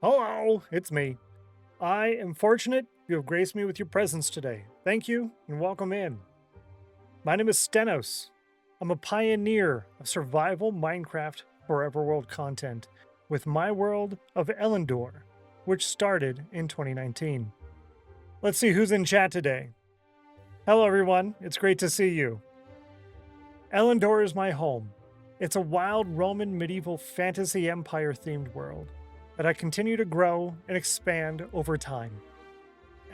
Hello, it's me. I am fortunate you have graced me with your presence today. Thank you and welcome in. My name is Stennos. I'm a pioneer of survival Minecraft Forever World content with my world of Elendor, which started in 2019. Let's see who's in chat today. Hello everyone, it's great to see you. Elendor is my home. It's a wild Roman medieval fantasy empire themed world that I continue to grow and expand over time.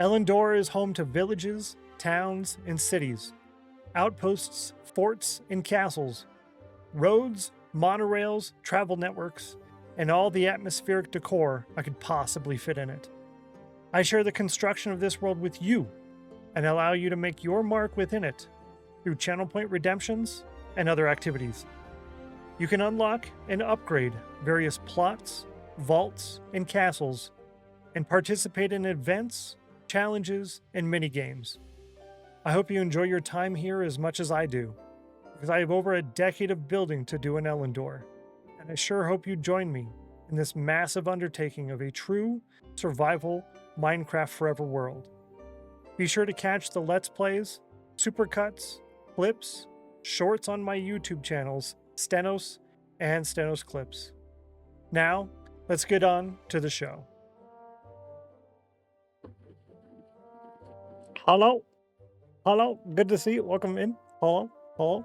Elendor is home to villages, towns, and cities, outposts, forts, and castles, roads, monorails, travel networks, and all the atmospheric decor I could possibly fit in it. I share the construction of this world with you and allow you to make your mark within it through channel point redemptions and other activities. You can unlock and upgrade various plots, vaults, and castles, and participate in events, challenges, and mini-games. I hope you enjoy your time here as much as I do, because I have over a decade of building to do in Elendor, and I sure hope you join me in this massive undertaking of a true survival Minecraft Forever world. Be sure to catch the Let's Plays, supercuts, clips, shorts on my YouTube channels, Stennos and StennosClips. Now, let's get on to the show. Hello. Hello. Good to see you. Welcome in. Hello. Hello.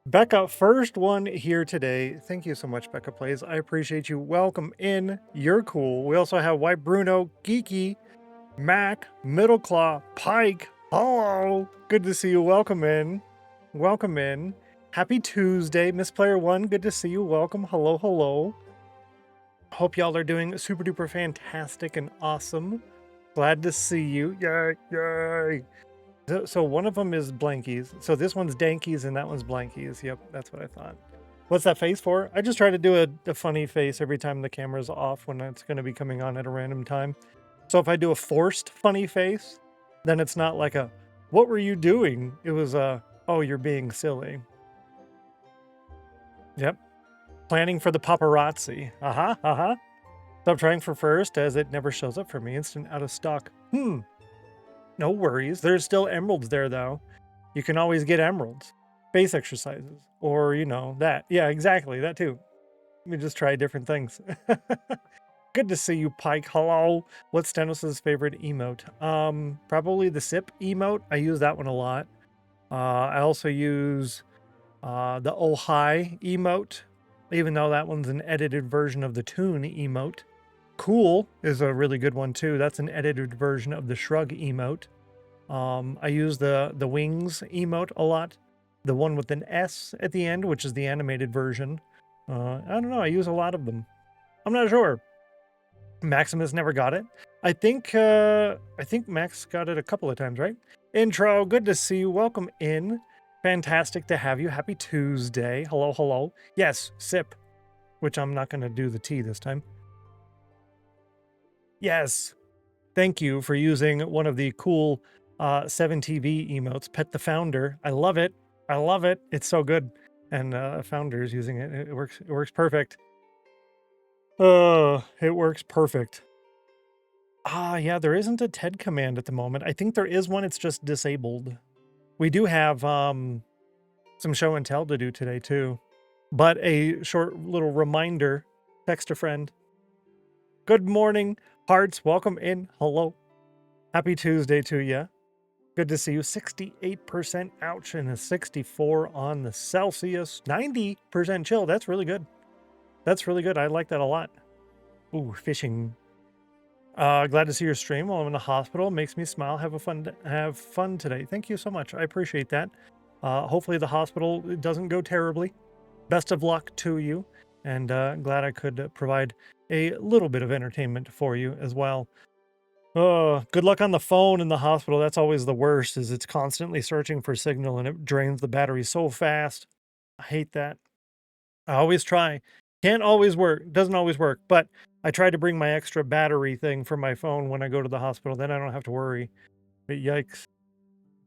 Becca, first one here today. Thank you so much, Becca Plays. I appreciate you. Welcome in. You're cool. We also have White Bruno, Geeky, Mac, Middleclaw, Pike. Hello. Good to see you. Welcome in. Welcome in. Happy Tuesday, Miss Player One. Good to see you. Welcome. Hello. Hello. Hope y'all are doing super duper fantastic and awesome. Glad to see you. Yay, yay. So one of them is Blankies. So this one's Dankies and that one's Blankies. Yep, that's what I thought. What's that face for? I just try to do a funny face every time the camera's off when it's going to be coming on at a random time. So if I do a forced funny face, then it's not like a, what were you doing? It was a, oh, you're being silly. Yep. Planning for the paparazzi. Stop trying for first as it never shows up for me. Instant out of stock. No worries. There's still emeralds there though. You can always get emeralds. Face exercises. Or, you know, that. Yeah, exactly. That too. We just try different things. Good to see you, Pike. Hello. What's Stennos' favorite emote? Probably the sip emote. I use that one a lot. I also use the oh hi emote, even though that one's an edited version of the tune emote. Cool is a really good one too. That's an edited version of the shrug emote. I use the wings emote a lot. The one with an S at the end, which is the animated version. I don't know. I use a lot of them. I'm not sure. Maximus never got it. I think Max got it a couple of times, right? Intro. Good to see you. Welcome in. Fantastic to have you. Happy Tuesday. Hello, hello. Yes, sip, which I'm not going to do the tea this time. Yes. Thank you for using one of the cool 7TV emotes, Pet the Founder. I love it. I love it. It's so good. And Founder's using it. It works perfect. It works perfect. Yeah, there isn't a TED command at the moment. I think there is one. It's just disabled. We do have some show and tell to do today too. But a short little reminder, text a friend. Good morning, hearts. Welcome in. Hello. Happy Tuesday to you. Good to see you. 68% ouch and a 64 on the Celsius. 90% chill. That's really good. That's really good. I like that a lot. Ooh, fishing. Glad to see your stream while I'm in the hospital. Makes me smile. Have fun today. Thank you so much. I appreciate that. Hopefully the hospital doesn't go terribly. Best of luck to you. And glad I could provide a little bit of entertainment for you as well. Good luck on the phone in the hospital. That's always the worst, is it's constantly searching for signal and it drains the battery so fast. I hate that. I always try. Can't always work. Doesn't always work. But I try to bring my extra battery thing for my phone when I go to the hospital. Then I don't have to worry. But yikes.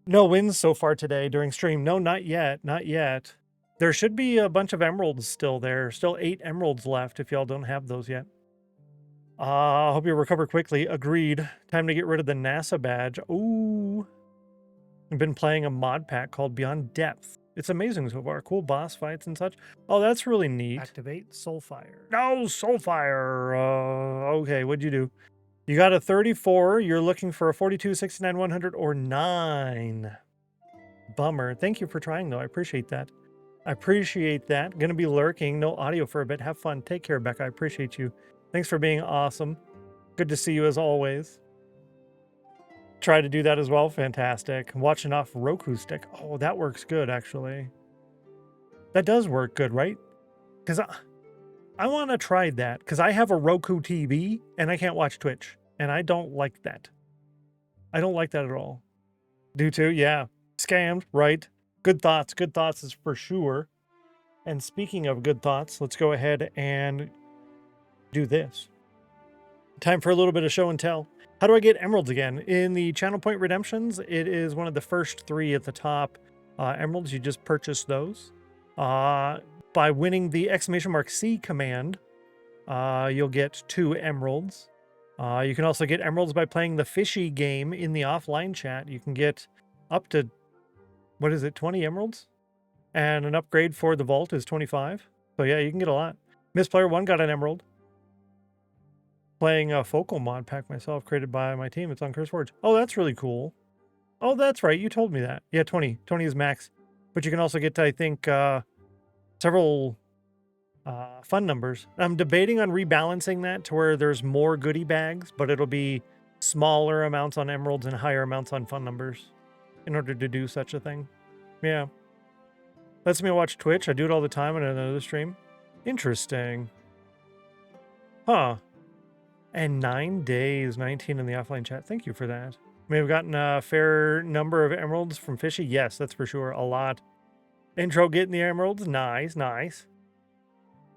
No wins so far today during stream. No, not yet. Not yet. There should be a bunch of emeralds still there. Still 8 emeralds left if y'all don't have those yet. Hope you recover quickly. Agreed. Time to get rid of the NASA badge. Ooh. I've been playing a mod pack called Beyond Depth. It's amazing so far. Cool boss fights and such. Oh, that's really neat. Activate Soulfire. No, Soulfire. Okay, what'd you do? You got a 34. You're looking for a 42, 69, 100, or 9. Bummer. Thank you for trying, though. I appreciate that. I appreciate that. Gonna be lurking. No audio for a bit. Have fun. Take care, Becca. I appreciate you. Thanks for being awesome. Good to see you as always. Try to do that as well. Fantastic. Watching off Roku stick. Oh, that works good, actually. That does work good, right? Because I want to try that. Because I have a Roku TV and I can't watch Twitch. And I don't like that. I don't like that at all. Do too? Yeah. Scammed, right? Good thoughts. Good thoughts is for sure. And speaking of good thoughts, let's go ahead and do this. Time for a little bit of show and tell. How do I get emeralds again? In the channel point redemptions, it is one of the first 3 at the top. Emeralds, you just purchase those. By winning the !C command, you'll get 2 emeralds. You can also get emeralds by playing the fishy game in the offline chat. You can get up to, 20 emeralds? And an upgrade for the vault is 25. So yeah, you can get a lot. Miss Player 1 got an emerald. Playing a Focal mod pack myself, created by my team. It's on CurseForge. Oh, that's really cool. Oh, that's right. You told me that. Yeah, 20. 20 is max. But you can also get, I think, several fun numbers. I'm debating on rebalancing that to where there's more goodie bags, but it'll be smaller amounts on emeralds and higher amounts on fun numbers in order to do such a thing. Yeah. Lets me watch Twitch. I do it all the time on another stream. Interesting. Huh. And 9 days, 19 in the offline chat. Thank you for that. May have gotten a fair number of emeralds from Fishy. Yes, that's for sure. A lot. Intro getting the emeralds. Nice, nice.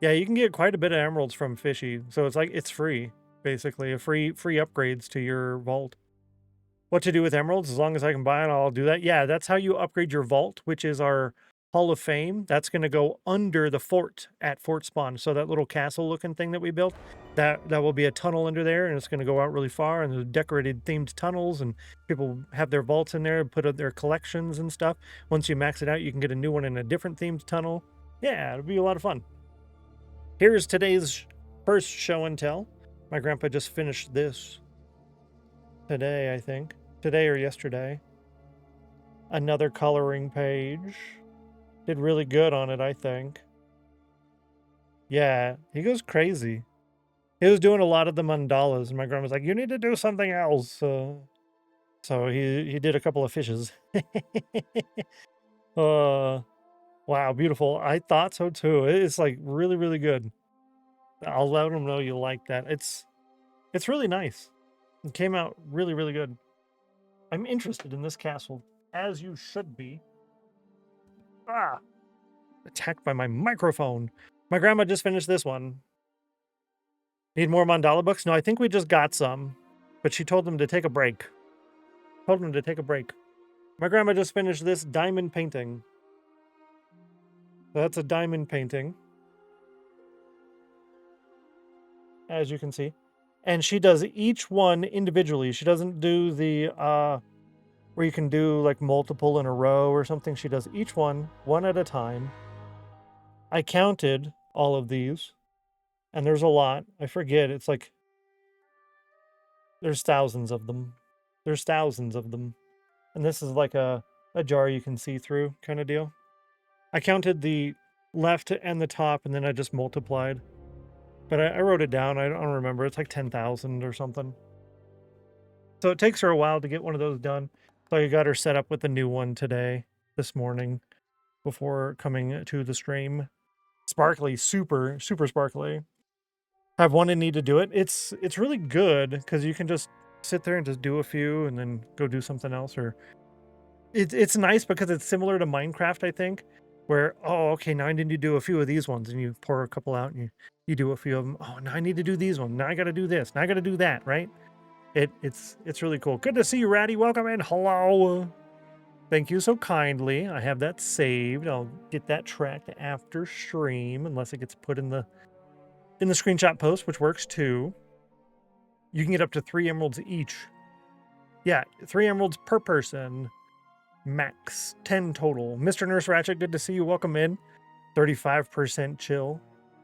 Yeah, you can get quite a bit of emeralds from Fishy. So it's like, it's free, basically. Free upgrades to your vault. What to do with emeralds? As long as I can buy it, I'll do that. Yeah, that's how you upgrade your vault, which is our Hall of Fame. That's going to go under the fort at Fort Spawn. So that little castle looking thing that we built, that will be a tunnel under there, and it's going to go out really far, and there's decorated themed tunnels, and people have their vaults in there, put up their collections and stuff. Once you max it out, you can get a new one in a different themed tunnel. Yeah, it'll be a lot of fun. Here's today's first show and tell. My grandpa just finished this today, I think. Today or yesterday. Another coloring page. Did really good on it, I think. Yeah, he goes crazy. He was doing a lot of the mandalas, and my grandma's like, you need to do something else. So he did a couple of fishes. Wow, beautiful. I thought so too. It's like really, really good. I'll let him know you like that. It's really nice. It came out really, really good. I'm interested in this castle, as you should be. Ah! Attacked by my microphone. My grandma just finished this one. Need more mandala books? No, I think we just got some. But she told them to take a break. Told them to take a break. My grandma just finished this diamond painting. That's a diamond painting. As you can see. And she does each one individually. She doesn't do the, where you can do like multiple in a row or something. She does each one at a time. I counted all of these, and there's a lot. I forget. It's like, there's thousands of them. There's thousands of them. And this is like a jar you can see through kind of deal. I counted the left and the top, and then I just multiplied. But I wrote it down. I don't remember. It's like 10,000 or something. So it takes her a while to get one of those done. So I got her set up with a new one today, this morning, before coming to the stream. Sparkly, super, super sparkly. I've wanted need to do it. It's really good because you can just sit there and just do a few and then go do something else. Or it's nice because it's similar to Minecraft, I think, where, oh, okay, now I need to do a few of these ones, and you pour a couple out and you do a few of them. Oh, now I need to do these ones. Now I got to do this. Now I got to do that, right? It's really cool. Good to see you, Ratty. Welcome in. Hello. Thank you so kindly. I have that saved. I'll get that tracked after stream, unless it gets put in the screenshot post, which works too. You can get up to 3 emeralds each. Yeah, 3 emeralds per person. Max 10 total. Mr. Nurse Ratchet, good to see you. Welcome in. 35% chill.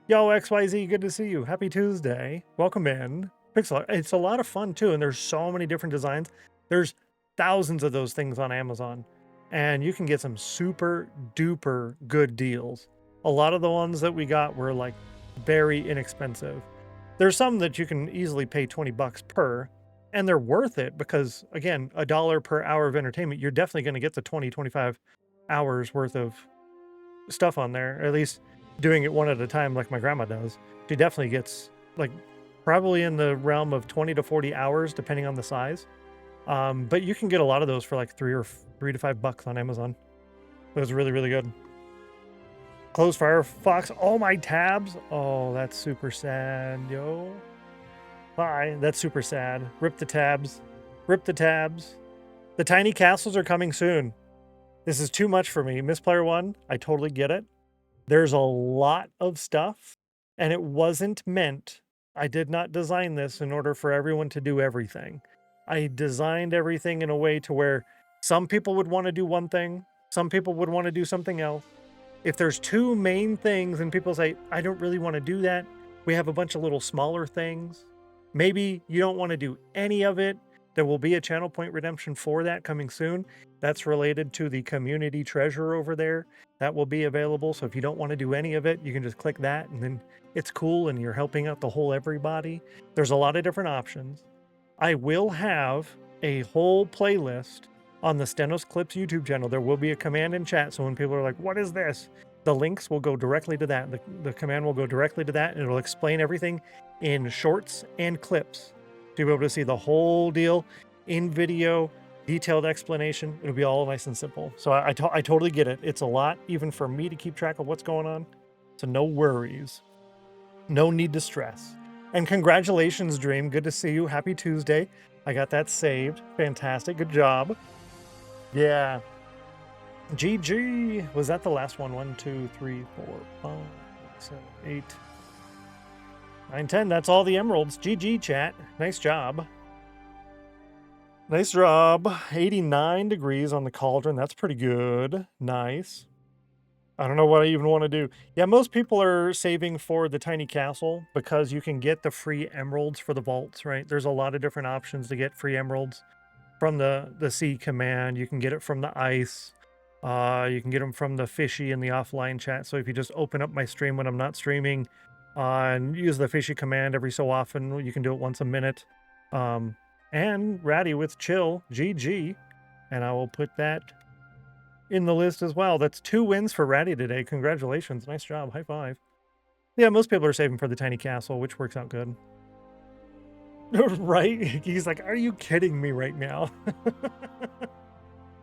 Yo, XYZ, good to see you. Happy Tuesday. Welcome in. Pixel, it's a lot of fun too, and there's so many different designs. There's thousands of those things on Amazon, and you can get some super duper good deals. A lot of the ones that we got were like very inexpensive. There's some that you can easily pay 20 bucks per, and they're worth it because, again, $1 per hour of entertainment, you're definitely going to get the 20, 25 hours worth of stuff on there, or at least doing it one at a time like my grandma does. She definitely gets like probably in the realm of 20 to 40 hours, depending on the size. But you can get a lot of those for like $3 to $5 on Amazon. It was really, really good. Close Firefox. All my tabs. Oh, that's super sad, yo. Bye. That's super sad. Rip the tabs. Rip the tabs. The tiny castles are coming soon. This is too much for me. Miss Player One, I totally get it. There's a lot of stuff, and it wasn't meant. I did not design this in order for everyone to do everything. I designed everything in a way to where some people would want to do one thing, some people would want to do something else. If there's 2 main things and people say, I don't really want to do that, we have a bunch of little smaller things. Maybe you don't want to do any of it. There will be a channel point redemption for that coming soon. That's related to the community treasure over there. That will be available. So if you don't want to do any of it, you can just click that and then it's cool and you're helping out the whole everybody. There's a lot of different options. I will have a whole playlist on the StennosClips YouTube channel. There will be a command in chat. So when people are like, what is this? The links will go directly to that. The command will go directly to that and it'll explain everything in shorts and clips. So you'll be able to see the whole deal in video, detailed explanation. It'll be all nice and simple. So I totally get it. It's a lot even for me to keep track of what's going on. So no worries. No need to stress. And congratulations, Dream. Good to see you. Happy Tuesday. I got that saved. Fantastic. Good job. Yeah. GG. Was that the last one? 1, 2, 3, 4, 5, 7, 8, 9, 10. That's all the emeralds. GG, chat. Nice job. Nice job. 89 degrees on the cauldron. That's pretty good. Nice. I don't know what I even want to do. Yeah, most people are saving for the tiny castle because you can get the free emeralds for the vaults, right? There's a lot of different options to get free emeralds from the sea command. You can get it from the ice. You can get them from the fishy in the offline chat. So if you just open up my stream when I'm not streaming and use the fishy command every so often, you can do it once a minute. And Ratty with chill, GG. And I will put that in the list as well. That's 2 wins for Ratty today. Congratulations. Nice job. High five. Yeah, most people are saving for the tiny castle, which works out good. Right? He's like, are you kidding me right now?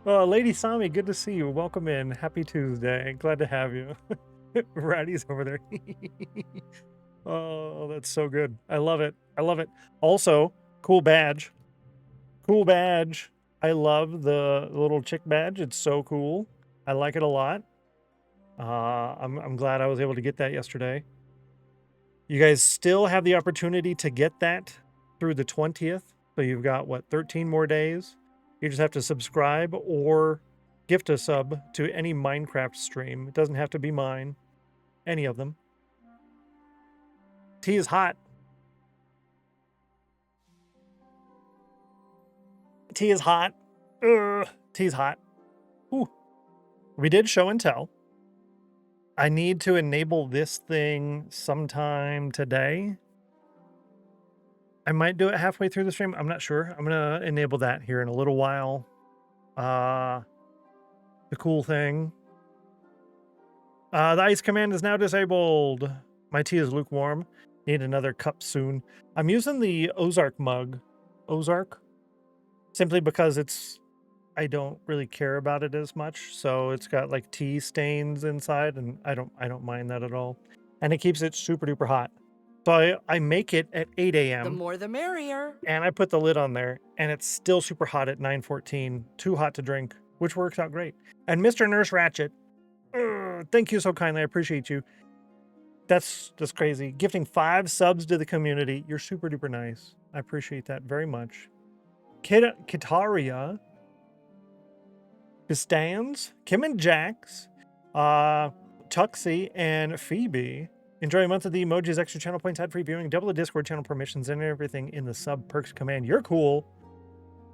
Lady Sami, good to see you. Welcome in. Happy Tuesday. Glad to have you. Ratty's over there. Oh, that's so good. I love it. I love it. Also, cool badge. Cool badge. I love the little chick badge. It's so cool. I like it a lot. I'm glad I was able to get that yesterday. You guys still have the opportunity to get that through the 20th. So you've got, what, 13 more days? You just have to subscribe or gift a sub to any Minecraft stream. It doesn't have to be mine. Any of them. Tea is hot. Tea is hot. Tea's hot. Ooh. We did show and tell. I need to enable this thing sometime today. I might do it halfway through the stream. I'm not sure. I'm going to enable that here in a little while. The cool thing. The ice command is now disabled. My tea is lukewarm. Need another cup soon. I'm using the Ozark mug. Ozark? Simply because I don't really care about it as much. So it's got like tea stains inside and I don't mind that at all. And it keeps it super duper hot. So I make it at 8 a.m. The more the merrier. And I put the lid on there and it's still super hot at 9:14. Too hot to drink, which works out great. And Mr. Nurse Ratchet, thank you so kindly. I appreciate you. That's crazy. Gifting 5 subs to the community. You're super duper nice. I appreciate that very much. Kitaria, Pistans, Kim and Jax, Tuxie, and Phoebe. Enjoy a month of the emojis, extra channel points, ad-free viewing, double the Discord channel permissions, and everything in the sub perks command. You're cool.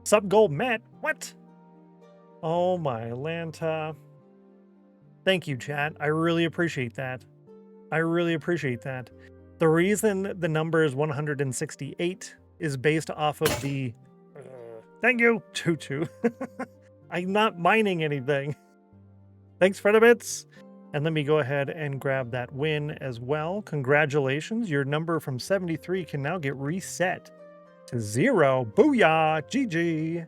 Sub goal met. What? Oh my Lanta. Thank you, chat. I really appreciate that. I really appreciate that. The reason the number is 168 is based off of the... thank you, Tutu. I'm not mining anything. Thanks for the bits. And let me go ahead and grab that win as well. Congratulations. Your number from 73 can now get reset to 0. Booyah. GG.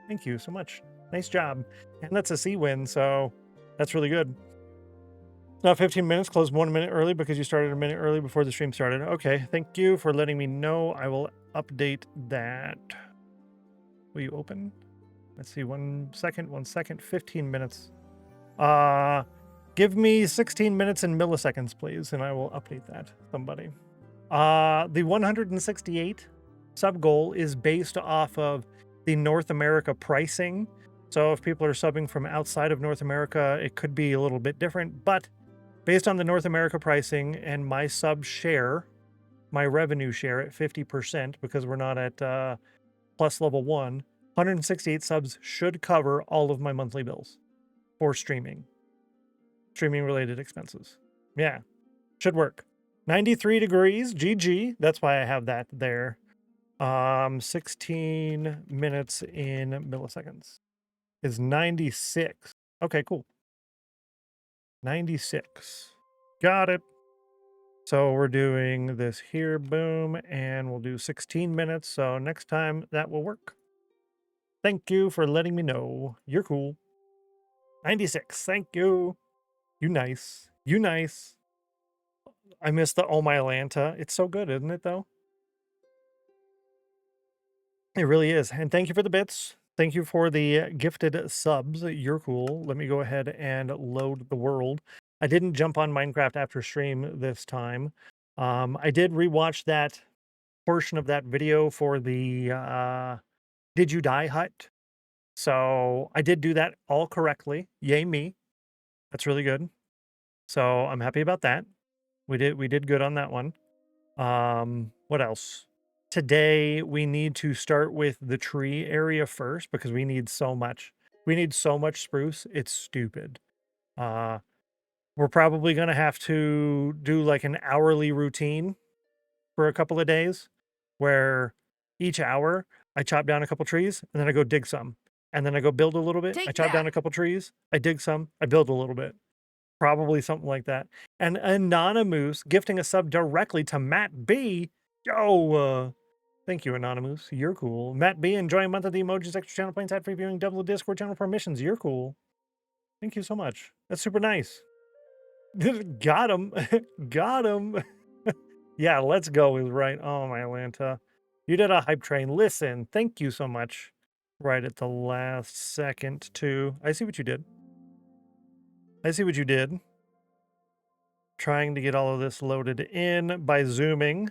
Thank you so much. Nice job. And that's a C win, so that's really good. Now 15 minutes, closed 1 minute early because you started a minute early before the stream started. Okay, thank you for letting me know. I will update that. Will you open? Let's see, 1 second, 15 minutes. Give me 16 minutes in milliseconds, please, and I will update that. Somebody. The 168 sub goal is based off of the North America pricing. So if people are subbing from outside of North America, it could be a little bit different, but based on the North America pricing and my sub share, my revenue share at 50%, because we're not at plus level 1, 168 subs should cover all of my monthly bills for streaming related expenses. Yeah, should work. 93 degrees, GG. That's why I have that there. 16 minutes in milliseconds is 96. Okay, cool. 96. Got it. So we're doing this here, boom, and we'll do 16 minutes. So next time that will work. Thank you for letting me know. You're cool. 96. Thank you. You nice. You nice. I miss the Oh My Atlanta. It's so good, isn't it, though? It really is. And thank you for the bits. Thank you for the gifted subs. You're cool. Let me go ahead and load the world. I didn't jump on Minecraft after stream this time. I did rewatch that portion of that video for the Did You Die hut. So I did do that all correctly. Yay me. That's really good. So I'm happy about that. We did good on that one. What else? Today we need to start with the tree area first because we need so much. We need so much spruce. It's stupid. We're probably going to have to do like an hourly routine for a couple of days where each hour I chop down a couple trees and then I go dig some. And then I go build a little bit. I chop down a couple trees. I dig some. I build a little bit. Probably something like that. And Anonymous gifting a sub directly to Matt B. Yo, thank you, Anonymous. You're cool. Matt B, enjoy a month of the emojis, extra channel points, ad free viewing, double the Discord channel permissions. You're cool. Thank you so much. That's super nice. Got him. Got him. Yeah, let's go is right. Oh, my Atlanta. You did a hype train. Listen, thank you so much. Right at the last second, too. I see what you did. I see what you did. Trying to get all of this loaded in by zooming.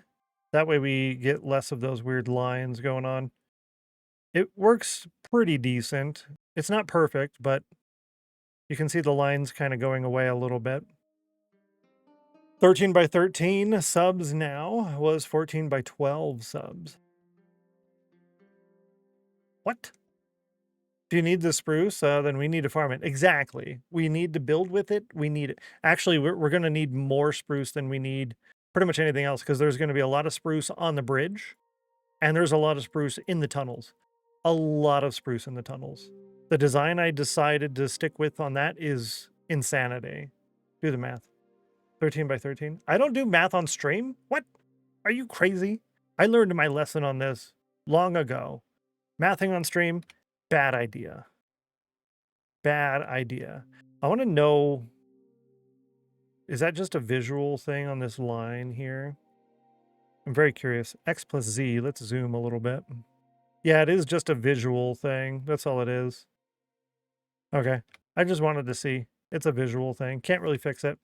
That way we get less of those weird lines going on. It works pretty decent. It's not perfect, but you can see the lines kind of going away a little bit. 13 by 13 subs now was 14 by 12 subs. What? If you need the spruce, then we need to farm it. Exactly. We need to build with it. We need it. Actually, we're going to need more spruce than we need pretty much anything else because there's going to be a lot of spruce on the bridge and there's a lot of spruce in the tunnels. A lot of spruce in the tunnels. The design I decided to stick with on that is insanity. Do the math. 13 by 13. I don't do math on stream. What? Are you crazy? I learned my lesson on this long ago. Mathing on stream, bad idea. Bad idea. I want to know, is that just a visual thing on this line here? I'm very curious. X plus Z, let's zoom a little bit. Yeah, it is just a visual thing. That's all it is. Okay. I just wanted to see. It's a visual thing. Can't really fix it.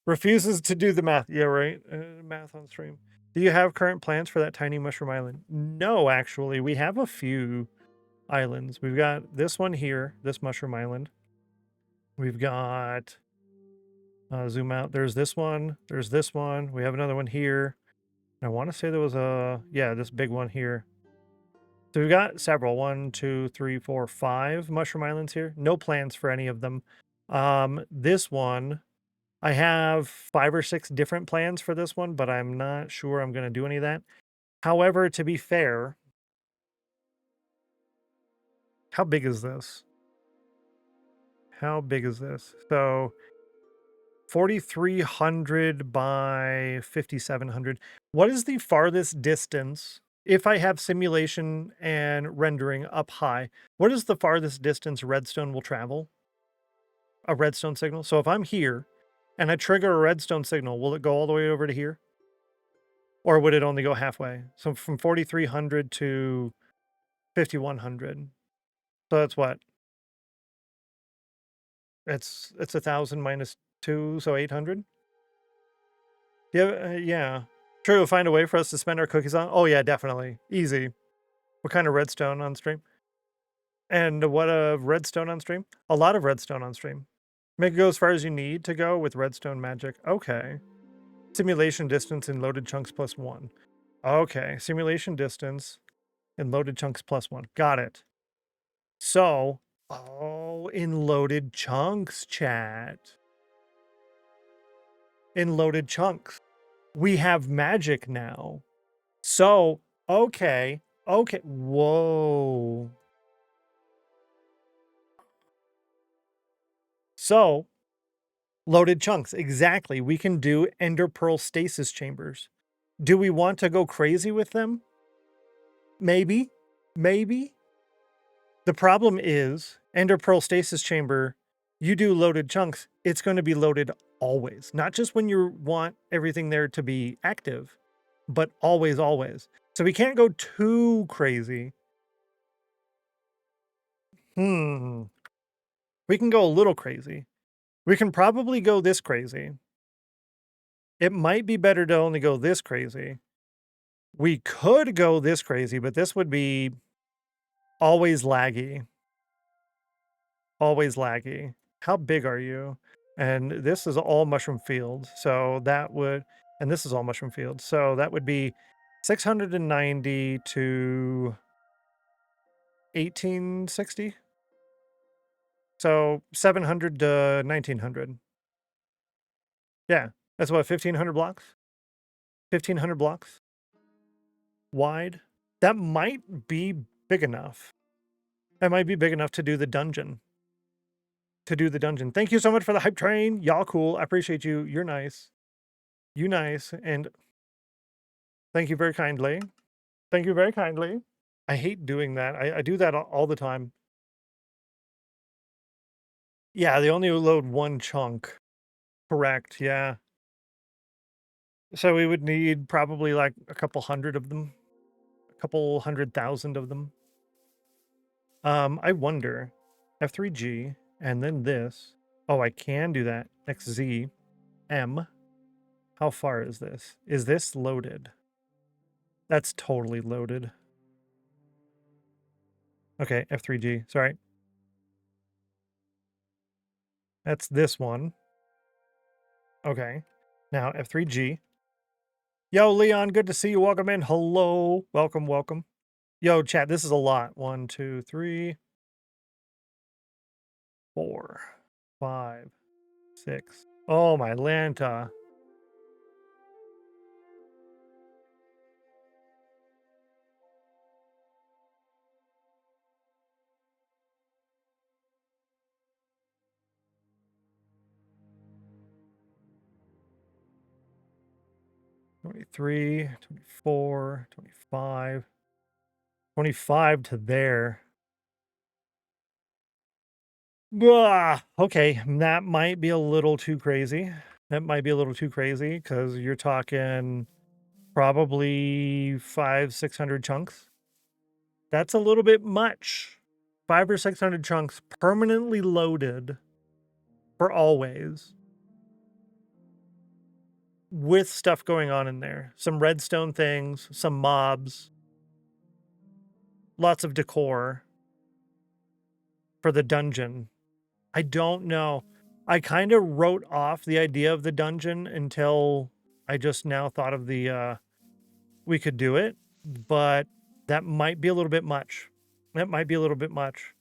Refuses to do the math. Yeah, right. Math on stream. Do you have current plans for that tiny mushroom island? No, actually. We have a few islands. We've got this one here, this mushroom island. We've got, zoom out. There's this one. There's this one. We have another one here. I want to say there was yeah, this big one here. So we've got several. 1, 2, 3, 4, 5 mushroom islands here. No plans for any of them. This one, I have 5 or 6 different plans for this one, but I'm not sure I'm going to do any of that. However, to be fair, how big is this? How big is this? So 4,300 by 5,700. What is the farthest distance? If I have simulation and rendering up high, what is the farthest distance redstone will travel? A redstone signal. So if I'm here and I trigger a redstone signal, will it go all the way over to here? Or would it only go halfway? So from 4,300 to 5,100. So that's what? It's 1,000 minus 2, so 800? Yeah. True, we'll find a way for us to spend our cookies on. Oh yeah, definitely. Easy. What kind of redstone on stream? And what of redstone on stream? A lot of redstone on stream. Make it go as far as you need to go with redstone magic. Okay. Simulation distance in loaded chunks +1. Okay. Simulation distance in loaded chunks +1. Got it. So, oh, in loaded chunks, chat. In loaded chunks. We have magic now. So, okay. Okay. Whoa. So, loaded chunks. Exactly. We can do Ender Pearl stasis chambers. Do we want to go crazy with them? Maybe. Maybe. The problem is, Ender Pearl stasis chamber, you do loaded chunks, it's going to be loaded always. Not just when you want everything there to be active, but always, always. So we can't go too crazy. We can go a little crazy. We can probably go this crazy. It might be better to only go this crazy. We could go this crazy, but this would be always laggy. Always laggy. How big are you? And this is all mushroom fields. So that would, and this is all mushroom fields. So that would be 690 to 1860. So 700 to 1900. Yeah, that's what, 1500 blocks? 1500 blocks wide. That might be big enough. That might be big enough to do the dungeon. Thank you so much for the hype train. Y'all cool. I appreciate you. You're nice. You nice. And thank you very kindly. Thank you very kindly. I hate doing that. I do that all the time. Yeah, they only load one chunk. Correct, yeah. So we would need probably like a couple hundred of them. A couple 100,000 of them. I wonder. F3G, and then this. Oh, I can do that. XZ. M. How far is this? Is this loaded? That's totally loaded. Okay, F3G. Sorry. That's this one. Okay. Now, F3G. Yo, Leon, good to see you. Welcome in. Hello. Welcome, welcome. Yo, chat, this is a lot. 1, 2, 3, 4, 5, 6. Oh, my Lanta. $23, $24, $25, $25 to there. Blah. Okay, that might be a little too crazy. That might be a little too crazy because you're talking probably 500, 600 chunks. That's a little bit much. 500 or 600 chunks permanently loaded for always. with stuff going on in there. Some redstone things, some mobs, lots of decor for the dungeon. I don't know. I kind of wrote off the idea of the dungeon until I just now thought of the we could do it, but that might be a little bit much. That might be a little bit much.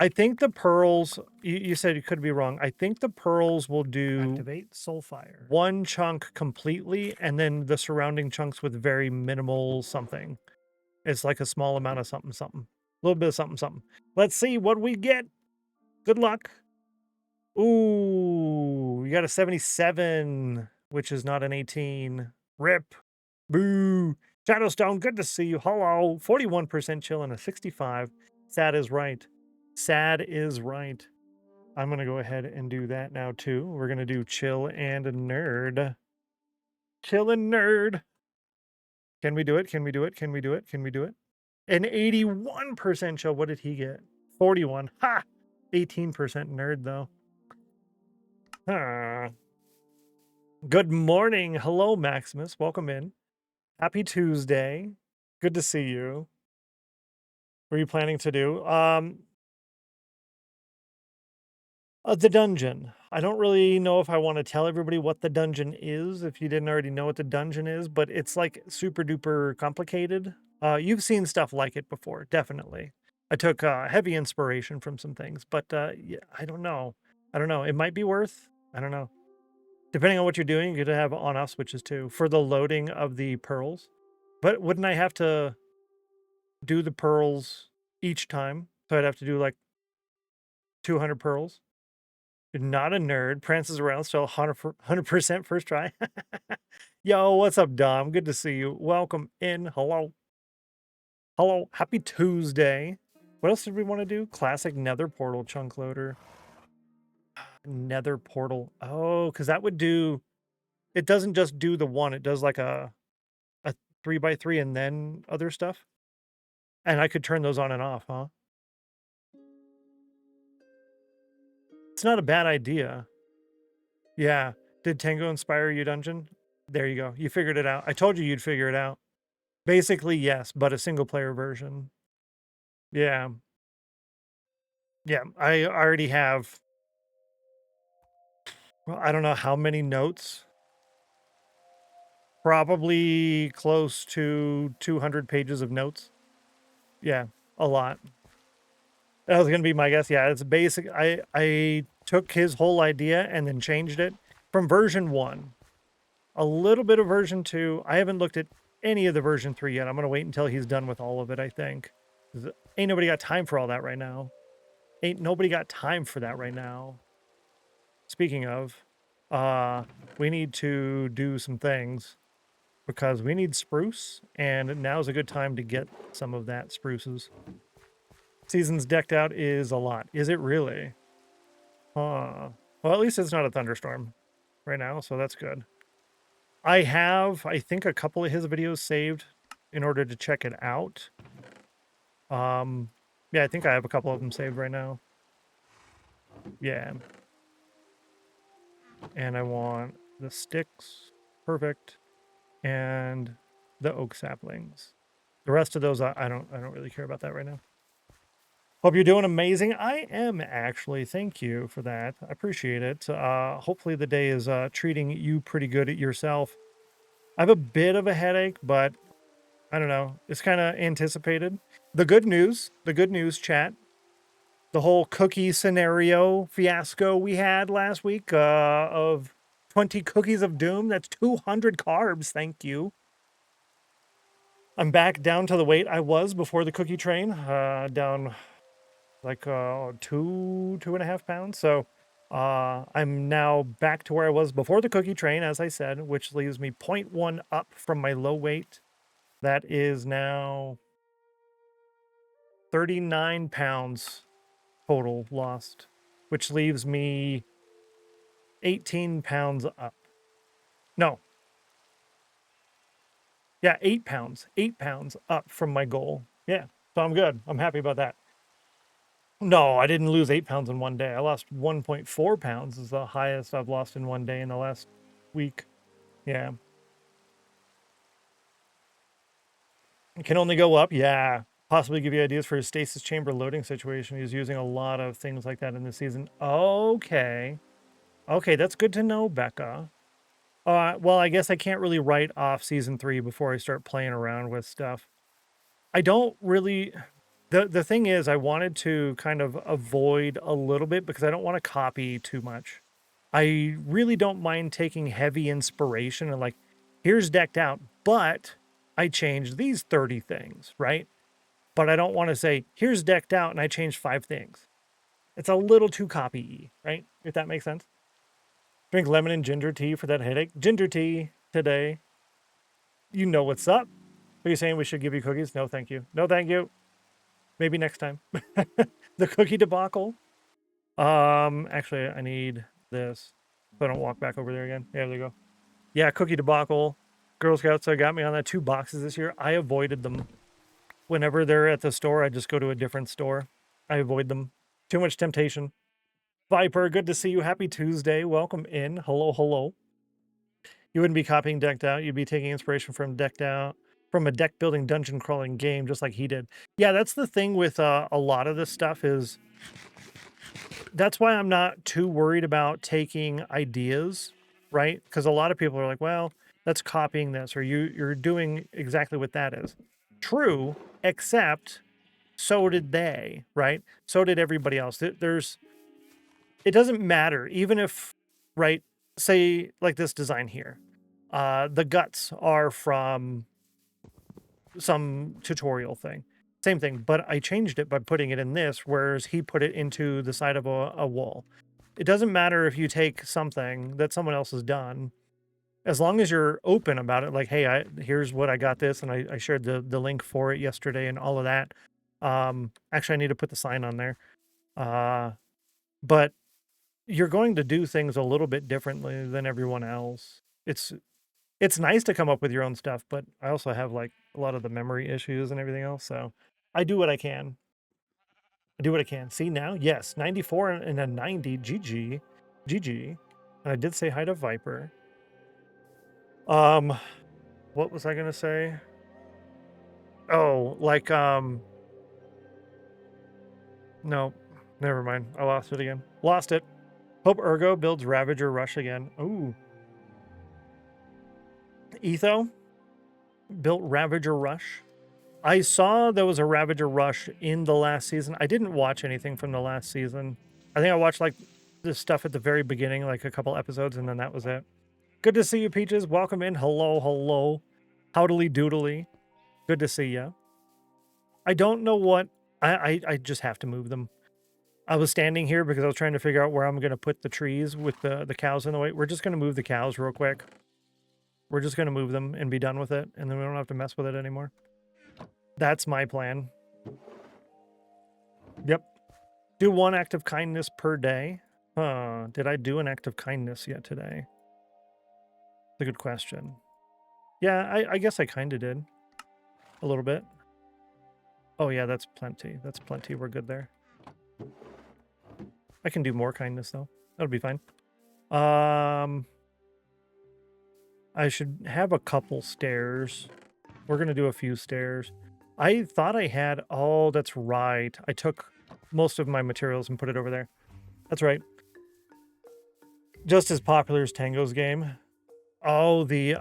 I think the pearls, you said you could be wrong. I think the pearls will do Activate Soulfire. one chunk completely and then the surrounding chunks with very minimal something. It's like a small amount of something, something. A little bit of something, something. Let's see what we get. Good luck. Ooh, you got a 77, which is not an 18. Rip. Boo. Shadowstone, good to see you. Hello. 41% chill and a 65. Sad is right. Sad is right. I'm going to go ahead and do that now, too. We're going to do chill and nerd. Chill and nerd. Can we do it? Can we do it? Can we do it? Can we do it? An 81% chill. What did he get? 41. Ha! 18% nerd, though. Huh. Good morning. Hello, Maximus. Welcome in. Happy Tuesday. Good to see you. What are you planning to do? The dungeon. I don't really know if I want to tell everybody what the dungeon is, if you didn't already know what the dungeon is, but it's like super duper complicated. You've seen stuff like it before, definitely. I took heavy inspiration from some things, but yeah, I don't know. I don't know. It might be worth, I don't know. Depending on what you're doing, you're going to have on-off switches too for the loading of the pearls. But wouldn't I have to do the pearls each time? So I'd have to do like 200 pearls. You're not a nerd. Prances around still 100% first try. Yo, what's up, Dom? Good to see you. Welcome in. Hello. Hello. Happy Tuesday. What else did we want to do? Classic Nether Portal chunk loader. Nether Portal. Oh, because that would do... It doesn't just do the one. It does like a 3x3 and then other stuff. And I could turn those on and off, huh? It's not a bad idea. Yeah. Did Tango inspire you, Dungeon? There you go. You figured it out. I told you you'd figure it out. Basically, yes, but a single player version. Yeah. Yeah, I already have... Well, I don't know how many notes. Probably close to 200 pages of notes. Yeah, a lot. That was going to be my guess. Yeah, it's basic. I took his whole idea and then changed it from version 1. A little bit of version 2. I haven't looked at any of the version 3 yet. I'm going to wait until he's done with all of it, I think. Ain't nobody got time for all that right now. Ain't nobody got time for that right now. Speaking of, we need to do some things because we need spruce, and now's a good time to get some of that spruces. Seasons decked out is a lot. Is it really? Well, at least it's not a thunderstorm right now, so that's good. I have, I think, a couple of his videos saved in order to check it out. Yeah, I think I have a couple of them saved right now. Yeah. And I want the sticks. Perfect. And the oak saplings. The rest of those, I don't really care about that right now. Hope you're doing amazing. I am actually. Thank you for that. I appreciate it. Hopefully the day is treating you pretty good at yourself. I have a bit of a headache, but I don't know. It's kind of anticipated. The good news, chat, the whole cookie scenario fiasco we had last week of 20 cookies of doom. That's 200 carbs. Thank you. I'm back down to the weight I was before the cookie train, down like 2.5 pounds. So I'm now back to where I was before the cookie train, as I said, which leaves me 0.1 up from my low weight. That is now 39 pounds total lost, which leaves me 18 pounds up. No. Yeah, 8 pounds. 8 pounds up from my goal. Yeah, so I'm good. I'm happy about that. No, I didn't lose 8 pounds in one day. I lost 1.4 pounds is the highest I've lost in one day in the last week. Yeah. It can only go up. Yeah. Possibly give you ideas for his stasis chamber loading situation. He's using a lot of things like that in this season. Okay. Okay, that's good to know, Becca. Well, I guess I can't really write off season 3 before I start playing around with stuff. I don't really the thing is I wanted to kind of avoid a little bit because I don't want to copy too much. I really don't mind taking heavy inspiration and like, here's decked out, but I changed these 30 things, right? But I don't want to say, here's decked out and I changed 5 things. It's a little too copy-y, right? If that makes sense. Drink lemon and ginger tea for that headache. Ginger tea today. You know what's up. Are you saying we should give you cookies? No, thank you. No, thank you. Maybe next time. The cookie debacle. Actually, I need this so I don't walk back over there again. Yeah, there you go. Yeah, cookie debacle. Girl Scouts got me on that 2 boxes this year. I avoided them. Whenever they're at the store, I just go to a different store. I avoid them. Too much temptation. Viper, good to see you. Happy Tuesday. Welcome in. Hello, hello. You wouldn't be copying Decked Out. You'd be taking inspiration from Decked Out, from a deck building dungeon crawling game, just like he did. Yeah, that's the thing with a lot of this stuff is that's why I'm not too worried about taking ideas, right? Because a lot of people are like, well, that's copying this, or you're doing exactly what that is. True, except so did they, right? So did everybody else. It doesn't matter, even if, right, say like this design here. The guts are from some tutorial thing. Same thing, but I changed it by putting it in this, whereas he put it into the side of a wall. It doesn't matter if you take something that someone else has done, as long as you're open about it, like, hey, here's what I got this, and I shared the link for it yesterday and all of that. Actually, I need to put the sign on there. But you're going to do things a little bit differently than everyone else. It's nice to come up with your own stuff, but I also have like a lot of the memory issues and everything else. So I do what I can. I do what I can. See now? Yes, 94 and a 90. GG. GG. And I did say hi to Viper. What was I gonna say? Oh, like no, never mind. I lost it again. Lost it. Hope Ergo builds Ravager Rush again. Ooh. Etho built Ravager Rush. I saw there was a Ravager Rush in the last season. I didn't watch anything from the last season. I think I watched like the stuff at the very beginning, like a couple episodes, and then that was it. Good to see you, Peaches. Welcome in. Hello, hello. Howdly doodly. Good to see you. I don't know what... I just have to move them. I was standing here because I was trying to figure out where I'm going to put the trees with the cows in the way. We're just going to move the cows real quick. We're just going to move them and be done with it, and then we don't have to mess with it anymore. That's my plan. Yep. Do 1 act of kindness per day. Did I do an act of kindness yet today? That's a good question. Yeah, I guess I kind of did. A little bit. Oh yeah, that's plenty. That's plenty. We're good there. I can do more kindness though. That'll be fine. I should have a couple stairs. We're going to do a few stairs. I thought I had... Oh, that's right. I took most of my materials and put it over there. That's right. Just as popular as Tango's game. Oh, the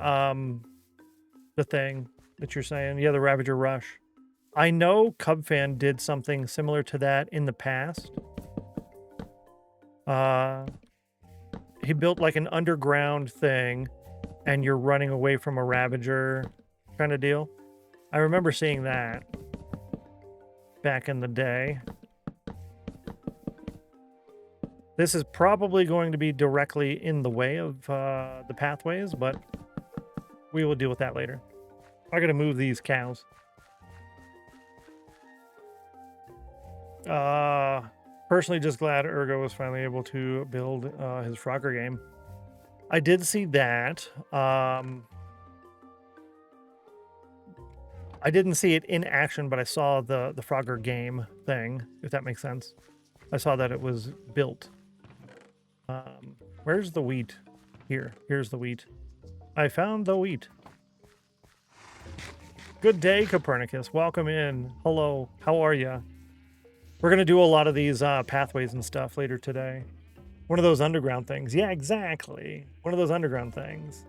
thing that you're saying. Yeah, the Ravager Rush. I know Cubfan did something similar to that in the past. He built like an underground thing, and you're running away from a Ravager kind of deal. I remember seeing that back in the day. This is probably going to be directly in the way of the pathways, but we will deal with that later. I gotta move these cows. Personally just glad Ergo was finally able to build his Frogger game. I did see that. I didn't see it in action, but I saw the Frogger game thing, if that makes sense. I saw that it was built. Where's the wheat? Here's the wheat. I found the wheat. Good day, Copernicus. Welcome in. Hello. How are you? We're going to do a lot of these pathways and stuff later today. One of those underground things. Yeah, exactly. One of those underground things.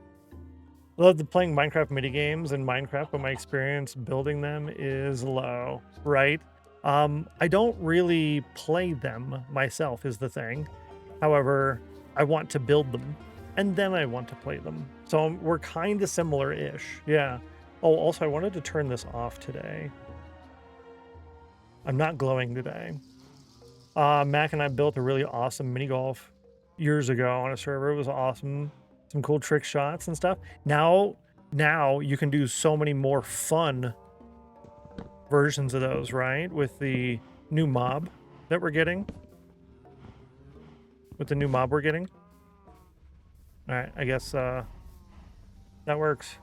I love playing Minecraft minigames in Minecraft, but my experience building them is low, right? I don't really play them myself is the thing. However, I want to build them, and then I want to play them. So we're kind of similar-ish, yeah. Oh, also, I wanted to turn this off today. I'm not glowing today. Mac and I built a really awesome mini golf years ago on a server. It was awesome. Some cool trick shots and stuff. Now you can do so many more fun versions of those, right? With the new mob that we're getting. All right, I guess that works.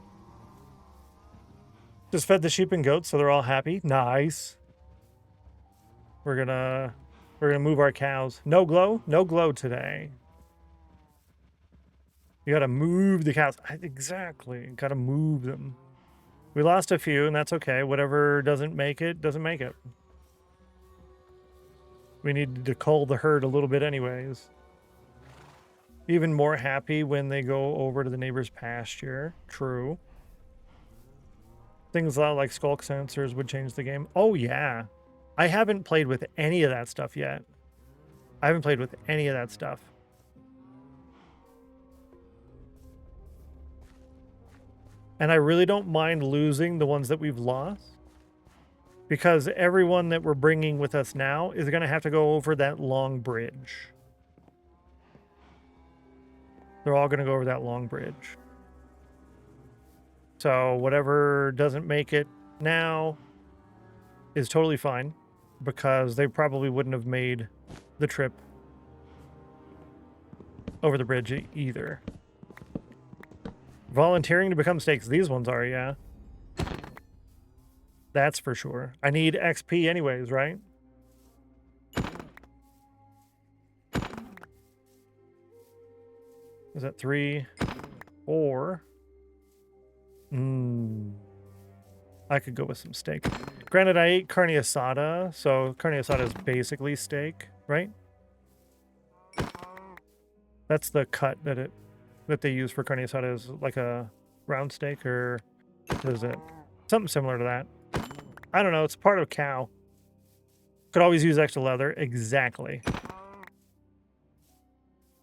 Just fed the sheep and goats, so they're all happy. Nice. We're gonna move our cows. No glow today. You gotta move the cows. Exactly, gotta move them. We lost a few, and that's okay. Whatever doesn't make it, doesn't make it. We need to cull the herd a little bit anyways. Even more happy when they go over to the neighbor's pasture. True. Things like skulk sensors would change the game. Oh, yeah. I haven't played with any of that stuff yet. And I really don't mind losing the ones that we've lost, because everyone that we're bringing with us now is going to have to go over that long bridge. They're all going to go over that long bridge. So whatever doesn't make it now is totally fine, because they probably wouldn't have made the trip over the bridge either. Volunteering to become stakes. These ones are, yeah. That's for sure. I need XP anyways, right? Is that 3, 4? I could go with some steak. Granted, I ate carne asada, so carne asada is basically steak, right? That's the cut that they use for carne asada, is like a round steak, or what is it? Something similar to that. I don't know. It's part of cow. Could always use extra leather. Exactly.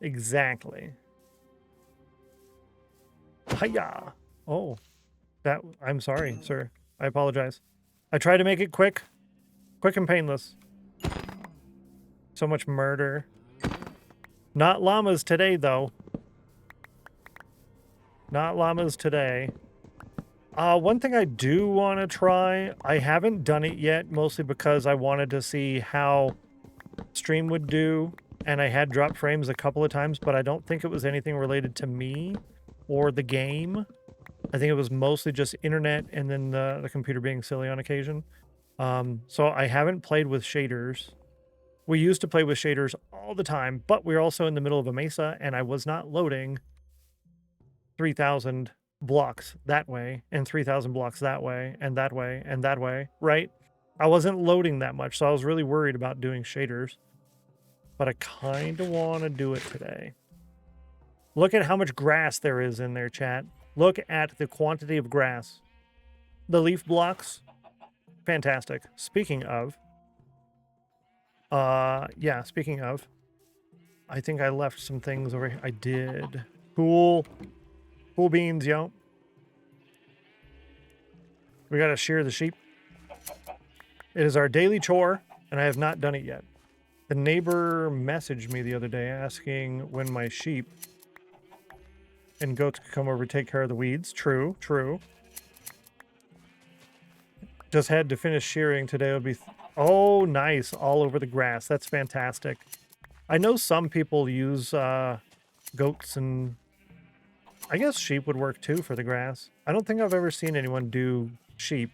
Exactly. Hiya. Oh, I'm sorry, sir. I apologize. I tried to make it quick and painless. So much murder. Not llamas today, though. Not llamas today. One thing I do want to try, I haven't done it yet, mostly because I wanted to see how stream would do, and I had dropped frames a couple of times, but I don't think it was anything related to me or the game. I think it was mostly just internet and then the computer being silly on occasion. So I haven't played with shaders. We used to play with shaders all the time, but we were also in the middle of a mesa, and I was not loading 3,000 blocks that way, and 3,000 blocks that way, and that way, and that way, right? I wasn't loading that much, so I was really worried about doing shaders. But I kind of want to do it today. Look at how much grass there is in there, chat. Look at the quantity of grass. The leaf blocks, fantastic. Speaking of, speaking of, I think I left some things over here. I did. Cool beans, yo. We gotta shear the sheep. It is our daily chore, and I have not done it yet. The neighbor messaged me the other day asking when my sheep and goats could come over and take care of the weeds. True. Just had to finish shearing today. It'll be... Oh, nice. All over the grass. That's fantastic. I know some people use goats, and I guess sheep would work too for the grass. I don't think I've ever seen anyone do sheep.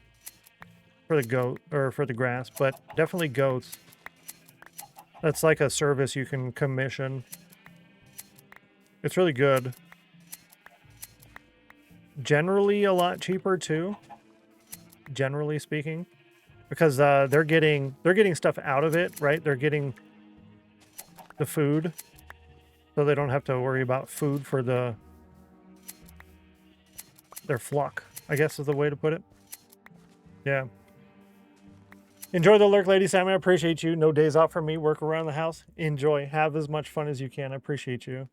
for the goat or for the grass, but definitely goats. That's like a service you can commission. It's really good. Generally a lot cheaper too, generally speaking, because they're getting stuff out of it, right? They're getting the food, so they don't have to worry about food for their flock, I guess is the way to put it. Yeah. Enjoy the lurk, Lady Sam. I appreciate you. No days off from me. Work around the house. Enjoy. Have as much fun as you can. I appreciate you.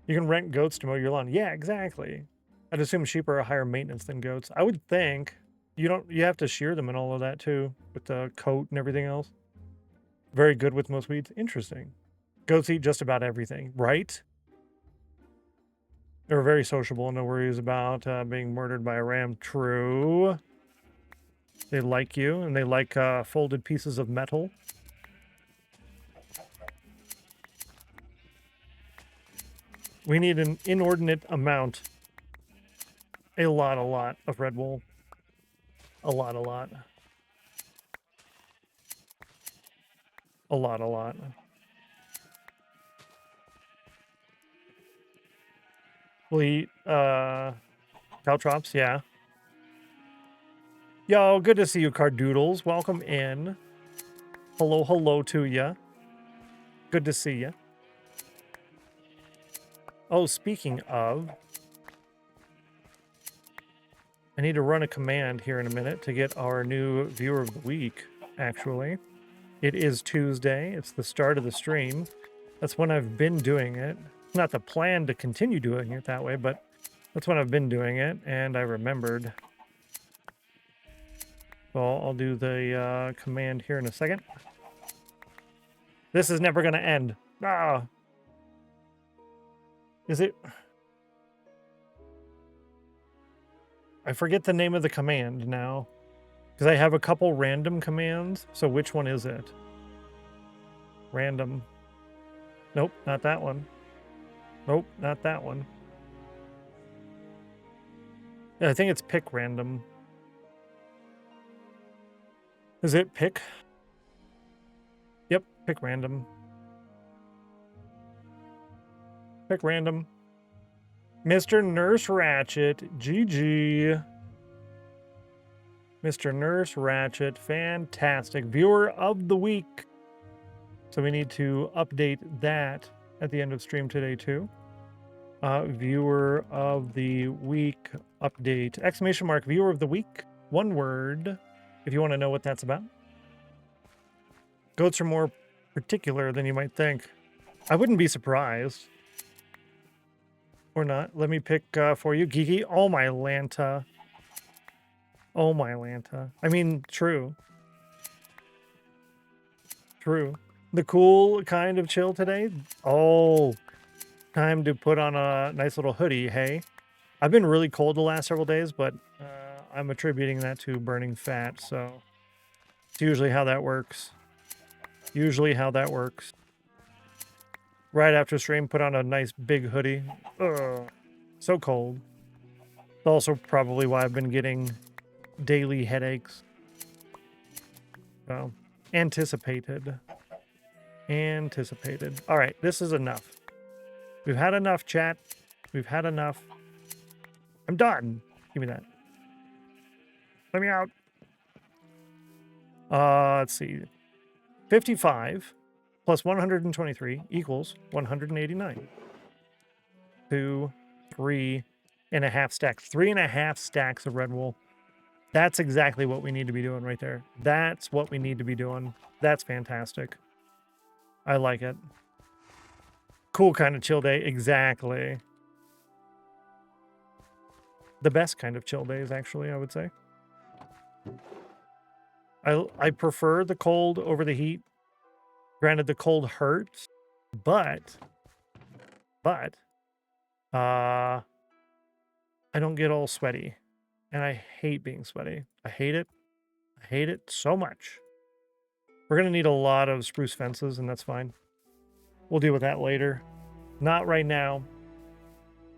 You can rent goats to mow your lawn. Yeah, exactly. I'd assume sheep are a higher maintenance than goats. I would think. You have to shear them and all of that too, with the coat and everything else. Very good with most weeds. Interesting. Goats eat just about everything, right? They're very sociable. No worries about being murdered by a ram. True. They like you, and they like folded pieces of metal. We need an inordinate amount. A lot of red wool. A lot. A lot. We'll eat caltrops, yeah. Yo, good to see you, Cardoodles. Welcome in. Hello to ya. Good to see ya. Oh, speaking of, I need to run a command here in a minute to get our new viewer of the week, actually. It is Tuesday. It's the start of the stream. That's when I've been doing it. Not the plan to continue doing it that way, but that's when I've been doing it, and I remembered. So I'll do the command here in a second. This is never going to end. Ah. Is it? I forget the name of the command now, because I have a couple random commands. So which one is it? Random. Nope, not that one. Nope, not that one. Yeah, I think it's pick random. Is it pick? Yep, pick random. Pick random. Mr. Nurse Ratchet, GG. Mr. Nurse Ratchet, fantastic. Viewer of the week. So we need to update that at the end of stream today too. Viewer of the week update. Exclamation mark, viewer of the week. One word, if you want to know what that's about. Goats are more particular than you might think. I wouldn't be surprised. Or not. Let me pick for you. Geeky. Oh, my Lanta. Oh, my Lanta. I mean, true. True. The cool kind of chill today. Oh, time to put on a nice little hoodie, hey? I've been really cold the last several days, but I'm attributing that to burning fat, so it's usually how that works. Right after stream, put on a nice big hoodie. Ugh, so cold. It's also probably why I've been getting daily headaches. So, anticipated. All right, this is enough. We've had enough, chat. We've had enough. I'm done. Give me that. Let me out. Let's see. 55 plus 123 equals 189. 2, 3.5 stacks. 3.5 stacks of red wool. That's exactly what we need to be doing right there. That's what we need to be doing. That's fantastic. I like it. Cool kind of chill day. Exactly. The best kind of chill days, actually, I would say. I prefer the cold over the heat. Granted, the cold hurts, but I don't get all sweaty, and I hate being sweaty. I hate it. I hate it so much. We're gonna need a lot of spruce fences, and that's fine. We'll deal with that later. Not right now.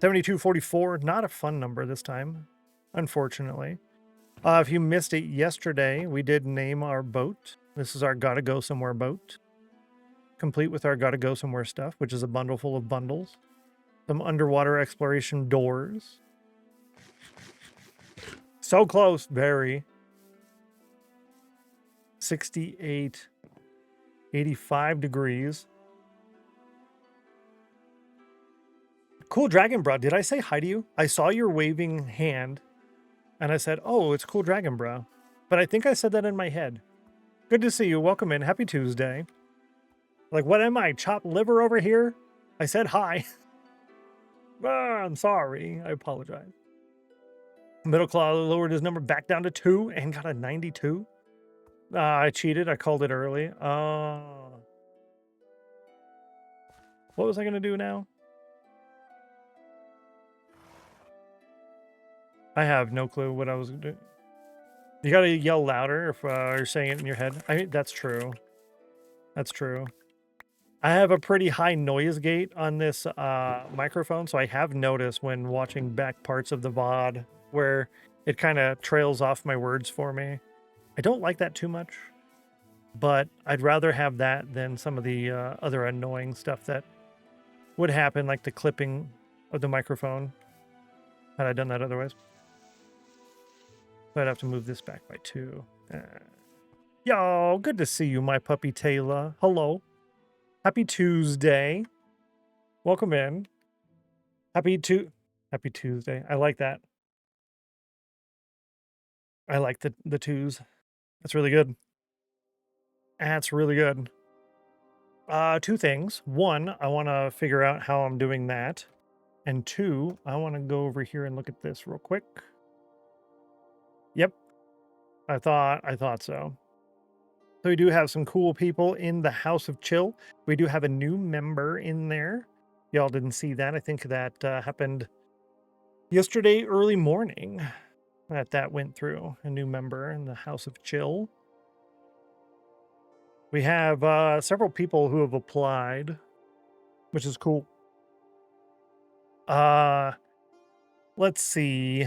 7244, not a fun number this time, unfortunately. If you missed it yesterday, we did name our boat. This is our Gotta Go Somewhere boat, complete with our Gotta Go Somewhere stuff, which is a bundle full of bundles. Some underwater exploration doors. So close, very. 68, 85 degrees. Cool Dragon Bro, did I say hi to you? I saw your waving hand, and I said, oh, it's Cool Dragon Bro. But I think I said that in my head. Good to see you. Welcome in. Happy Tuesday. Like, what am I, chopped liver over here? I said hi. I'm sorry. I apologize. Middle Claw lowered his number back down to 2 and got a 92. I cheated. I called it early. What was I going to do now? I have no clue what I was going to do. You got to yell louder if you're saying it in your head. I mean, that's true. That's true. I have a pretty high noise gate on this microphone, so I have noticed when watching back parts of the VOD where it kind of trails off my words for me. I don't like that too much, but I'd rather have that than some of the other annoying stuff that would happen, like the clipping of the microphone, had I done that otherwise. So I'd have to move this back by 2. Yo, good to see you, my puppy Taylor. Hello. Happy Tuesday. Welcome in. Happy Tuesday. I like that. I like the twos. That's really good. That's really good. 2 things. 1, I want to figure out how I'm doing that. And 2, I want to go over here and look at this real quick. Yep. I thought so. So we do have some cool people in the House of Chill. We do have a new member in there. Y'all didn't see that. I think that happened yesterday early morning that went through. A new member in the House of Chill. We have several people who have applied, which is cool. Let's see.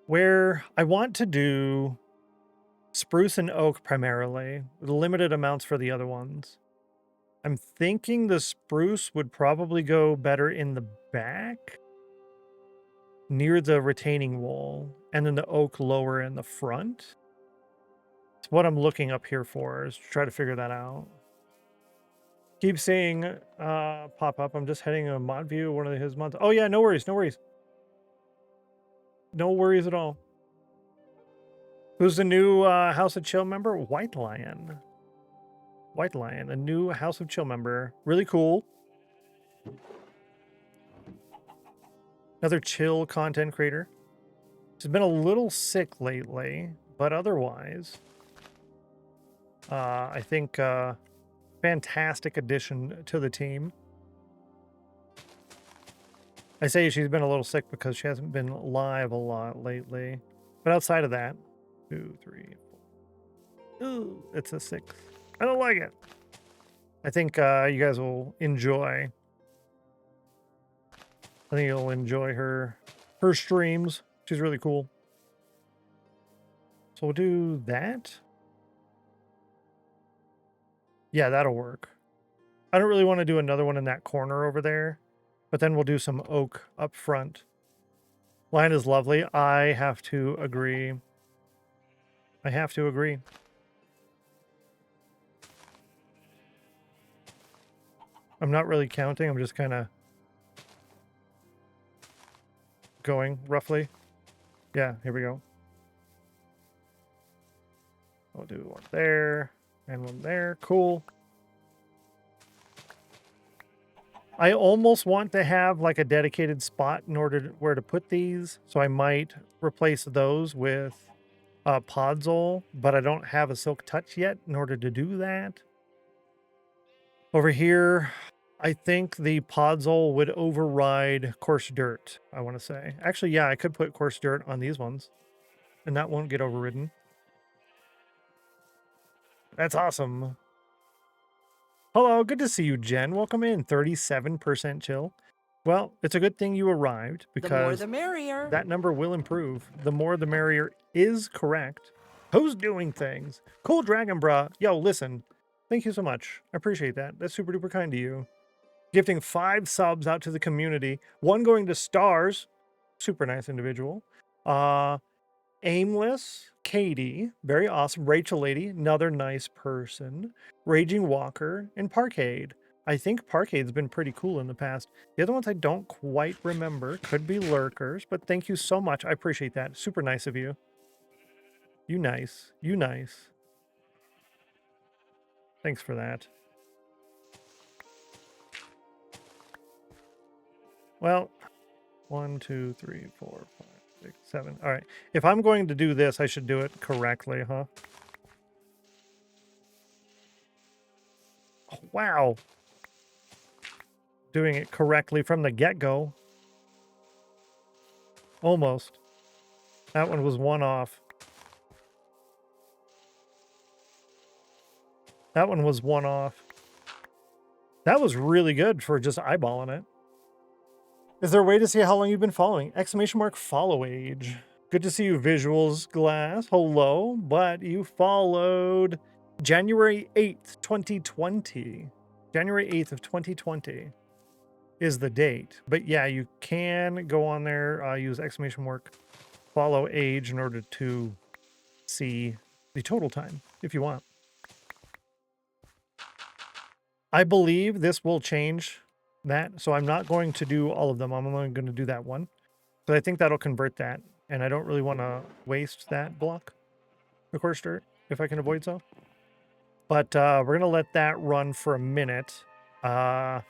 Where I want to do spruce and oak primarily, with limited amounts for the other ones. I'm thinking the spruce would probably go better in the back, near the retaining wall, and then the oak lower in the front. It's what I'm looking up here for, is to try to figure that out. Keep seeing pop up. I'm just heading a mod view, one of his mods. Oh yeah, no worries, no worries. No worries at all. Who's the new House of Chill member? White Lion. White Lion, a new House of Chill member. Really cool. Another chill content creator. She's been a little sick lately, but otherwise, I think fantastic addition to the team. I say she's been a little sick because she hasn't been live a lot lately. But outside of that, 2, 3, 4. Ooh, it's a 6. I don't like it. I think you guys will enjoy. I think you'll enjoy her streams. She's really cool. So we'll do that. Yeah, that'll work. I don't really want to do another one in that corner over there, but then we'll do some oak up front. Line is lovely. I have to agree. I have to agree. I'm not really counting. I'm just kind of going roughly. Yeah, here we go. I'll do one there and one there. Cool. I almost want to have like a dedicated spot in order to, where to put these. So I might replace those with Podzol, but I don't have a Silk Touch yet in order to do that. Over here, I think the Podzol would override Coarse Dirt, I want to say. Actually, yeah, I could put Coarse Dirt on these ones, and that won't get overridden. That's awesome. Hello, good to see you, Jen. Welcome in. 37% chill. Well, it's a good thing you arrived The more because the merrier. that number will improve. The more the merrier is correct. Who's doing things? Cool Dragon Bra. Yo, listen. Thank you so much. I appreciate that. That's super duper kind to you. Gifting 5 subs out to the community. 1 going to Stars. Super nice individual. Aimless, Katie, very awesome. Rachel Lady, another nice person. Raging Walker, and Parkade. I think Parkade's been pretty cool in the past. The other ones I don't quite remember. Could be lurkers, but thank you so much. I appreciate that. Super nice of you. You nice. You nice. Thanks for that. Well, 1, 2, 3, 4, 5, 6, 7. All right. If I'm going to do this, I should do it correctly, huh? Oh, wow. Doing it correctly from the get-go. Almost. That one was 1 off. That one was 1 off. That was really good for just eyeballing it. Is there a way to see how long you've been following? ! Follow age. Good to see you, Visuals Glass. Hello, but you followed January 8th, 2020. January 8th of 2020 is the date. But yeah, you can go on there, use follow age in order to see the total time if you want. I believe this will change that, so I'm not going to do all of them. I'm only going to do that one. So I think that'll convert that, and I don't really want to waste that block of course dirt if I can avoid so. But we're going to let that run for a minute. I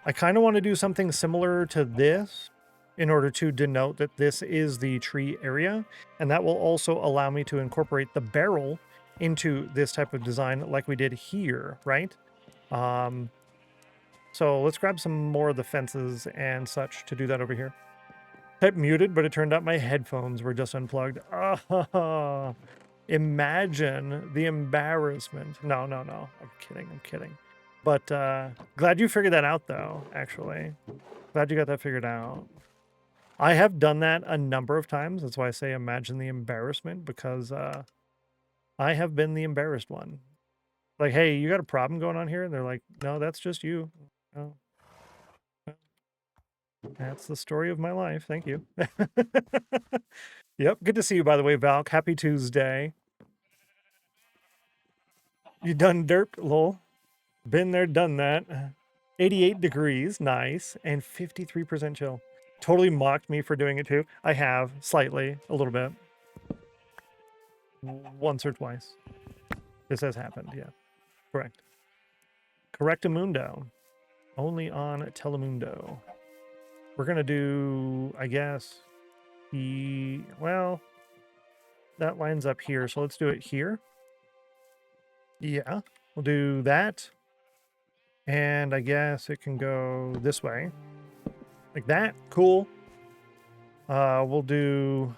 kind of want to do something similar to this in order to denote that this is the tree area, and that will also allow me to incorporate the barrel into this type of design like we did here, right? So let's grab some more of the fences and such to do that over here. Type muted, but it turned out my headphones were just unplugged. Imagine the embarrassment. No. I'm kidding. But glad you figured that out, though, actually. Glad you got that figured out. I have done that a number of times. That's why I say imagine the embarrassment, because I have been the embarrassed one. Like, hey, you got a problem going on here? And they're like, no, that's just you. Oh. That's the story of my life. Thank you. Yep. Good to see you, by the way, Valk. Happy Tuesday. You done derped, lol. Been there, done that. 88 degrees, nice, and 53% chill. Totally mocked me for doing it too. I have, slightly, a little bit. Once or twice. This has happened, yeah. Correct. Correctamundo. Only on Telemundo. We're gonna do, I guess, well, that lines up here, so let's do it here. Yeah, we'll do that. And I guess it can go this way. Like that. Cool. We'll do...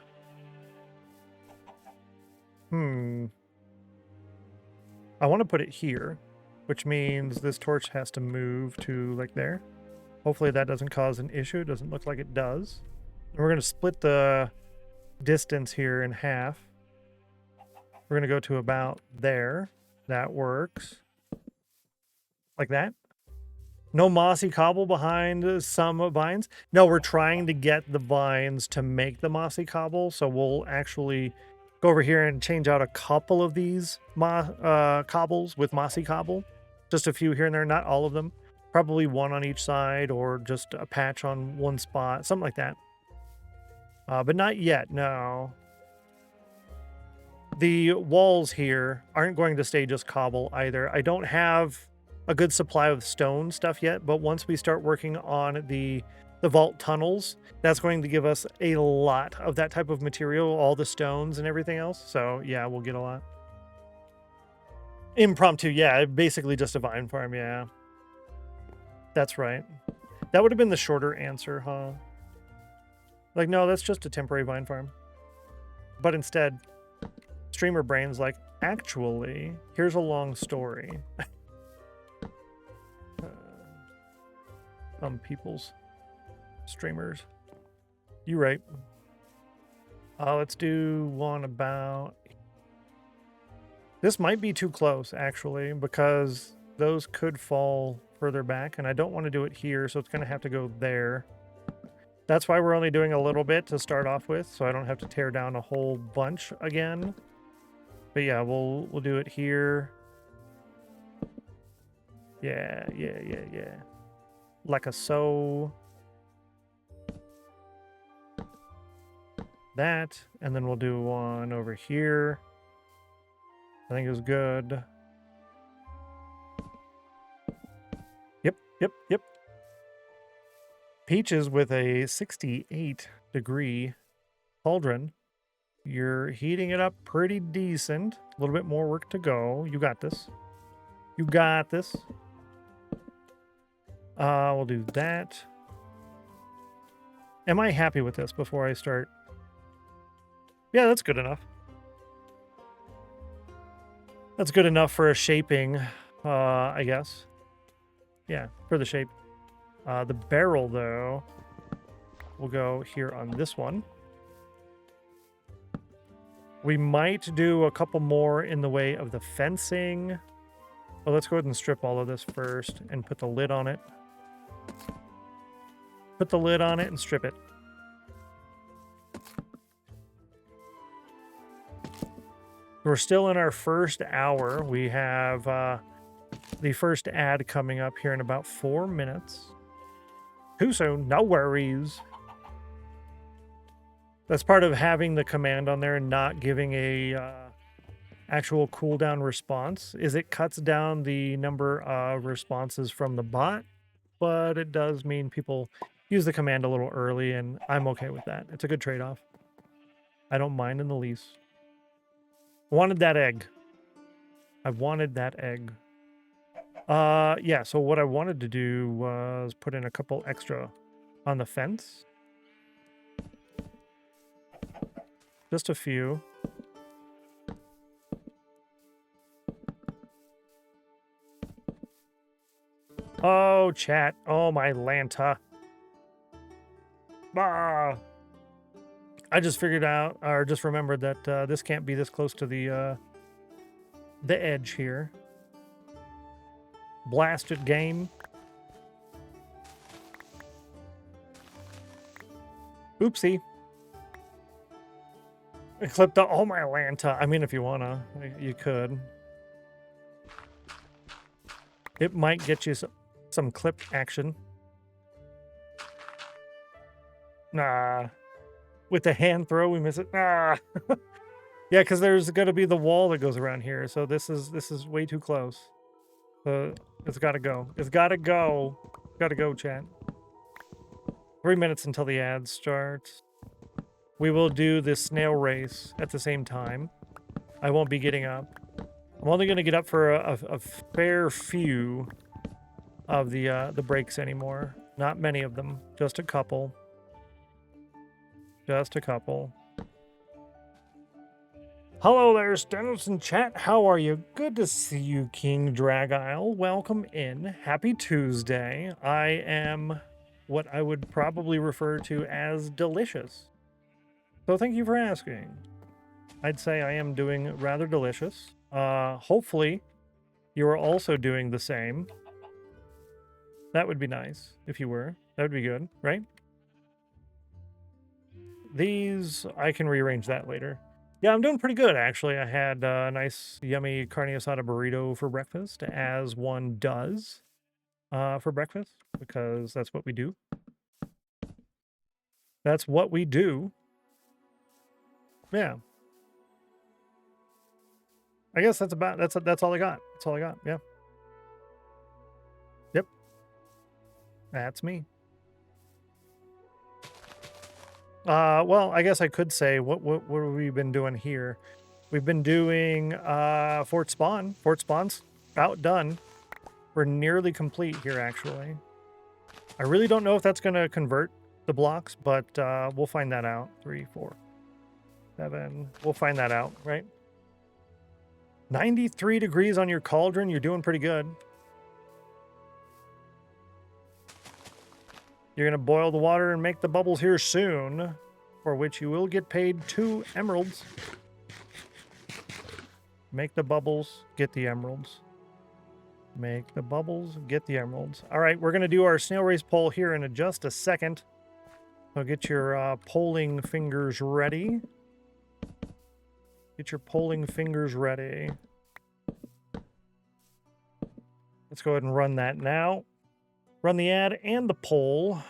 I want to put it here, which means this torch has to move to like there. Hopefully that doesn't cause an issue. It doesn't look like it does. And we're going to split the distance here in half. We're going to go to about there. That works. Like that. No mossy cobble behind some vines. No, we're trying to get the vines to make the mossy cobble. So we'll actually go over here and change out a couple of these cobbles with mossy cobble. Just a few here and there, not all of them. Probably one on each side or just a patch on one spot, something like that. But not yet, no. The walls here aren't going to stay just cobble either. I don't have a good supply of stone stuff yet, but once we start working on the vault tunnels, that's going to give us a lot of that type of material, all the stones and everything else. So yeah, we'll get a lot. Impromptu, yeah, basically just a vine farm, yeah. That's right. That would have been the shorter answer, huh? Like, no, that's just a temporary vine farm. But instead, streamer brain's like, actually, here's a long story. Peoples. streamers. You right. Let's do one about... This might be too close, actually, because those could fall further back, and I don't want to do it here, so it's going to have to go there. That's why we're only doing a little bit to start off with, so I don't have to tear down a whole bunch again. But yeah, we'll do it here. Yeah. Like a so. That, and then we'll do one over here. I think it was good. Yep. Peaches with a 68-degree cauldron. You're heating it up pretty decent. A little bit more work to go. You got this. You got this. We'll do that. Am I happy with this before I start? Yeah, that's good enough. That's good enough for a shaping, I guess. Yeah, for the shape. The barrel, though, will go here on this one. We might do a couple more in the way of the fencing. Well, let's go ahead and strip all of this first and put the lid on it. Put the lid on it and strip it. We're still in our first hour. We have the first ad coming up here in about 4 minutes. Too soon, no worries. That's part of having the command on there and not giving a actual cooldown response, is it cuts down the number of responses from the bot, but it does mean people use the command a little early, and I'm okay with that. It's a good trade-off. I don't mind in the least. Wanted that egg. I wanted that egg. Yeah, so what I wanted to do was put in a couple extra on the fence. Just a few. Oh, chat. Oh, my Lanta. Ah. I just figured out, or just remembered that this can't be this close to the edge here. Blasted game. Oopsie. I clipped all my Lanta. I mean, if you wanna, you could. It might get you some clip action. Nah. With the hand throw, we miss it. Ah. Yeah, because there's going to be the wall that goes around here. So this is way too close. It's got to go. It's got to go. Got to go, chat. 3 minutes until the ad starts. We will do this snail race at the same time. I won't be getting up. I'm only going to get up for a fair few of the breaks anymore. Not many of them. Just a couple. Just a couple. Hello there, Stennos in chat. How are you? Good to see you, King Dragile. Welcome in. Happy Tuesday. I am what I would probably refer to as delicious. So thank you for asking. I'd say I am doing rather delicious. Hopefully, you are also doing the same. That would be nice if you were. That would be good, right? These, I can rearrange that later. Yeah, I'm doing pretty good, actually. I had a nice, yummy carne asada burrito for breakfast, as one does for breakfast, because that's what we do. That's what we do. Yeah. I guess that's all I got. That's all I got. Yeah. Yep. That's me. Well, I guess I could say what have we been doing here? We've been doing Fort Spawn. Fort Spawn's about done. We're nearly complete here, actually. I really don't know if that's going to convert the blocks, but we'll find that out. 3, 4, 7. We'll find that out, right? 93 degrees on your cauldron. You're doing pretty good. You're going to boil the water and make the bubbles here soon, for which you will get paid 2 emeralds. Make the bubbles, get the emeralds. Make the bubbles, get the emeralds. All right, we're going to do our snail race poll here in just a second. So get your polling fingers ready. Get your polling fingers ready. Let's go ahead and run that now. Run the ad and the poll.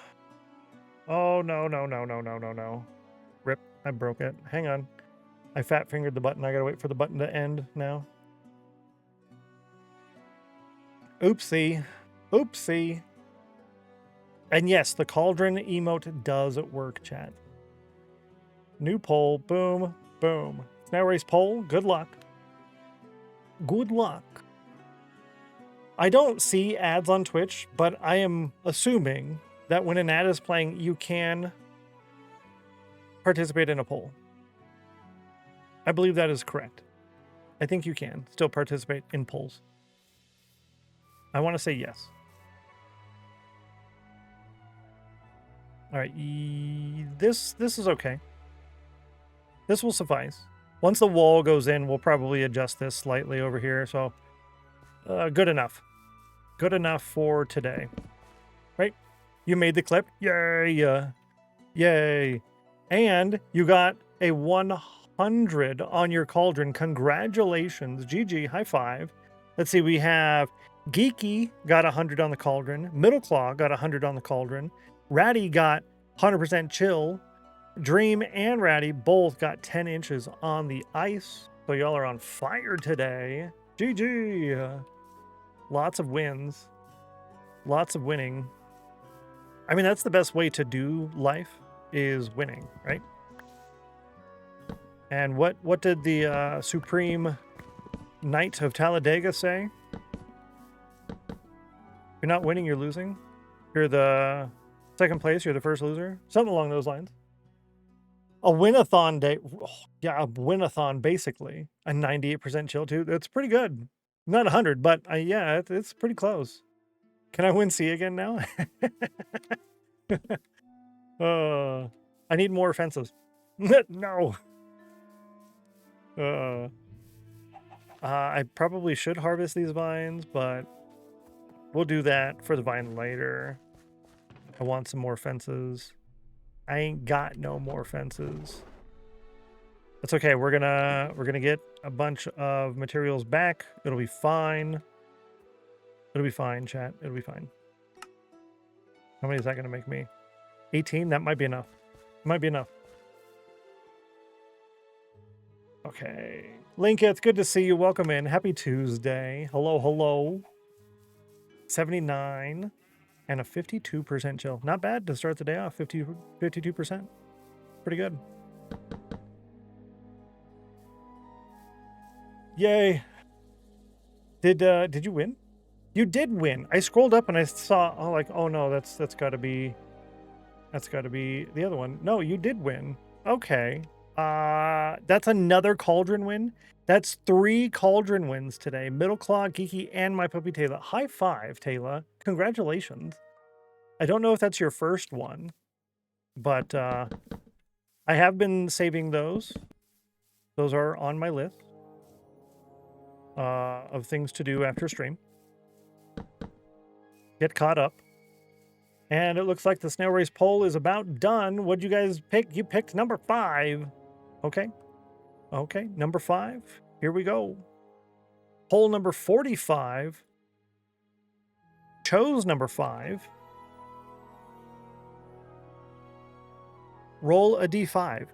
Oh, no, no, no, no, no, no, no. Rip, I broke it. Hang on. I fat-fingered the button. I gotta wait for the button to end now. Oopsie. Oopsie. And yes, the cauldron emote does work, chat. New poll. Boom. Boom. Snail race poll. Good luck. Good luck. I don't see ads on Twitch, but I am assuming that when an ad is playing, you can participate in a poll. I believe that is correct. I think you can still participate in polls. I want to say yes. All right, this is okay. This will suffice. Once the wall goes in, we'll probably adjust this slightly over here. So good enough. Good enough for today. Right? You made the clip. Yay. Yay. And you got a 100 on your cauldron. Congratulations. GG. High five. Let's see. We have Geeky got 100 on the cauldron. Middleclaw got 100 on the cauldron. Ratty got 100% chill. Dream and Ratty both got 10 inches on the ice. So y'all are on fire today. GG. Lots of wins. Lots of winning. I mean, that's the best way to do life, is winning, right? And what did the Supreme Knight of Talladega say? You're not winning, you're losing. You're the second place, you're the first loser. Something along those lines. A win-a-thon day. Oh, yeah, a win-a-thon, basically. A 98% chill, too. That's pretty good. Not 100, but yeah, it's pretty close. Can I win C again now? I need more fences. No. I probably should harvest these vines, but we'll do that for the vine later. I want some more fences. I ain't got no more fences. That's okay. We're gonna get a bunch of materials back. It'll be fine. It'll be fine, chat. It'll be fine. How many is that gonna make me? 18? That might be enough. Might be enough. Okay. Linka, it's good to see you. Welcome in. Happy Tuesday. Hello, hello. 79 and a 52% chill. Not bad to start the day off. 52%. Pretty good. Yay. Did you win? You did win. I scrolled up and I saw, oh no, that's gotta be the other one. No, you did win. Okay. That's another cauldron win. That's 3 cauldron wins today. Middleclaw, Geeky, and my puppy Taylor. High five, Taylor. Congratulations. I don't know if that's your first one, but I have been saving those. Those are on my list of things to do after stream. Get caught up. And it looks like the snail race poll is about done. What'd you guys pick? You picked number 5. Okay. Okay, number 5. Here we go. Poll number 45 chose number 5. Roll a d5.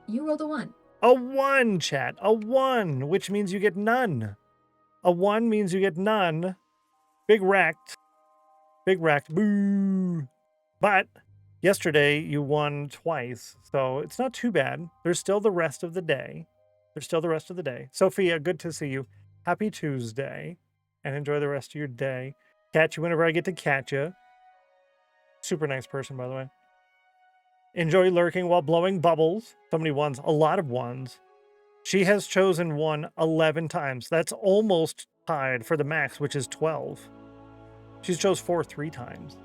You rolled a 1. A 1, chat. A 1, which means you get none. A 1 means you get none. Big wrecked. Big wrecked. Boo. But yesterday you won twice, so it's not too bad. There's still the rest of the day. There's still the rest of the day. Sophia, good to see you. Happy Tuesday, and enjoy the rest of your day. Catch you whenever I get to catch you. Super nice person, by the way. Enjoy lurking while blowing bubbles. So many ones, a lot of ones. She has chosen 1 11 times. That's almost tied for the max, which is 12. She's chose 4 3 times.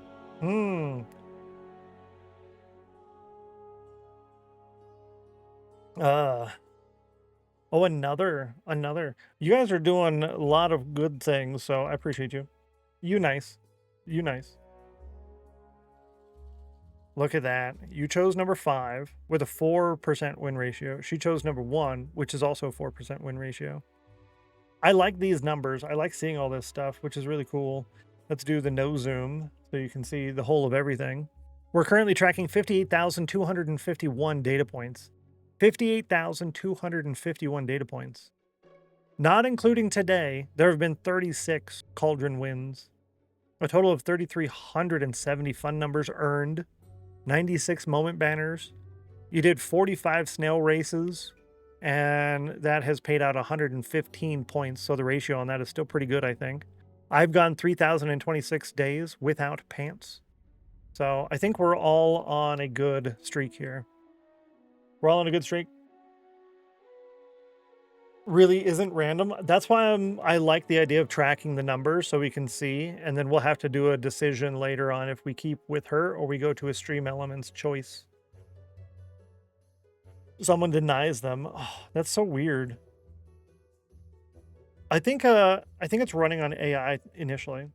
Oh, another. You guys are doing a lot of good things, so I appreciate you. You nice. Look at that. You chose number 5 with a 4% win ratio. She chose number 1, which is also a 4% win ratio. I like these numbers. I like seeing all this stuff, which is really cool. Let's do the no zoom so you can see the whole of everything. We're currently tracking 58,251 data points. 58,251 data points. Not including today, there have been 36 Cauldron wins. A total of 3,370 fun numbers earned. 96 moment banners. You did 45 snail races, and that has paid out 115 points, so the ratio on that is still pretty good, I think. I've gone 3,026 days without pants. So I think we're all on a good streak here. We're all on a good streak. Really isn't random. That's why I like the idea of tracking the numbers so we can see, and then we'll have to do a decision later on if we keep with her or we go to a stream elements choice. Someone denies them. Oh, that's so weird. I think it's running on AI initially.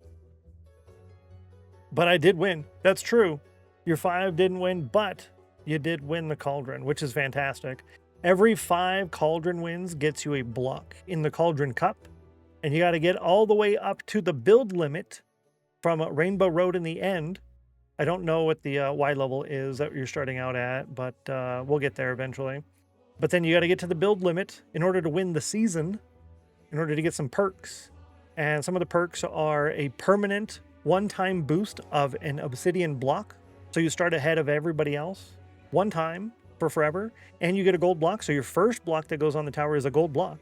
But I did win. That's true. Your 5 didn't win, but you did win the Cauldron, which is fantastic. Every 5 Cauldron wins gets you a block in the Cauldron Cup, and you got to get all the way up to the build limit from Rainbow Road in the end. I don't know what the Y level is that you're starting out at, but we'll get there eventually. But then you got to get to the build limit in order to win the season, in order to get some perks. And some of the perks are a permanent one-time boost of an obsidian block. So you start ahead of everybody else one time for forever, and you get a gold block. So your first block that goes on the tower is a gold block.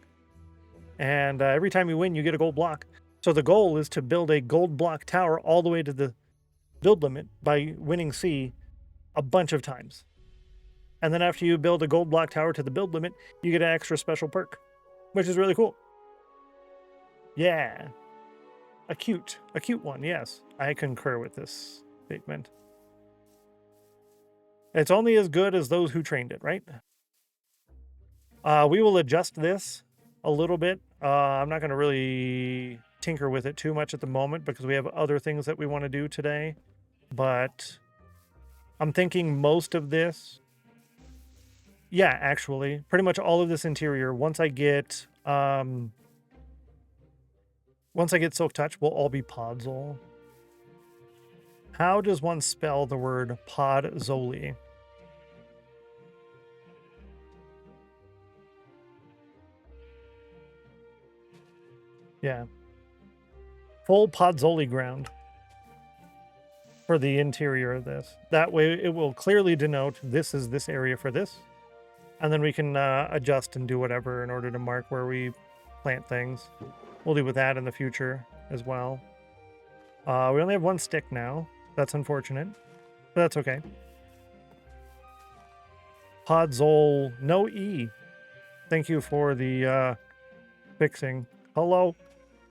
And every time you win, you get a gold block. So the goal is to build a gold block tower all the way to the build limit by winning C a bunch of times. And then after you build a gold block tower to the build limit, you get an extra special perk, which is really cool. Yeah. A cute one, yes. I concur with this statement. It's only as good as those who trained it, right? We will adjust this a little bit. I'm not going to really tinker with it too much at the moment because we have other things that we want to do today. But I'm thinking most of this... Yeah, actually. Pretty much all of this interior, once I get Silk Touch, will all be Podzol. How does one spell the word Podzoli? Yeah. Full Podzoli ground for the interior of this. That way it will clearly denote this is this area for this. And then we can adjust and do whatever in order to mark where we plant things. We'll deal with that in the future as well. We only have 1 stick now. That's unfortunate, but that's okay. Podzol, no E. Thank you for the fixing. Hello.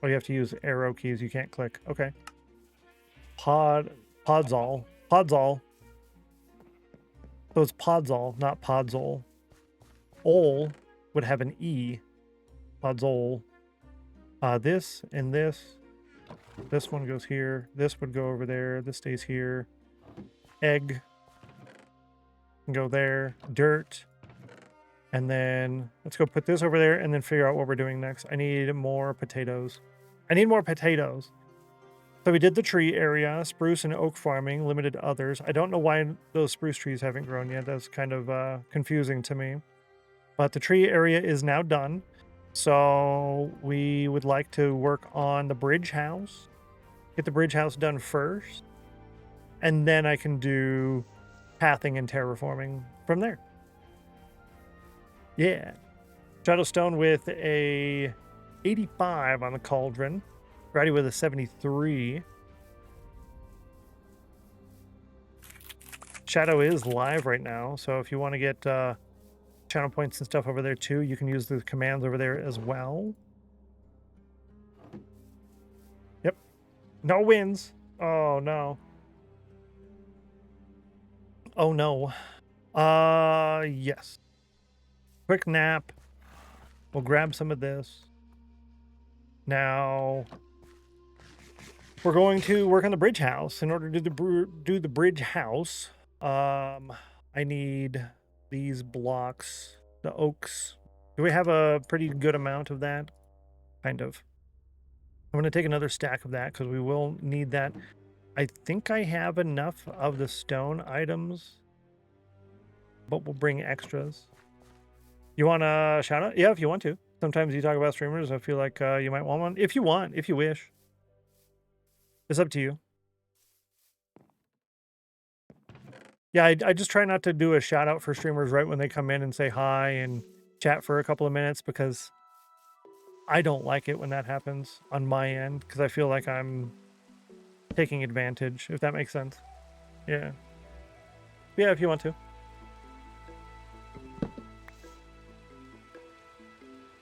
Oh, you have to use arrow keys. You can't click. Okay. Podzol. So it's Podzol, not Podzol. Ol would have an E. Podzol. This and this. This one goes here. This would go over there. This stays here. Egg. Can go there. Dirt. And then let's go put this over there and then figure out what we're doing next. I need more potatoes. So we did the tree area, spruce and oak farming, limited others. I don't know why those spruce trees haven't grown yet. That's kind of confusing to me. But the tree area is now done. So we would like to work on the bridge house. Get the bridge house done first. And then I can do pathing and terraforming from there. Yeah. Shadowstone with a 85 on the Cauldron. Ready with a 73. Shadow is live right now, so if you want to get channel points and stuff over there too, you can use the commands over there as well. Yep. No wins. Oh, no. Oh, no. Yes. Quick nap. We'll grab some of this. Now, we're going to work on the bridge house. In order to do the bridge house, I need these blocks, the oaks. Do we have a pretty good amount of that? Kind of. I'm going to take another stack of that because we will need that. I think I have enough of the stone items, but we'll bring extras. You want a shout out? Yeah, if you want to. Sometimes you talk about streamers. I feel like you might want one. If you want, if you wish. It's up to you. Yeah, I just try not to do a shout out for streamers right when they come in and say hi and chat for a couple of minutes because I don't like it when that happens on my end because I feel like I'm taking advantage, if that makes sense. Yeah. Yeah, if you want to.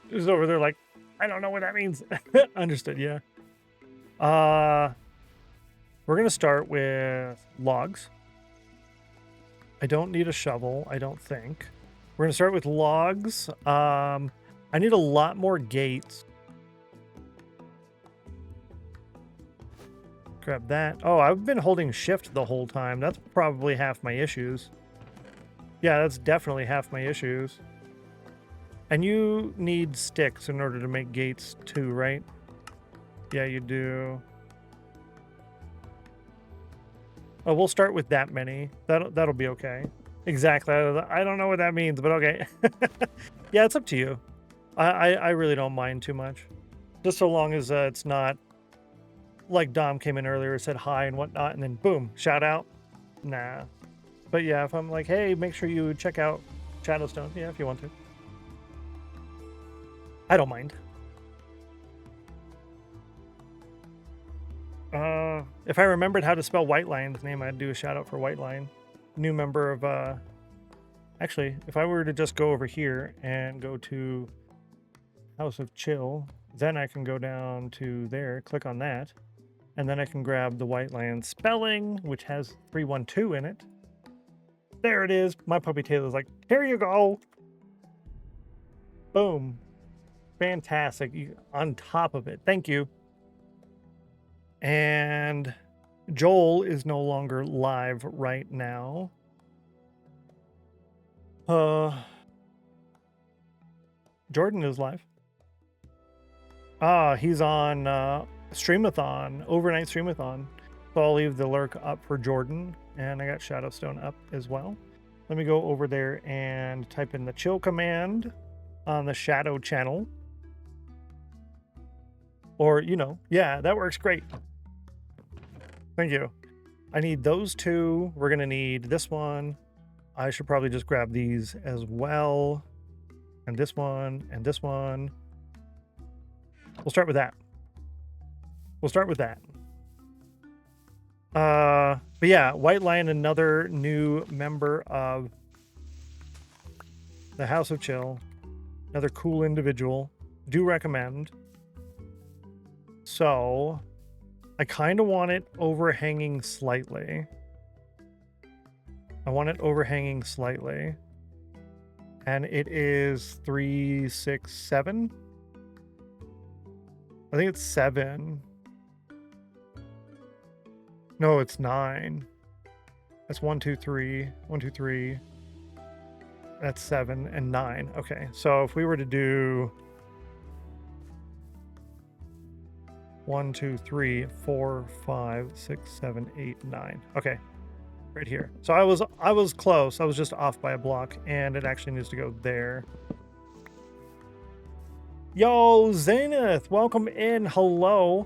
Who's over there like, I don't know what that means. Understood, yeah. We're going to start with logs. I don't need a shovel, I don't think. We're going to start with logs. I need a lot more gates. Grab that. Oh, I've been holding shift the whole time. That's probably half my issues. Yeah, that's definitely half my issues. And you need sticks in order to make gates too, right? Yeah, you do. Oh, we'll start with that many. That'll be okay. Exactly. I don't know what that means, but okay. Yeah, it's up to you. I really don't mind too much. Just so long as it's not like Dom came in earlier, said hi and whatnot, and then boom, shout out. Nah. But yeah, if I'm like, hey, make sure you check out Shadowstone. Yeah, if you want to. I don't mind. If I remembered how to spell White Lion's name, I'd do a shout out for White Lion. New member of, actually, if I were to just go over here and go to House of Chill, then I can go down to there, click on that, and then I can grab the White Lion spelling, which has 312 in it. There it is. My puppy Taylor's like, here you go. Boom. Fantastic. On top of it. Thank you. And Joel is no longer live right now. Jordan is live. He's on Streamathon, overnight Streamathon. So I'll leave the lurk up for Jordan, and I got Shadowstone up as well. Let me go over there and type in the chill command on the Shadow channel. Or, you know, yeah, that works great. Thank you. I need those two. We're going to need this one. I should probably just grab these as well. And this one, and this one. We'll start with that. We'll start with that. But yeah, White Lion, another new member of the House of Chill. Another cool individual. Do recommend. So, I kind of want it overhanging slightly. I want it overhanging slightly. And it is 3, 6, 7. I think it's 7. No, it's 9. That's 1, 2, 3. 1, 2, 3. That's 7 and 9. Okay, so if we were to do 1, 2, 3, 4, 5, 6, 7, 8, 9. Okay, right here. So I was close. I was just off by a block, and it actually needs to go there. Yo, Zenith, welcome in. Hello.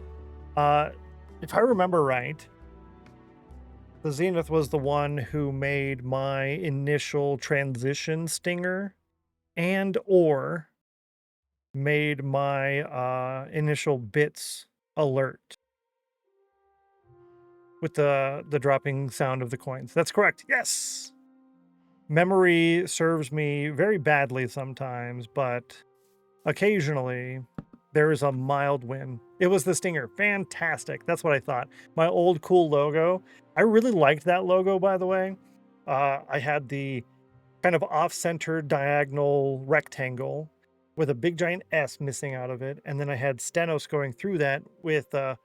If I remember right, the Zenith was the one who made my initial transition stinger and or made my initial bits alert with the dropping sound of the coins. That's correct. Yes. Memory serves me very badly sometimes, but occasionally There is a mild win. It was the Stinger. Fantastic. That's what I thought. My old cool logo. I really liked that logo, by the way. I had the kind of off-center diagonal rectangle with a big giant S missing out of it. And then I had Stennos going through that with the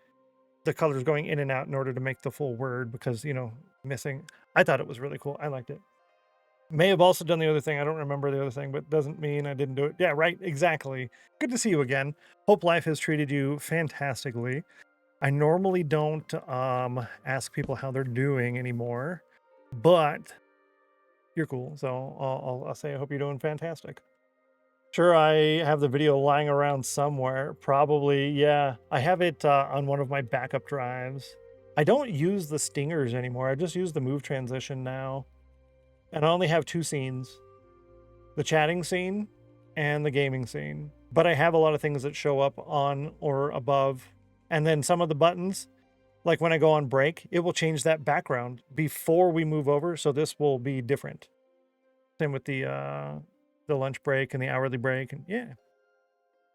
colors going in and out in order to make the full word because, you know, missing. I thought it was really cool. I liked it. May have also done the other thing. I don't remember the other thing, but doesn't mean I didn't do it. Yeah, right. Exactly. Good to see you again. Hope life has treated you fantastically. I normally don't ask people how they're doing anymore, but you're cool. So I'll say I hope you're doing fantastic. Sure, I have the video lying around somewhere. Probably, yeah. I have it on one of my backup drives. I don't use the stingers anymore. I just use the move transition now. And I only have 2 scenes. The chatting scene and the gaming scene. But I have a lot of things that show up on or above. And then some of the buttons, like when I go on break, it will change that background before we move over. So this will be different. Same with the lunch break and the hourly break. And yeah.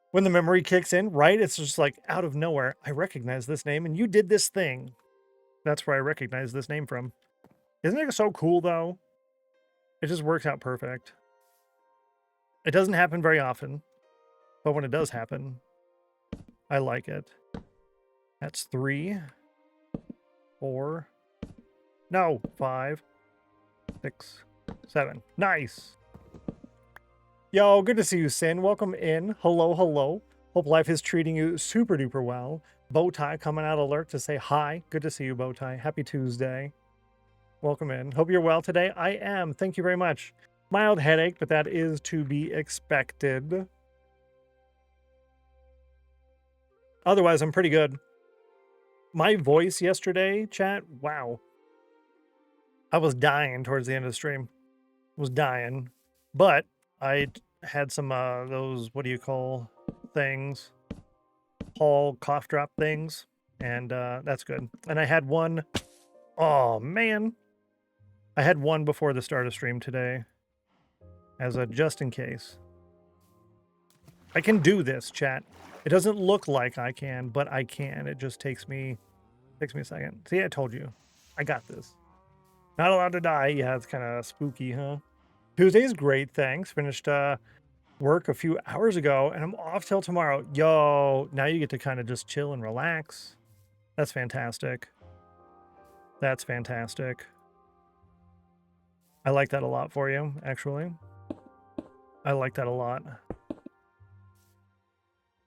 When the memory kicks in, right? It's just like out of nowhere. I recognize this name and you did this thing. That's where I recognize this name from. Isn't it so cool though? It just works out perfect. It doesn't happen very often, but when it does happen, I like it. That's 3, 4, no, 5, 6, 7. Nice. Yo, good to see you, Sin. Welcome in. Hello, hello. Hope life is treating you super duper well. Bowtie coming out alert to say hi. Good to see you, Bowtie. Happy Tuesday. Welcome in. Hope you're well today. I am. Thank you very much. Mild headache, but that is to be expected. Otherwise, I'm pretty good. My voice yesterday, chat, wow. I was dying towards the end of the stream. Was dying. But I had some, those, what do you call things? Hall cough drop things. And that's good. And I had one, oh man. I had one before the start of stream today. As a just in case. I can do this, chat. It doesn't look like I can, but I can. It just takes me a second. See, I told you. I got this. Not allowed to die. Yeah, it's kind of spooky, huh? Tuesday's great, thanks. Finished work a few hours ago, and I'm off till tomorrow. Yo, now you get to kind of just chill and relax. That's fantastic. That's fantastic. I like that a lot for you, actually. I like that a lot.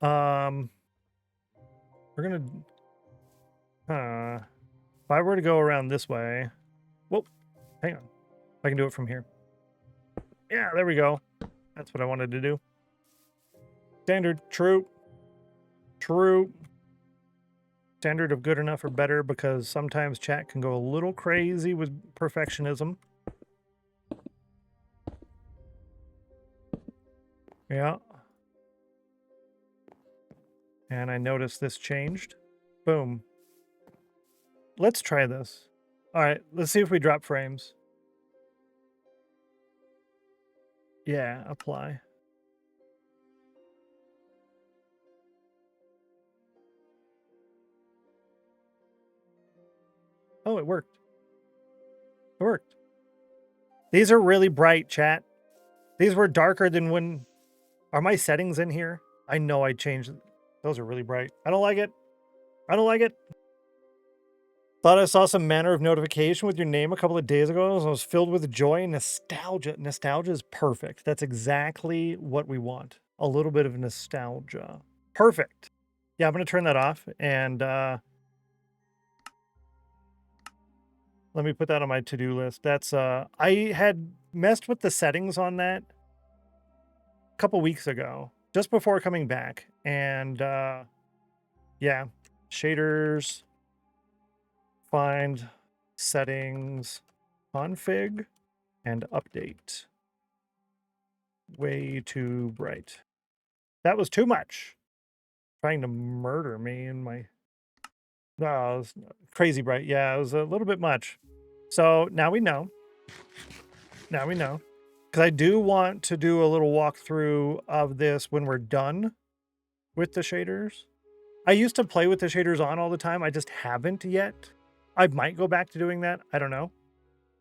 We're gonna if I were to go around this way, whoa, hang on. I can do it from here. Yeah, there we go. That's what I wanted to do. Standard, true. Standard of good enough or better, because sometimes chat can go a little crazy with perfectionism. Yeah. And I noticed this changed. Boom. Let's try this. All right, let's see if we drop frames. Yeah, apply. Oh, it worked. It worked. These are really bright, chat. These were darker than when... Are my settings in here? I know I changed... Those are really bright. I don't like it. I don't like it. Thought I saw some manner of notification with your name a couple of days ago. So I was filled with joy and nostalgia. Nostalgia is perfect. That's exactly what we want. A little bit of nostalgia. Perfect. Yeah, I'm going to turn that off. And let me put that on my to-do list. That's I had messed with the settings on that a couple weeks ago, just before coming back. And yeah, shaders, find settings, config, and update. Way too bright. That was too much. Trying to murder me in my... Oh, it was crazy bright. Yeah, it was a little bit much. So now we know. Now we know. Because I do want to do a little walkthrough of this when we're done. with the shaders. I used to play with the shaders on all the time. I just haven't yet. I might go back to doing that. I don't know.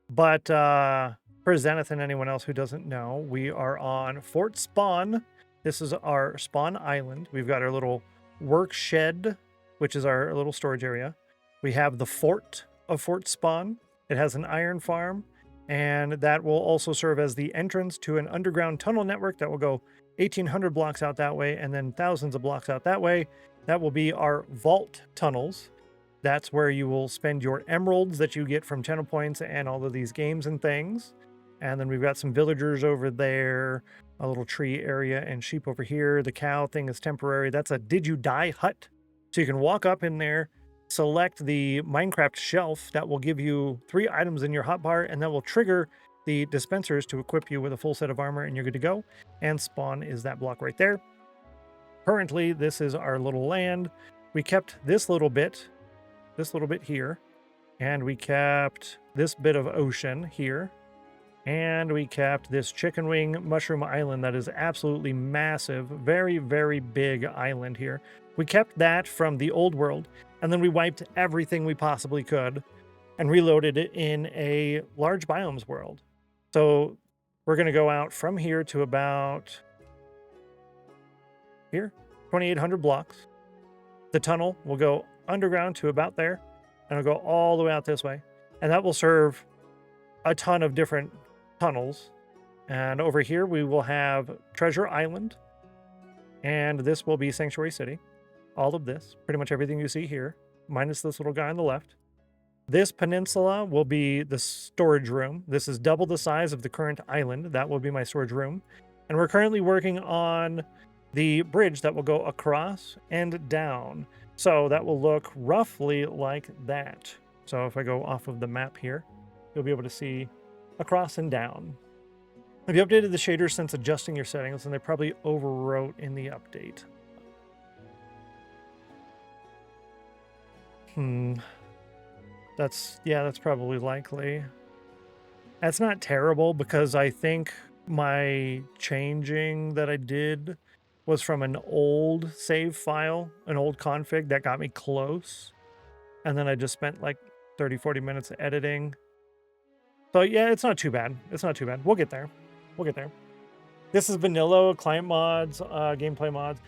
But for Zenith and anyone else who doesn't know, we are on Fort Spawn. This is our spawn island. We've got our little work shed, which is our little storage area. We have the fort of Fort Spawn. It has an iron farm, and that will also serve as the entrance to an underground tunnel network that will go 1,800 blocks out that way and then thousands of blocks out that way. That will be our vault tunnels. That's where you will spend your emeralds that you get from channel points and all of these games and things. And then we've got some villagers over there, a little tree area, and sheep over here. The cow thing is temporary. That's a Did You Die hut. So you can walk up in there, select the Minecraft shelf that will give you 3 items in your hotbar, and that will trigger the dispensers to equip you with a full set of armor, and you're good to go. And spawn is that block right there. Currently, this is our little land. We kept this little bit here, and we kept this bit of ocean here, and we kept this chicken wing mushroom island that is absolutely massive, very, very big island here. We kept that from the old world, and then we wiped everything we possibly could and reloaded it in a large biomes world. So we're going to go out from here to about here, 2,800 blocks. The tunnel will go underground to about there, and it'll go all the way out this way. And that will serve a ton of different tunnels. And over here, we will have Treasure Island, and this will be Sanctuary City. All of this, pretty much everything you see here, minus this little guy on the left. This peninsula will be the storage room. This is double the size of the current island. That will be my storage room. And we're currently working on the bridge that will go across and down. So that will look roughly like that. So if I go off of the map here, you'll be able to see across and down. Have you updated the shaders since adjusting your settings? And they probably overwrote in the update. That's probably likely. That's not terrible because I think my changing that I did was from an old save file, an old config that got me close. And then I just spent like 30, 40 minutes editing. So yeah, it's not too bad. It's not too bad. We'll get there. We'll get there. This is vanilla client mods, gameplay mods.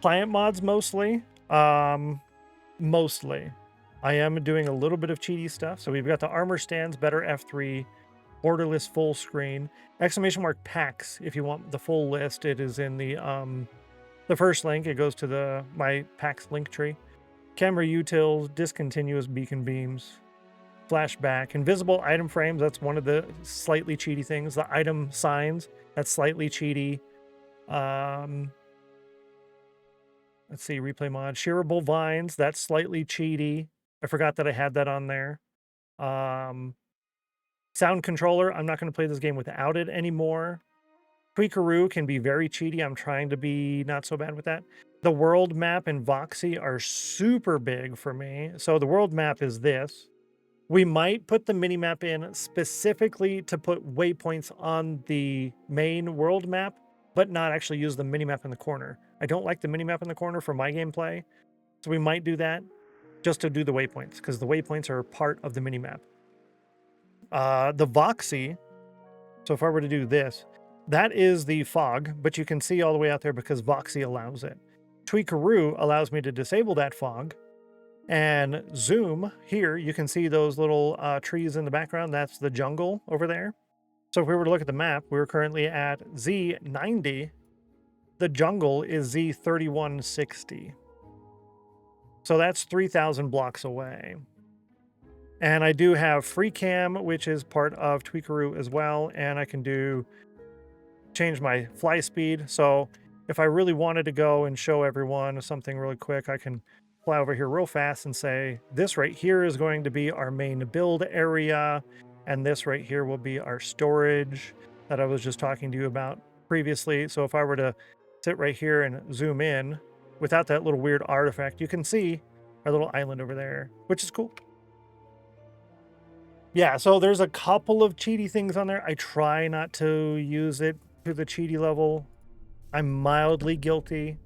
Client mods mostly. Mostly. I am doing a little bit of cheaty stuff. So we've got the armor stands, better F3, borderless full screen, exclamation mark packs. If you want the full list, it is in the first link. It goes to my packs link tree. Camera utils, discontinuous beacon beams, flashback, invisible item frames. That's one of the slightly cheaty things. The item signs, that's slightly cheaty. Let's see, replay mod. Shearable vines, that's slightly cheaty. I forgot that I had that on there. Sound controller, I'm not going to play this game without it anymore. Tweakaroo can be very cheaty. I'm trying to be not so bad with that. The world map and Voxy are super big for me. So the world map is this. We might put the mini map in specifically to put waypoints on the main world map, but not actually use the mini map in the corner. I don't like the mini map in the corner for my gameplay. So we might do that just to do the waypoints, because the waypoints are part of the mini map. The Voxy, so if I were to do this, that is the fog, but you can see all the way out there because Voxy allows it. Tweakaroo allows me to disable that fog. And zoom here, you can see those little trees in the background. That's the jungle over there. So if we were to look at the map, we're currently at Z90. The jungle is Z3160. So that's 3,000 blocks away. And I do have free cam, which is part of Tweakaroo as well. And I can change my fly speed. So if I really wanted to go and show everyone something really quick, I can fly over here real fast and say, this right here is going to be our main build area. And this right here will be our storage that I was just talking to you about previously. So if I were to sit right here and zoom in without that little weird artifact, you can see our little island over there, which is cool. Yeah, so there's a couple of cheaty things on there. I try not to use it to the cheaty level. I'm mildly guilty,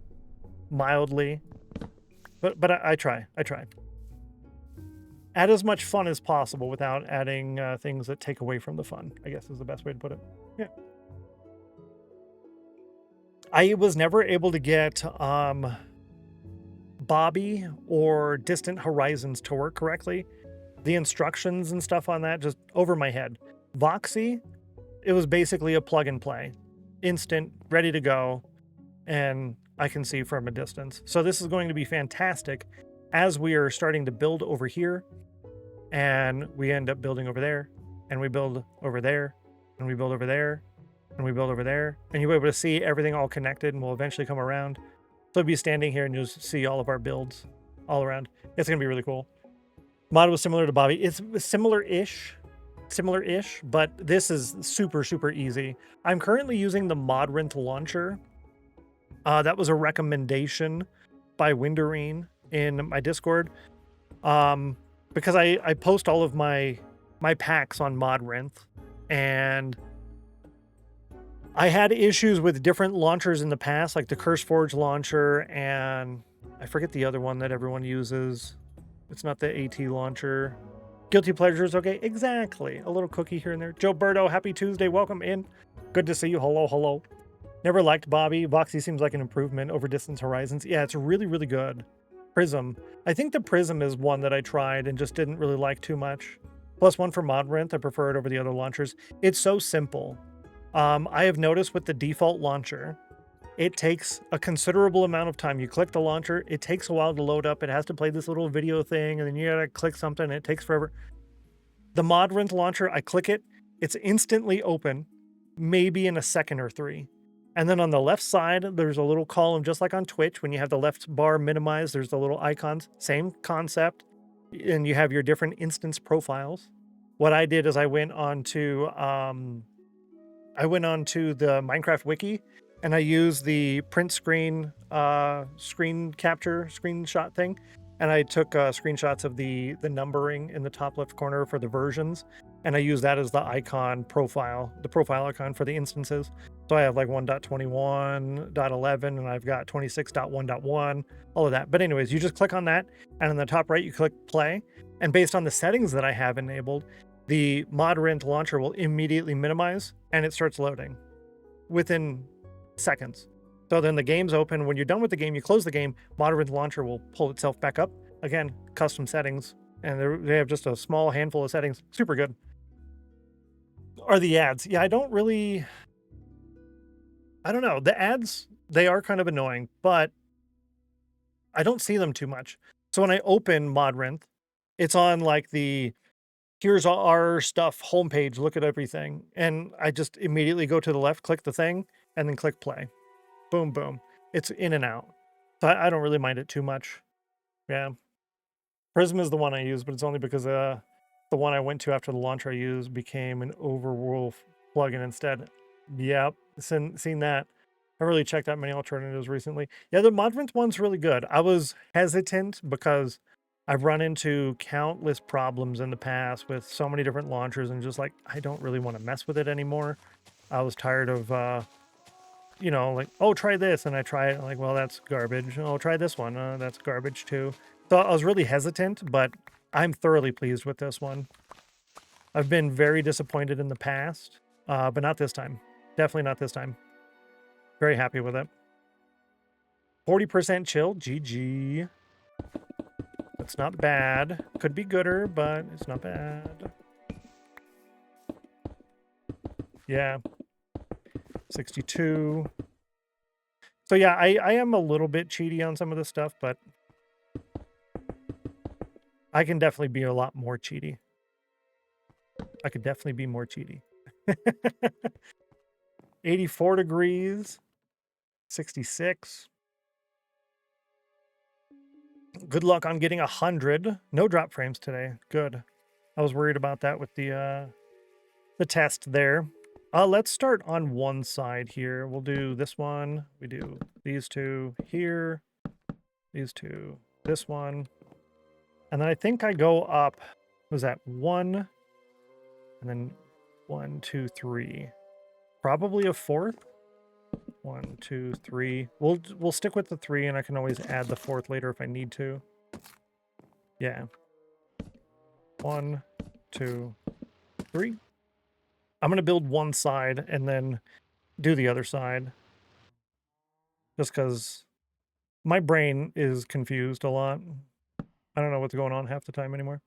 mildly. But I try. Add as much fun as possible without adding things that take away from the fun, I guess is the best way to put it. Yeah. I was never able to get Bobby or Distant Horizons to work correctly. The instructions and stuff on that just over my head. Voxy, it was basically a plug and play. Instant, ready to go, and I can see from a distance. So this is going to be fantastic as we are starting to build over here, and we end up building over there, and we build over there, and we build over there, and we build over there, and you'll be able to see everything all connected, and we'll eventually come around. So I'll be standing here and just see all of our builds all around. It's going to be really cool. Mod was similar to Bobby. It's similar-ish, but this is super, super easy. I'm currently using the Modrent launcher. That was a recommendation by Winderine in my Discord. Because I post all of my packs on Modrent, and I had issues with different launchers in the past, like the CurseForge launcher, and I forget the other one that everyone uses. It's not the AT launcher. Guilty Pleasures, okay, exactly. A little cookie here and there. Joe Berto, happy Tuesday, welcome in. Good to see you, hello. Never liked Bobby. Voxy seems like an improvement over Distant Horizons. Yeah, it's really, really good. Prism. I think the Prism is one that I tried and just didn't really like too much. Plus one for Modrent, I prefer it over the other launchers. It's so simple. I have noticed with the default launcher, it takes a considerable amount of time. You click the launcher, it takes a while to load up. It has to play this little video thing, and then you gotta click something, and it takes forever. The Modrent launcher, I click it, it's instantly open, maybe in a second or three. And then on the left side, there's a little column, just like on Twitch. When you have the left bar minimized, there's the little icons. Same concept. And you have your different instance profiles. What I did is I went on to the Minecraft wiki, and I used the print screen screen capture screenshot thing. And I took screenshots of the numbering in the top left corner for the versions. And I use that as the icon profile, the profile icon for the instances. So I have like 1.21.11, and I've got 26.1.1, all of that. But anyways, you just click on that, and in the top right, you click play. And based on the settings that I have enabled, the Modrent launcher will immediately minimize, and it starts loading within seconds. So then the game's open. When you're done with the game, you close the game, Modrent launcher will pull itself back up. Again, custom settings, and they have just a small handful of settings. Super good. Are the ads? Yeah, I don't know. The ads, they are kind of annoying, but I don't see them too much. So when I open Modrent, it's on like the here's our stuff homepage, look at everything. And I just immediately go to the left, click the thing, and then click play. Boom, boom. It's in and out. So I don't really mind it too much. Yeah. Prism is the one I use, but it's only because the one I went to after the launcher I used became an Overwolf plugin instead. Yep, seen that. I really checked out many alternatives recently. Yeah, the Modrent one's really good. I was hesitant because I've run into countless problems in the past with so many different launchers, and just like, I don't really want to mess with it anymore. I was tired of, like, oh, try this, and I try it, like, well, that's garbage. Oh, try this one, that's garbage too. So I was really hesitant, but I'm thoroughly pleased with this one. I've been very disappointed in the past, but not this time. Definitely not this time. Very happy with it. 40% chill, GG. That's not bad. Could be gooder, but it's not bad. Yeah. 62. So yeah, I am a little bit cheaty on some of this stuff, but I can definitely be a lot more cheaty. I could definitely be more cheaty. 84 degrees. 66. Good luck on getting 100. No drop frames today. Good. I was worried about that with the test there. Let's start on one side here. We'll do this one. We do these two here. These two. This one. And then I think I go up, was that 1? And then 1, 2, 3. Probably a 4th. 1, 2, 3. We'll stick with the 3, and I can always add the 4th later if I need to. Yeah. 1, 2, 3. I'm going to build one side and then do the other side. Just because my brain is confused a lot. I don't know what's going on half the time anymore.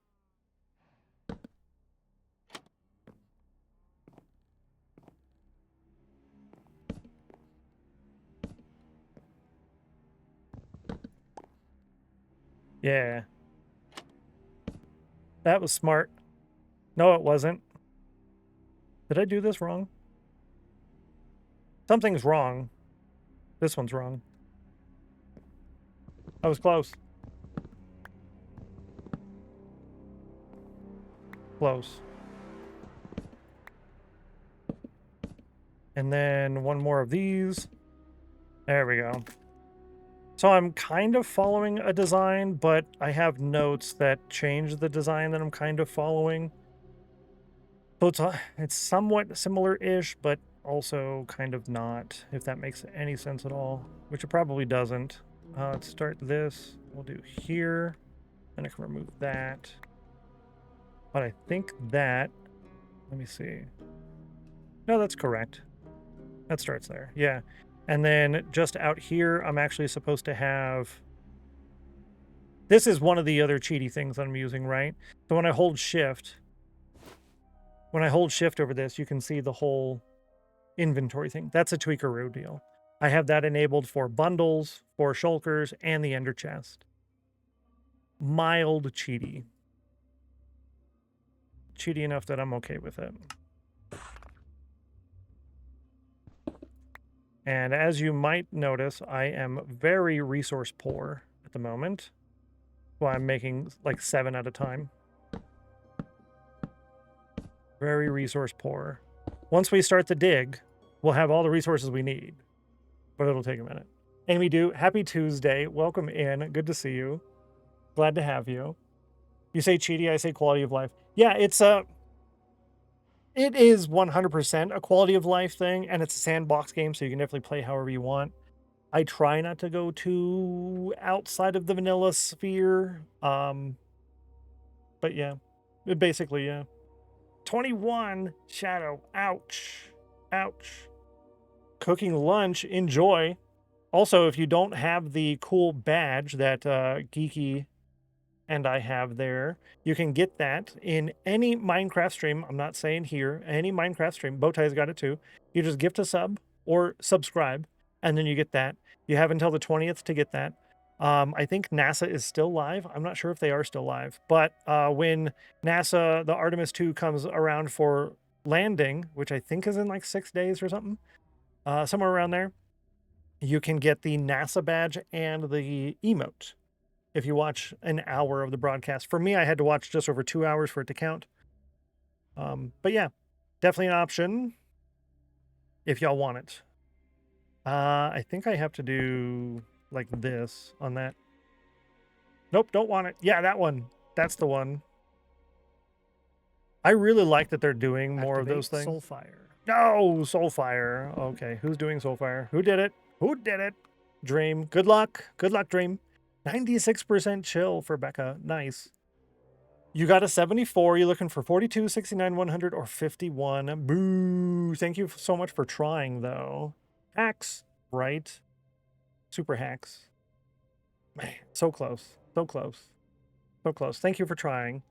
Yeah. That was smart. No, it wasn't. Did I do this wrong? Something's wrong. This one's wrong. I was close. Close. And then one more of these. There we go. So I'm kind of following a design, but I have notes that change the design that I'm kind of following. So it's somewhat similar-ish, but also kind of not, if that makes any sense at all, which it probably doesn't. Let's start this. We'll do here. Then I can remove that. But I think that... Let me see. No, that's correct. That starts there. Yeah. And then just out here, I'm actually supposed to have... This is one of the other cheaty things I'm using, right? So when I hold shift... When I hold shift over this, you can see the whole inventory thing. That's a tweakeroo deal. I have that enabled for bundles, for shulkers, and the ender chest. Mild cheaty. Cheaty enough that I'm okay with it. And as you might notice, I am very resource poor at the moment. Well, I'm making like 7 at a time. Very resource poor. Once we start the dig, we'll have all the resources we need. But it'll take a minute. Amy Do, happy Tuesday. Welcome in. Good to see you. Glad to have you. You say cheaty, I say quality of life. Yeah, it is 100% a quality of life thing, and it's a sandbox game, so you can definitely play however you want. I try not to go too outside of the vanilla sphere. But yeah, basically, yeah. 21 Shadow. Ouch. Ouch. Cooking lunch. Enjoy. Also, if you don't have the cool badge that Geeky and I have there, you can get that in any Minecraft stream. I'm not saying here. Any Minecraft stream. Bowtie's got it too. You just gift a sub or subscribe, and then you get that. You have until the 20th to get that. I think NASA is still live. I'm not sure if they are still live. But when NASA, the Artemis 2 comes around for landing, which I think is in like 6 days or something, somewhere around there, you can get the NASA badge and the emote if you watch an hour of the broadcast. For me, I had to watch just over 2 hours for it to count. But yeah, definitely an option if y'all want it. I think I have to do like this on that. Nope, don't want it. Yeah, that one. That's the one. I really like that they're doing more of those things. Soulfire. No, Soulfire. Okay, who's doing Soulfire? Who did it? Who did it? Dream. Good luck. Good luck, Dream. 96% chill for Becca. Nice. You got a 74. You're looking for 42, 69, 100, or 51. Boo. Thank you so much for trying, though. Hacks, right? Super hacks. Man, so close. So close. So close. Thank you for trying.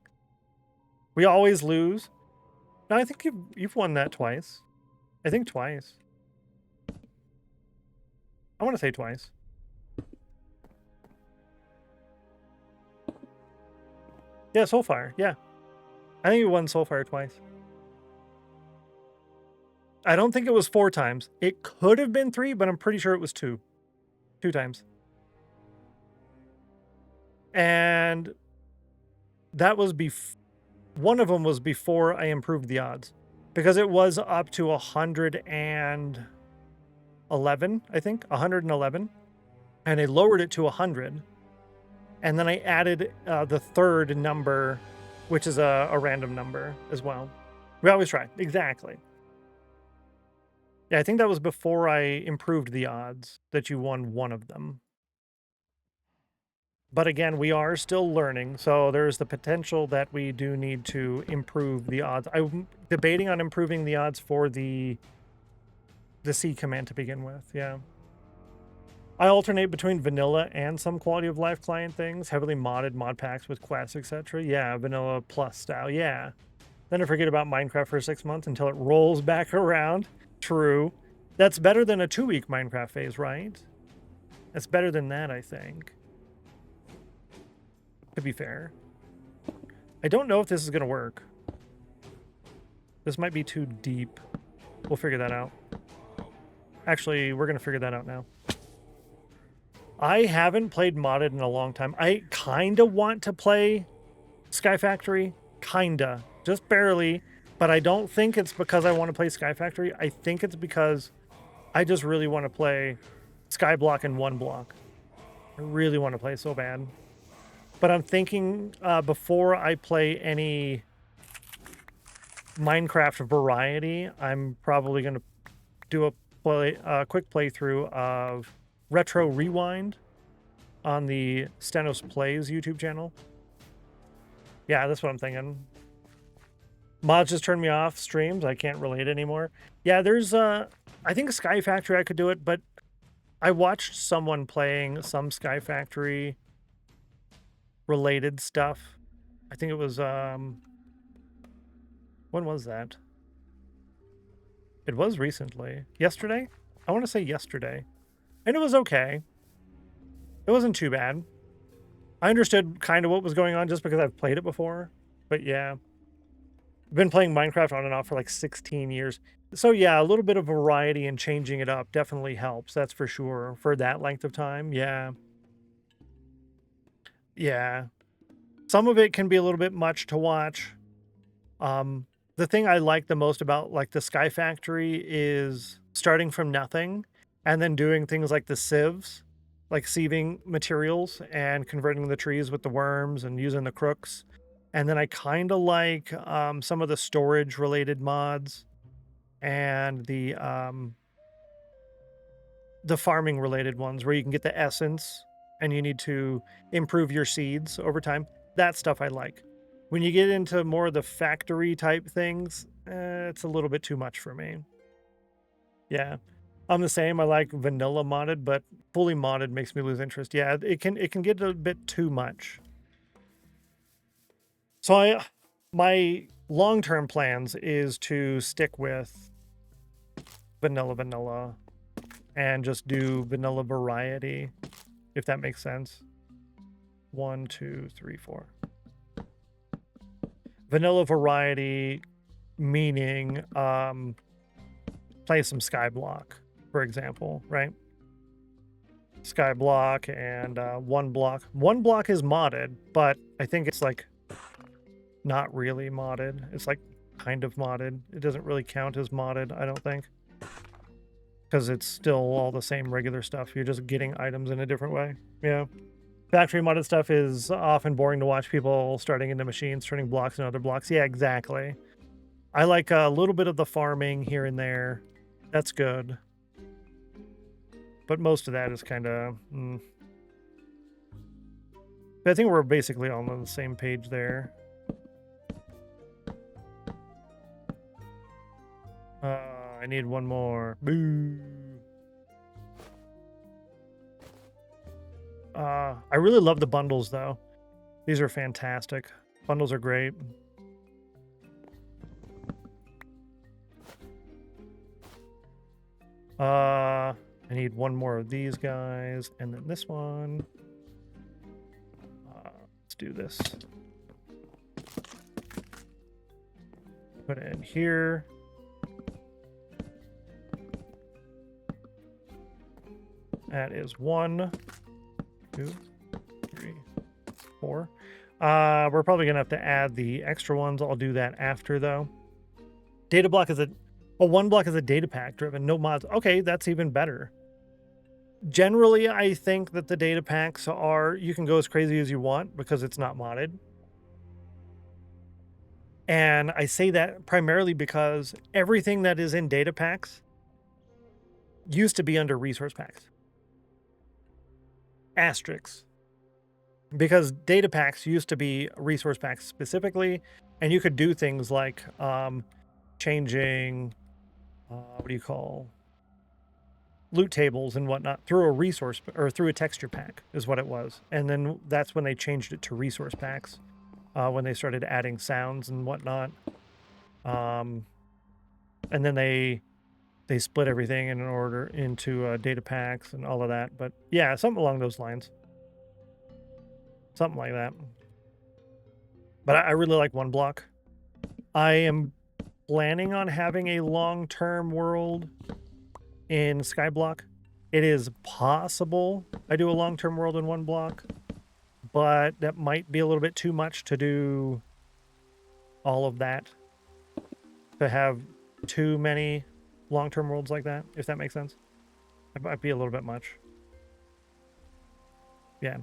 We always lose. No, I think you've won that twice. I think twice. I want to say twice. Yeah, Soulfire. Yeah. I think you won Soulfire twice. I don't think it was 4 times. It could have been 3, but I'm pretty sure it was 2. 2 times. And that was one of them was before I improved the odds. Because it was up to 111, I think. 111. And I lowered it to 100. And then I added the 3rd number, which is a random number as well. We always try. Exactly. Yeah, I think that was before I improved the odds that you won one of them. But again, we are still learning, so there's the potential that we do need to improve the odds. I'm debating on improving the odds for the C command to begin with, yeah. I alternate between vanilla and some quality of life client things, heavily modded mod packs with quests, etc. Yeah, vanilla plus style, yeah. Then I forget about Minecraft for 6 months until it rolls back around. True. That's better than a 2-week Minecraft phase, right? That's better than that, I think. To be fair. I don't know if this is going to work. This might be too deep. We'll figure that out. Actually, we're going to figure that out now. I haven't played modded in a long time. I kind of want to play Sky Factory. Kinda. Just barely. But I don't think it's because I want to play Sky Factory. I think it's because I just really want to play Skyblock and One Block. I really want to play so bad. But I'm thinking before I play any Minecraft variety, I'm probably going to do a quick playthrough of Retro Rewind on the Stennos Plays YouTube channel. Yeah, that's what I'm thinking. Mods just turned me off streams. I can't relate anymore. Yeah, there's I think Sky Factory I could do it, but I watched someone playing some Sky Factory related stuff. I think it was when was that? It was recently. Yesterday? I want to say yesterday. And it was okay. It wasn't too bad. I understood kind of what was going on just because I've played it before. But yeah. I've been playing Minecraft on and off for like 16 years. So yeah, a little bit of variety and changing it up definitely helps. That's for sure. For that length of time, yeah. Yeah. Some of it can be a little bit much to watch. The thing I like the most about like the Sky Factory is starting from nothing and then doing things like the sieves, like sieving materials and converting the trees with the worms and using the crooks. And then I kind of like some of the storage related mods and the farming related ones where you can get the essence and you need to improve your seeds over time. That stuff I like. When you get into more of the factory type things, it's a little bit too much for me. Yeah. I'm the same. I like vanilla modded, but fully modded makes me lose interest. Yeah, it can get a bit too much. So my long-term plans is to stick with vanilla and just do vanilla variety, if that makes sense. 1, 2, 3, 4. Vanilla variety, meaning play some Skyblock, for example, right? Skyblock and One Block. One Block is modded, but I think it's like not really modded. It's like kind of modded. It doesn't really count as modded, I don't think. Because it's still all the same regular stuff. You're just getting items in a different way. Yeah. Factory modded stuff is often boring to watch people starting into machines, turning blocks into other blocks. Yeah, exactly. I like a little bit of the farming here and there. That's good. But most of that is kind of... I think we're basically all on the same page there. I need one more. Boo! I really love the bundles, though. These are fantastic. Bundles are great. I need one more of these guys, and then this one. Let's do this. Put it in here. That is 1, 2, 3, 4. We're probably gonna have to add the extra ones. I'll do that after, though. Data block is one block is a data pack driven, no mods. Okay, that's even better. Generally, I think that the data packs you can go as crazy as you want because it's not modded. And I say that primarily because everything that is in data packs used to be under resource packs. Asterisks. Because data packs used to be resource packs specifically, and you could do things like changing, what do you call, loot tables and whatnot through a resource or through a texture pack is what it was. And then that's when they changed it to resource packs, when they started adding sounds and whatnot. And then they split everything in order into data packs and all of that. But yeah, something along those lines. Something like that. But I really like one block. I am planning on having a long-term world in Skyblock. It is possible I do a long-term world in one block, but that might be a little bit too much to do all of that, to have too many long-term worlds like that, if that makes sense. It might be a little bit much. Yeah.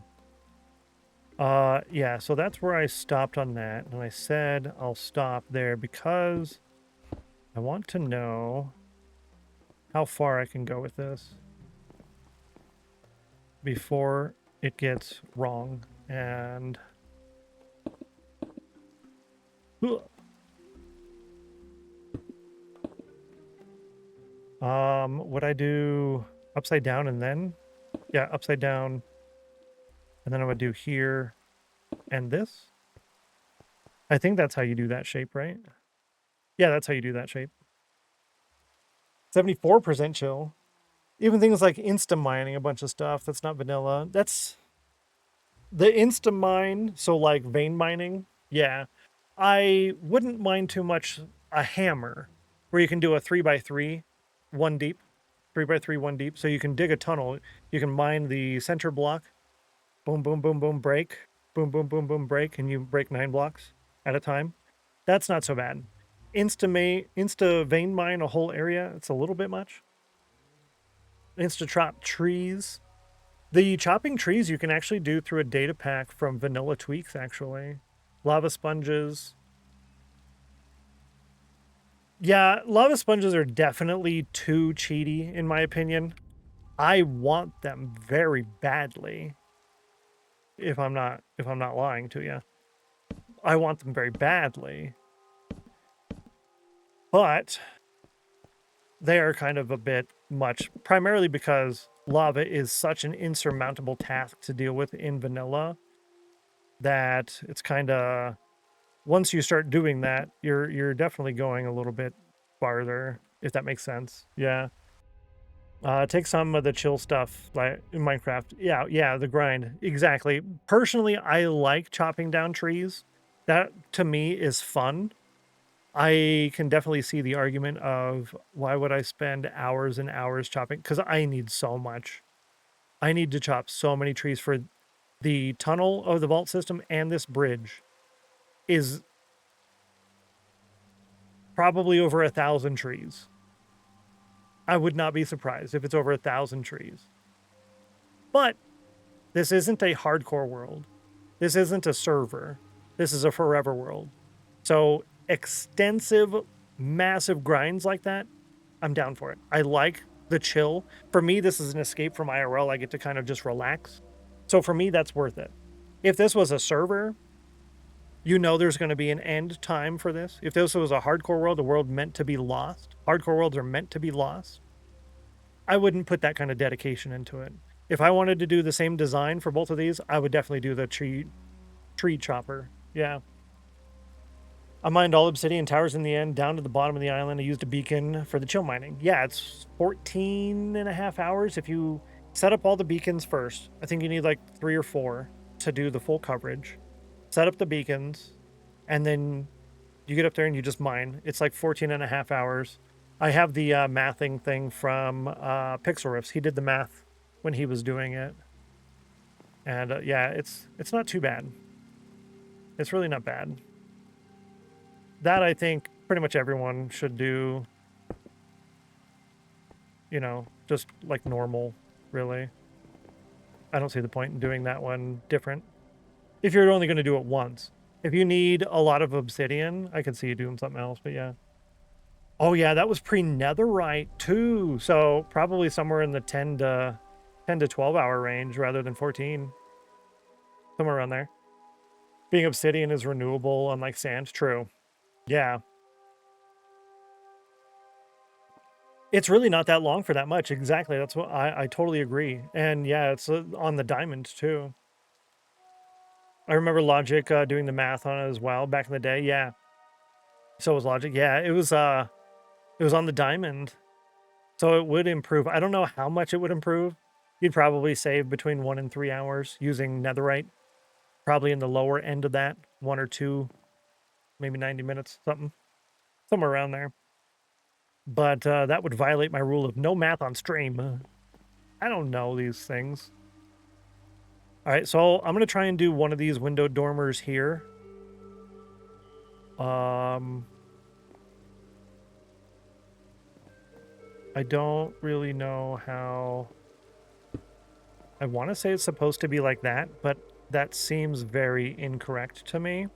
Yeah, so that's where I stopped on that, and I said I'll stop there because I want to know how far I can go with this before it gets wrong. And would I do upside down and then? Yeah, upside down. And then I would do here and this. I think that's how you do that shape, right? Yeah, that's how you do that shape. 74% chill. Even things like insta-mining a bunch of stuff that's not vanilla. That's the insta-mine, so like vein mining. Yeah, I wouldn't mind too much a hammer where you can do a 3x3, 1 deep. 3x3, 1 deep. So you can dig a tunnel. You can mine the center block. Boom, boom, boom, boom, break. Boom, boom, boom, boom, break. And you break 9 blocks at a time. That's not so bad. Insta vein mine a whole area. It's a little bit much. Insta chop trees. The chopping trees you can actually do through a data pack from Vanilla Tweaks, actually. Lava sponges. Yeah, lava sponges are definitely too cheaty, in my opinion. I want them very badly. If I'm not lying to you. I want them very badly. But they are kind of a bit much, primarily because lava is such an insurmountable task to deal with in vanilla that it's kind of, once you start doing that, you're definitely going a little bit farther, if that makes sense. Yeah. Take some of the chill stuff like in Minecraft. Yeah, the grind. Exactly. Personally, I like chopping down trees. That, to me, is fun. I can definitely see the argument of why would I spend hours and hours chopping? Because I need so much. I need to chop so many trees for the tunnel of the vault system, and this bridge is probably over 1,000 trees. I would not be surprised if it's over 1,000 trees. But this isn't a hardcore world. This isn't a server. This is a forever world. So extensive, massive grinds like that, I'm down for it. I like the chill. For me, this is an escape from IRL. I get to kind of just relax. So for me, that's worth it. If this was a server, you know there's going to be an end time for this. If this was a hardcore world, a world meant to be lost, hardcore worlds are meant to be lost, I wouldn't put that kind of dedication into it. If I wanted to do the same design for both of these, I would definitely do the tree chopper. Yeah. I mined all obsidian towers in the end, down to the bottom of the island. I used a beacon for the chill mining. Yeah, it's 14.5 hours if you set up all the beacons first. I think you need like 3 or 4 to do the full coverage. Set up the beacons, and then you get up there and you just mine. It's like 14.5 hours. I have the mathing thing from Pixel Riffs. He did the math when he was doing it. And yeah, it's not too bad. It's really not bad. That I think pretty much everyone should do, you know, just like normal, really. I don't see the point in doing that one different. If you're only going to do it once. If you need a lot of obsidian, I could see you doing something else, but yeah. Oh yeah, that was pre-netherite too. So probably somewhere in the 10 to 12 hour range rather than 14. Somewhere around there. Being obsidian is renewable, unlike sand. True. Yeah. It's really not that long for that much. Exactly. That's what I totally agree. And yeah, it's on the diamond too. I remember Logic doing the math on it as well back in the day. Yeah. So was Logic. Yeah, it was on the diamond. So it would improve. I don't know how much it would improve. You'd probably save between 1 and 3 hours using netherite. Probably in the lower end of that, 1 or 2, maybe 90 minutes, somewhere around there. But that would violate my rule of no math on stream. I don't know these things. All right, so I'm gonna try and do one of these window dormers here. I don't really know how. I want to say it's supposed to be like that, but that seems very incorrect to me.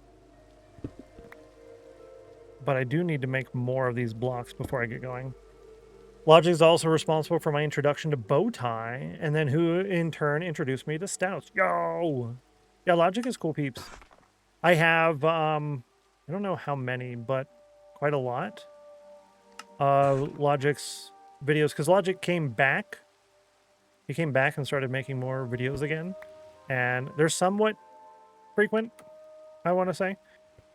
But I do need to make more of these blocks before I get going. Logic is also responsible for my introduction to Bowtie, and then who in turn introduced me to Stennos. Yo! Yeah, Logic is cool peeps. I have, I don't know how many, but quite a lot. Logic's videos, because Logic came back. He came back and started making more videos again. And they're somewhat frequent, I want to say.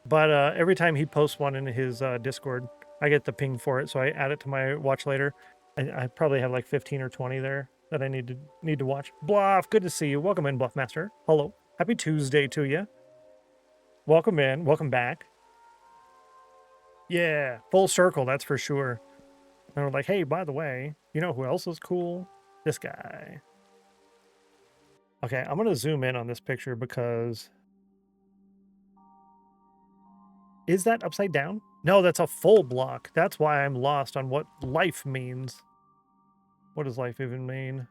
But every time he posts one in his Discord, I get the ping for it, so I add it to my watch later. I probably have like 15 or 20 there that I need to watch. Bluff, good to see you. Welcome in, Bluffmaster. Hello. Happy Tuesday to you. Welcome in. Welcome back. Yeah, full circle, that's for sure. And we're like, hey, by the way, you know who else is cool? This guy. Okay, I'm going to zoom in on this picture because... Is that upside down? No, that's a full block. That's why I'm lost on what life means. What does life even mean?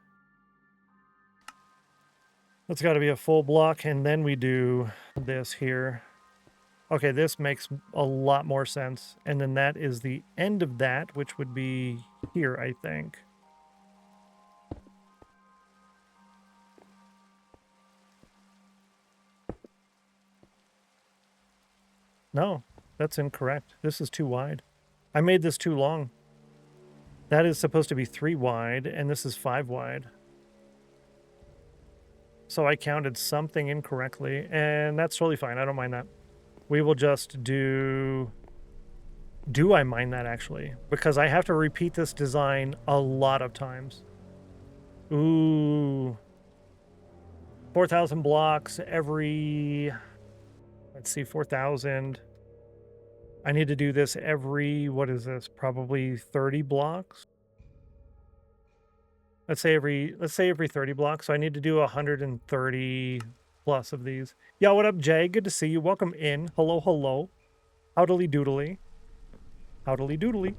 That's got to be a full block, and then we do this here. Okay, this makes a lot more sense. And then that is the end of that, which would be here, I think. No, that's incorrect. This is too wide. I made this too long. That is supposed to be 3 wide, and this is 5 wide. So I counted something incorrectly, and that's totally fine. I don't mind that. We will just do... Do I mind that, actually? Because I have to repeat this design a lot of times. Ooh. 4,000 blocks every... Let's see, 4,000. I need to do this every... What is this? Probably 30 blocks? Let's say every 30 blocks. So I need to do 130 plus of these. Yo, what up, Jay? Good to see you. Welcome in. Hello, hello. Howdily doodly. Howdily doodly.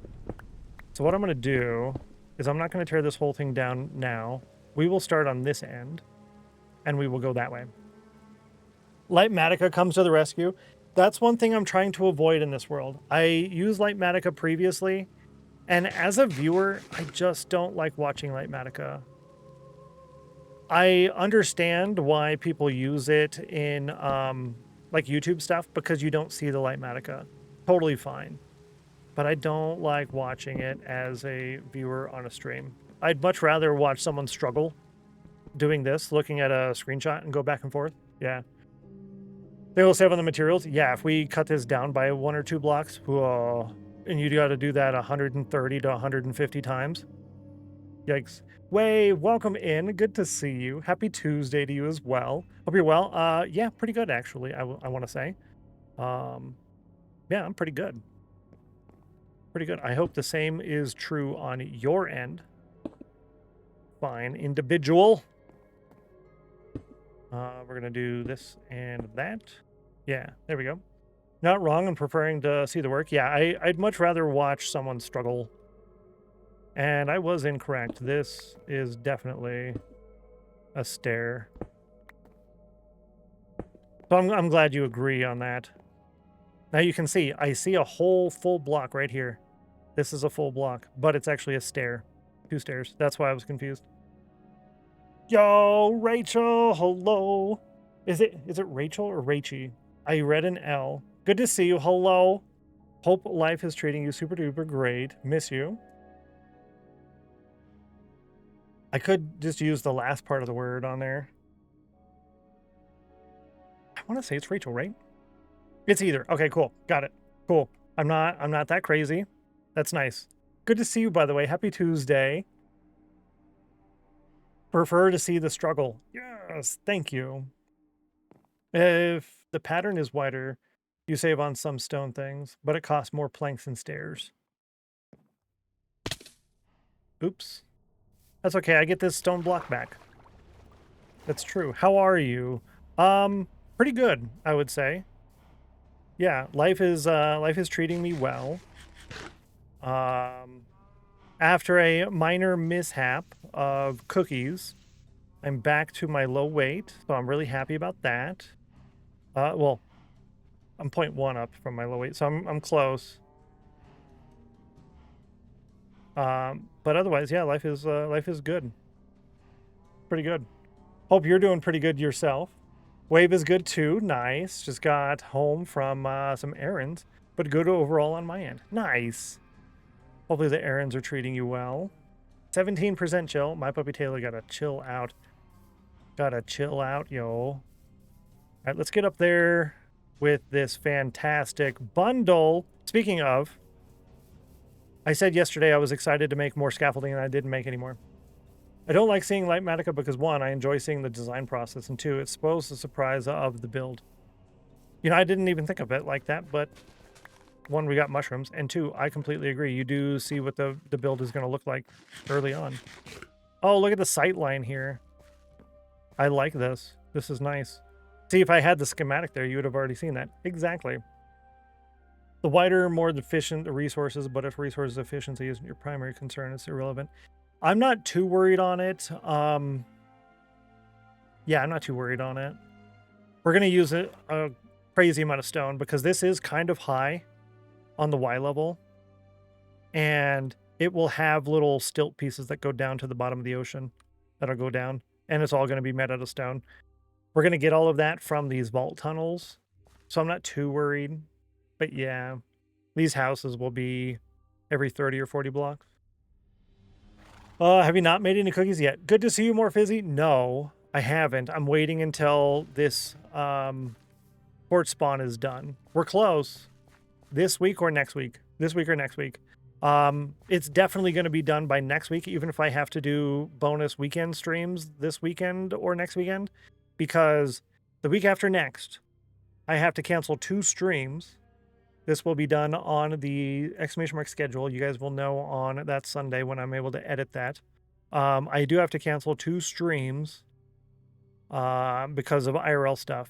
So what I'm going to do is I'm not going to tear this whole thing down now. We will start on this end, and we will go that way. Lightmatica comes to the rescue. That's one thing I'm trying to avoid in this world. I used Lightmatica previously, and as a viewer, I just don't like watching Lightmatica. I understand why people use it in like YouTube stuff, because you don't see the Lightmatica. Totally fine. But I don't like watching it as a viewer on a stream. I'd much rather watch someone struggle doing this, looking at a screenshot and go back and forth. Yeah. They will save on the materials. Yeah, if we cut this down by 1 or 2 blocks, whoa, and you got to do that 130 to 150 times. Yikes. Way, welcome in. Good to see you. Happy Tuesday to you as well. Hope you're well. Yeah, pretty good, actually, I want to say. Yeah, I'm pretty good. Pretty good. I hope the same is true on your end. Fine, individual. We're going to do this and that. Yeah, there we go. Not wrong in preferring to see the work. Yeah, I'd much rather watch someone struggle. And I was incorrect. This is definitely a stair. So I'm glad you agree on that. Now you can see, I see a whole full block right here. This is a full block, but it's actually a stair. 2 stairs. That's why I was confused. Yo, Rachel, hello. Is it Rachel or Rachie? I read an L. Good to see you. Hello. Hope life is treating you super duper great. Miss you. I could just use the last part of the word on there. I want to say it's Rachel, right? It's either. Okay, cool. Got it. Cool. I'm not that crazy. That's nice. Good to see you, by the way. Happy Tuesday. Prefer to see the struggle. Yes, thank you. If the pattern is wider, you save on some stone things, but it costs more planks and stairs. Oops. That's okay. I get this stone block back. That's true. How are you? Pretty good, I would say. Yeah, life is treating me well. After a minor mishap of cookies, I'm back to my low weight, so I'm really happy about that. Well, I'm 0.1 up from my low weight, so I'm close. But otherwise, yeah, life is good. Pretty good. Hope you're doing pretty good yourself. Wave is good too. Nice. Just got home from some errands, but good overall on my end. Nice. Hopefully the errands are treating you well. 17% chill. My puppy Taylor gotta chill out. Gotta chill out, yo. All right, let's get up there with this fantastic bundle. Speaking of, I said yesterday I was excited to make more scaffolding and I didn't make any more. I don't like seeing Lightmatica because 1, I enjoy seeing the design process, and 2, it spoils the surprise of the build. You know, I didn't even think of it like that, but 1, we got mushrooms, and 2, I completely agree. You do see what the build is going to look like early on. Oh, look at the sight line here. I like this. This is nice. See, if I had the schematic there, you would have already seen that. Exactly. The wider, more efficient the resources, but if resources efficiency isn't your primary concern, it's irrelevant. I'm not too worried on it. Yeah, I'm not too worried on it. We're going to use a crazy amount of stone because this is kind of high on the Y level. And it will have little stilt pieces that go down to the bottom of the ocean that'll go down. And it's all going to be made out of stone. We're going to get all of that from these vault tunnels. So I'm not too worried. But yeah, these houses will be every 30 or 40 blocks. Have you not made any cookies yet? Good to see you, more fizzy. No, I haven't. I'm waiting until this port spawn is done. We're close. This week or next week? This week or next week? It's definitely going to be done by next week, even if I have to do bonus weekend streams this weekend or next weekend, because the week after next, I have to cancel 2 streams. This will be done on the exclamation mark schedule. You guys will know on that Sunday when I'm able to edit that. I do have to cancel 2 streams because of IRL stuff.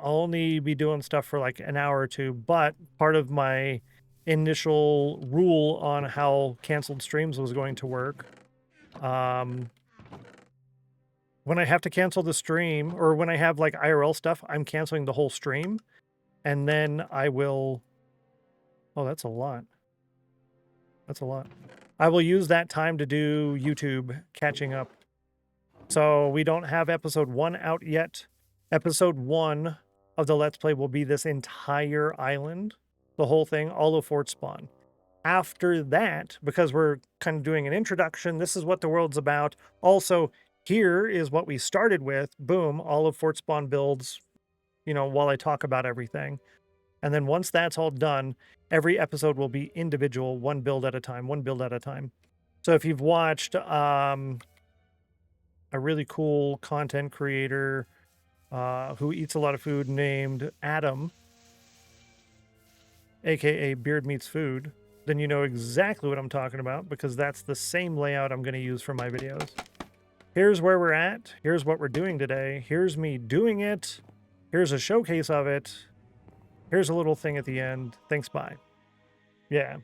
I'll only be doing stuff for like an hour or 2, but part of my initial rule on how canceled streams was going to work, when I have to cancel the stream, or when I have like IRL stuff, I'm canceling the whole stream. And then I will... Oh, that's a lot. That's a lot. I will use that time to do YouTube catching up. So we don't have episode 1 out yet. Episode 1 of the Let's Play will be this entire island. The whole thing, all of Fort Spawn. After that, because we're kind of doing an introduction, this is what the world's about. Also, here is what we started with. Boom, all of Fort Spawn builds, you know, while I talk about everything. And then once that's all done, every episode will be individual, 1 build at a time, 1 build at a time. So if you've watched a really cool content creator who eats a lot of food named Adam, aka Beard Meets Food, then you know exactly what I'm talking about, because that's the same layout I'm going to use for my videos. Here's where we're at. Here's what we're doing today. Here's me doing it. Here's a showcase of it. Here's a little thing at the end. Thanks, bye. Yeah.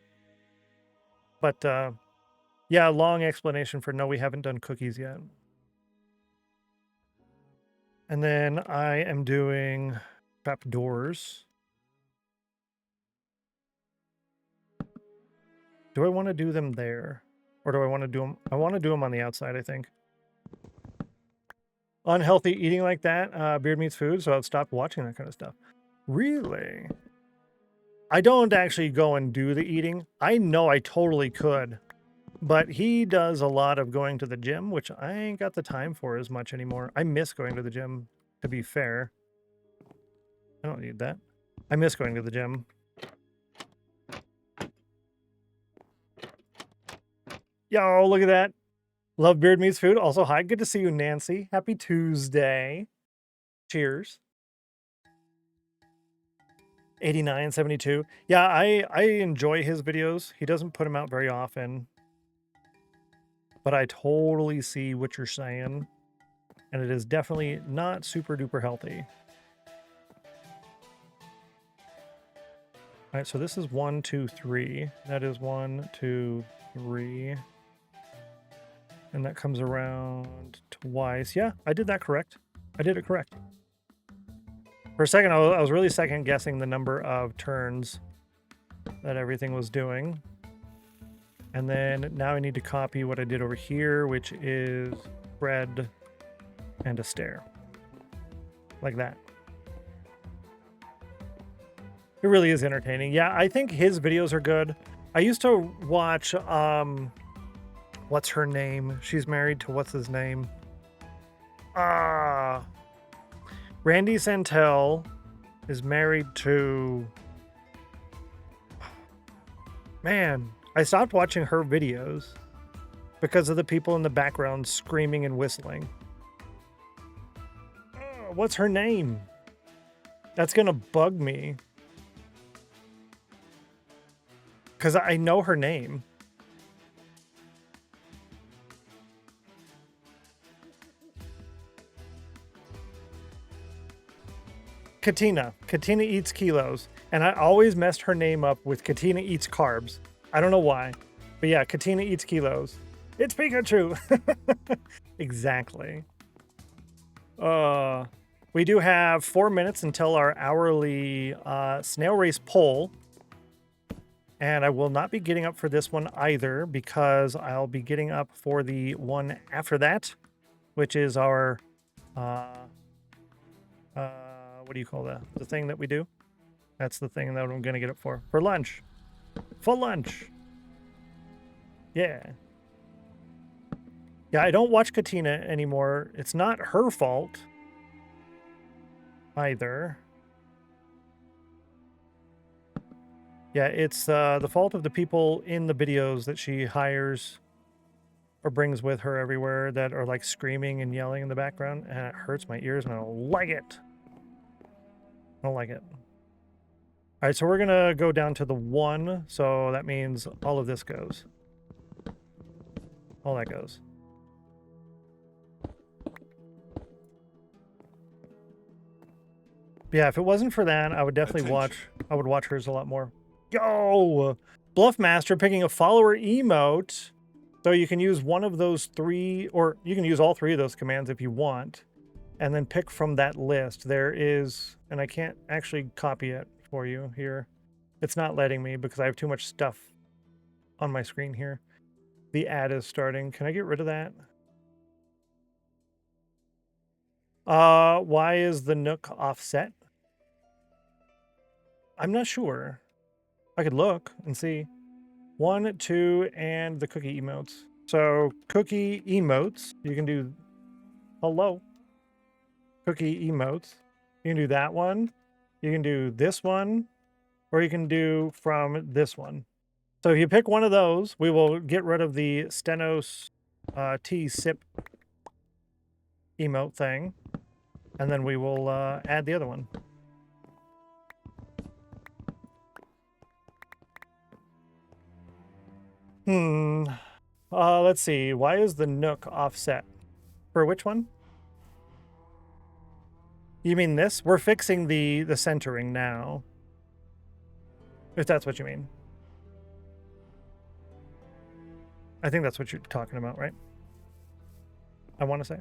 But, yeah, long explanation for no, we haven't done cookies yet. And then I am doing trapdoors. Do I want to do them there? Or do I want to do them? I want to do them on the outside, I think. Unhealthy eating like that, beard meats food, so I've stopped watching that kind of stuff. Really? I don't actually go and do the eating. I know I totally could. But he does a lot of going to the gym, which I ain't got the time for as much anymore. I miss going to the gym, to be fair. I don't need that. I miss going to the gym. Yo, look at that. Love beard meats food. Also, hi, good to see you, Nancy. Happy Tuesday. Cheers. 89.72. Yeah, I enjoy his videos. He doesn't put them out very often. But I totally see what you're saying. And it is definitely not super duper healthy. All right, so this is 1, 2, 3. That is 1, 2, 3. And that comes around twice. Yeah, I did that correct. I did it correct. For a second, I was really second guessing the number of turns that everything was doing. And then now I need to copy what I did over here, which is spread and a stair. Like that. It really is entertaining. Yeah, I think his videos are good. I used to watch, what's her name? She's married to what's his name? Randy Santel is married to... Man, I stopped watching her videos because of the people in the background screaming and whistling. What's her name? That's gonna bug me. Because I know her name. Katina. Katina eats kilos. And I always messed her name up with Katina eats carbs. I don't know why. But yeah, Katina eats kilos. It's Pikachu. Exactly. We do have 4 minutes until our hourly snail race poll. And I will not be getting up for this one either because I'll be getting up for the one after that, which is our, what do you call that? The thing that we do? That's the thing that I'm going to get up for lunch. For lunch. Yeah. Yeah, I don't watch Katina anymore. It's not her fault either. Yeah, it's the fault of the people in the videos that she hires or brings with her everywhere that are like screaming and yelling in the background, and it hurts my ears and I don't like it. I don't like it. All right, so we're gonna go down to the 1, so that means all of this goes. All that goes. Yeah, if it wasn't for that, I would definitely watch hers a lot more. Yo! Bluffmaster picking a follower emote. So you can use one of those 3, or you can use all 3 of those commands if you want, and then pick from that list. There is, and I can't actually copy it for you here. It's not letting me because I have too much stuff on my screen here. The ad is starting. Can I get rid of that? Why is the Nook offset? I'm not sure. I could look and see. 1, 2, and the cookie emotes. So cookie emotes, you can do hello. Cookie emotes. You can do that one. You can do this one, or you can do from this one. So if you pick one of those, we will get rid of the Stennos tea sip emote thing, and then we will add the other one. Let's see. Why is the Nook offset? For which one? You mean this? We're fixing the centering now. If that's what you mean. I think that's what you're talking about, right? I want to say.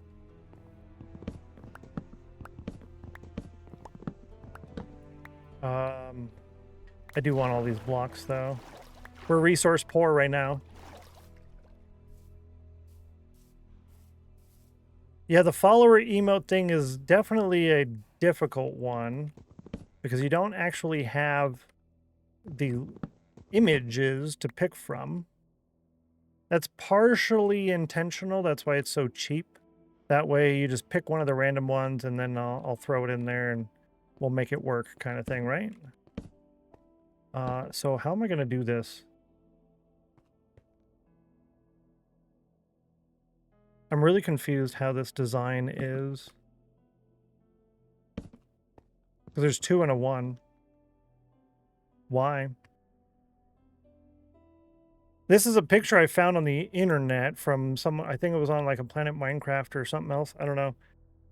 I do want all these blocks, though. We're resource poor right now. Yeah, the follower emote thing is definitely a difficult one because you don't actually have the images to pick from. That's partially intentional. That's why it's so cheap. That way you just pick one of the random ones and then I'll throw it in there and we'll make it work kind of thing, right? So how am I going to do this? I'm really confused how this design is. Because there's 2 and a 1. Why? This is a picture I found on the internet from some, I think it was on like a Planet Minecraft or something else. I don't know.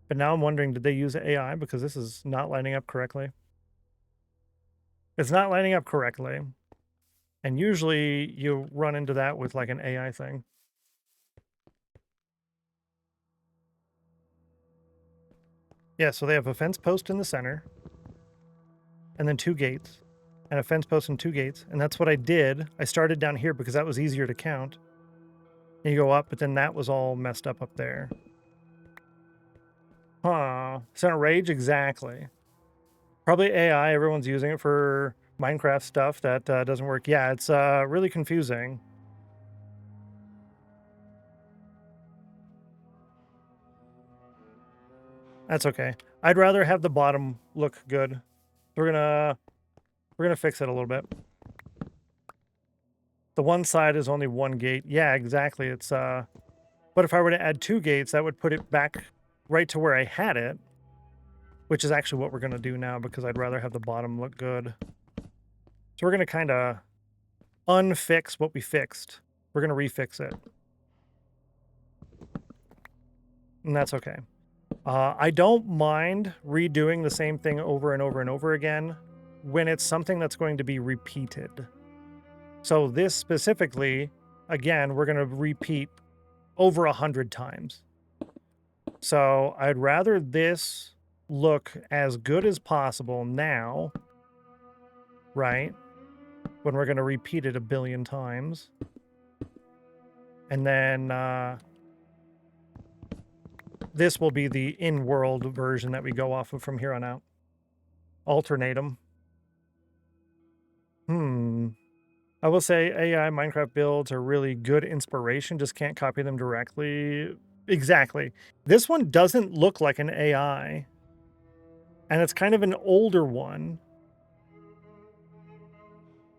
But now I'm wondering, did they use AI? Because this is not lining up correctly. It's not lining up correctly. And usually you run into that with like an AI thing. Yeah, so they have a fence post in the center. And then 2 gates. And a fence post and 2 gates. And that's what I did. I started down here because that was easier to count. And you go up, but then that was all messed up there. Huh. Center Rage? Exactly. Probably AI. Everyone's using it for Minecraft stuff that doesn't work. Yeah, it's really confusing. That's okay. I'd rather have the bottom look good. We're gonna fix it a little bit. The one side is only 1 gate. Yeah, exactly. It's but if I were to add 2 gates, that would put it back right to where I had it, which is actually what we're gonna do now because I'd rather have the bottom look good. So we're gonna kind of unfix what we fixed. We're gonna refix it. And that's okay. I don't mind redoing the same thing over and over and over again when it's something that's going to be repeated. So this specifically, again, we're going to repeat over 100 times. So I'd rather this look as good as possible now, right? When we're going to repeat it 1 billion times. And then this will be the in-world version that we go off of from here on out. Alternate them. I will say AI Minecraft builds are really good inspiration, just can't copy them directly. Exactly. This one doesn't look like an AI. And it's kind of an older one.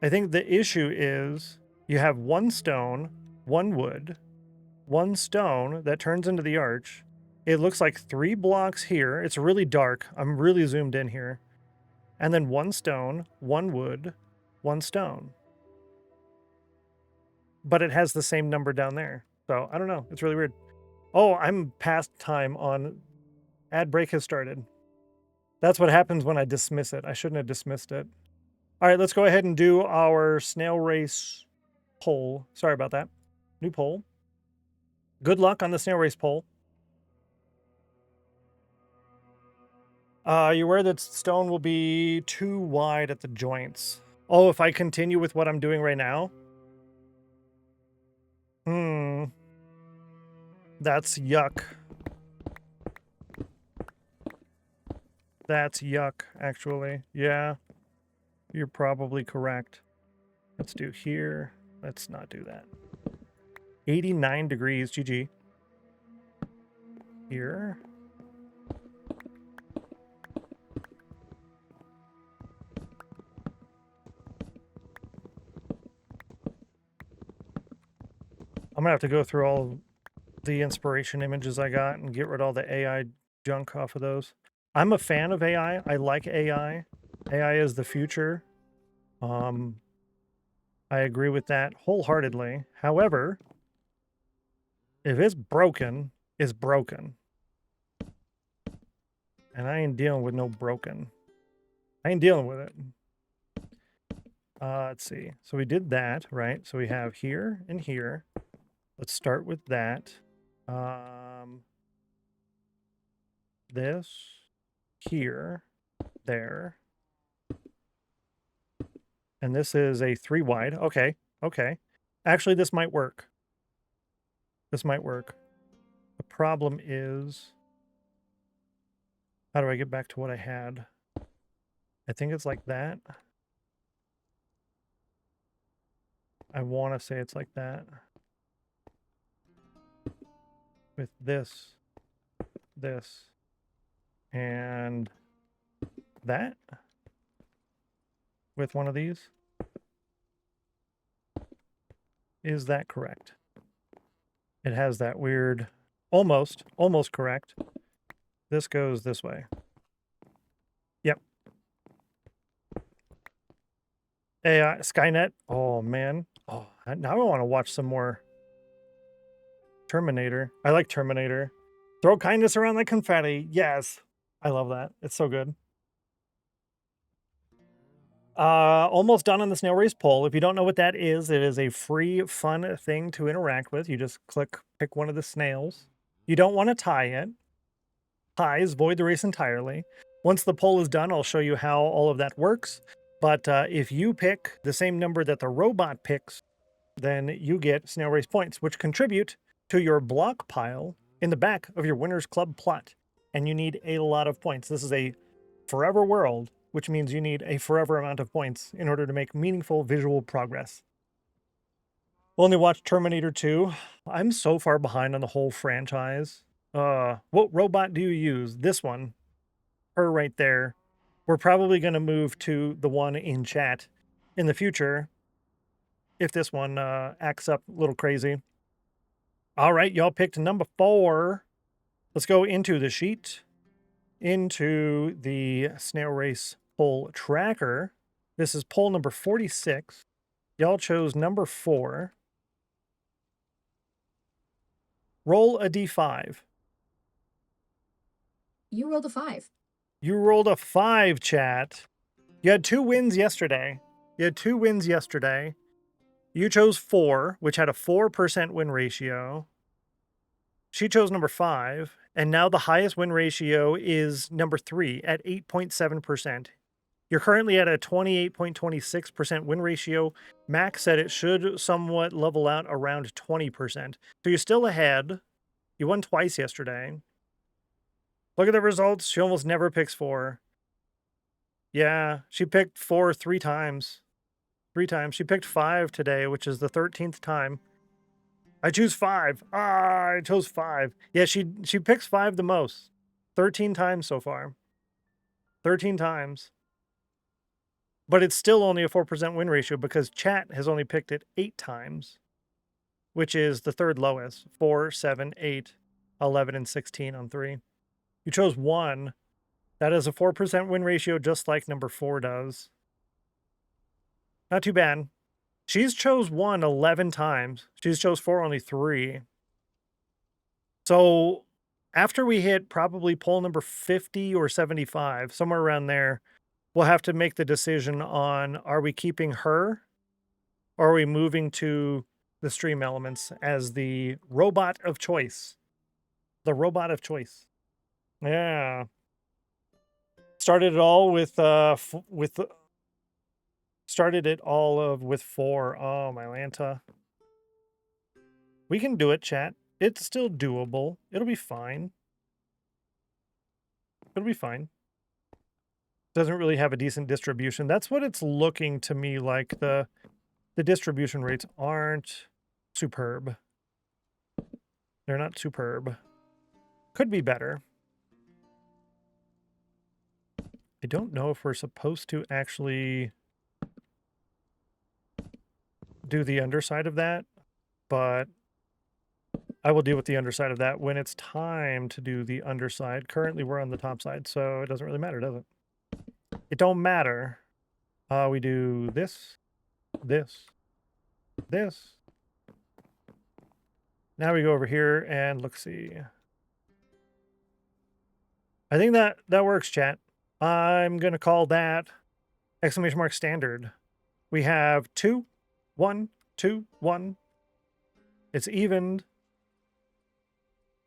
I think the issue is you have 1 stone, 1 wood, 1 stone that turns into the arch. It looks like 3 blocks here. It's really dark. I'm really zoomed in here. And then 1 stone, 1 wood, 1 stone. But it has the same number down there. So I don't know. It's really weird. Oh, I'm past time on ad break has started. That's what happens when I dismiss it. I shouldn't have dismissed it. All right, let's go ahead and do our snail race poll. Sorry about that. New poll. Good luck on the snail race poll. You're aware that stone will be too wide at the joints. Oh, if I continue with what I'm doing right now? That's yuck. That's yuck, actually. Yeah, you're probably correct. Let's do here. Let's not do that. 89 degrees, GG. Here. I'm gonna have to go through all the inspiration images I got and get rid of all the AI junk off of those. I'm a fan of AI. I like AI. AI is the future. I agree with that wholeheartedly. However, if it's broken, it's broken. And I ain't dealing with no broken. I ain't dealing with it. Let's see. So we did that, right? So we have here and here. Let's start with that. This, here, there. And this is a 3 wide. Okay. Okay. Actually, this might work. This might work. The problem is, how do I get back to what I had? I think it's like that. I want to say it's like that. With this, and that. With one of these. Is that correct? It has that weird, almost correct. This goes this way. Yep. AI, Skynet. Oh, man. Oh, now I want to watch some more Terminator. I like Terminator. Throw kindness around like confetti. Yes. I love that. It's so good. Almost done on the snail race poll. If you don't know what that is, it is a free, fun thing to interact with. You just pick one of the snails. You don't want to tie it. Ties void the race entirely. Once the poll is done, I'll show you how all of that works. But if you pick the same number that the robot picks, then you get snail race points, which contribute to your block pile in the back of your Winners Club plot. And you need a lot of points. This is a forever world, which means you need a forever amount of points in order to make meaningful visual progress. Only watched Terminator 2. I'm so far behind on the whole franchise. What robot do you use? This one. Her right there. We're probably going to move to the one in chat in the future if this one acts up a little crazy. All right, y'all picked number 4. Let's go into the sheet, into the snail race poll tracker. This is poll number 46. Y'all chose number 4. Roll a d5. You rolled a 5. You rolled a 5, chat. You had 2 wins yesterday. You chose 4, which had a 4% win ratio. She chose number 5, and now the highest win ratio is number 3 at 8.7%. You're currently at a 28.26% win ratio. Max said it should somewhat level out around 20%. So you're still ahead. You won twice yesterday. Look at the results. She almost never picks 4. Yeah, she picked 4 3 times. 3 times. She picked 5 today, which is the 13th time. I choose 5. I chose 5. Yeah, she picks 5 the most. 13 times so far. 13 times. But it's still only a 4% win ratio because chat has only picked it 8 times, which is the third lowest. 4, 7, 8, 11, and 16 on 3. You chose 1. That is a 4% win ratio just like number 4 does. Not too bad. She's chose 1 11 times. She's chose 4 only 3. So after we hit probably poll number 50 or 75, somewhere around there, we'll have to make the decision on, are we keeping her or are we moving to the stream elements as the robot of choice? The robot of choice. Yeah. Started it all with 4. Oh, my Lanta. We can do it, chat. It's still doable. It'll be fine. It'll be fine. Doesn't really have a decent distribution. That's what it's looking to me like. The distribution rates aren't superb. They're not superb. Could be better. I don't know if we're supposed to actually do the underside of that, but I will deal with the underside of that when it's time to do the underside. Currently, we're on the top side, so it doesn't really matter, does it? It don't matter. We do this, this, this. Now we go over here and let's see. I think that works, chat. I'm going to call that exclamation mark standard. We have 2, 1, 2, 1. It's evened.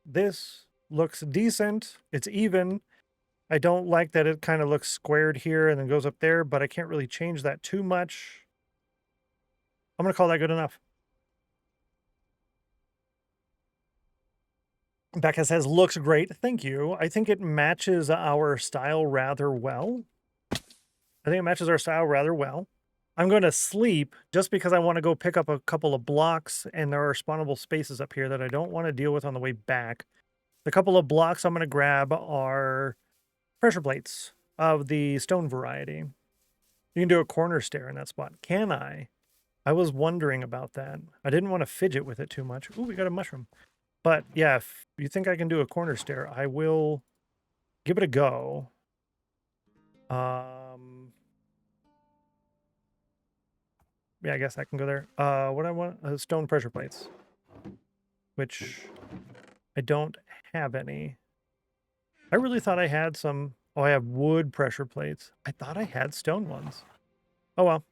This looks decent. It's even. I don't like that it kind of looks squared here and then goes up there, but I can't really change that too much. I'm going to call that good enough. Becca says, looks great. Thank you. I think it matches our style rather well. I'm going to sleep just because I want to go pick up a couple of blocks, and there are spawnable spaces up here that I don't want to deal with on the way back. The couple of blocks I'm going to grab are pressure plates of the stone variety. You can do a corner stair in that spot. Can I? I was wondering about that. I didn't want to fidget with it too much. Ooh, we got a mushroom. But yeah, if you think I can do a corner stair, I will give it a go. Yeah, I guess I can go there. What I want, stone pressure plates, which I don't have any. I really thought I had some. Oh, I have wood pressure plates. I thought I had stone ones. Oh, well.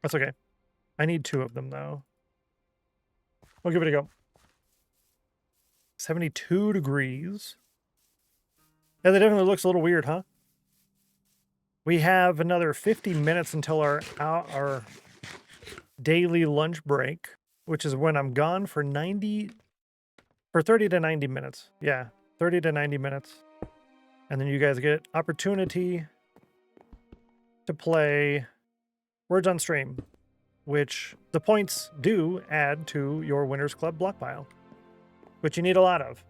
That's okay. I need 2 of them, though. We'll give it a go. 72 degrees. Yeah, that definitely looks a little weird, huh? We have another 50 minutes until our daily lunch break, which is when I'm gone for 30 to 90 minutes. Yeah, 30 to 90 minutes. And then you guys get opportunity to play Words on Stream, which the points do add to your Winners Club block pile, which you need a lot of.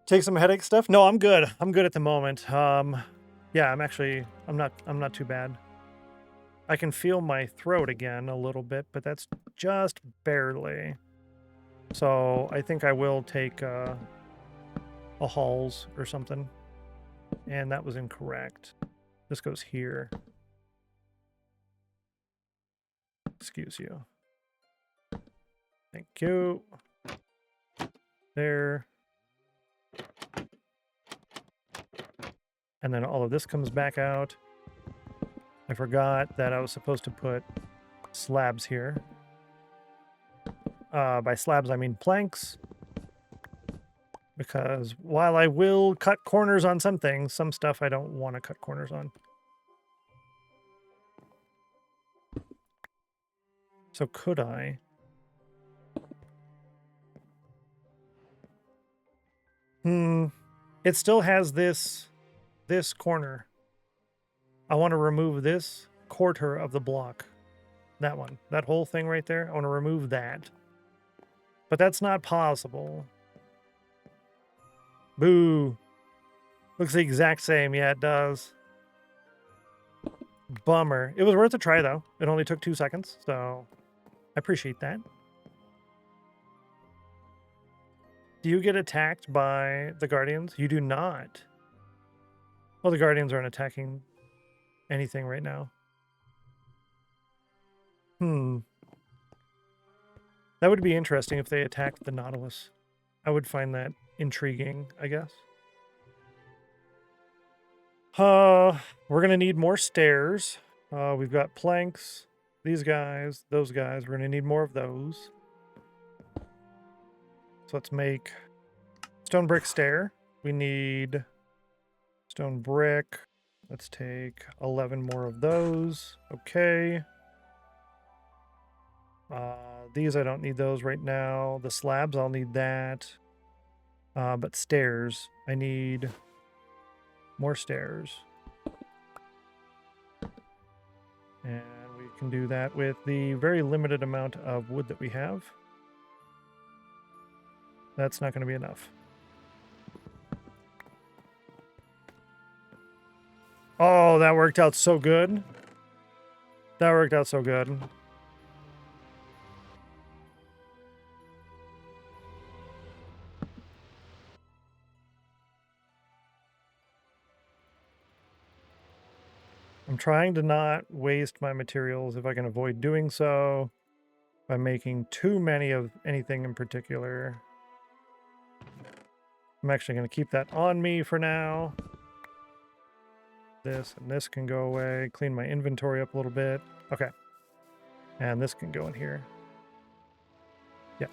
Take some headache stuff? No, I'm good. I'm good at the moment. Yeah, I'm not too bad. I can feel my throat again a little bit, but that's just barely. So I think I will take a Halls or something. And that was incorrect. This goes here. Excuse you. Thank you. There. And then all of this comes back out. I forgot that I was supposed to put slabs here. By slabs, I mean planks. Because while I will cut corners on some things, some stuff I don't want to cut corners on. So could I? It still has this corner. I want to remove this quarter of the block. That one. That whole thing right there. I want to remove that. But that's not possible. Boo. Looks the exact same. Yeah, it does. Bummer. It was worth a try, though. It only took 2 seconds, so I appreciate that. Do you get attacked by the Guardians? You do not. Well, the Guardians aren't attacking anything right now. That would be interesting if they attacked the Nautilus. I would find that intriguing, I guess. We're going to need more stairs. We've got planks, these guys, those guys. We're going to need more of those. So let's make stone brick stair. We need stone brick. Let's take 11 more of those. Okay. These, I don't need those right now. The slabs, I'll need that. But stairs, I need more stairs. And we can do that with the very limited amount of wood that we have. That's not going to be enough. Oh, that worked out so good. That worked out so good. I'm trying to not waste my materials if I can avoid doing so by making too many of anything in particular. I'm actually going to keep that on me for now. This and this can go away. Clean my inventory up a little bit. Okay. And this can go in here. Yeah.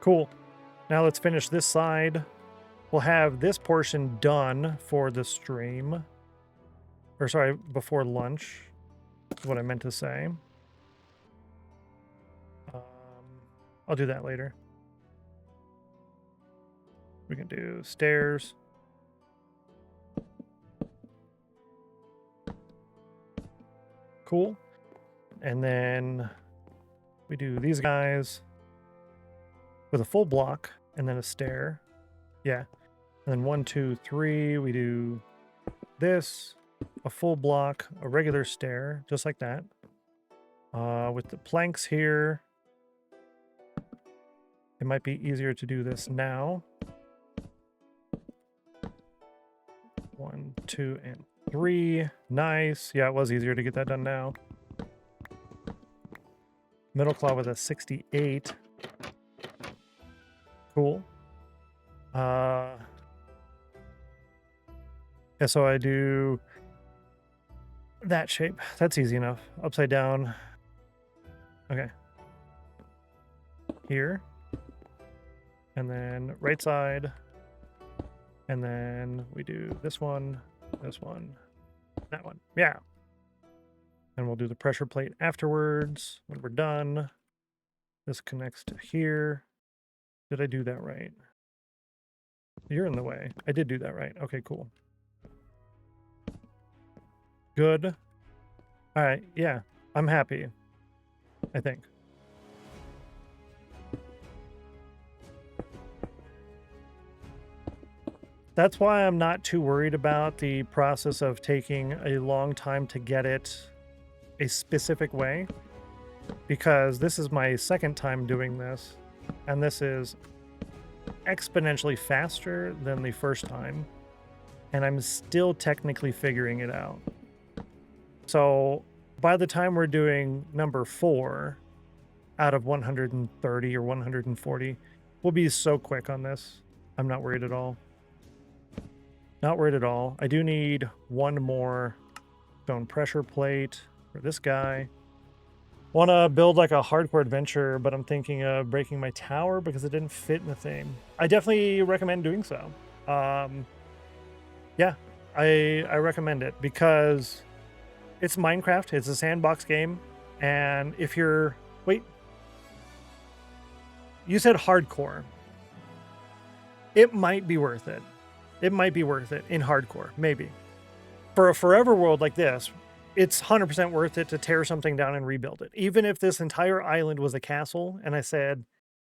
Cool. Now let's finish this side. We'll have this portion done for the stream. Or sorry, before lunch. is what I meant to say. I'll do that later. We can do stairs. Cool. And then we do these guys with a full block and then a stair. Yeah. And then 1, 2, 3, we do this, a full block, a regular stair, just like that. With the planks here, it might be easier to do this now. 1, 2, and 3. Nice. Yeah, it was easier to get that done now. Middle claw with a 68. Cool. Yeah, so I do that shape. That's easy enough. Upside down. Okay. Here. And then right side. And then we do this one, that one. Yeah. And we'll do the pressure plate afterwards when we're done. This connects to here. Did I do that right? You're in the way. I did do that right. Okay, cool. Good. All right. Yeah, I'm happy. I think. That's why I'm not too worried about the process of taking a long time to get it a specific way, because this is my second time doing this, and this is exponentially faster than the first time, and I'm still technically figuring it out. So by the time we're doing number 4 out of 130 or 140, we'll be so quick on this. I'm not worried at all. Not worried at all. I do need one more stone pressure plate for this guy. Want to build like a hardcore adventure, but I'm thinking of breaking my tower because it didn't fit in the theme. I definitely recommend doing so. Yeah, I recommend it because it's Minecraft. It's a sandbox game. And if you're... Wait. You said hardcore. It might be worth it. It might be worth it in hardcore, maybe. For a forever world like this, it's 100% worth it to tear something down and rebuild it. Even if this entire island was a castle, and I said,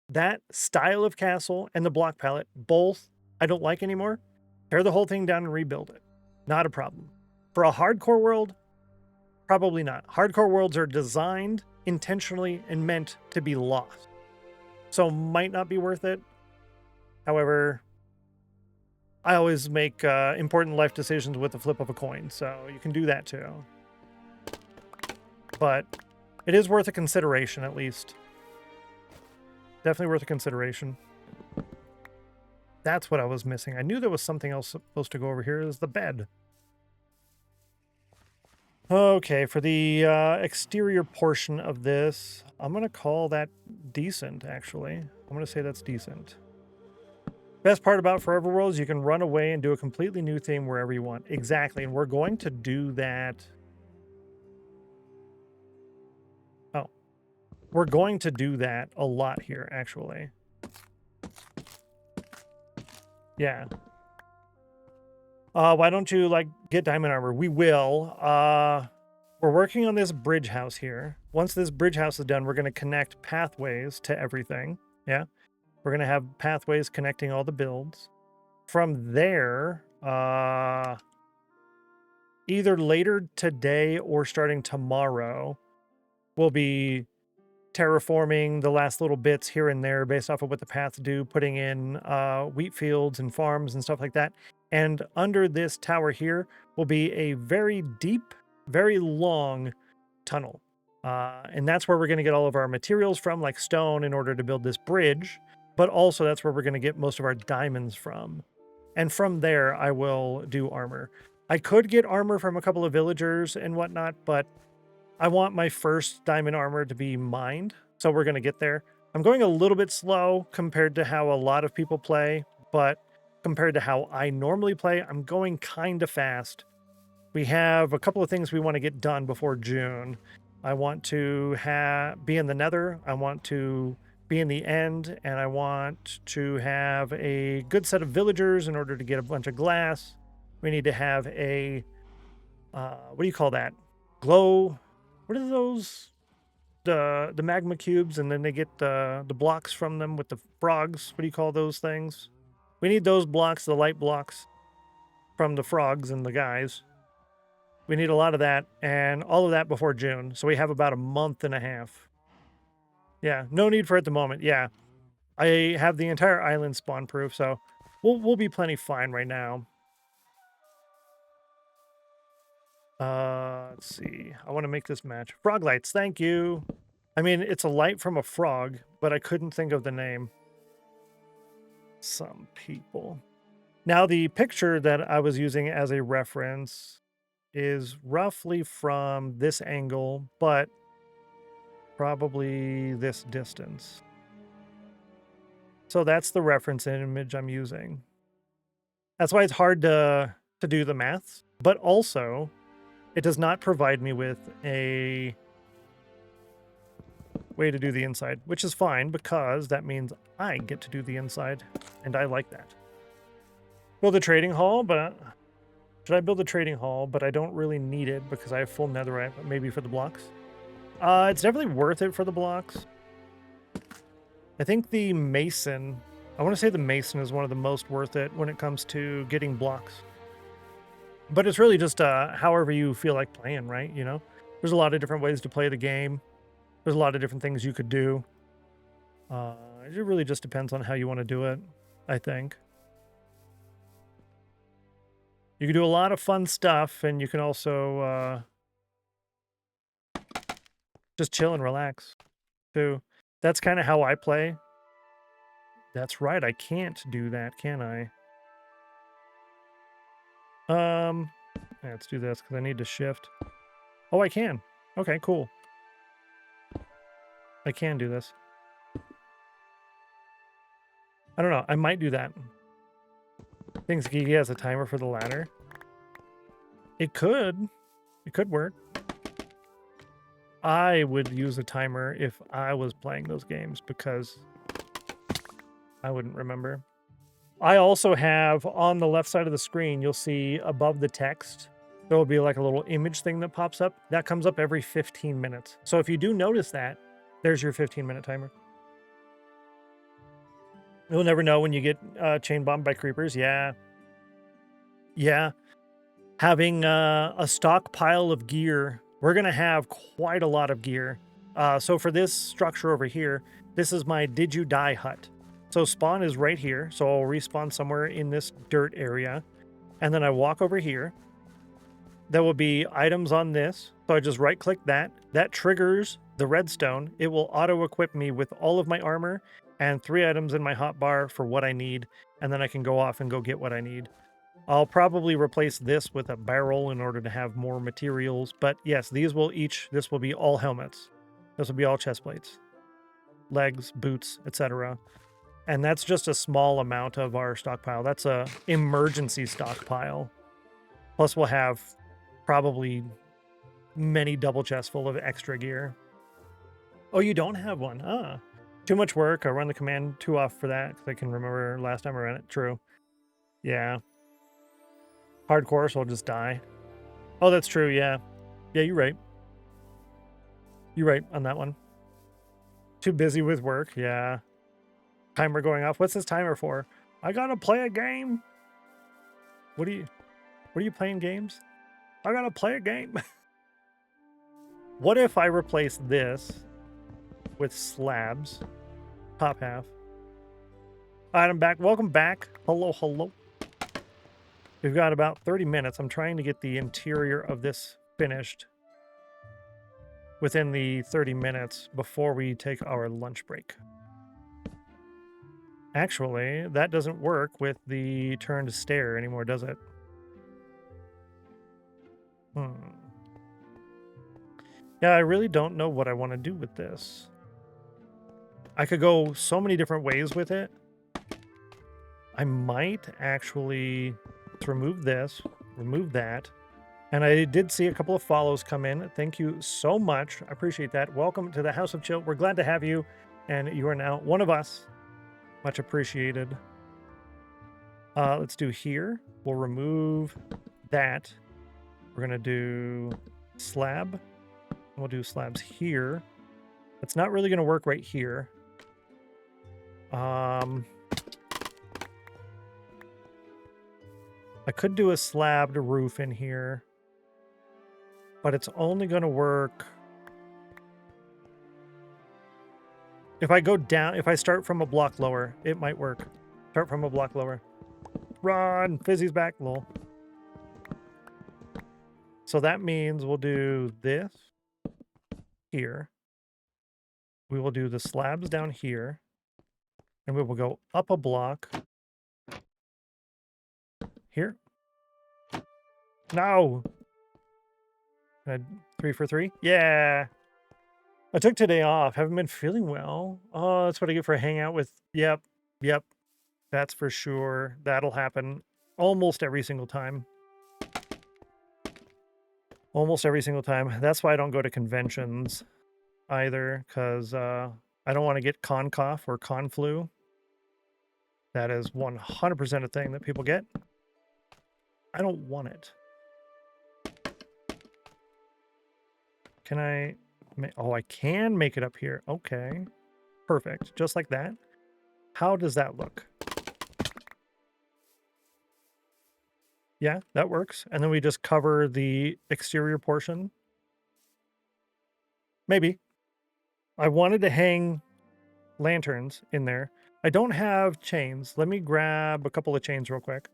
that style of castle and the block palette, both I don't like anymore, tear the whole thing down and rebuild it. Not a problem. For a hardcore world, probably not. Hardcore worlds are designed intentionally and meant to be lost. So might not be worth it. However, I always make important life decisions with the flip of a coin, so you can do that too. But it is worth a consideration, at least. Definitely worth a consideration. That's what I was missing. I knew there was something else supposed to go over here. Is the bed. Okay, for the exterior portion of this, I'm going to call that decent, actually. I'm going to say that's decent. Best part about Forever World is you can run away and do a completely new theme wherever you want. Exactly, and we're going to do that. Oh. We're going to do that a lot here, actually. Yeah. Why don't you, like, get diamond armor? We will. We're working on this bridge house here. Once this bridge house is done, we're going to connect pathways to everything. Yeah. We're going to have pathways connecting all the builds. From there, either later today or starting tomorrow, we'll be terraforming the last little bits here and there based off of what the paths do, putting in wheat fields and farms and stuff like that. And under this tower here will be a very deep, very long tunnel. And that's where we're going to get all of our materials from, like stone, in order to build this bridge. But also that's where we're going to get most of our diamonds from. And from there, I will do armor. I could get armor from a couple of villagers and whatnot, but I want my first diamond armor to be mined. So we're going to get there. I'm going a little bit slow compared to how a lot of people play, but compared to how I normally play, I'm going kind of fast. we have a couple of things we want to get done before June. I want to be in the Nether. I want to be in the End, and I want to have a good set of villagers in order to get a bunch of glass. We need to have a what do you call that? Glow. What are those? The magma cubes, and then they get the blocks from them with the frogs. What do you call those things? We need those blocks, the light blocks from the frogs and the guys. We need a lot of that, and all of that before June. So we have about a month and a half. Yeah, no need for it at the moment. Yeah, I have the entire island spawn proof, so we'll be plenty fine right now. Let's see. I want to make this match. Frog lights, thank you. I mean, it's a light from a frog, but I couldn't think of the name. Some people. Now, the picture that I was using as a reference is roughly from this angle, but probably this distance. So that's the reference image I'm using. That's why it's hard to do the maths, but also it does not provide me with a way to do the inside, which is fine because that means I get to do the inside, and I like that. Build a trading hall, but should I build a trading hall? But I don't really need it because I have full netherite, but maybe for the blocks. It's definitely worth it for the blocks. I think the mason, I want to say the mason is one of the most worth it when it comes to getting blocks. But it's really just however you feel like playing, right? You know, there's a lot of different ways to play the game. There's a lot of different things you could do. It really just depends on how you want to do it, I think. You can do a lot of fun stuff, and you can also just chill and relax, too. That's kind of how I play. That's right, I can't do that, can I? Yeah, let's do this, because I need to shift. Oh, I can. Okay, cool. I can do this. I don't know. I might do that. Thinks Gigi has a timer for the ladder. It could. It could work. I would use a timer if I was playing those games because I wouldn't remember. I also have on the left side of the screen, you'll see above the text, there will be like a little image thing that pops up. That comes up every 15 minutes. So if you do notice that, there's your 15-minute timer. You'll never know when you get chain bombed by creepers. Yeah. Yeah. Having a stockpile of gear, we're going to have quite a lot of gear. So for this structure over here, this is my Did You Die hut. So spawn is right here. So I'll respawn somewhere in this dirt area. And then I walk over here. There will be items on this. So I just right click that. That triggers the redstone. It will auto equip me with all of my armor and 3 items in my hotbar for what I need. And then I can go off and go get what I need. I'll probably replace this with a barrel in order to have more materials. But yes, this will be all helmets. This will be all chest plates, legs, boots, etc. And that's just a small amount of our stockpile. That's a emergency stockpile. Plus we'll have probably many double chests full of extra gear. Oh, you don't have one? Ah, too much work. I run the command too off for that because I can remember last time I ran it. True. Yeah. Hardcore, so I'll just die. Oh, that's true, yeah. Yeah, you're right. You're right on that one. Too busy with work, yeah. Timer going off. What's this timer for? I gotta play a game. What are you playing games? I gotta play a game. What if I replace this with slabs? Top half. All right, I'm back. Welcome back. Hello, hello. We've got about 30 minutes. I'm trying to get the interior of this finished within the 30 minutes before we take our lunch break. Actually, that doesn't work with the turn to stair anymore, does it? Yeah, I really don't know what I want to do with this. I could go so many different ways with it. I might actually remove this, remove that, And I did see a couple of follows come in. Thank you so much. I appreciate that. Welcome to the House of Chill. We're glad to have you, and you are now one of us. Much appreciated. Let's do here. We'll remove that. We're gonna do slab. We'll do slabs here. It's not really gonna work right here. I could do a slabbed roof in here, but it's only gonna work if I go down. If I start from a block lower, it might work. Start from a block lower. Run! Fizzy's back, lol. So that means we'll do this here. We will do the slabs down here. And we will go up a block. Here. No! 3 for 3? Yeah! I took today off. Haven't been feeling well. Oh, that's what I get for hanging out with... Yep. That's for sure. That'll happen almost every single time. Almost every single time. That's why I don't go to conventions either, because I don't want to get con cough or con flu. That is 100% a thing that people get. I don't want it. Can I... Oh, I can make it up here. Okay. Perfect. Just like that. How does that look? Yeah, that works. And then we just cover the exterior portion. Maybe. I wanted to hang lanterns in there. I don't have chains. Let me grab a couple of chains real quick.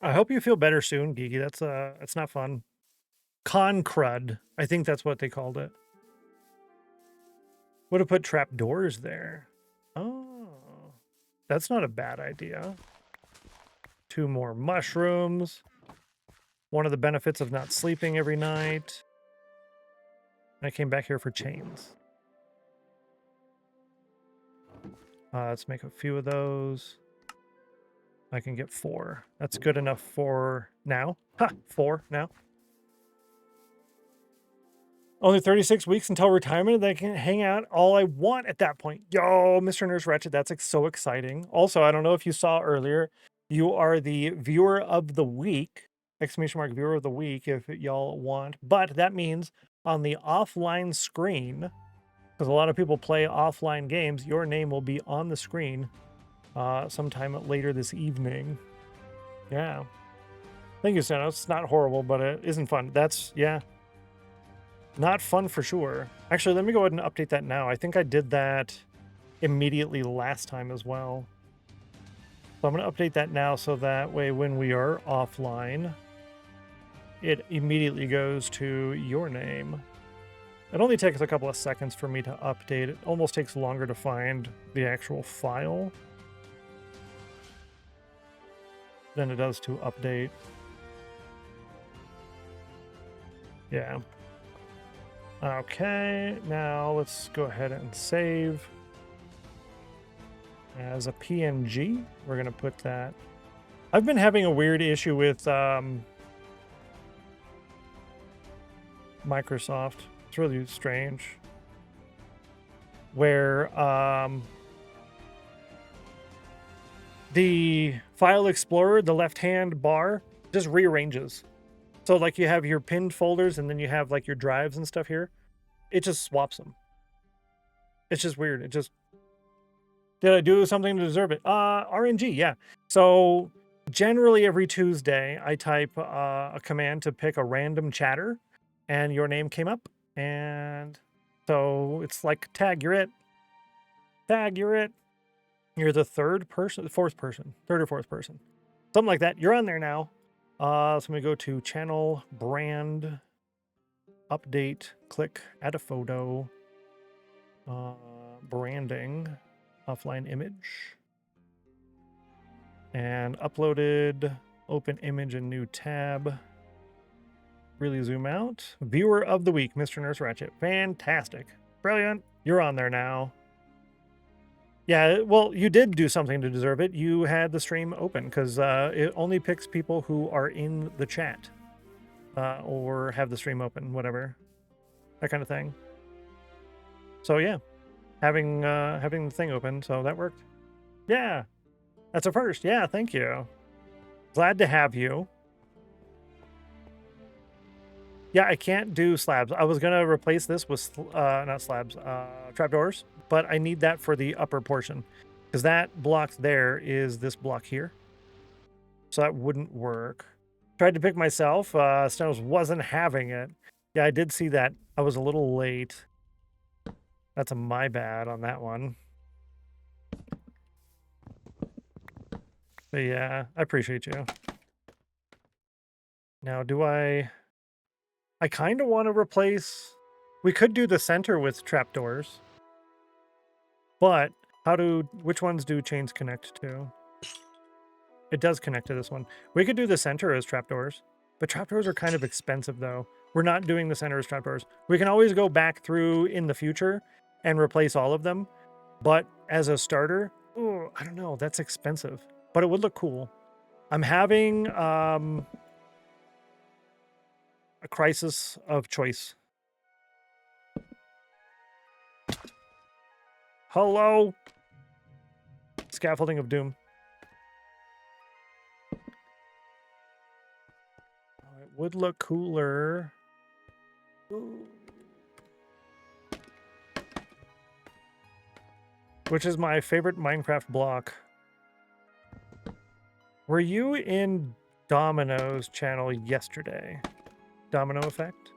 I hope you feel better soon, Geeky. That's not fun. Con crud. I think that's what they called it. Would have put trap doors there. Oh, that's not a bad idea. 2 more mushrooms. One of the benefits of not sleeping every night. I came back here for chains. Let's make a few of those. I can get 4. That's good enough for now. Ha! 4 now. Only 36 weeks until retirement, and I can hang out all I want at that point. Yo, Mr. Nurse Ratchet, that's so exciting. Also, I don't know if you saw earlier, you are the viewer of the week, ! Viewer of the week, if y'all want. But that means on the offline screen, because a lot of people play offline games, your name will be on the screen sometime later this evening. Yeah. Thank you, Stennos. It's not horrible, but it isn't fun. That's, yeah. Not fun for sure. Actually, let me go ahead and update that now. I think I did that immediately last time as well. So I'm going to update that now so that way when we are offline, it immediately goes to your name. It only takes a couple of seconds for me to update. It almost takes longer to find the actual file than it does to update. Yeah. Okay, now let's go ahead and save. As a PNG, we're going to put that. I've been having a weird issue with Microsoft. It's really strange. Where the File Explorer, the left-hand bar, just rearranges. So like you have your pinned folders and then you have like your drives and stuff here. It just swaps them. It's just weird. It just... Did I do something to deserve it? RNG, yeah. So generally every Tuesday, I type a command to pick a random chatter, and your name came up. And so it's like, tag, you're it. Tag, you're it. You're the third or fourth person. Something like that. You're on there now. So I'm going to go to channel, brand, update, click, add a photo, branding. Offline image, and uploaded, open image and new tab, really zoom out. Viewer of the week, Mr. Nurse Ratchet. Fantastic. Brilliant. You're on there now. Yeah, well, you did do something to deserve it. You had the stream open because it only picks people who are in the chat. or have the stream open, whatever, that kind of thing. So yeah, having the thing open, so that worked. Yeah, that's a first. Yeah, thank you. Glad to have you. Yeah, I can't do slabs. I was gonna replace this with not slabs, trapdoors, but I need that for the upper portion because that block there is this block here, so that wouldn't work. Tried to pick myself. Stennos wasn't having it. Yeah, I did see that. I was a little late. That's my bad on that one. But yeah, I appreciate you. Now, do I kind of want to replace... We could do the center with trapdoors. But which ones do chains connect to? It does connect to this one. We could do the center as trapdoors, but trapdoors are kind of expensive though. We're not doing the center as trapdoors. We can always go back through in the future and replace all of them. But as a starter, ooh, I don't know, that's expensive, but it would look cool. I'm having a crisis of choice. Hello? Scaffolding of doom. It would look cooler. Ooh. Which is my favorite Minecraft block. Were you in Domino's channel yesterday? Domino Effect?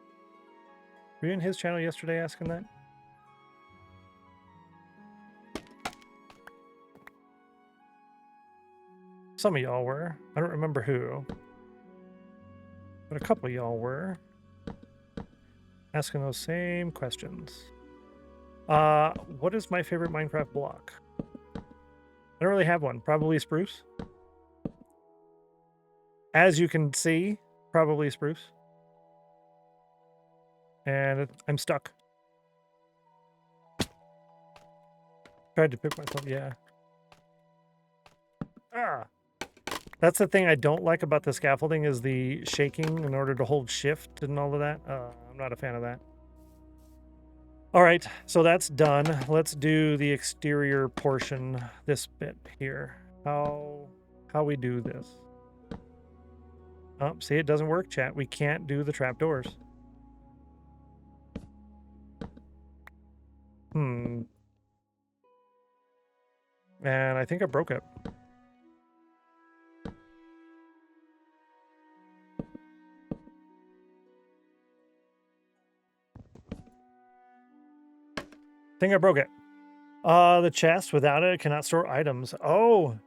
Were you in his channel yesterday asking that? Some of y'all were. I don't remember who. But a couple of y'all were. Asking those same questions. What is my favorite Minecraft block? I don't really have one. Probably spruce. As you can see, probably spruce. And I'm stuck. Tried to pick myself, yeah. Ah! That's the thing I don't like about the scaffolding is the shaking in order to hold shift and all of that. I'm not a fan of that. All right, so that's done. Let's do the exterior portion, this bit here. How we do this. Oh, see, it doesn't work, chat. We can't do the trapdoors. And I think I broke it. I think I broke it. The chest, without it cannot store items. Oh.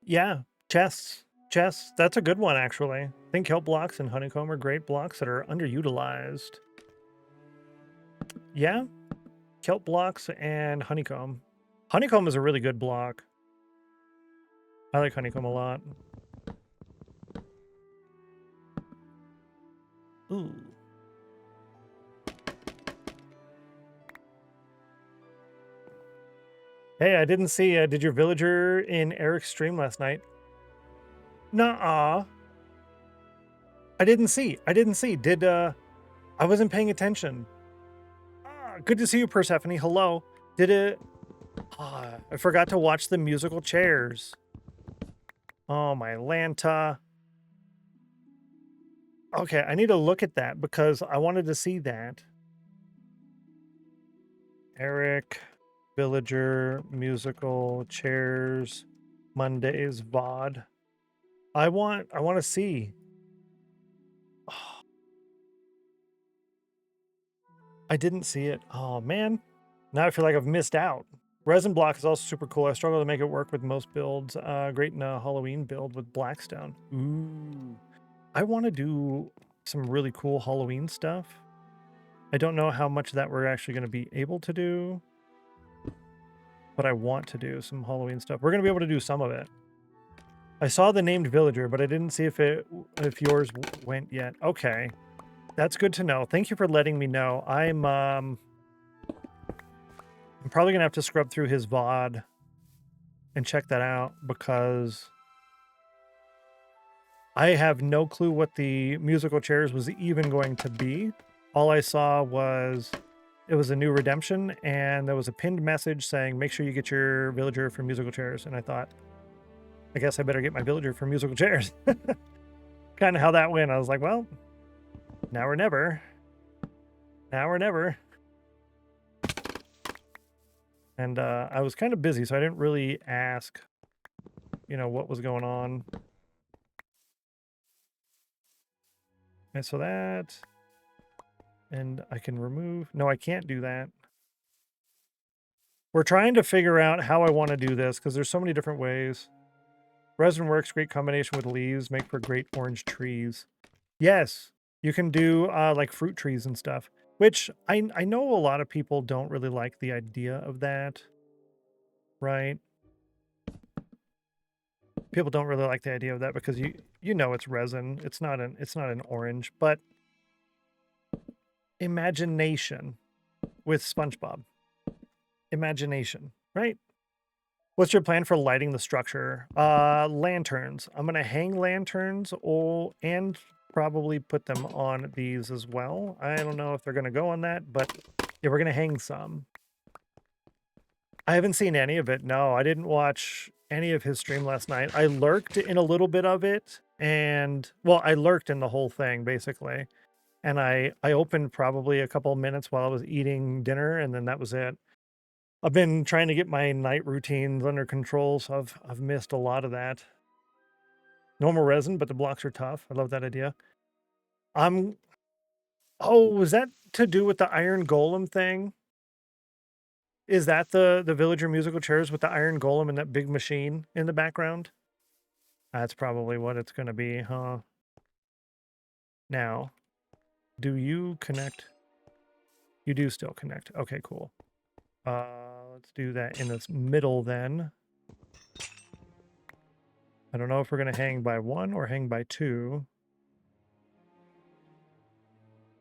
Yeah, chests. Chests. That's a good one, actually. I think kelp blocks and honeycomb are great blocks that are underutilized. Yeah. Kelp blocks and honeycomb. Honeycomb is a really good block. I like honeycomb a lot. Ooh. Hey, I didn't see, did your villager in Eric's stream last night? Nuh-uh. I didn't see. Did, I wasn't paying attention. Good to see you, Persephone. Hello. Did it... I forgot to watch the musical chairs. Oh, my Lanta. Okay, I need to look at that because I wanted to see that. Eric, villager, musical, chairs, Mondays, VOD. I want to see. Oh. I didn't see it. Oh, man. Now I feel like I've missed out. Resin block is also super cool. I struggle to make it work with most builds. Great in a Halloween build with Blackstone. Ooh. I want to do some really cool Halloween stuff. I don't know how much that we're actually going to be able to do, but I want to do some Halloween stuff. We're going to be able to do some of it. I saw the named villager, but I didn't see if yours went yet. Okay. That's good to know. Thank you for letting me know. I'm probably going to have to scrub through his VOD and check that out because I have no clue what the musical chairs was even going to be. All I saw was it was a new redemption, and there was a pinned message saying, make sure you get your villager for musical chairs. And I thought, I guess I better get my villager for musical chairs. Kind of how that went. I was like, well, now or never. Now or never. And I was kind of busy, so I didn't really ask, you know, what was going on. And so that, and I can remove, no, I can't do that. We're trying to figure out how I want to do this because there's so many different ways. Resin works, great combination with leaves, make for great orange trees. Yes, you can do like fruit trees and stuff, which I know a lot of people don't really like the idea of that, right? People don't really like the idea of that because you know it's resin. It's not an orange, but imagination with SpongeBob. Imagination, right? What's your plan for lighting the structure? Lanterns. I'm gonna hang lanterns and probably put them on these as well. I don't know if they're gonna go on that, but yeah, we're gonna hang some. I haven't seen any of it. No, I didn't watch any of his stream last night. I lurked in a little bit of it, and well, I lurked in the whole thing basically. And I opened probably a couple of minutes while I was eating dinner, and then that was it. I've been trying to get my night routines under control, so I've missed a lot of that. Normal resin, but the blocks are tough. I love that idea. Oh, was that to do with the iron golem thing? Is that the villager musical chairs with the iron golem and that big machine in the background? That's probably what it's going to be, huh? Now, do you connect? You do still connect. Okay, cool. Let's do that in this middle then. I don't know if we're going to hang by 1 or hang by 2.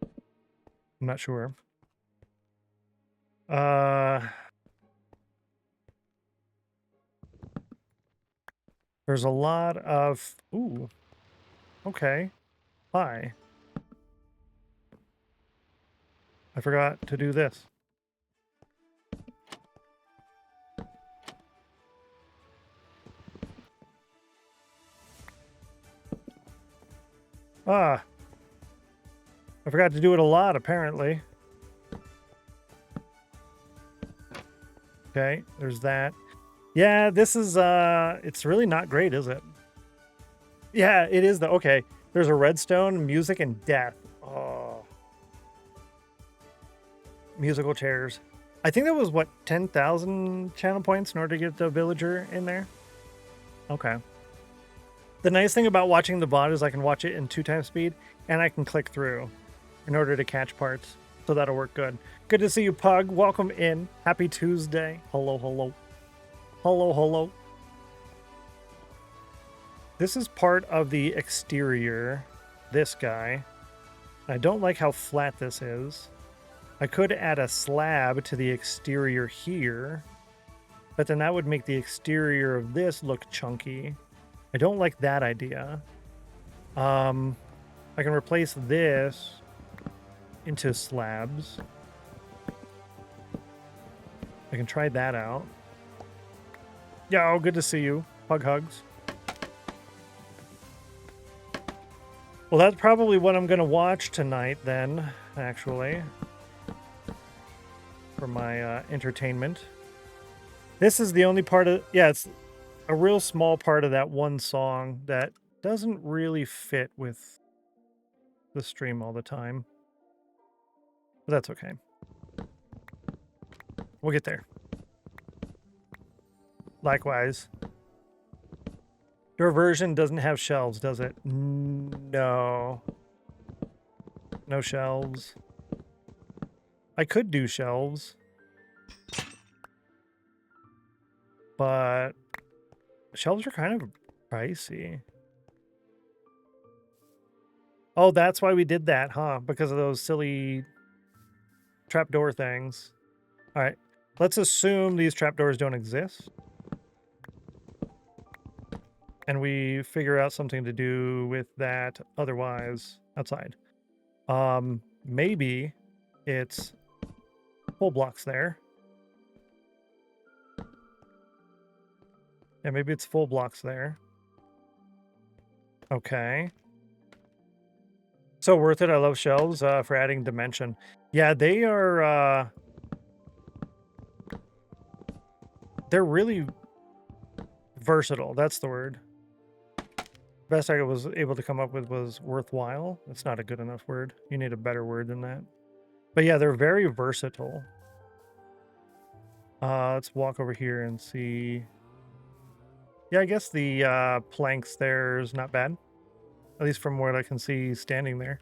I'm not sure. There's a lot of... Ooh. Okay. Hi. I forgot to do this. Ah. I forgot to do it a lot, apparently. Okay, there's that. Yeah, this is, it's really not great, is it? Yeah, it is, though. Okay, there's a redstone, music, and death. Oh. Musical chairs. I think that was, what, 10,000 channel points in order to get the villager in there? Okay. The nice thing about watching the VOD is I can watch it in 2x speed, and I can click through in order to catch parts. So that'll work good. Good to see you, Pug. Welcome in. Happy Tuesday. Hello, hello. Hello, hello. This is part of the exterior. This guy. I don't like how flat this is. I could add a slab to the exterior here, but then that would make the exterior of this look chunky. I don't like that idea. I can replace this into slabs. I can try that out. Yo, good to see you. Hug hugs. Well, that's probably what I'm going to watch tonight then, actually. For my entertainment. This is the only part of... Yeah, it's a real small part of that one song that doesn't really fit with the stream all the time. But that's okay. We'll get there. Likewise. Your version doesn't have shelves, does it? No. No shelves. I could do shelves. But shelves are kind of pricey. Oh, that's why we did that, huh? Because of those silly trapdoor things. All right. Let's assume these trapdoors don't exist. and we figure out something to do with that otherwise outside. Maybe it's full blocks there. Yeah, maybe it's full blocks there. Okay. So worth it. I love shelves for adding dimension. Yeah, they are... they're really versatile. That's the word. Best I was able to come up with was worthwhile. That's not a good enough word. You need a better word than that. But yeah, they're very versatile. Let's walk over here and see. Yeah, I guess the planks there is not bad. At least from what I can see standing there.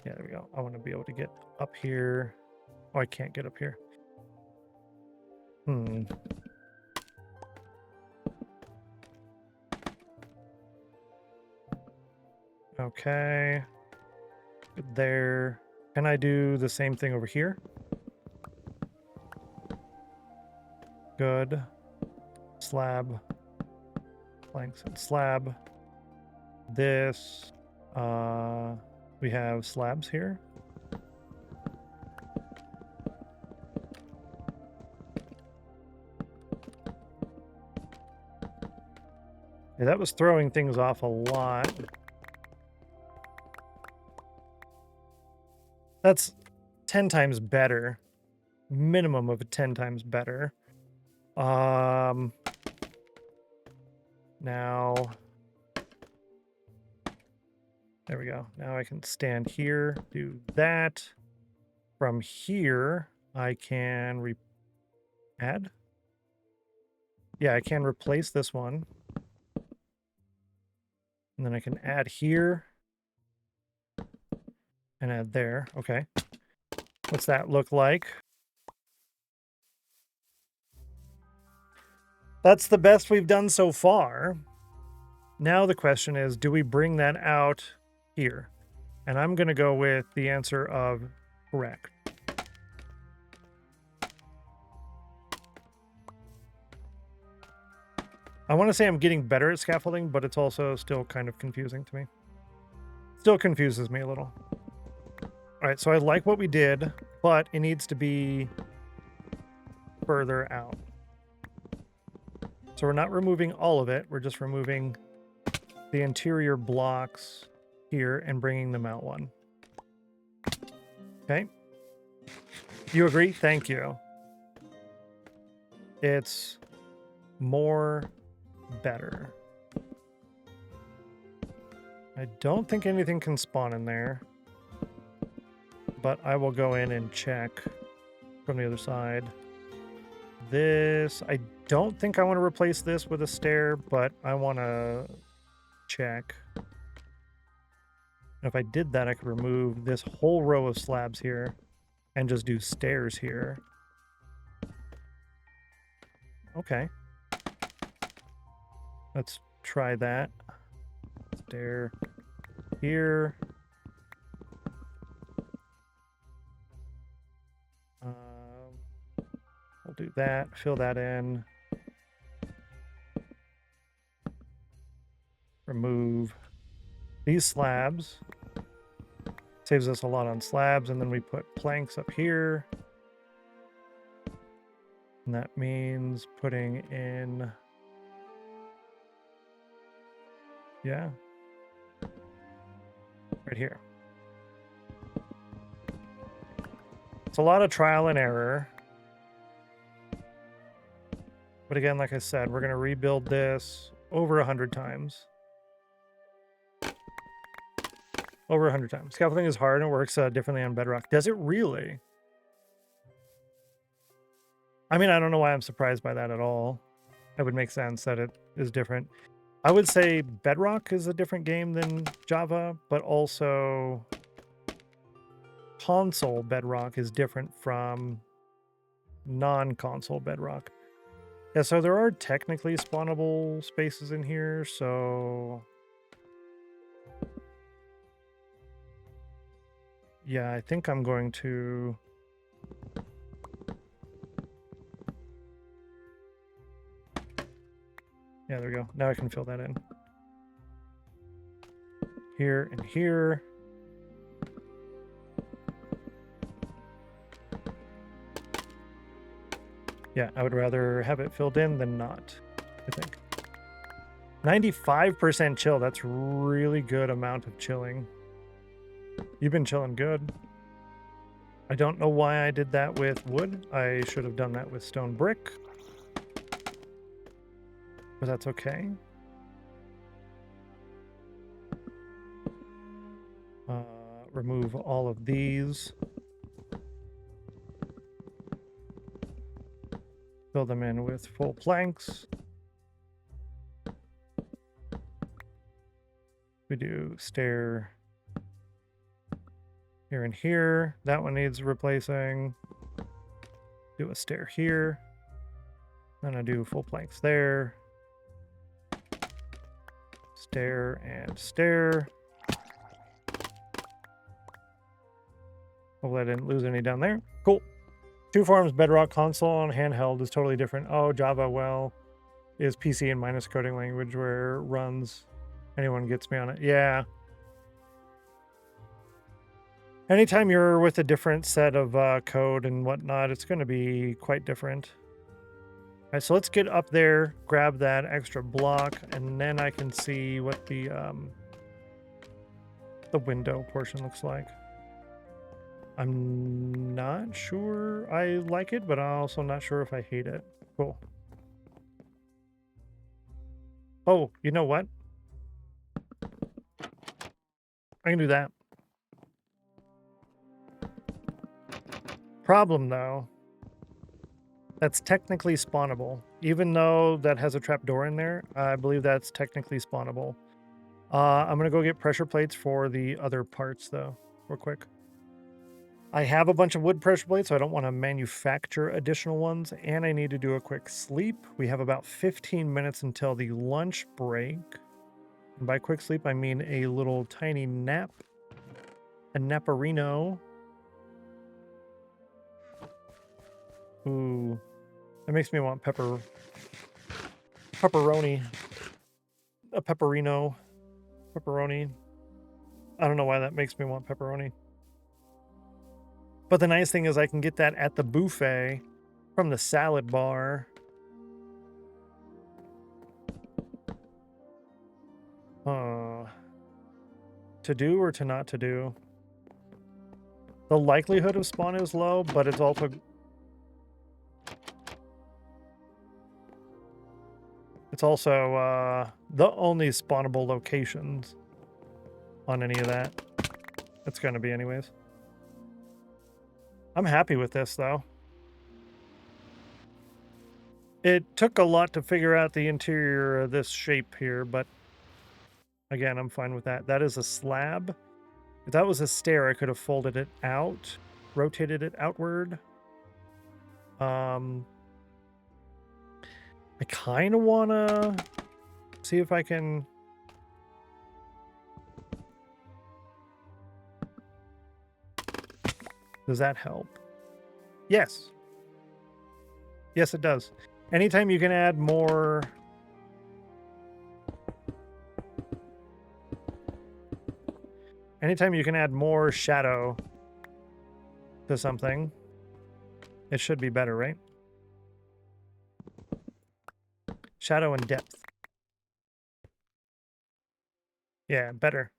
Yeah, there we go. I want to be able to get up here. Oh, I can't get up here. Okay. Good there. Can I do the same thing over here? Good. Slab. Planks and slab. This. We have slabs here. Yeah, that was throwing things off a lot. That's 10 times better. Minimum of 10 times better. Now, there we go. Now I can stand here, do that. From here, I can add. Yeah, I can replace this one. And then I can add here. And add there. Okay. What's that look like? That's the best we've done so far. Now the question is, do we bring that out here? And I'm going to go with the answer of correct. I want to say I'm getting better at scaffolding, but it's also still kind of confusing to me. Still confuses me a little. All right, so I like what we did, but it needs to be further out. So we're not removing all of it. We're just removing the interior blocks here and bringing them out one. Okay. You agree? Thank you. It's more better. I don't think anything can spawn in there, but I will go in and check from the other side. This, I don't think I want to replace this with a stair, but I want to check. If I did that, I could remove this whole row of slabs here and just do stairs here. Okay. Let's try that. Stair here. We'll do that, fill that in. Remove these slabs. Saves us a lot on slabs, and then we put planks up here. And that means putting in... yeah. Right here. It's a lot of trial and error. But again, like I said, we're going to rebuild this over 100 times. Over 100 times. Scaffolding is hard and works differently on bedrock. Does it really? I mean, I don't know why I'm surprised by that at all. It would make sense that it is different. I would say bedrock is a different game than Java, but also console bedrock is different from non-console bedrock. Yeah, so there are technically spawnable spaces in here, so... yeah, I think I'm going to go. Now I can fill that in. Here and here. Yeah, I would rather have it filled in than not, I think. 95% chill. That's really good amount of chilling. You've been chilling good. I don't know why I did that with wood. I should have done that with stone brick. But that's okay. Remove all of these. Fill them in with full planks. We do stair here and here. That one needs replacing. Do a stair here. Then I do full planks there. Stair and stair. Hopefully I didn't lose any down there. Cool. 2Farms Bedrock console on handheld is totally different. Oh, Java, well, is PC and minus coding language where it runs. Anyone gets me on it. Yeah. Anytime you're with a different set of code and whatnot, it's going to be quite different. All right, so let's get up there, grab that extra block, and then I can see what the window portion looks like. I'm not sure I like it, but I'm also not sure if I hate it. Cool. Oh, you know what? I can do that. Problem, though, that's technically spawnable. Even though that has a trapdoor in there, I believe that's technically spawnable. I'm going to go get pressure plates for the other parts, though, real quick. I have a bunch of wood pressure plates, so I don't want to manufacture additional ones, and I need to do a quick sleep. We have about 15 minutes until the lunch break. And by quick sleep, I mean a little tiny nap. A naparino. Ooh, that makes me want pepperoni. A pepperino. Pepperoni. I don't know why that makes me want pepperoni. But the nice thing is I can get that at the buffet from the salad bar. To do or to not to do? The likelihood of spawn is low, but it's also... It's also the only spawnable locations on any of that. It's going to be anyways. I'm happy with this, though. It took a lot to figure out the interior of this shape here, but again, I'm fine with that. That is a slab. If that was a stair, I could have folded it out, rotated it outward. I kind of want to see if I can... Does that help? Yes. Yes, it does. Anytime you can add more... Anytime you can add more shadow to something, it should be better, right? Shadow and depth. Yeah, better.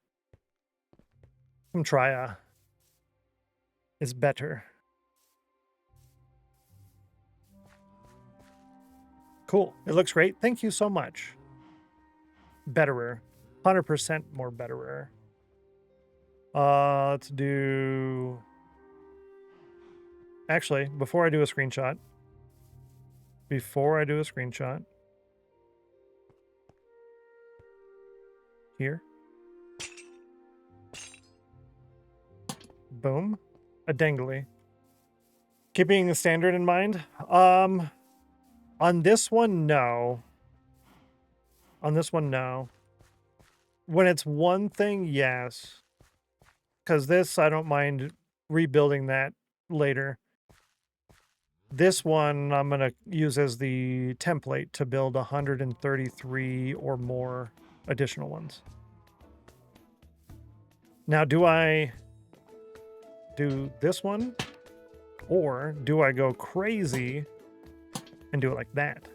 Some tria is better. Cool. It looks great. Thank you so much. Betterer. 100% more betterer. Let's do... Actually, before I do a screenshot. Here. Boom. A dangly. Keeping the standard in mind. On this one, no. On this one, no. When it's one thing, yes. Because this, I don't mind rebuilding that later. This one I'm going to use as the template to build 133 or more additional ones. Now, do I do this one? Or do I go crazy and do it like that?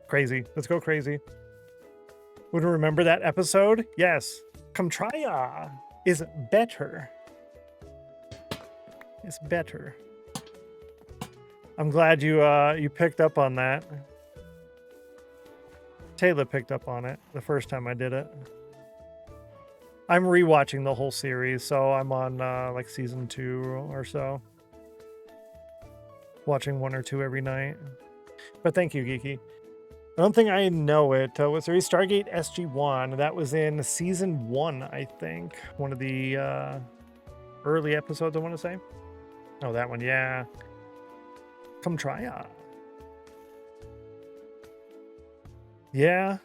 Crazy. Let's go crazy. Would you remember that episode? Yes. Come try ya. Is better. It's better. I'm glad you picked up on that. Taylor picked up on it the first time I did it. I'm rewatching the whole series, so I'm on like season 2 or so. Watching 1 or 2 every night. But thank you, Geeky. I don't think I know it. Was there a Stargate SG-1? That was in season 1, I think. One of the early episodes, I want to say. Oh, that one, yeah. Come try it. Yeah.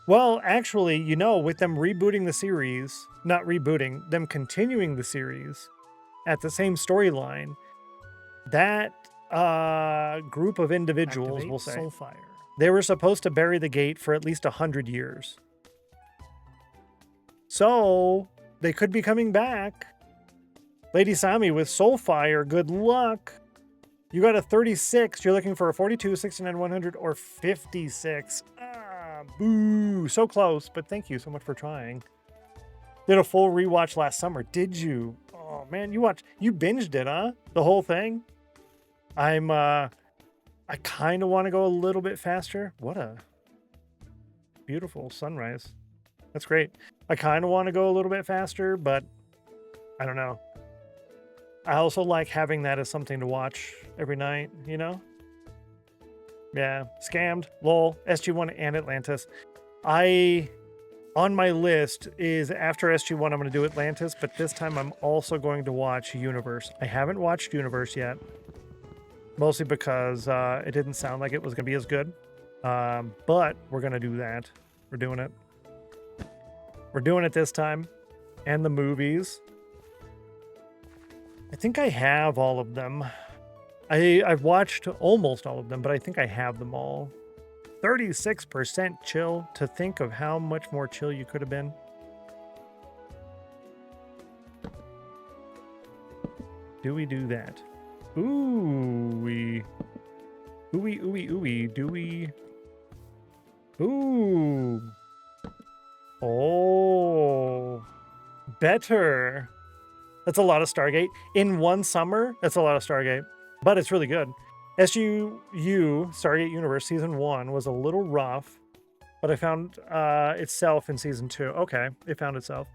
Well, actually, you know, with them rebooting the series, not rebooting, them continuing the series at the same storyline, that group of individuals, Activate we'll say, Soulfire. they were supposed to bury the gate for at least 100 years. So, they could be coming back. Lady Sami with Soulfire, good luck. You got a 36. You're looking for a 42, 69, 100, or 56. Ah, boo. So close, but thank you so much for trying. Did a full rewatch last summer. Did you? Oh, man, you binged it, huh? The whole thing? I kind of want to go a little bit faster. What a beautiful sunrise. That's great. I kind of want to go a little bit faster, but I don't know. I also like having that as something to watch every night, you know? Yeah. Scammed, LOL, SG-1, and Atlantis. On my list is after SG-1, I'm going to do Atlantis, but this time I'm also going to watch Universe. I haven't watched Universe yet. Mostly because it didn't sound like it was going to be as good. But we're going to do that. We're doing it. We're doing it this time. And the movies. I think I have all of them. I've watched almost all of them, but I think I have them all. 36% chill. To think of how much more chill you could have been. Do we do that? Ooh-wee. Ooey, ooey, ooey. Do we? Ooh. Oh. Better. That's a lot of Stargate. In one summer, that's a lot of Stargate. But it's really good. SUU, Stargate Universe, Season 1 was a little rough. But I found itself in Season 2. Okay, it found itself.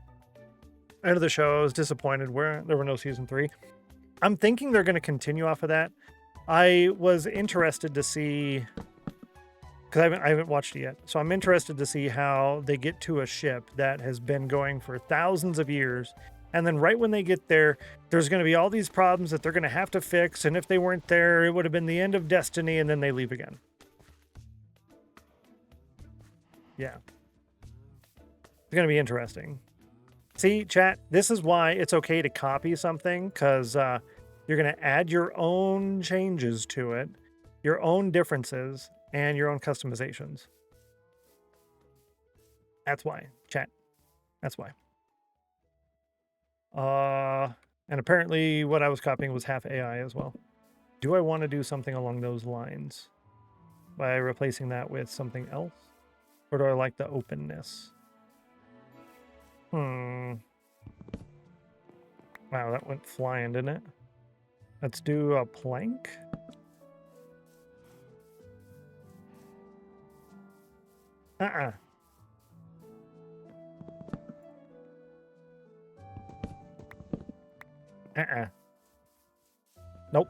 End of the show, I was disappointed where there were no Season 3. I'm thinking they're going to continue off of that. I was interested to see, because I haven't watched it yet, so I'm interested to see how they get to a ship that has been going for thousands of years, and then right when they get there, there's going to be all these problems that they're going to have to fix, and if they weren't there, it would have been the end of destiny, and then they leave again. Yeah. It's going to be interesting. See, chat, this is why it's okay to copy something, because you're going to add your own changes to it, your own differences, and your own customizations. That's why, chat. That's why. And apparently what I was copying was half AI as well. Do I want to do something along those lines by replacing that with something else? Or do I like the openness? Wow, that went flying, didn't it? Let's do a plank. Nope.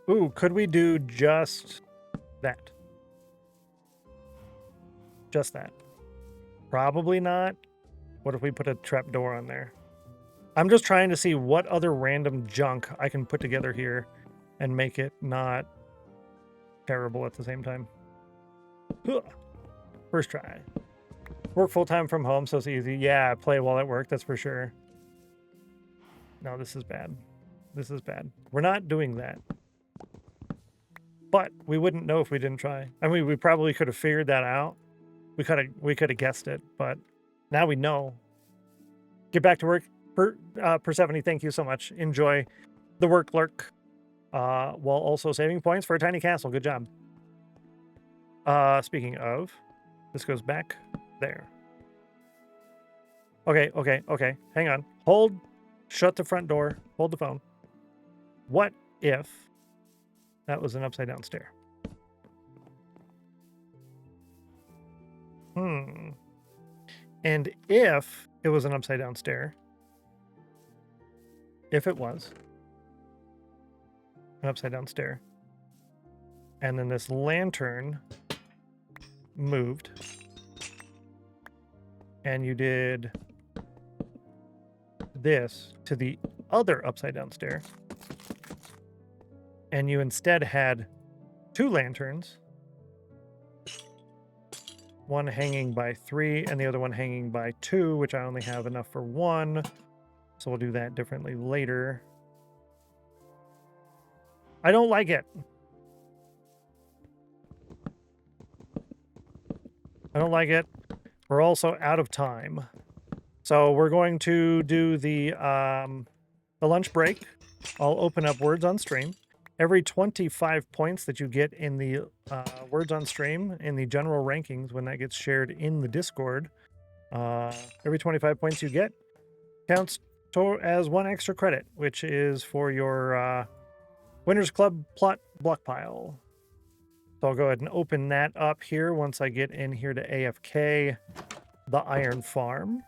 Ooh, could we do just that? Just that. Probably not. What if we put a trapdoor on there? I'm just trying to see what other random junk I can put together here and make it not terrible at the same time. First try. Work full-time from home, so it's easy. Yeah, play while at work, that's for sure. No, this is bad. This is bad. We're not doing that. But we wouldn't know if we didn't try. I mean, we probably could have figured that out. We could have guessed it, but now we know. Get back to work. Persephone, thank you so much. Enjoy the work lurk. While also saving points for a tiny castle. Good job. Speaking of, this goes back there. Okay. Hang on. Hold. Shut the front door. Hold the phone. What if that was an upside down stair? And if it was an upside down stair, if it was an upside down stair, and then this lantern moved, and you did this to the other upside down stair, and you instead had 2 lanterns, one hanging by 3 and the other one hanging by 2, which I only have enough for 1, so we'll do that differently later. I don't like it. I don't like it. We're also out of time. So we're going to do the lunch break. I'll open up words on stream. Every 25 points that you get in the words on stream in the general rankings, when that gets shared in the Discord, every 25 points you get counts as 1 extra credit, which is for your Winners Club plot block pile. So I'll go ahead and open that up here once I get in here to AFK, the Iron Farm.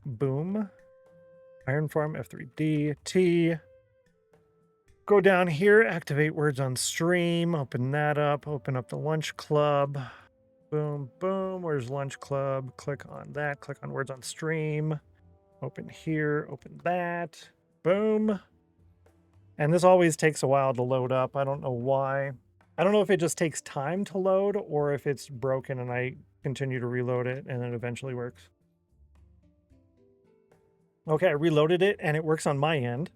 Boom. Iron Farm, F3D, T. Go down here, activate words on stream, open that up, open up the Lunch Club. Boom, boom. Where's Lunch Club? Click on that, click on words on stream. Open here, open that. Boom. And this always takes a while to load up. I don't know why. I don't know if it just takes time to load or if it's broken and I continue to reload it and it eventually works. Okay, I reloaded it and it works on my end.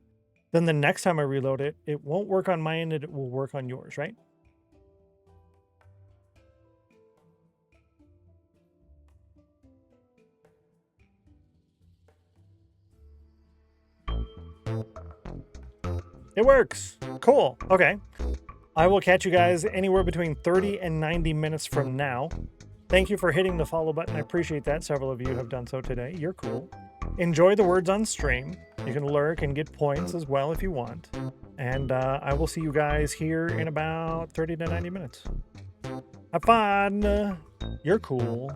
Then the next time I reload it, it won't work on my end and it will work on yours, right? It works. Cool. Okay. I will catch you guys anywhere between 30 and 90 minutes from now. Thank you for hitting the follow button. I appreciate that. Several of you have done so today. You're cool. Enjoy the words on stream. You can lurk and get points as well if you want. And I will see you guys here in about 30 to 90 minutes. Have fun. You're cool.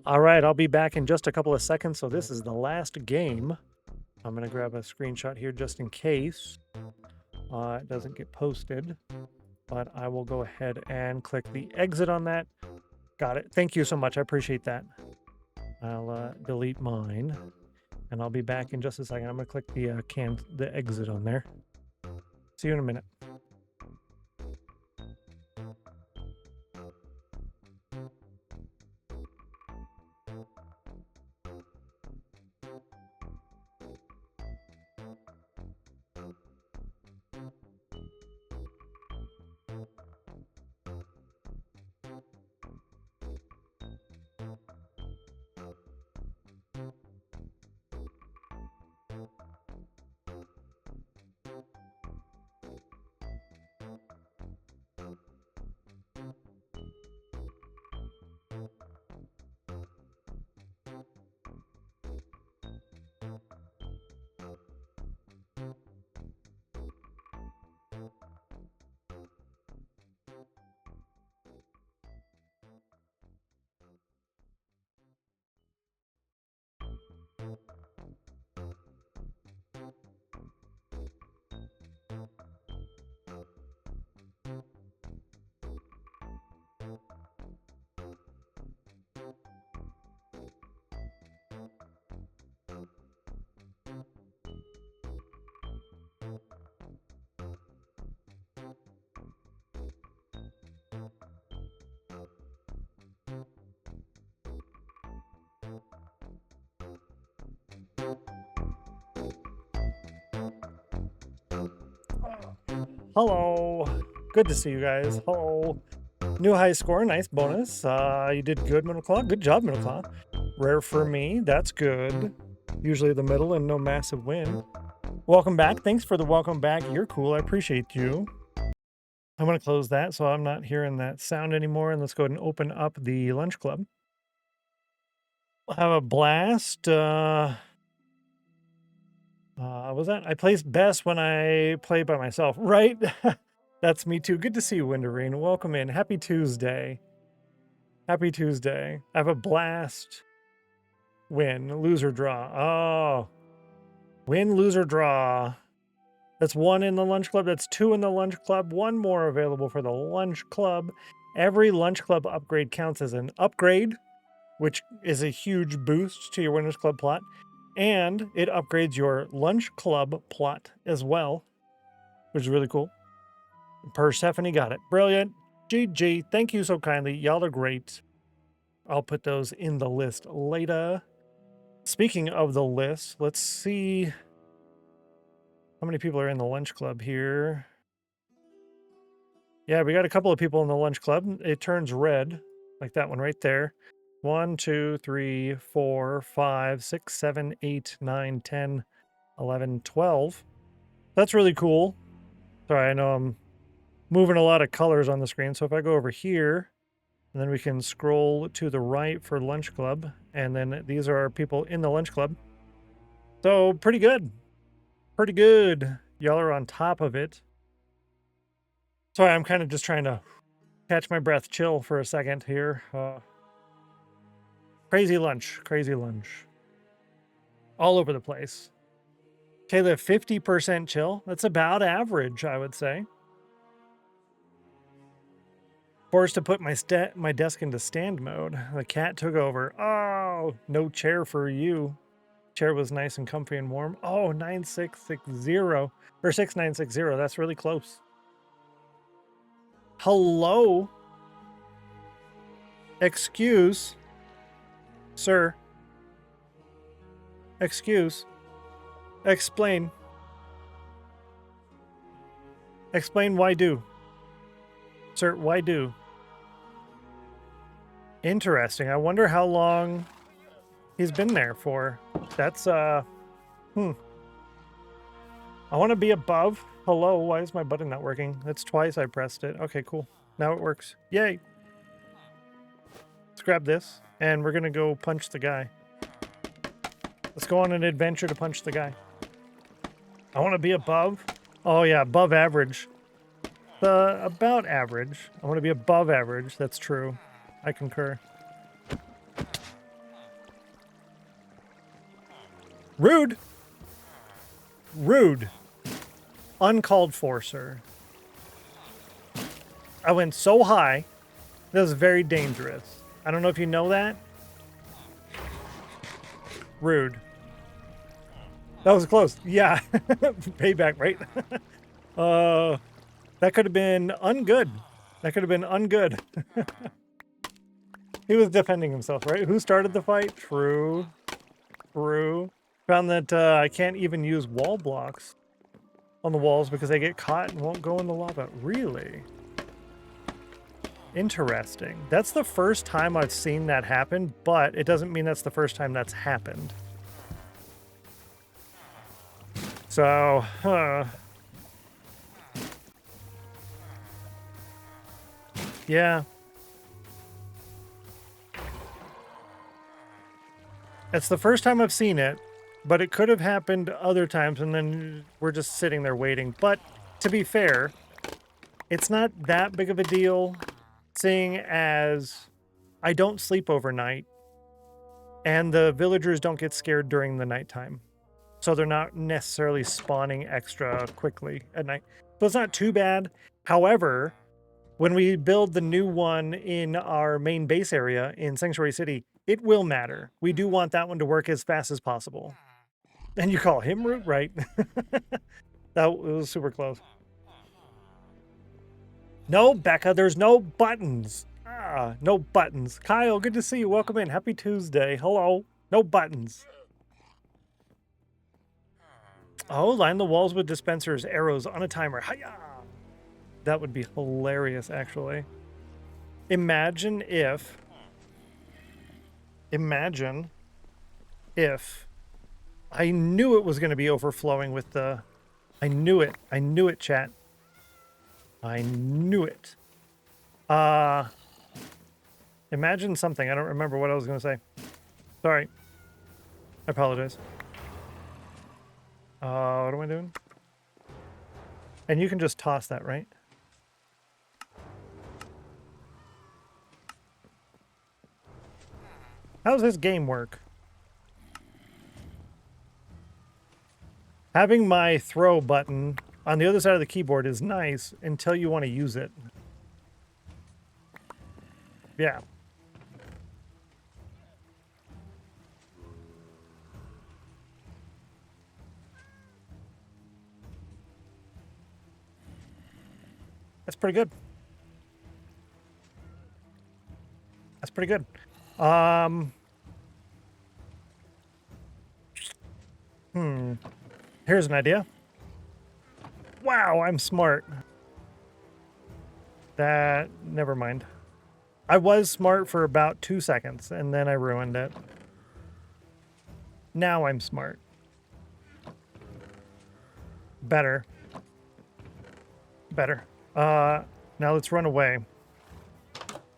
All right, I'll be back in just a couple of seconds. So this is the last game. I'm going to grab a screenshot here just in case it doesn't get posted. But I will go ahead and click the exit on that. Got it. Thank you so much. I appreciate that. I'll delete mine. And I'll be back in just a second. I'm going to click the exit on there. See you in a minute. Hello. Good to see you guys. Hello. New high score. Nice bonus. You did good, Middle Claw. Good job, Middle Claw. Rare for me. That's good. Usually the middle and no massive win. Welcome back. Thanks for the welcome back. You're cool. I appreciate you. I'm going to close that so I'm not hearing that sound anymore. And let's go ahead and open up the lunch club. We'll have a blast. Was that? I placed best when I play by myself, right? That's me too. Good to see you, Winterine. Welcome in. Happy Tuesday. Happy Tuesday. I have a blast. Win, lose or draw. Oh. Win, lose or draw. That's 1 in the lunch club. That's 2 in the lunch club. 1 more available for the lunch club. Every lunch club upgrade counts as an upgrade, which is a huge boost to your Winners Club plot. And it upgrades your lunch club plot as well, which is really cool. Persephone got it. Brilliant. GG. Thank you so kindly. Y'all are great. I'll put those in the list later. Speaking of the list, let's see how many people are in the lunch club here. Yeah, we got a couple of people in the lunch club. It turns red, like that one right there. 1, 2, 3, 4, 5, 6, 7, 8, 9, 10, 11, 12. That's really cool. Sorry, I know I'm moving a lot of colors on the screen. So if I go over here, and then we can scroll to the right for lunch club. And then these are our people in the lunch club. So pretty good. Pretty good. Y'all are on top of it. Sorry, I'm kind of just trying to catch my breath, chill for a second here. Crazy lunch. Crazy lunch. All over the place. Okay, the 50% chill. That's about average, I would say. Forced to put my desk into stand mode. The cat took over. Oh, no chair for you. Chair was nice and comfy and warm. Oh, 9660 or 6960. That's really close. Hello? Excuse? Sir? Excuse? Explain. Explain why do? Sir, why do? Interesting. I wonder how long he's been there for. That's, I want to be above. Hello, why is my button not working? That's twice I pressed it. Okay, cool. Now it works. Yay. Let's grab this, and we're going to go punch the guy. Let's go on an adventure to punch the guy. I want to be above. Oh, yeah, above average. About average. I want to be above average. That's true. I concur. Rude. Rude. Uncalled for, sir. I went so high. That was very dangerous. I don't know if you know that. Rude. That was close. Yeah. Payback, right? That could have been ungood. That could have been ungood. He was defending himself, right? Who started the fight? True. True. Found that I can't even use wall blocks on the walls because they get caught and won't go in the lava. Really? Interesting. That's the first time I've seen that happen, but it doesn't mean that's the first time that's happened. So, yeah. It's the first time I've seen it, but it could have happened other times, and then we're just sitting there waiting. But to be fair, it's not that big of a deal, seeing as I don't sleep overnight, and the villagers don't get scared during the nighttime. So they're not necessarily spawning extra quickly at night. So it's not too bad. However, when we build the new one in our main base area in Sanctuary City, it will matter. We do want that one to work as fast as possible. And you call him rude, right? That was super close. No, Becca, there's no buttons. Ah, no buttons. Kyle, good to see you. Welcome in. Happy Tuesday. Hello. No buttons. Oh, line the walls with dispensers, arrows on a timer. Hiya! That would be hilarious, actually. Imagine if I knew it was going to be overflowing with the... I knew it, chat. I knew it. Imagine something. I don't remember what I was going to say. Sorry. I apologize. What am I doing? And you can just toss that, right? How does this game work? Having my throw button on the other side of the keyboard is nice until you want to use it. Yeah. That's pretty good. That's pretty good. Here's an idea. Wow, I'm smart. Never mind. I was smart for about 2 seconds, and then I ruined it. Now I'm smart. Better. Now let's run away.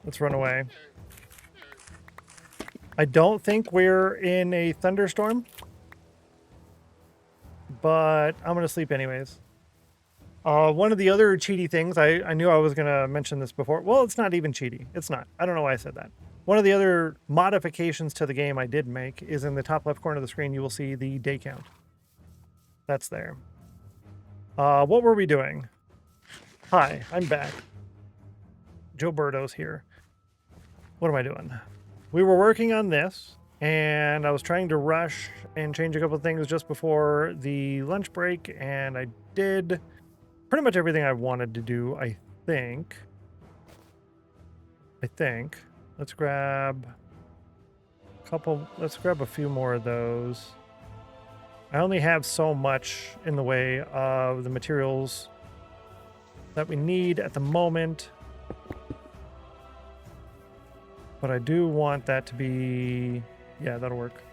Let's run away. I don't think we're in a thunderstorm, but I'm going to sleep anyways. One of the other cheaty things, I knew I was going to mention this before. Well, it's not even cheaty. It's not. I don't know why I said that. One of the other modifications to the game I did make is in the top left corner of the screen, you will see the day count. That's there. What were we doing? Hi, I'm back. Joe Berto's here. What am I doing? We were working on this, and I was trying to rush and change a couple of things just before the lunch break, and I did pretty much everything I wanted to do, I think. Let's grab a few more of those. I only have so much in the way of the materials that we need at the moment. But I do want that to be... Yeah, that'll work.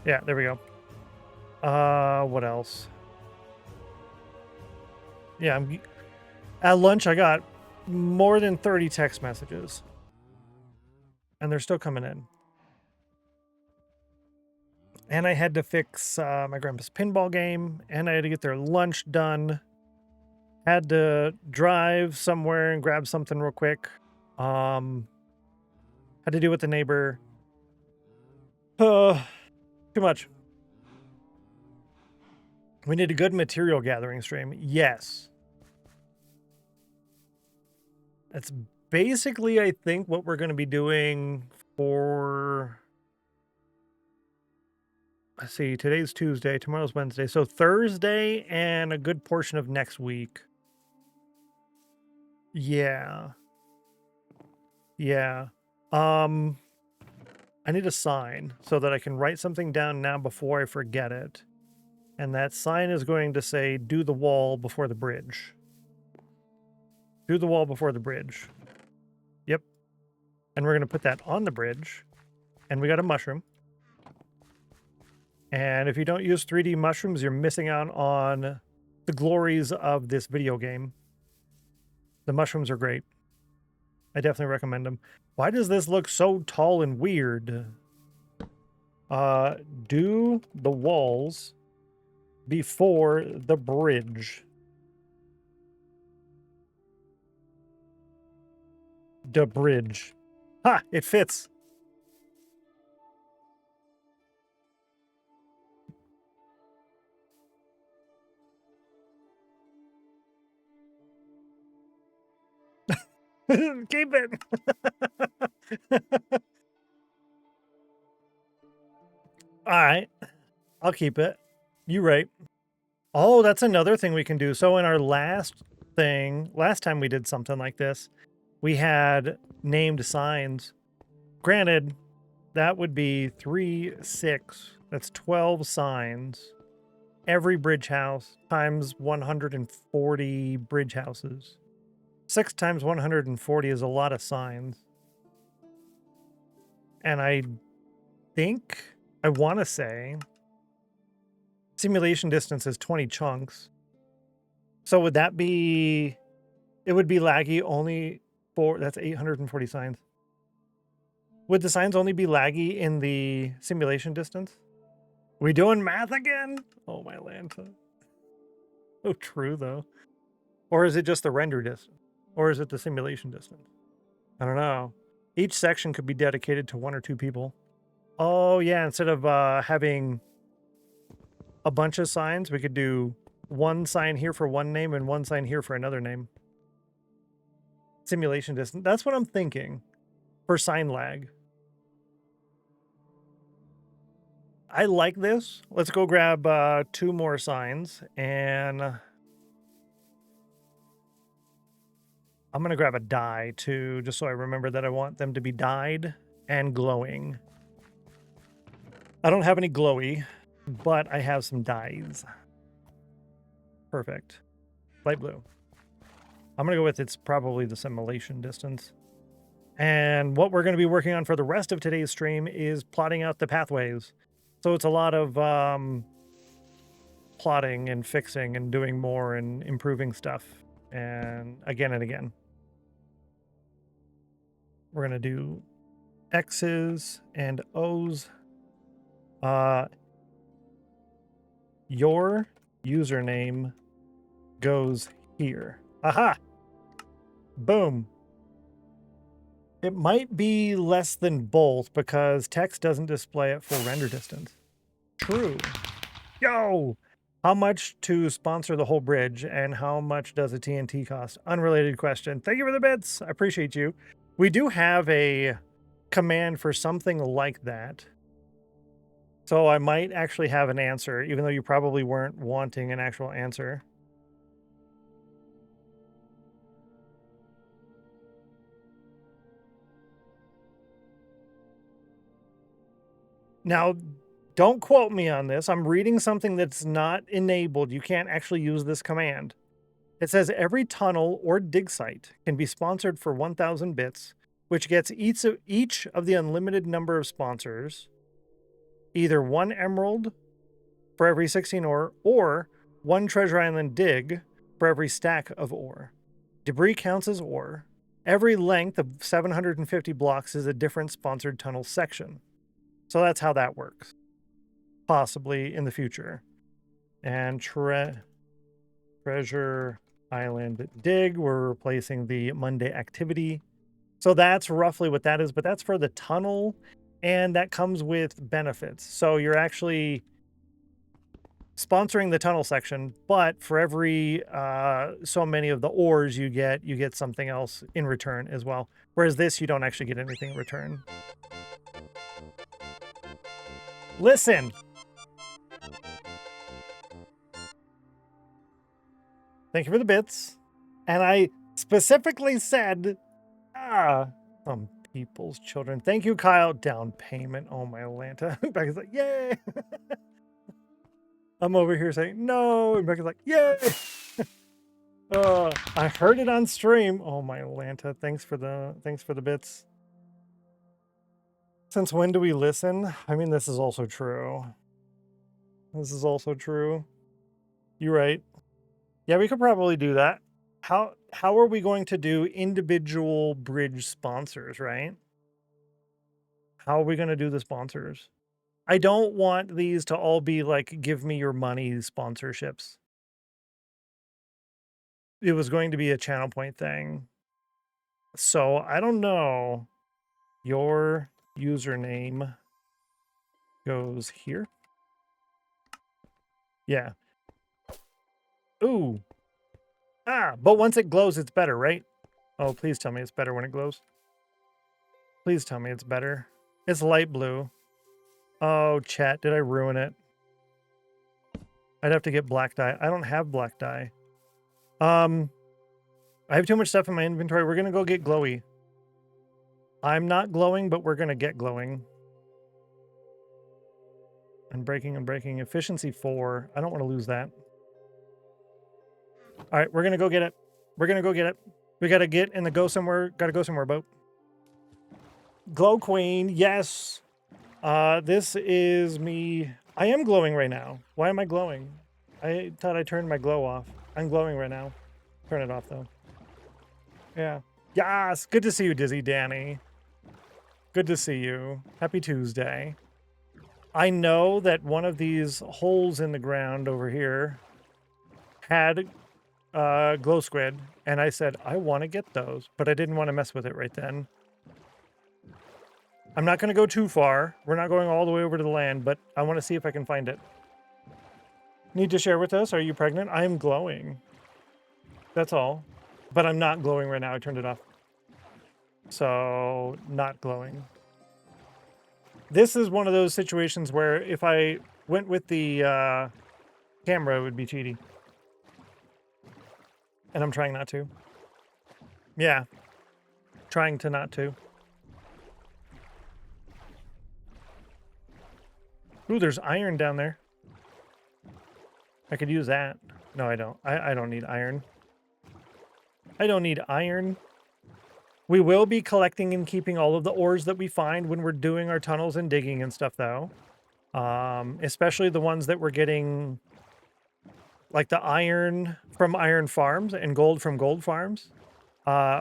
Yeah, there we go. What else? Yeah, at lunch I got more than 30 text messages. And they're still coming in. And I had to fix my grandpa's pinball game, and I had to get their lunch done. Had to drive somewhere and grab something real quick. Had to deal with the neighbor. Too much. We need a good material gathering stream. Yes. That's basically, I think, what we're going to be doing for... Let's see, today's Tuesday, tomorrow's Wednesday. So Thursday and a good portion of next week. Yeah. Yeah. I need a sign so that I can write something down now before I forget it. And that sign is going to say, do the wall before the bridge. Do the wall before the bridge. Yep. And we're going to put that on the bridge. And we got a mushroom. And if you don't use 3D mushrooms, you're missing out on the glories of this video game. The mushrooms are great. I definitely recommend them. Why does this look so tall and weird? Do the walls before the bridge. The bridge. Ha! It fits. Keep it. All right. I'll keep it. You right. Oh, that's another thing we can do. So in our last time we did something like this, we had named signs. Granted, that would be 3, 6. That's 12 signs. Every bridge house times 140 bridge houses. 6 times 140 is a lot of signs. And I want to say simulation distance is 20 chunks. So would that be, it would be laggy only for, that's 840 signs. Would the signs only be laggy in the simulation distance? We doing math again? Oh, my Lanta. Oh, true, though. Or is it just the render distance? Or is it the simulation distance? I don't know. Each section could be dedicated to 1 or 2 people. Oh, yeah, instead of having a bunch of signs, we could do 1 sign here for one name and 1 sign here for another name. Simulation distance. That's what I'm thinking for sign lag. I like this. Let's go grab 2 more signs, and I'm going to grab a dye too, just so I remember that I want them to be dyed and glowing. I don't have any glowy, but I have some dyes. Perfect. Light blue. I'm going to go with it's probably the simulation distance. And what we're going to be working on for the rest of today's stream is plotting out the pathways. So it's a lot of plotting and fixing and doing more and improving stuff. And again. We're going to do X's and O's. Your username goes here. Aha! Boom. It might be less than both because text doesn't display at full render distance. True. Yo! How much to sponsor the whole bridge and how much does a TNT cost? Unrelated question. Thank you for the bits. I appreciate you. We do have a command for something like that. So I might actually have an answer, even though you probably weren't wanting an actual answer. Now, don't quote me on this. I'm reading something that's not enabled. You can't actually use this command. It says every tunnel or dig site can be sponsored for 1,000 bits, which gets each of the unlimited number of sponsors, either 1 emerald for every 16 ore or 1 treasure island dig for every stack of ore. Debris counts as ore. Every length of 750 blocks is a different sponsored tunnel section. So that's how that works. Possibly in the future. And treasure island dig, we're replacing the Monday activity. So that's roughly what that is, but that's for the tunnel and that comes with benefits. So you're actually sponsoring the tunnel section, but for every so many of the ores you get something else in return as well. Whereas this, you don't actually get anything in return. Listen! Thank you for the bits. And I specifically said, people's children. Thank you, Kyle. Down payment. Oh, my Atlanta. Becca's like, yay! I'm over here saying, no! And Becca's like, yay! I heard it on stream. Oh, my Atlanta. Thanks for the bits. Since when do we listen? I mean, this is also true. This is also true. You're right. Yeah, we could probably do that. How are we going to do individual bridge sponsors, right? How are we going to do the sponsors? I don't want these to all be like, give me your money sponsorships. It was going to be a channel point thing. So I don't know. Your username goes here. Yeah. Ooh. But once it glows, it's better, right? Oh, please tell me it's better when it glows. Please tell me it's better. It's light blue. Oh, chat, did I ruin it? I'd have to get black dye. I don't have black dye. I have too much stuff in my inventory. We're going to go get glowy. I'm not glowing, but we're going to get glowing. And breaking. Efficiency 4. I don't want to lose that. All right, we're going to go get it. We're going to go get it. We got to get in the go somewhere boat. Glow Queen, yes. This is me. I am glowing right now. Why am I glowing? I thought I turned my glow off. I'm glowing right now. Turn it off, though. Yeah. Yes! Good to see you, Dizzy Danny. Good to see you. Happy Tuesday. I know that one of these holes in the ground over here had glow squid, and I said, I want to get those, but I didn't want to mess with it right then. I'm not going to go too far. We're not going all the way over to the land, but I want to see if I can find it. Need to share with us? Are you pregnant? I am glowing. That's all. But I'm not glowing right now. I turned it off. So, not glowing. This is one of those situations where if I went with the camera, it would be cheating. And I'm trying not to. Yeah. Trying to not to. Ooh, there's iron down there. I could use that. No, I don't. I don't need iron. I don't need iron. We will be collecting and keeping all of the ores that we find when we're doing our tunnels and digging and stuff, though. Especially the ones that we're getting, like the iron from iron farms and gold from gold farms.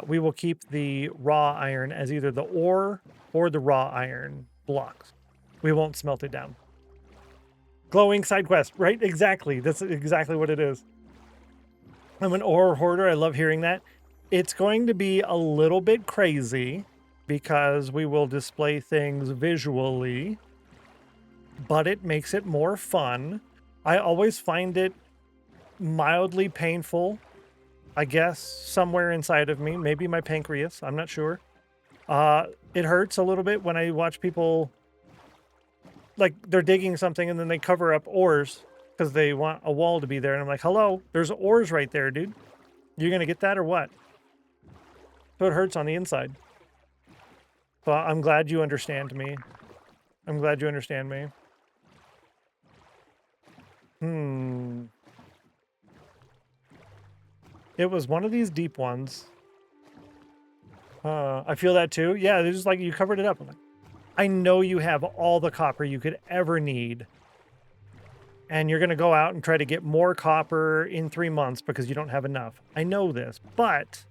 We will keep the raw iron as either the ore or the raw iron blocks. We won't smelt it down. Glowing side quest, right? Exactly. That's exactly what it is. I'm an ore hoarder. I love hearing that. It's going to be a little bit crazy because we will display things visually, but it makes it more fun. I always find it mildly painful, I guess, somewhere inside of me. Maybe my pancreas. I'm not sure. It hurts a little bit when I watch people, like, they're digging something and then they cover up ores because they want a wall to be there. And I'm like, hello, there's ores right there, dude. You're going to get that or what? So it hurts on the inside. So I'm glad you understand me. I'm glad you understand me. It was one of these deep ones. I feel that too. Yeah, they're just like, you covered it up. I'm like, I know you have all the copper you could ever need. And you're going to go out and try to get more copper in 3 months because you don't have enough. I know this, but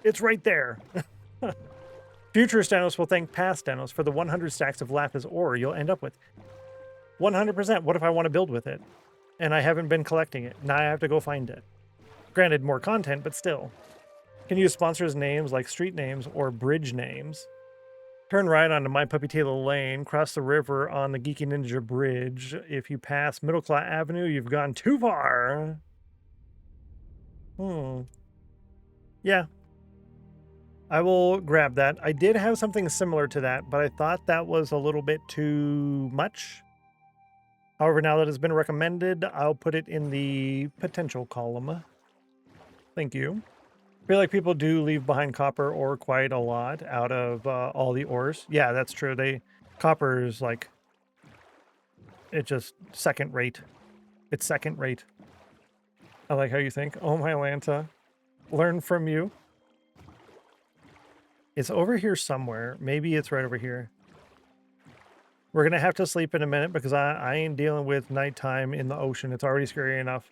it's right there. Future Stennos will thank past Stennos for the 100 stacks of lapis ore you'll end up with. 100%. What if I want to build with it? And I haven't been collecting it. Now I have to go find it. Granted, more content, but still. Can use sponsors' names like street names or bridge names. Turn right onto My Puppy Taylor Lane, cross the river on the Geeky Ninja Bridge. If you pass Middle Claw Avenue, you've gone too far. Yeah. I will grab that. I did have something similar to that, but I thought that was a little bit too much. However, now that it's been recommended, I'll put it in the potential column. Thank you. I feel like people do leave behind copper ore quite a lot out of all the ores. Yeah, that's true. Copper is like, it just second rate. It's second rate. I like how you think. Oh, my Lanta. Learn from you. It's over here somewhere. Maybe it's right over here. We're going to have to sleep in a minute because I ain't dealing with nighttime in the ocean. It's already scary enough.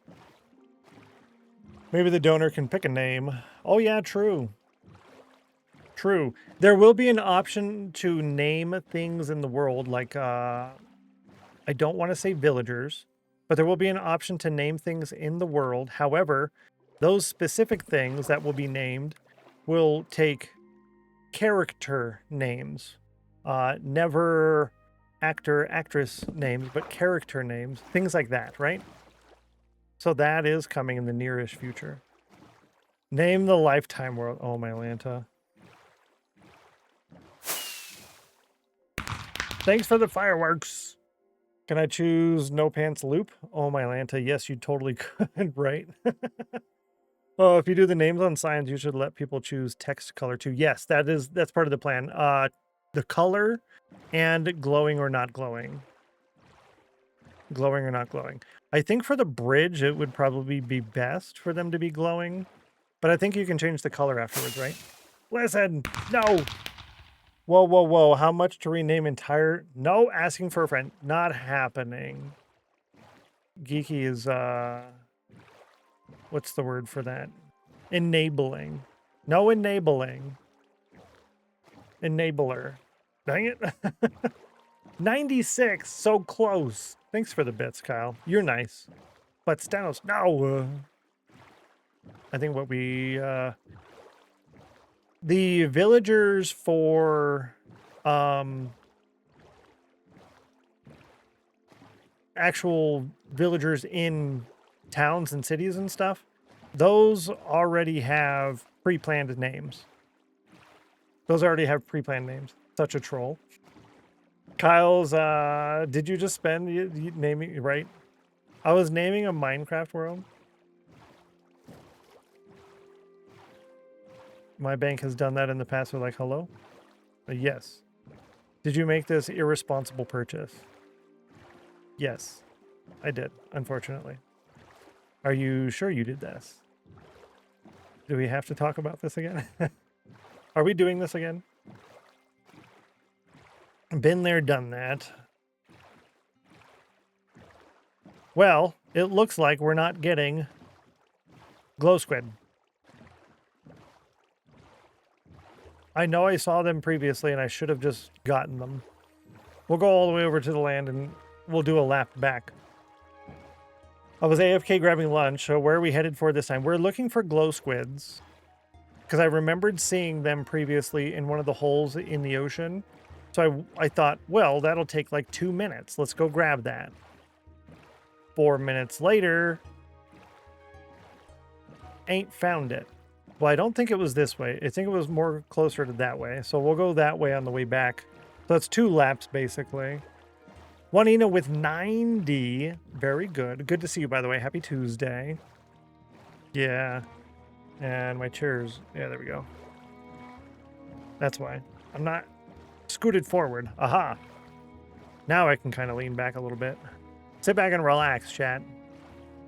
Maybe the donor can pick a name. Oh, yeah, true. True. There will be an option to name things in the world, like, I don't want to say villagers, but there will be an option to name things in the world. However, those specific things that will be named will take character names. Never actor, actress names, but character names. Things like that, right? So that is coming in the nearish future. Name the lifetime world. Oh, my Lanta. Thanks for the fireworks. Can I choose no pants loop? Oh, my Lanta. Yes, you totally could, right? Oh, if you do the names on signs, you should let people choose text color too. Yes, that's part of the plan. The color and glowing or not glowing. Glowing or not glowing. I think for the bridge, it would probably be best for them to be glowing. But I think you can change the color afterwards, right? Listen, no. Whoa, whoa, whoa. How much to rename entire? No, asking for a friend. Not happening. Geeky is, what's the word for that? Enabling. No enabling. Enabler. Dang it. 96. So close. Thanks for the bits, Kyle. You're nice. But Stennos, no. I think what we, the villagers for, actual villagers in towns and cities and stuff, those already have pre-planned names. Those already have pre-planned names. Such a troll. Kyle's, did you just spend you naming, right? I was naming a Minecraft world. My bank has done that in the past. We're like, hello? Yes. Did you make this irresponsible purchase? Yes, I did, unfortunately. Are you sure you did this? Do we have to talk about this again? Are we doing this again? Been there, done that. Well, it looks like we're not getting glow squid. I know I saw them previously and I should have just gotten them. We'll go all the way over to the land and we'll do a lap back. I was AFK grabbing lunch, so where are we headed for this time? We're looking for glow squids. Because I remembered seeing them previously in one of the holes in the ocean. So I thought, well, that'll take like 2 minutes. Let's go grab that. 4 minutes later, ain't found it. Well, I don't think it was this way. I think it was more closer to that way. So we'll go that way on the way back. So it's 2 laps, basically. Juanina with 90. Very good. Good to see you, by the way. Happy Tuesday. Yeah. And my chair's... Yeah, there we go. That's why. I'm not scooted forward. Aha. Now I can kind of lean back a little bit. Sit back and relax, chat.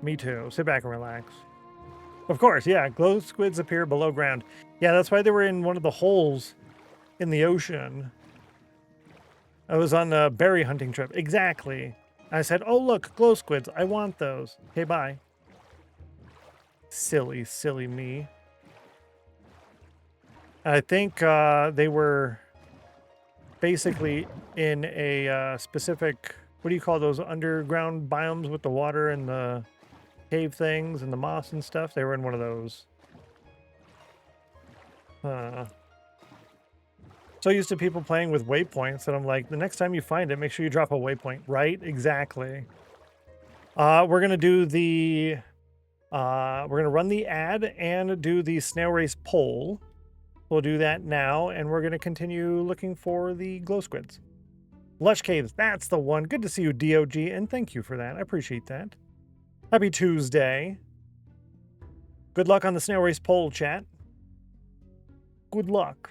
Me too. Sit back and relax. Of course, yeah. Glow squids appear below ground. Yeah, that's why they were in one of the holes in the ocean. I was on a berry hunting trip. Exactly. I said, oh, look, glow squids. I want those. Okay, bye. Silly, silly me. I think they were basically in a specific, what do you call those underground biomes with the water and the cave things and the moss and stuff? They were in one of those. So So used to people playing with waypoints that I'm like, the next time you find it, make sure you drop a waypoint, right? Exactly. We're gonna do the we're gonna run the ad and do the snail race poll. We'll do that now, and we're gonna continue looking for the glow squids. Lush Caves, that's the one. Good to see you, DOG, and thank you for that. I appreciate that. Happy Tuesday. Good luck on the snail race poll, chat. Good luck.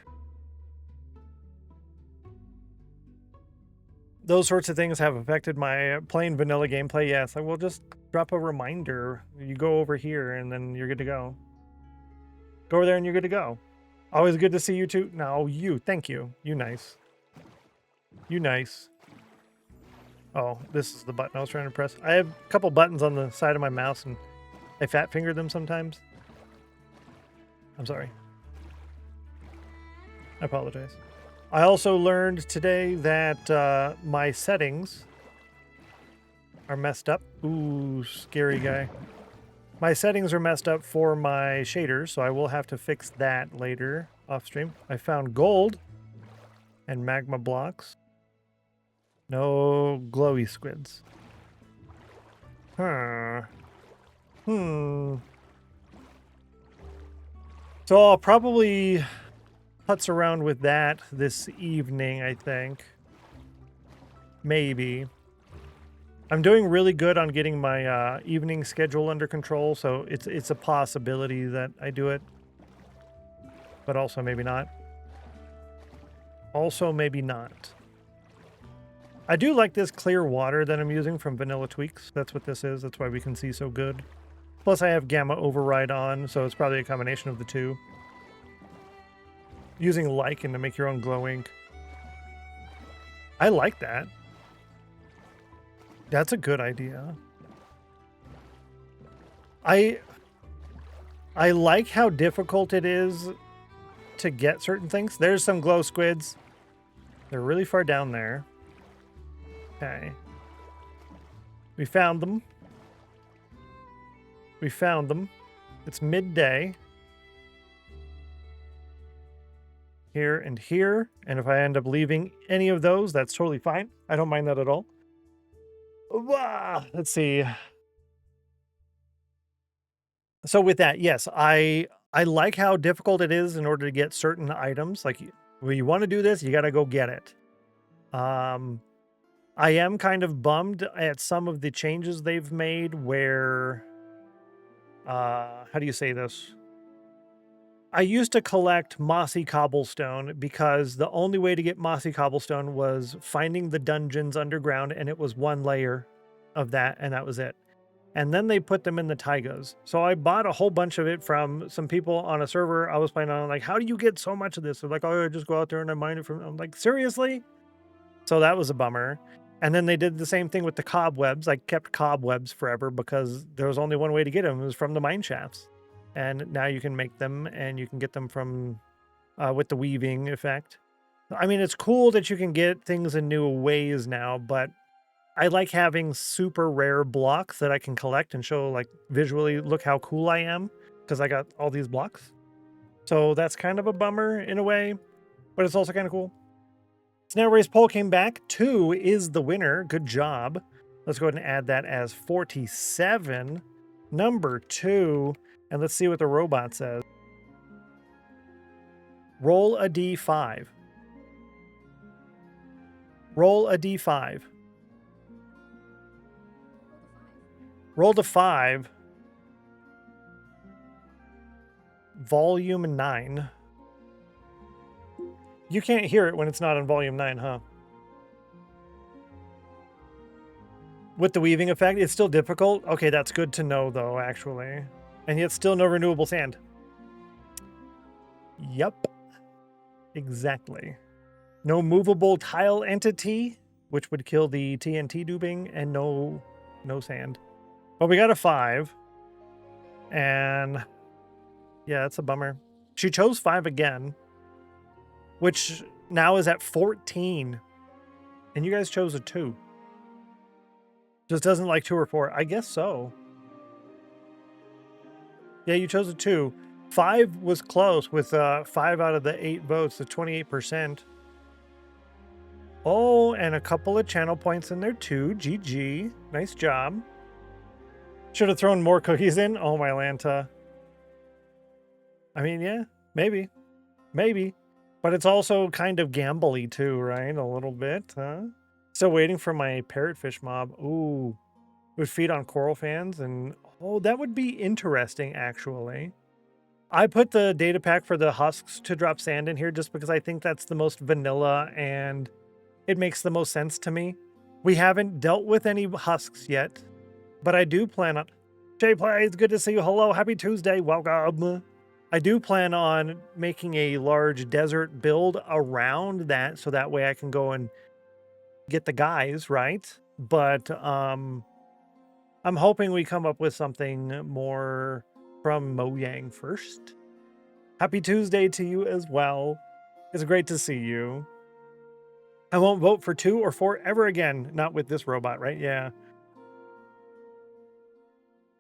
Those sorts of things have affected my plain vanilla gameplay. Yes, I will just drop a reminder. You go over here, and then you're good to go. Go over there, and you're good to go. Always good to see you too. No, you. Thank you. You nice. You nice. Oh, this is the button I was trying to press. I have a couple buttons on the side of my mouse, and I fat finger them sometimes. I'm sorry. I apologize. I also learned today that my settings are messed up. Ooh, scary guy. My settings are messed up for my shaders, so I will have to fix that later off stream. I found gold and magma blocks. No glowy squids. Huh. So I'll probably putz around with that this evening, I think. Maybe. I'm doing really good on getting my evening schedule under control, so it's a possibility that I do it. But also maybe not. Also maybe not. I do like this clear water that I'm using from Vanilla Tweaks. That's what this is. That's why we can see so good. Plus I have Gamma Override on, so it's probably a combination of the two. Using Lichen to make your own glow ink. I like that. That's a good idea. I like how difficult it is to get certain things. There's some glow squids. They're really far down there. Okay. We found them. We found them. It's midday. Here and here. And if I end up leaving any of those, that's totally fine. I don't mind that at all. Let's see. So with that, yes, I like how difficult it is in order to get certain items. Like, when you want to do this, you got to go get it. I am kind of bummed at some of the changes they've made where, how do you say this? I used to collect mossy cobblestone because the only way to get mossy cobblestone was finding the dungeons underground, and it was one layer of that, and that was it. And then they put them in the taigos. So I bought a whole bunch of it from some people on a server I was playing on. Like, how do you get so much of this? They're like, oh, I just go out there and I mine it from... I'm like, seriously? So that was a bummer. And then they did the same thing with the cobwebs. I kept cobwebs forever because there was only one way to get them. It was from the mine shafts. And now you can make them, and you can get them from with the weaving effect. I mean, it's cool that you can get things in new ways now, but I like having super rare blocks that I can collect and show, like, visually, look how cool I am, because I got all these blocks. So that's kind of a bummer in a way, but it's also kind of cool. Snail Race poll came back. 2 is the winner. Good job. Let's go ahead and add that as 47. Number 2. And let's see what the robot says. Roll a d5. Roll a d5. Rolled a 5. Volume 9. You can't hear it when it's not on volume 9, huh? With the weaving effect, it's still difficult. Okay, that's good to know, though, actually. And yet still no renewable sand. Yep. Exactly. No movable tile entity, which would kill the TNT duping, and no sand. But we got a 5. And yeah, that's a bummer. She chose 5 again, which now is at 14. And you guys chose a 2. Just doesn't like 2 or 4. I guess so. Yeah, you chose a 2. 5 was close with 5 out of the 8 votes, the 28%. Oh, and a couple of channel points in there too. GG. Nice job. Should have thrown more cookies in. Oh, my Lanta. I mean, yeah, maybe. Maybe. But it's also kind of gambly too, right? A little bit, huh? Still waiting for my parrotfish mob. Ooh. Would feed on coral fans and... Oh, that would be interesting, actually. I put the data pack for the husks to drop sand in here just because I think that's the most vanilla and it makes the most sense to me. We haven't dealt with any husks yet, but I do plan on... Jay Plays, good to see you. Hello, happy Tuesday, welcome. I do plan on making a large desert build around that so that way I can go and get the guys, right? But I'm hoping we come up with something more from Mojang first. Happy Tuesday to you as well. It's great to see you. I won't vote for 2 or 4 ever again. Not with this robot, right? Yeah.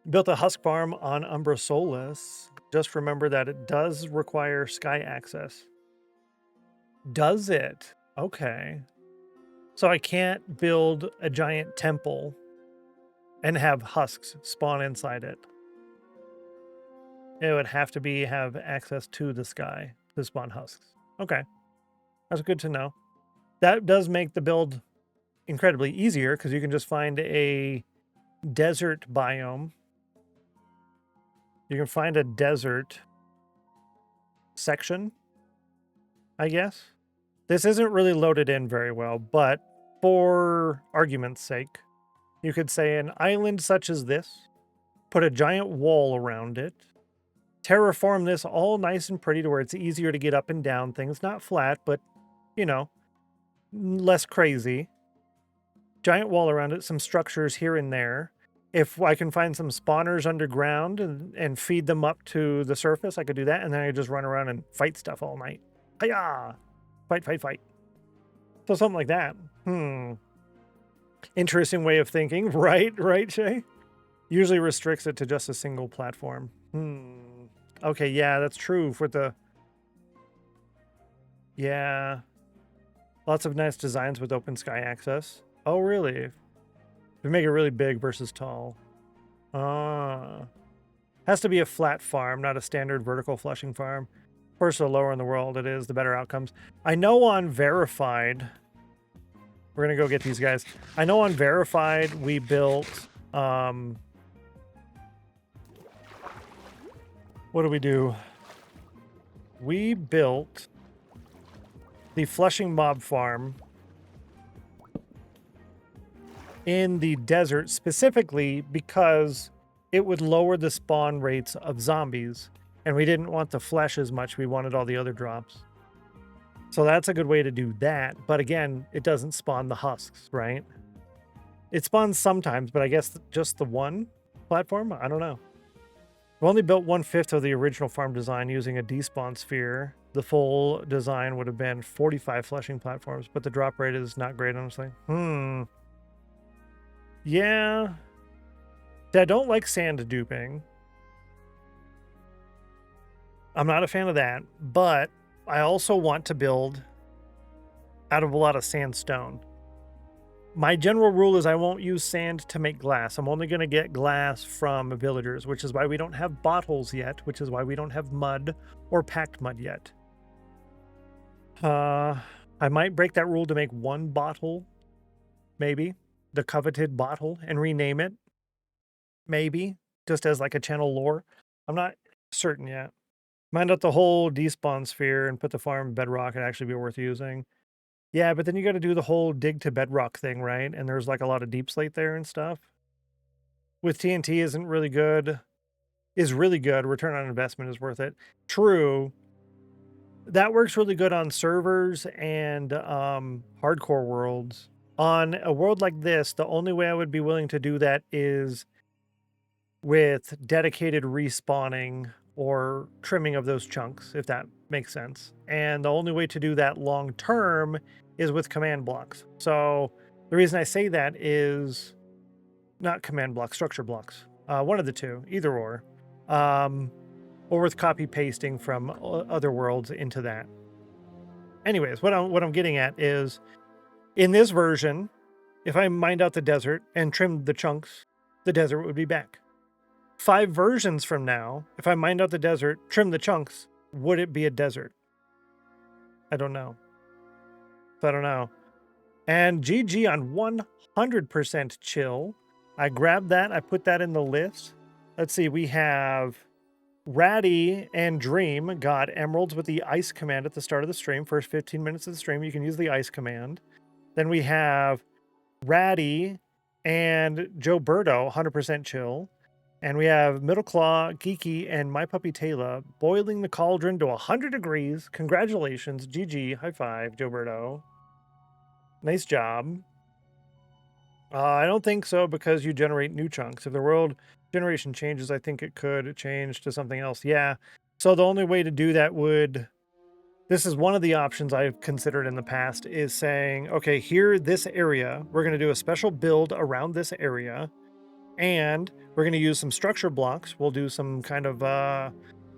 Built a husk farm on Umbra Solis. Just remember that it does require sky access. Does it? Okay. So I can't build a giant temple and have husks spawn inside it. It would have to have access to the sky to spawn husks. Okay. That's good to know. That does make the build incredibly easier because you can just find a desert biome. You can find a desert section, I guess. This isn't really loaded in very well, but for argument's sake, you could say an island such as this, put a giant wall around it, terraform this all nice and pretty to where it's easier to get up and down things, not flat, but, you know, less crazy. Giant wall around it, some structures here and there. If I can find some spawners underground and feed them up to the surface, I could do that, and then I just run around and fight stuff all night. Hiya! Fight, fight, fight. So something like that. Interesting way of thinking. Right, Shay? Usually restricts it to just a single platform. Okay, yeah, that's true for the... Yeah. Lots of nice designs with open sky access. Oh, really? We make it really big versus tall. Has to be a flat farm, not a standard vertical flushing farm. Of course, the lower in the world it is, the better outcomes. I know on Verified... We're going to go get these guys. I know on Verified we built... what do we do? We built the flushing mob farm in the desert specifically because it would lower the spawn rates of zombies, and we didn't want the flesh as much. We wanted all the other drops. So that's a good way to do that. But again, it doesn't spawn the husks, right? It spawns sometimes, but I guess just the one platform? I don't know. We only built 1/5 of the original farm design using a despawn sphere. The full design would have been 45 flushing platforms, but the drop rate is not great, honestly. Yeah. I don't like sand duping. I'm not a fan of that, but I also want to build out of a lot of sandstone. My general rule is I won't use sand to make glass. I'm only going to get glass from villagers, which is why we don't have bottles yet, which is why we don't have mud or packed mud yet. I might break that rule to make 1 bottle, maybe. The coveted bottle, and rename it. Maybe. Just as like a channel lore. I'm not certain yet. Mind out the whole despawn sphere and put the farm bedrock. It'd actually be worth using. Yeah, but then you got to do the whole dig to bedrock thing, right? And there's like a lot of deep slate there and stuff. With TNT isn't really good. Is really good. Return on investment is worth it. True. That works really good on servers and hardcore worlds. On a world like this, the only way I would be willing to do that is with dedicated respawning or trimming of those chunks, if that makes sense. And the only way to do that long term is with command blocks. So the reason I say that is not command blocks, structure blocks. One of the two, either or with copy pasting from other worlds into that. Anyways, what I'm getting at is In this version, if I mined out the desert and trimmed the chunks, the desert would be back. 5 versions from now, if I mined out the desert, trimmed the chunks, would it be a desert? I don't know. I don't know. And GG on 100% chill. I grabbed that. I put that in the list. Let's see. We have Ratty and Dream got emeralds with the ice command at the start of the stream. First 15 minutes of the stream, you can use the ice command. Then we have Ratty and Joe Birdo, 100% chill. And we have Middle Claw, Geeky, and My Puppy Taylor boiling the cauldron to 100 degrees. Congratulations. GG. High five, Joe Birdo. Nice job. I don't think so because you generate new chunks. If the world generation changes, I think it could change to something else. Yeah. So the only way to do that would... This is one of the options I've considered in the past is saying, okay, here, this area, we're going to do a special build around this area. And we're going to use some structure blocks. We'll do some kind of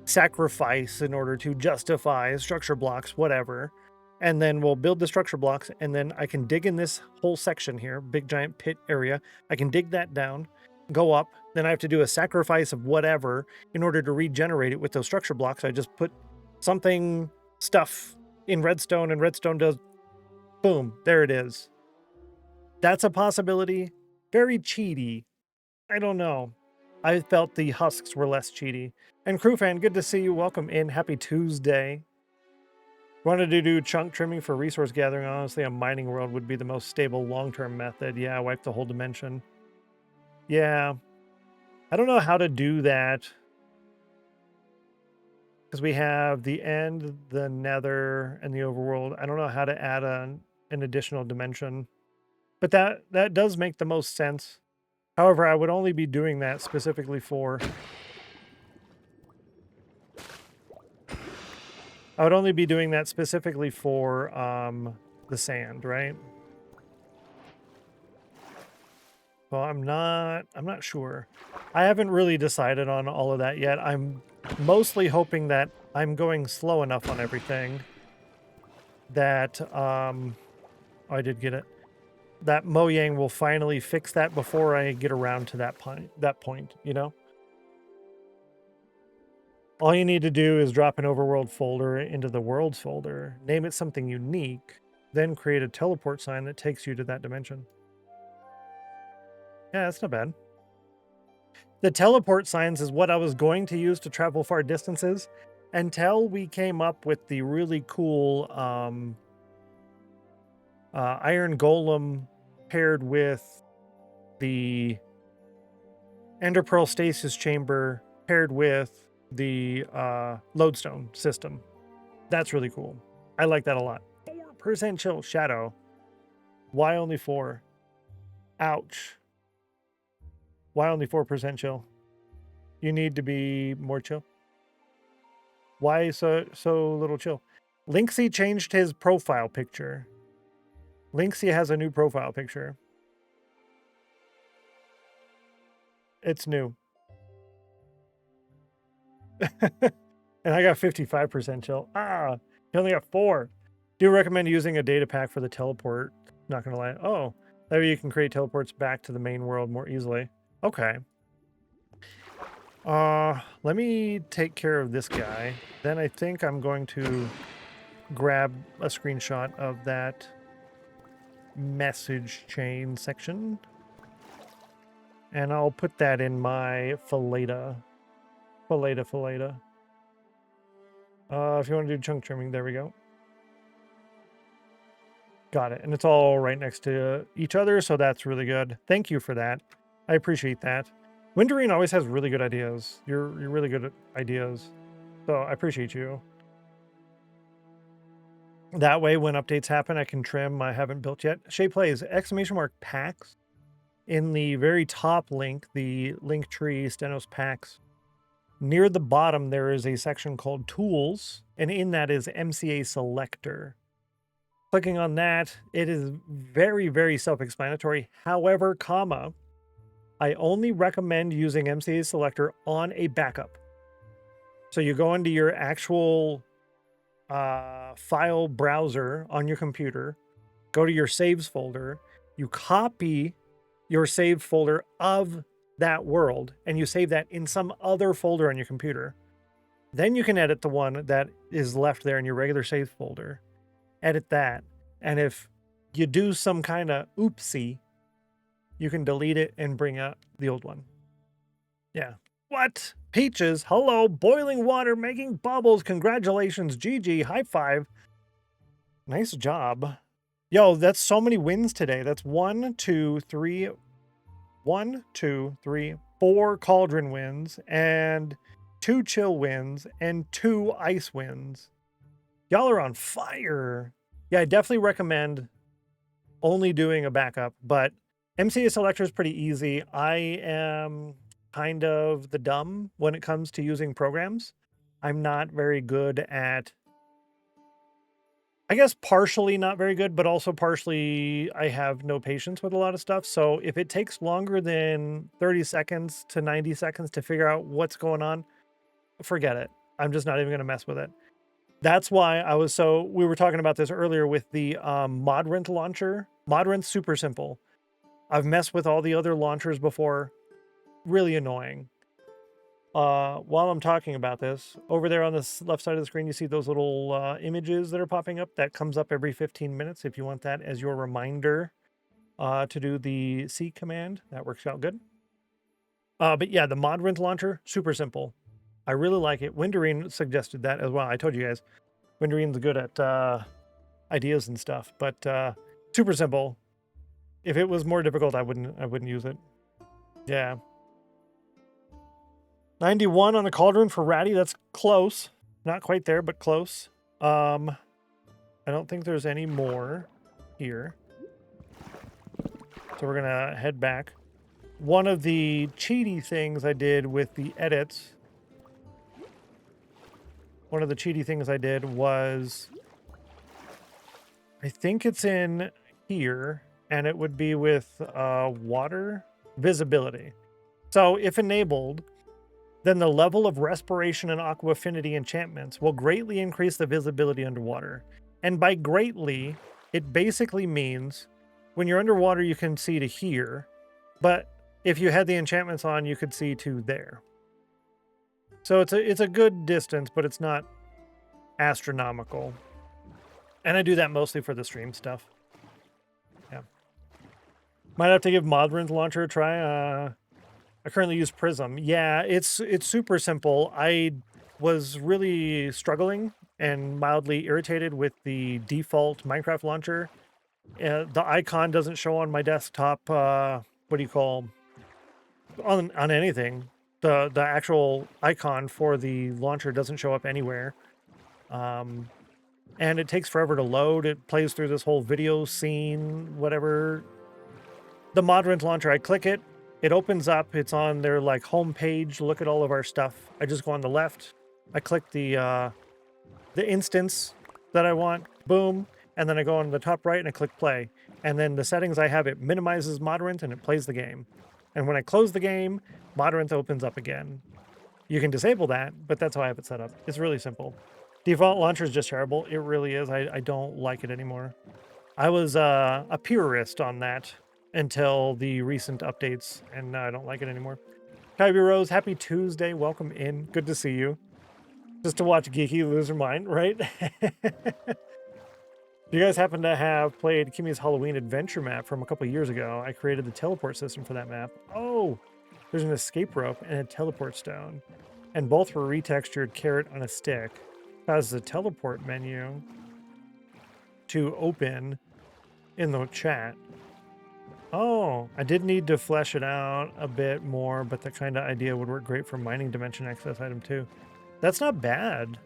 sacrifice in order to justify structure blocks, whatever. And then we'll build the structure blocks. And then I can dig in this whole section here, big giant pit area. I can dig that down, go up. Then I have to do a sacrifice of whatever in order to regenerate it with those structure blocks. I just put stuff in redstone and redstone does boom. There it is. That's a possibility. Very cheaty. I don't know. I felt the husks were less cheaty. And Crewfan, good to see you. Welcome in. Happy Tuesday. Wanted to do chunk trimming for resource gathering. Honestly, a mining world would be the most stable long-term method. Yeah, wipe the whole dimension. Yeah. I don't know how to do that. Because we have the end, the nether, and the overworld. I don't know how to add an additional dimension. But that does make the most sense. However, I would only be doing that specifically for... the sand, right? Well, I'm not sure. I haven't really decided on all of that yet. I'm mostly hoping that I'm going slow enough on everything that, oh, I did get it. That Mojang will finally fix that before I get around to that point, you know? All you need to do is drop an overworld folder into the worlds folder, name it something unique, then create a teleport sign that takes you to that dimension. Yeah, that's not bad. The teleport signs is what I was going to use to travel far distances until we came up with the really cool Iron Golem paired with the Ender Pearl Stasis Chamber paired with the Lodestone system. That's really cool. I like that a lot. 4% chill. Shadow. Why only 4? Ouch. Why only 4% chill? You need to be more chill. Why so little chill? Linksy changed his profile picture. Linksy has a new profile picture. It's new. And I got 55% chill. Ah, you only got 4. Do recommend using a data pack for the teleport. Not gonna lie. Oh, that way you can create teleports back to the main world more easily. Okay. Let me take care of this guy. Then I think I'm going to grab a screenshot of that message chain section. And I'll put that in my Fileta. If you want to do chunk trimming, there we go. Got it. And it's all right next to each other, so that's really good. Thank you for that. I appreciate that. Windering always has really good ideas. You're really good at ideas. So I appreciate you. That way, when updates happen, I can trim I haven't built yet. Shay Plays, !packs. In the very top link, the link tree, Stennos Packs, near the bottom, there is a section called Tools, and in that is MCA Selector. Clicking on that, it is very, very self-explanatory. However, I only recommend using MCA Selector on a backup. So you go into your actual file browser on your computer, go to your saves folder, you copy your saved folder of that world, and you save that in some other folder on your computer. Then you can edit the one that is left there in your regular save folder. Edit that. And if you do some kind of oopsie, you can delete it and bring up the old one. Yeah. What? Peaches, hello, boiling water, making bubbles. Congratulations, GG, high five. Nice job. Yo, that's so many wins today. That's 1, 2, 3, 4 cauldron wins and 2 chill wins and 2 ice wins. Y'all are on fire. Yeah, I definitely recommend only doing a backup, but MCA selector is pretty easy. I am kind of the dumb when it comes to using programs. I'm not very good at, I guess partially not very good, but also partially I have no patience with a lot of stuff. So if it takes longer than 30 seconds to 90 seconds to figure out what's going on, forget it. I'm just not even going to mess with it. That's why we were talking about this earlier with the Modrent launcher. Modrent's super simple. I've messed with all the other launchers before. Really annoying. While I'm talking about this, over there on this left side of the screen, you see those little images that are popping up. That comes up every 15 minutes if you want that as your reminder to do the C command. That works out good. But yeah, the Modrent launcher, super simple. I really like it. Windarine suggested that as well. I told you guys, Windarine's good at ideas and stuff, but super simple. If it was more difficult, I wouldn't use it. Yeah. 91 on the cauldron for Ratty. That's close. Not quite there, but close. I don't think there's any more here. So we're gonna head back. One of the cheaty things I did with the edits, was, I think it's in here, and it would be with water visibility. So if enabled, then the level of respiration and aqua affinity enchantments will greatly increase the visibility underwater. And by greatly, it basically means when you're underwater, you can see to here, but if you had the enchantments on, you could see to there. So it's a good distance, but it's not astronomical. And I do that mostly for the stream stuff. Yeah. Might have to give Modrent launcher a try. I currently use Prism. Yeah, it's super simple. I was really struggling and mildly irritated with the default Minecraft launcher. The icon doesn't show on my desktop. What do you call on anything? The actual icon for the launcher doesn't show up anywhere. And it takes forever to load. It plays through this whole video scene, whatever. The Modrent launcher, I click it. It opens up. It's on their like home page. Look at all of our stuff. I just go on the left. I click the instance that I want. Boom. And then I go on the top right and I click play. And then the settings I have, it minimizes Modrent and it plays the game. And when I close the game, Modrent opens up again. You can disable that, but that's how I have it set up. It's really simple. Default launcher is just terrible. It really is. I don't like it anymore. I was a purist on that until the recent updates, and I don't like it anymore. Kyrie Rose, happy Tuesday. Welcome in. Good to see you. Just to watch Geeky lose her mind, right? If you guys happen to have played Kimmy's Halloween Adventure map from a couple years ago, I created the teleport system for that map. Oh, there's an escape rope and a teleport stone. And both were retextured carrot on a stick. Causes a teleport menu to open in the chat. Oh, I did need to flesh it out a bit more, but that kind of idea would work great for mining dimension access item too. That's not bad.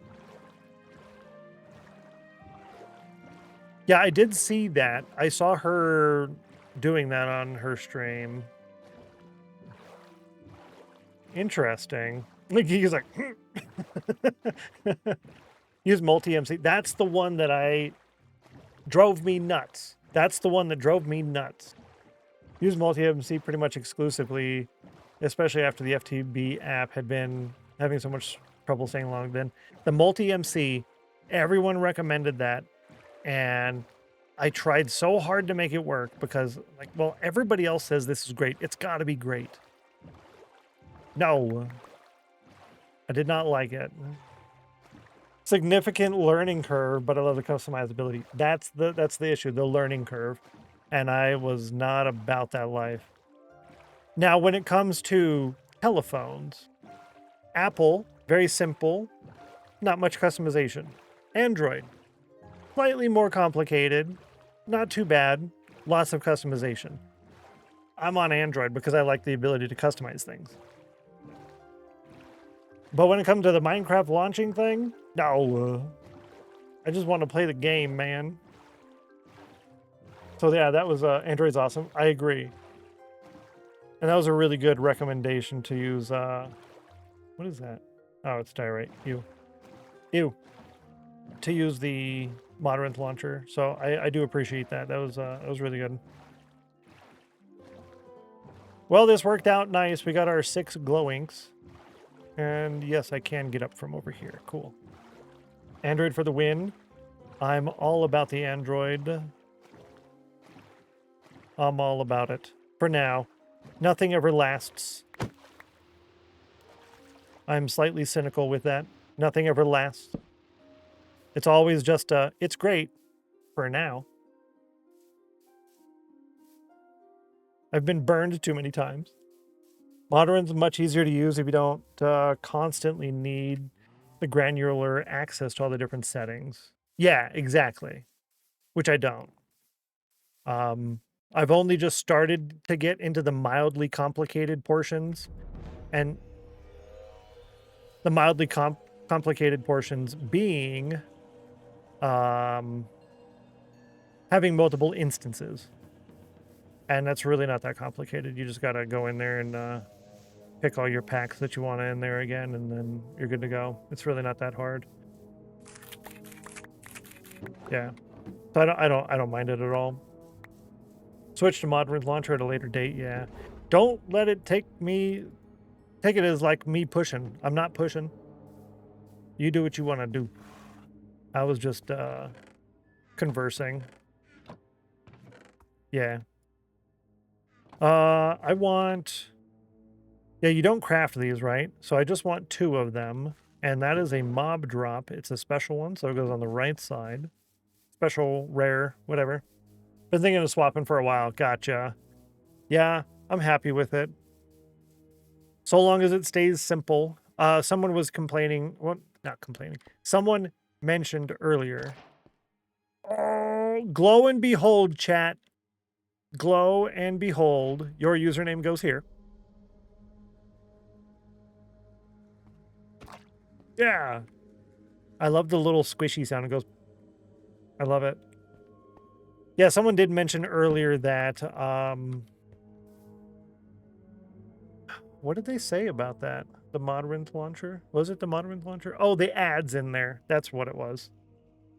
Yeah, I did see that. I saw her doing that on her stream. Interesting. Like he's like, use multi-MC. That's the one that drove me nuts. That's the one that drove me nuts. Use multi-MC pretty much exclusively, especially after the FTB app had been having so much trouble staying long. Then the multi-MC, everyone recommended that, and I tried so hard to make it work because, like, well, everybody else says this is great. It's got to be great. No. I did not like it. Significant learning curve, but I love the customizability. That's the issue, the learning curve. And I was not about that life. Now, when it comes to telephones, Apple, very simple, not much customization. Android, slightly more complicated, not too bad, lots of customization. I'm on Android because I like the ability to customize things. But when it comes to the Minecraft launching thing, no. I just want to play the game, man. So yeah, that was Android's awesome. I agree. And that was a really good recommendation to use what is that? Oh, it's diorite. Ew. To use the Moderant launcher. So I do appreciate that. That was really good. Well, this worked out nice. We got our 6 glow inks. And yes, I can get up from over here. Cool. Android for the win. I'm all about the Android. I'm all about it. For now. Nothing ever lasts. I'm slightly cynical with that. Nothing ever lasts. It's always just, it's great. For now. I've been burned too many times. Moderant's much easier to use if you don't constantly need the granular access to all the different settings. Yeah, exactly. Which I don't. I've only just started to get into the mildly complicated portions. And the mildly complicated portions being having multiple instances. And that's really not that complicated. You just got to go in there and pick all your packs that you want in there again, and then you're good to go. It's really not that hard. Yeah. So I don't mind it at all. Switch to Moderate Launcher at a later date, yeah. Don't let it take it as like me pushing. I'm not pushing. You do what you want to do. I was just conversing. Yeah. I want... Yeah, you don't craft these, right? So I just want 2 of them. And that is a mob drop. It's a special one, so it goes on the right side. Special, rare, whatever. Been thinking of swapping for a while. Gotcha. Yeah, I'm happy with it. So long as it stays simple. Someone was complaining. Well, not complaining. Someone mentioned earlier. Oh, glow and behold, chat. Glow and behold. Your username goes here. Yeah. I love the little squishy sound. It goes. I love it. Yeah, someone did mention earlier that, what did they say about that? The Moderant launcher? Was it the Moderant launcher? Oh, the ads in there. That's what it was.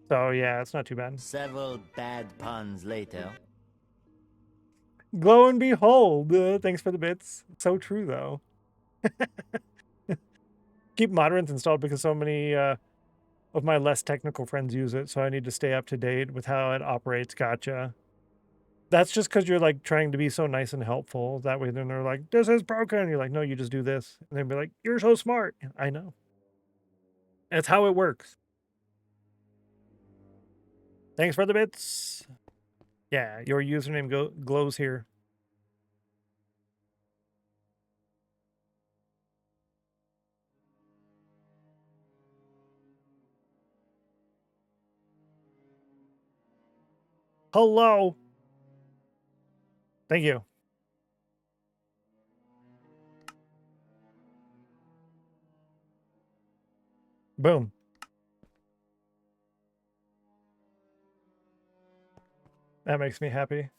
So, yeah, it's not too bad. Several bad puns later. Glow and behold. Thanks for the bits. So true, though. Keep Moderant installed because so many of my less technical friends use it, so I need to stay up to date with how it operates. Gotcha. That's just because you're, like, trying to be so nice and helpful. That way, then they're like, this is broken. You're like, no, you just do this. And they'll be like, you're so smart. I know. That's how it works. Thanks for the bits. Yeah, your username glows here. Hello. Thank you. Boom. That makes me happy.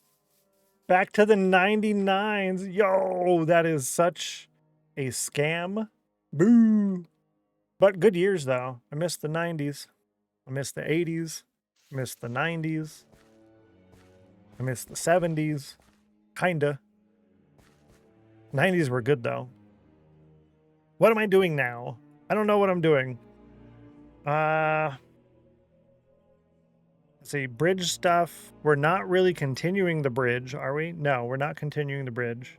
Back to the 99s. Yo, that is such a scam. Boo. But good years, though. I miss the 90s. I miss the 80s. I miss the 90s. I miss the 70s. Kinda. 90s were good, though. What am I doing now? I don't know what I'm doing. see, bridge stuff. We're not really continuing the bridge, are we? No, we're not continuing the bridge.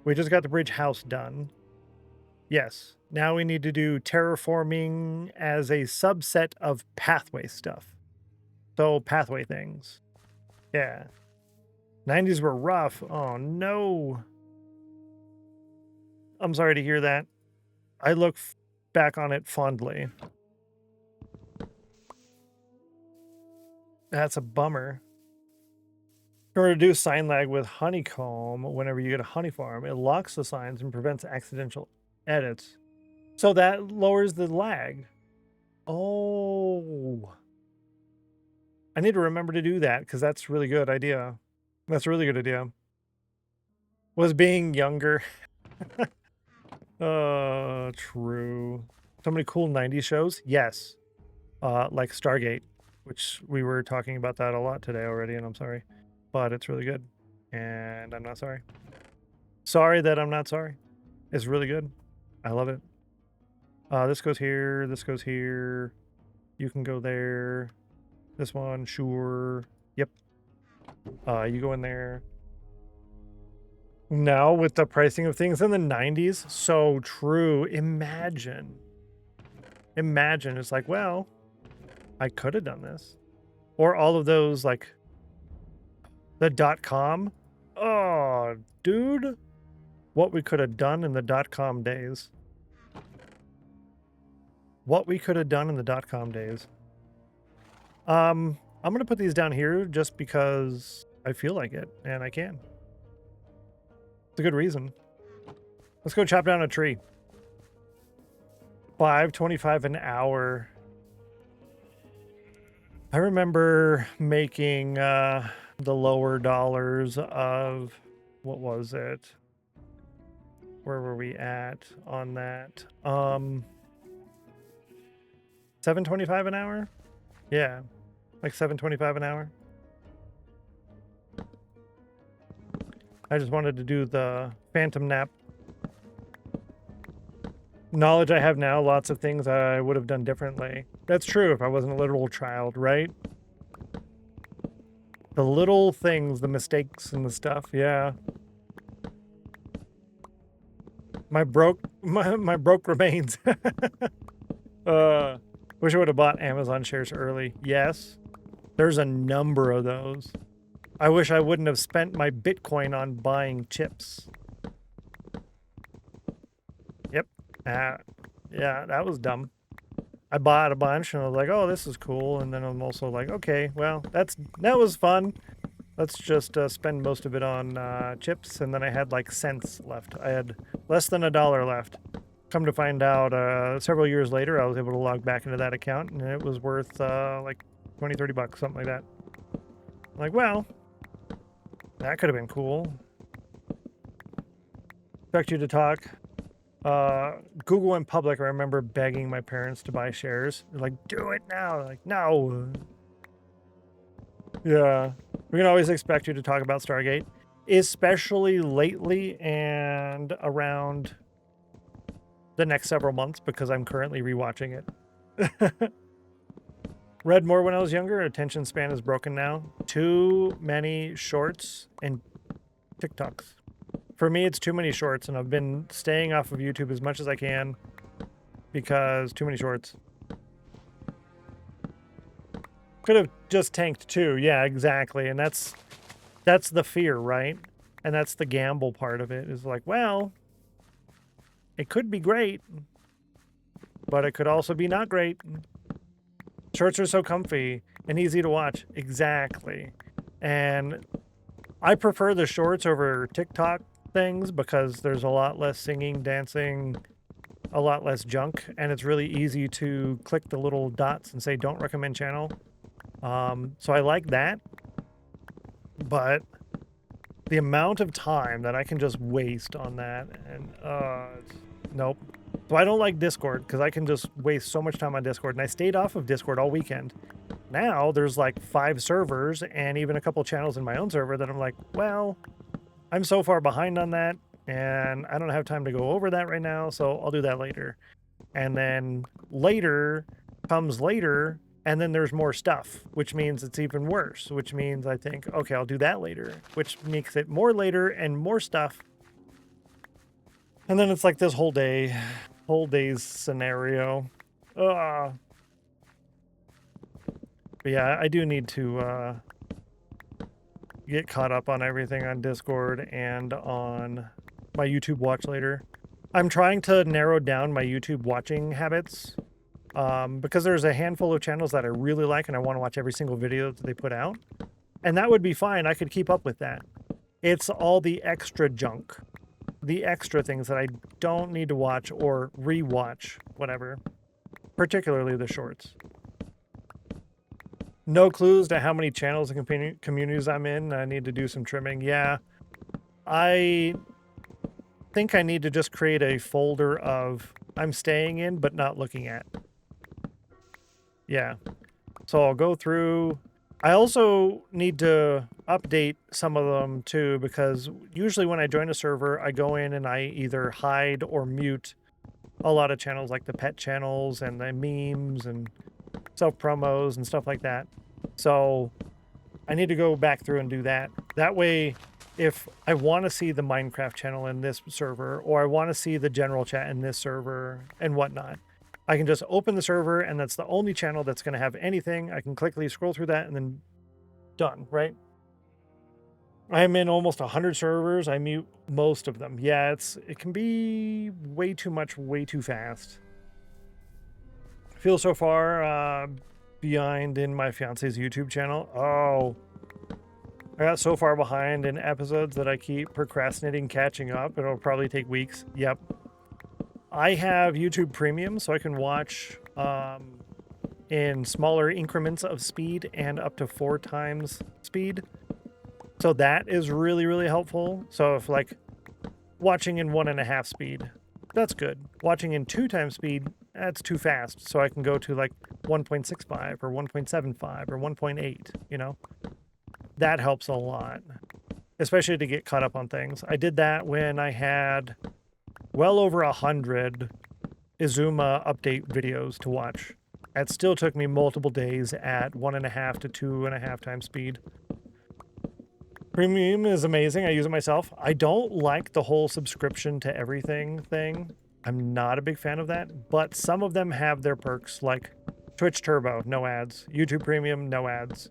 We just got the bridge house done. Yes. Now we need to do terraforming as a subset of pathway stuff. So pathway things. Yeah. 90s were rough. Oh, no. I'm sorry to hear that. I look back on it fondly. That's a bummer. In order to do sign lag with honeycomb, whenever you get a honey farm, it locks the signs and prevents accidental edits. So that lowers the lag. Oh. I need to remember to do that because that's a really good idea. That's a really good idea. Was being younger. True. So many cool 90s shows? Yes. Like Stargate, which we were talking about that a lot today already, and I'm sorry. But it's really good. And I'm not sorry. Sorry that I'm not sorry. It's really good. I love it. This goes here. This goes here. You can go there. This one, sure. Yep. You go in there. Now with the pricing of things in the 90s, so true. Imagine. Imagine. It's like, well, I could have done this. Or all of those, like, the .com. Oh, dude. What we could have done in the .com days. What we could have done in the .com days. I'm going to put these down here just because I feel like it, and I can. It's a good reason. Let's go chop down a tree. $5.25 an hour. I remember making the lower dollars of, what was it? Where were we at on that? $7.25 an hour? Yeah, like $7.25 an hour. I just wanted to do the phantom nap. Knowledge I have now, lots of things I would have done differently. That's true if I wasn't a literal child, right? The little things, the mistakes and the stuff, yeah. My broke remains. Wish I would have bought Amazon shares early. Yes. There's a number of those. I wish I wouldn't have spent my Bitcoin on buying chips. Yep. Yeah, that was dumb. I bought a bunch and I was like, oh, this is cool. And then I'm also like, okay, well, that was fun. Let's just spend most of it on chips. And then I had like cents left. I had less than $1 left. Come to find out, several years later, I was able to log back into that account and it was worth like 20, 30 bucks, something like that. I'm like, well, that could have been cool. Expect you to talk. Google in public, I remember begging my parents to buy shares. They're like, do it now. They're like, no. Yeah. We can always expect you to talk about Stargate, especially lately and around the next several months because I'm currently rewatching it. Read more when I was younger. Attention span is broken now. Too many shorts and TikToks. For me, it's too many shorts, and I've been staying off of YouTube as much as I can because too many shorts. Could have just tanked too. Yeah, exactly. And that's the fear, right? And that's the gamble part of it is like, well, it could be great, but it could also be not great. Shorts are so comfy and easy to watch. Exactly. And I prefer the shorts over TikTok things because there's a lot less singing, dancing, a lot less junk, and it's really easy to click the little dots and say don't recommend channel. So I like that, but the amount of time that I can just waste on that, and nope. So I don't like Discord because I can just waste so much time on Discord, and I stayed off of Discord all weekend. Now there's like 5 servers and even a couple channels in my own server that I'm like, well, I'm so far behind on that and I don't have time to go over that right now, so I'll do that later. And then later comes later And then there's more stuff, which means it's even worse, which means I think, okay, I'll do that later, which makes it more later and more stuff. And then it's like this whole day's scenario. But yeah, I do need to get caught up on everything on Discord and on my YouTube watch later. I'm trying to narrow down my YouTube watching habits because there's a handful of channels that I really like and I want to watch every single video that they put out. And that would be fine. I could keep up with that. It's all the extra junk, the extra things that I don't need to watch or rewatch, whatever, particularly the shorts. No clues to how many channels and communities I'm in. I need to do some trimming. Yeah, I think I need to just create a folder of I'm staying in but not looking at. Yeah, so I'll go through. I also need to update some of them too, because usually when I join a server, I go in and I either hide or mute a lot of channels, like the pet channels and the memes and self-promos and stuff like that. So I need to go back through and do that. That way, if I want to see the Minecraft channel in this server, or I want to see the general chat in this server and whatnot, I can just open the server and that's the only channel that's going to have anything. I can quickly scroll through that and then done, right? I'm in almost 100 servers. I mute most of them. Yeah, it can be way too much, way too fast. I feel so far behind in my fiance's YouTube channel. Oh, I got so far behind in episodes that I keep procrastinating catching up. It'll probably take weeks. Yep. I have YouTube Premium, so I can watch in smaller increments of speed and up to 4 times speed. So that is really, really helpful. So if like watching in 1.5 speed, that's good. Watching in 2 times speed, that's too fast. So I can go to like 1.65 or 1.75 or 1.8, you know? That helps a lot, especially to get caught up on things. I did that when I had well over 100 Izuma update videos to watch. It still took me multiple days at 1.5 to 2.5 times speed. Premium is amazing. I use it myself. I don't like the whole subscription to everything thing. I'm not a big fan of that, but some of them have their perks, like Twitch Turbo, no ads. YouTube Premium, no ads.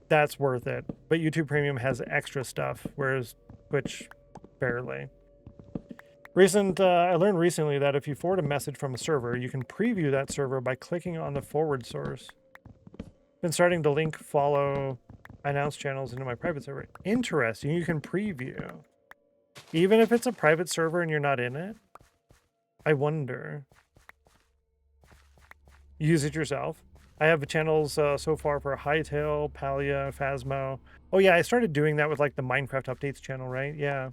That's worth it. But YouTube Premium has extra stuff, whereas Twitch barely. I learned recently that if you forward a message from a server, you can preview that server by clicking on the forward source. Been starting to link follow announce channels into my private server. Interesting. You can preview. Even if it's a private server and you're not in it? I wonder. Use it yourself. I have channels so far for Hightail, Palia, Phasmo. Oh yeah, I started doing that with like the Minecraft updates channel, right? Yeah.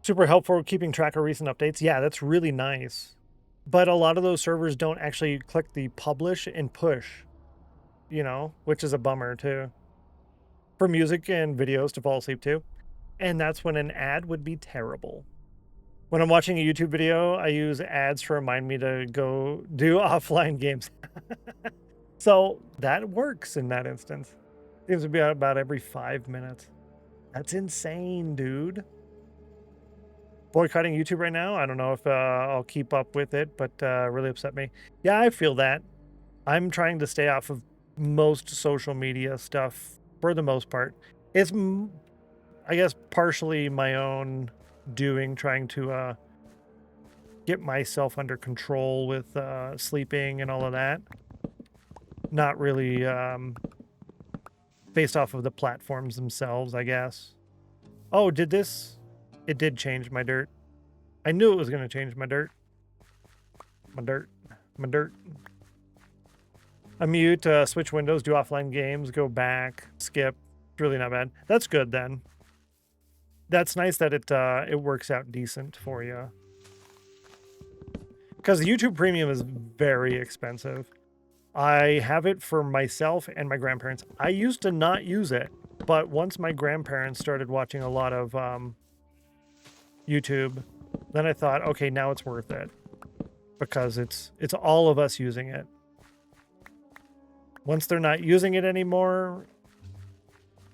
Super helpful keeping track of recent updates. Yeah, that's really nice. But a lot of those servers don't actually click the publish and push, you know, which is a bummer too. For music and videos to fall asleep to. And that's when an ad would be terrible. When I'm watching a YouTube video, I use ads to remind me to go do offline games. So that works in that instance. Seems to be about every 5 minutes. That's insane, dude. Boycotting YouTube right now. I don't know if I'll keep up with it, but really upset me. Yeah, I feel that. I'm trying to stay off of most social media stuff for the most part. It's, I guess, partially my own doing, trying to get myself under control with sleeping and all of that. Not really based off of the platforms themselves, I guess. Oh, did this? It did change my dirt. I knew it was going to change my dirt. My dirt. Unmute, switch windows, do offline games, go back, skip. It's really not bad. That's good then. That's nice that it works out decent for you. Because the YouTube Premium is very expensive. I have it for myself and my grandparents. I used to not use it, but once my grandparents started watching a lot of YouTube, then I thought, okay, now it's worth it. because it's all of us using it. Once they're not using it anymore,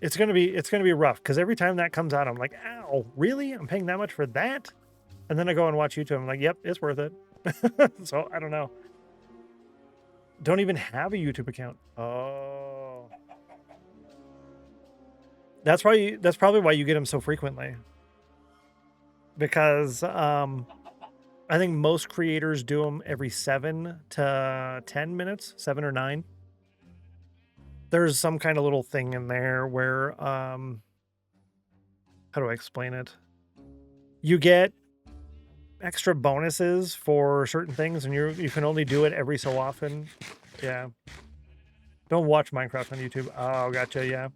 it's gonna be rough, because every time that comes out, I'm like, ow, really? I'm paying that much for that? And then I go and watch YouTube. I'm like, yep, it's worth it. So I don't know. Don't even have a YouTube account. Oh, that's probably why you get them so frequently. Because I think most creators do them every 7 to 10 minutes, 7 or 9. There's some kind of little thing in there where how do I explain it? You get extra bonuses for certain things, and you can only do it every so often. Yeah. Don't watch Minecraft on YouTube. Oh, gotcha. Yeah.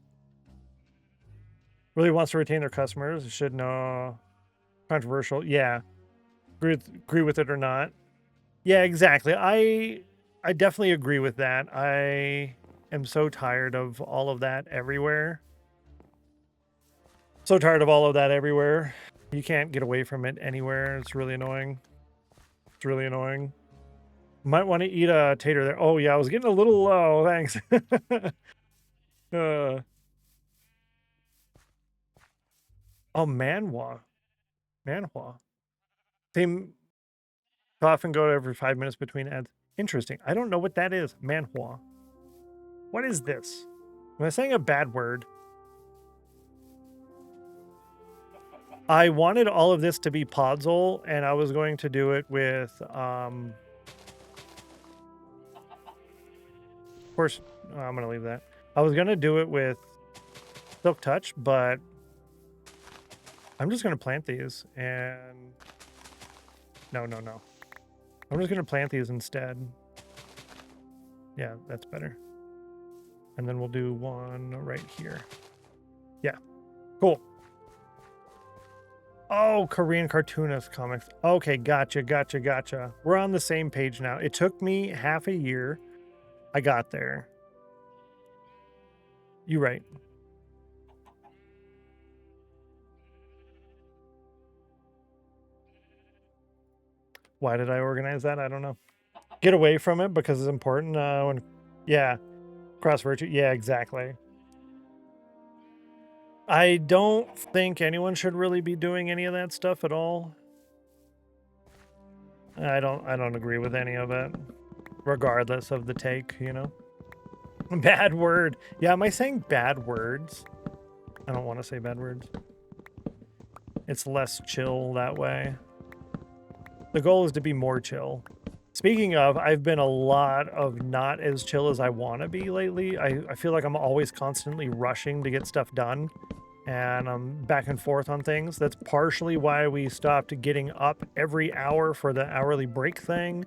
Really wants to retain their customers. Should know. Controversial. Yeah. Agree with it or not. Yeah, exactly. I definitely agree with that. I am so tired of all of that everywhere. So tired of all of that everywhere. You can't get away from it anywhere. It's really annoying. It's really annoying. Might want to eat a tater there. Oh, yeah, I was getting a little low. Thanks. Oh, manhwa. Manhwa. Same. Cough and go every 5 minutes between ads. Interesting. I don't know what that is. Manhwa. What is this? Am I saying a bad word? I wanted all of this to be Podzol, and I was going to do it with, of course, I'm going to leave that. I was going to do it with Silk Touch, but I'm just going to plant these, and no. I'm just going to plant these instead. Yeah, that's better. And then we'll do one right here. Yeah, cool. Oh, Korean cartoonist comics. Okay, gotcha. We're on the same page now. It took me half a year. I got there. You're right. Why did I organize that? I don't know. Get away from it because it's important. Yeah, cross virtue. Yeah, exactly. I don't think anyone should really be doing any of that stuff at all. I don't agree with any of it, regardless of the take, you know. Bad word. Yeah, am I saying bad words? I don't want to say bad words. It's less chill that way. The goal is to be more chill. Speaking of, I've been a lot of not as chill as I want to be lately. I feel like I'm always constantly rushing to get stuff done, and I'm back and forth on things. That's partially why we stopped getting up every hour for the hourly break thing,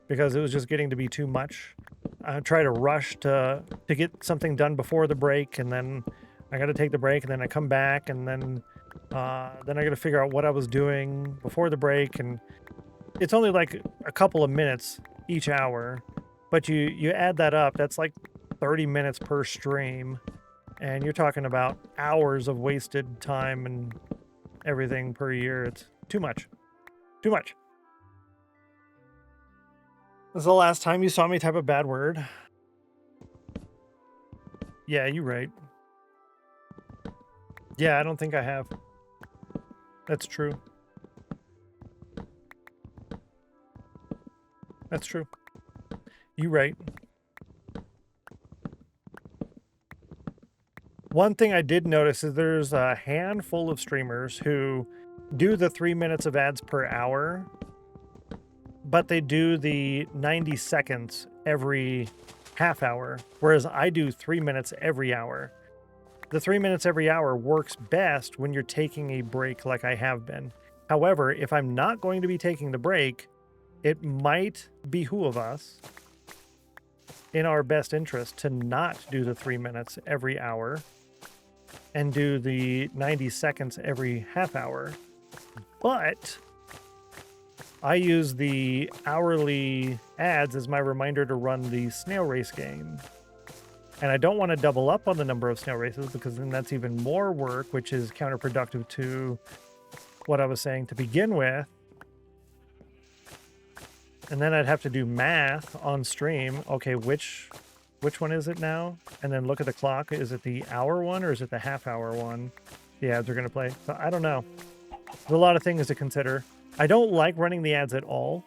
because it was just getting to be too much. I try to rush to get something done before the break, and then I got to take the break, and then I come back, and then I got to figure out what I was doing before the break, and it's only like a couple of minutes each hour, but you add that up, that's like 30 minutes per stream, and you're talking about hours of wasted time and everything per year. It's too much. Too much. This is the last time you saw me type a bad word. Yeah, you're right. Yeah, I don't think I have. That's true. That's true. You're right. One thing I did notice is there's a handful of streamers who do the 3 minutes of ads per hour, but they do the 90 seconds every half hour, whereas I do 3 minutes every hour. The 3 minutes every hour works best when you're taking a break like I have been. However, if I'm not going to be taking the break, it might behoove us in our best interest to not do the 3 minutes every hour and do the 90 seconds every half hour. But I use the hourly ads as my reminder to run the snail race game. And I don't want to double up on the number of snail races, because then that's even more work, which is counterproductive to what I was saying to begin with. And then I'd have to do math on stream. Okay, which one is it now? And then look at the clock. Is it the hour one or is it the half hour one? The ads are going to play. So I don't know. There's a lot of things to consider. I don't like running the ads at all.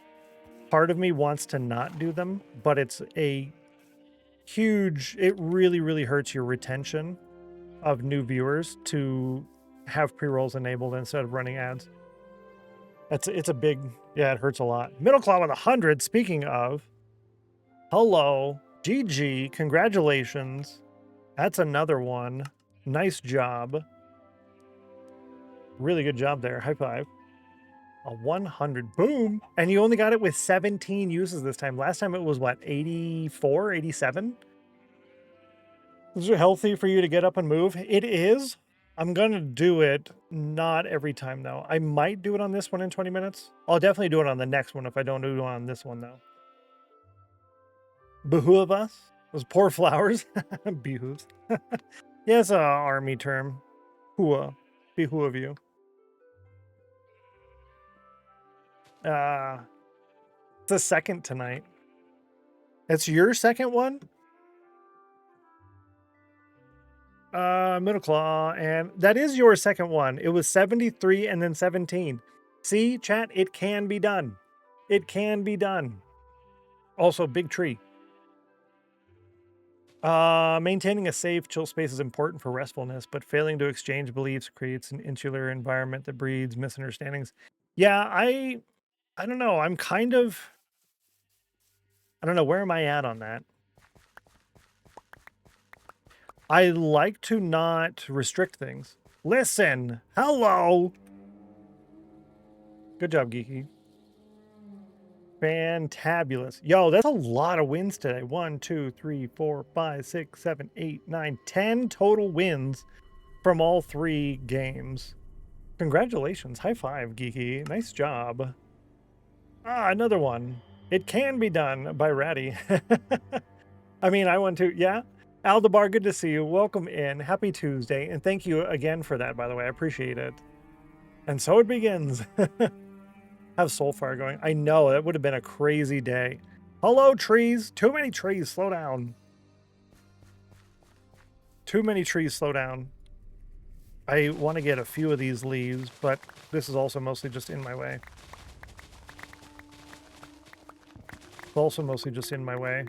Part of me wants to not do them, but it's a huge, it really, really hurts your retention of new viewers to have pre-rolls enabled instead of running ads. It's a big, yeah, it hurts a lot. Middle Claw with 100, speaking of, hello, GG, congratulations. That's another one. Nice job. Really good job there. High five. A 100. Boom. And you only got it with 17 uses this time. Last time it was what, 84, 87? Is it healthy for you to get up and move? It is. I'm going to do it not every time, though. I might do it on this one in 20 minutes. I'll definitely do it on the next one if I don't do it on this one, though. Behoove us. Those poor flowers. Behooves. Yeah, it's an army term. Hua. Behoove you. It's a second tonight. It's your second one? Middle Claw, and that is your second one. It was 73 and then 17. See, chat, it can be done. It can be done. Also, big tree. Maintaining a safe, chill space is important for restfulness, but failing to exchange beliefs creates an insular environment that breeds misunderstandings. Yeah, I don't know. I'm kind of, I don't know. Where am I at on that? I like to not restrict things. Listen, hello. Good job, Geeky. Fantabulous. Yo, that's a lot of wins today. 1, 2, 3, 4, 5, 6, 7, 8, 9, 10 total wins from all 3 games. Congratulations. High five, Geeky. Nice job. Ah, another one. It can be done by Ratty. I mean, I want to, yeah. Aldebar, good to see you. Welcome in. Happy Tuesday. And thank you again for that, by the way. I appreciate it. And so it begins. Have Soulfire going. I know, that would have been a crazy day. Hello, trees. Too many trees. Slow down. Too many trees. Slow down. I want to get a few of these leaves, but this is also mostly just in my way. It's also mostly just in my way.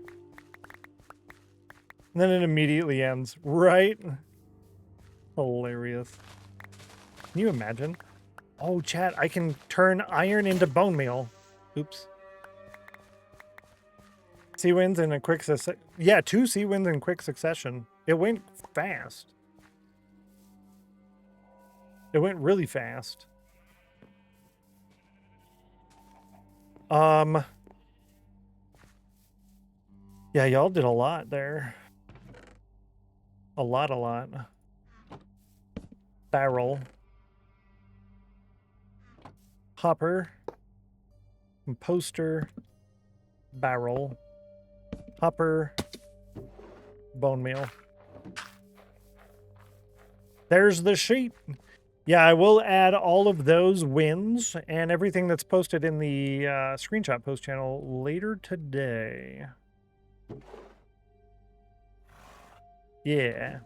And then it immediately ends, right? Hilarious. Can you imagine? Oh, chat, I can turn iron into bone meal. Oops. Sea winds in a quick succession. Yeah, 2 sea winds in quick succession. It went fast. It went really fast. Yeah, y'all did a lot there. A lot. Barrel. Hopper. Poster. Barrel. Hopper. Bone meal. There's the sheet. Yeah, I will add all of those wins and everything that's posted in the screenshot post channel later today. Yeah.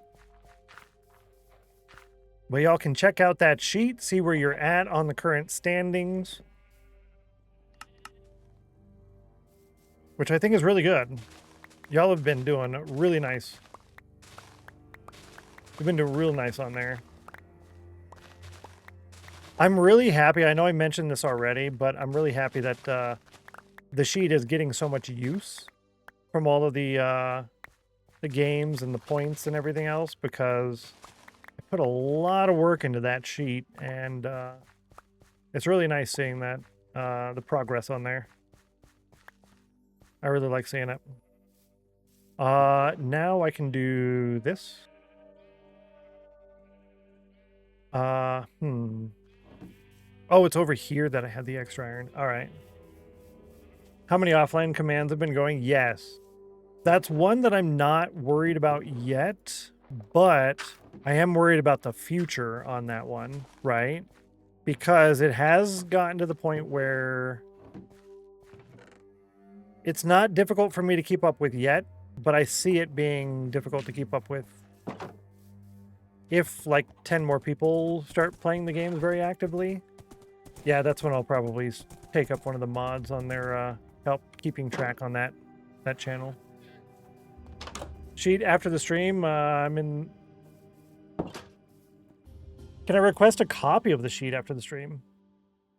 Well, y'all can check out that sheet, see where you're at on the current standings, which I think is really good. Y'all have been doing really nice. You've been doing real nice on there. I'm really happy. I know I mentioned this already, but I'm really happy that the sheet is getting so much use from all of the games and the points and everything else, because I put a lot of work into that sheet, and it's really nice seeing that, the progress on there. I really like seeing it. Now I can do this. Oh, it's over here that I had the extra iron. All right. How many offline commands have been going? Yes. That's one that I'm not worried about yet, but I am worried about the future on that one, right? Because it has gotten to the point where It's not difficult for me to keep up with yet, but I see it being difficult to keep up with if like 10 more people start playing the games very actively. Yeah, that's when I'll probably take up one of the mods on their help keeping track on that channel. Sheet after the stream, I'm in. Can I request a copy of the sheet after the stream?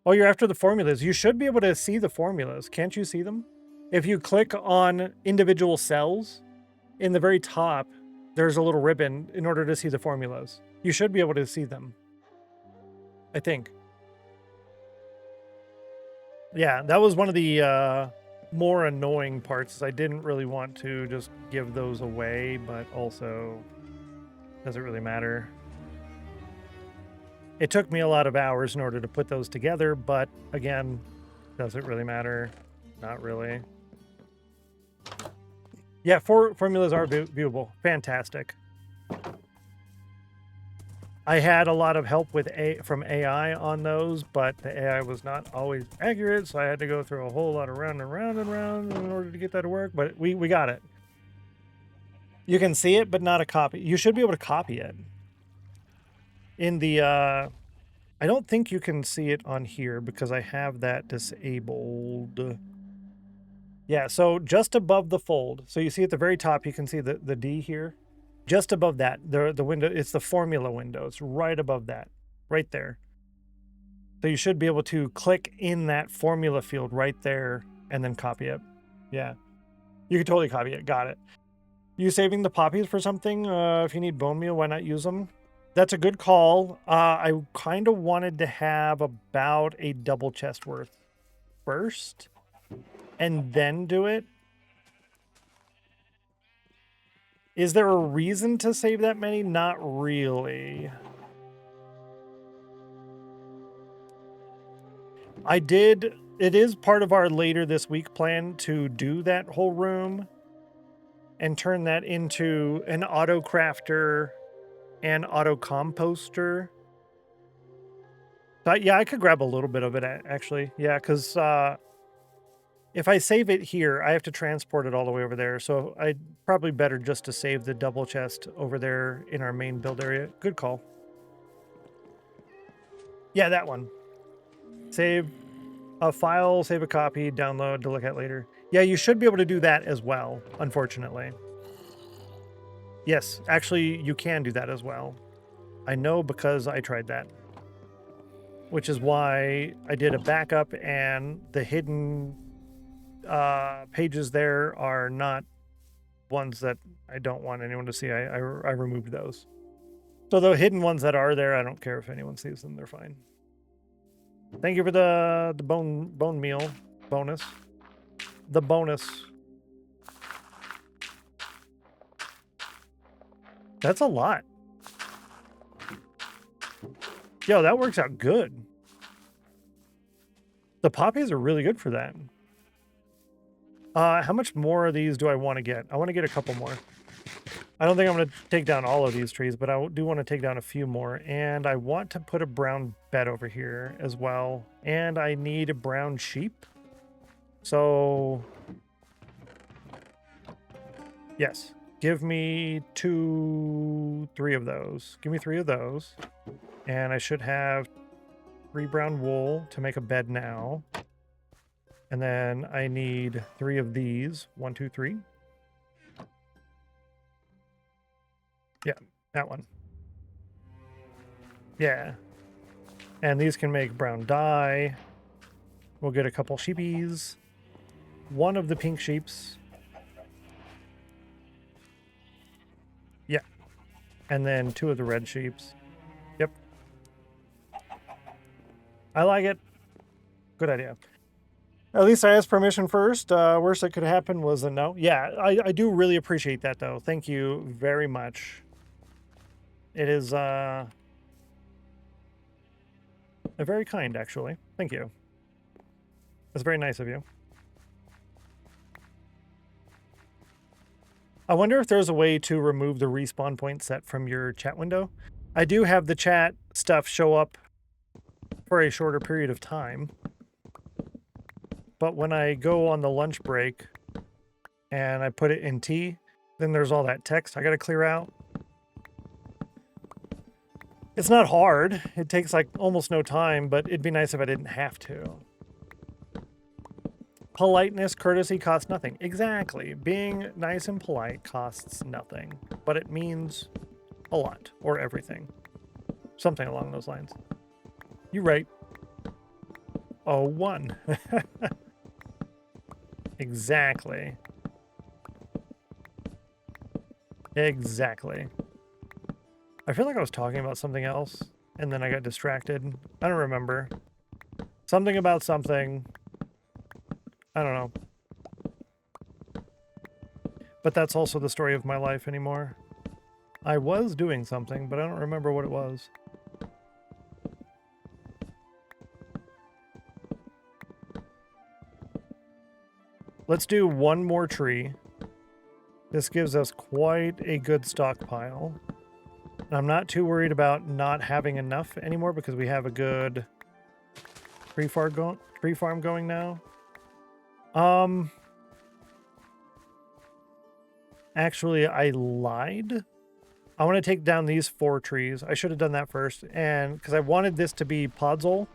Oh, you're after the formulas. You should be able to see the formulas. Can't you see them? If you click on individual cells, in the very top, there's a little ribbon in order to see the formulas. You should be able to see them. I think. Yeah, that was one of the more annoying parts. I didn't really want to just give those away, but also doesn't really matter. It took me a lot of hours in order to put those together, but again, does it really matter? Not really. Yeah, formulas are viewable. Fantastic. I had a lot of help with from AI on those, but the AI was not always accurate, so I had to go through a whole lot of round and round and round in order to get that to work, but we got it. You can see it, but not a copy. You should be able to copy it. In the, I don't think you can see it on here because I have that disabled. Yeah, so just above the fold. So you see at the very top, you can see the D here. Just above that, the window, it's the formula window. It's right above that, right there. So you should be able to click in that formula field right there and then copy it. Yeah, you can totally copy it. Got it. You saving the poppies for something? If you need bone meal, why not use them? That's a good call. I kind of wanted to have about a double chest worth first and then do it. Is there a reason to save that many? Not really. It is part of our later this week plan to do that whole room and turn that into an auto crafter and auto composter. But yeah, I could grab a little bit of it actually. Yeah, because if I save it here, I have to transport it all the way over there. So I'd probably better just to save the double chest over there in our main build area. Good call. Yeah, that one. Save a file, save a copy, download to look at later. Yeah, you should be able to do that as well, unfortunately. Yes, actually, you can do that as well. I know because I tried that. Which is why I did a backup, and the hidden pages there are not ones that I don't want anyone to see. I removed those. So the hidden ones that are there, I don't care if anyone sees them. They're fine. Thank you for the bone meal bonus. The bonus. That's a lot. Yo, that works out good. The poppies are really good for that. How much more of these do I want to get? I want to get a couple more. I don't think I'm going to take down all of these trees, but I do want to take down a few more. And I want to put a brown bed over here as well. And I need a brown sheep. So, yes. Give me 3 of those. Give me 3 of those. And I should have 3 brown wool to make a bed now. And then I need 3 of these. 1, 2, 3. Yeah, that one. Yeah. And these can make brown dye. We'll get a couple sheepies. 1 of the pink sheeps. Yeah. And then 2 of the red sheeps. Yep. I like it. Good idea. At least I asked permission first. Worst that could happen was a no. Yeah, I do really appreciate that, though. Thank you very much. It is very kind, actually. Thank you. That's very nice of you. I wonder if there's a way to remove the respawn point set from your chat window. I do have the chat stuff show up for a shorter period of time. But when I go on the lunch break, and I put it in T. Then there's all that text I got to clear out. It's not hard. It takes like almost no time, but it'd be nice if I didn't have to. Politeness, courtesy costs nothing. Exactly. Being nice and polite costs nothing, but it means a lot or everything. Something along those lines. You're right. Oh, 1. Exactly. Exactly. I feel like I was talking about something else, and then I got distracted. I don't remember. Something about something. I don't know. But that's also the story of my life anymore. I was doing something, but I don't remember what it was. Let's do one more tree. This gives us quite a good stockpile. And I'm not too worried about not having enough anymore because we have a good tree farm going now. Actually, I lied. I want to take down these 4 trees. I should have done that first, and because I wanted this to be podzol.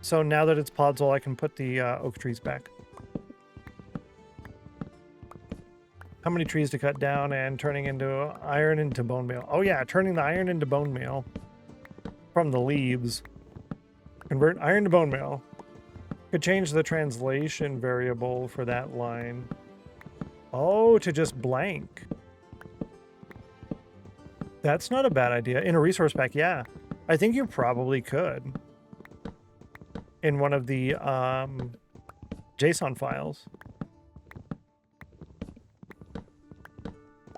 So now that it's podzol, I can put the oak trees back. How many trees to cut down and turning into iron into bone meal? Oh yeah, turning the iron into bone meal from the leaves. Convert iron to bone meal. Could change the translation variable for that line. Oh, to just blank. That's not a bad idea. In a resource pack, yeah. I think you probably could. In one of the JSON files.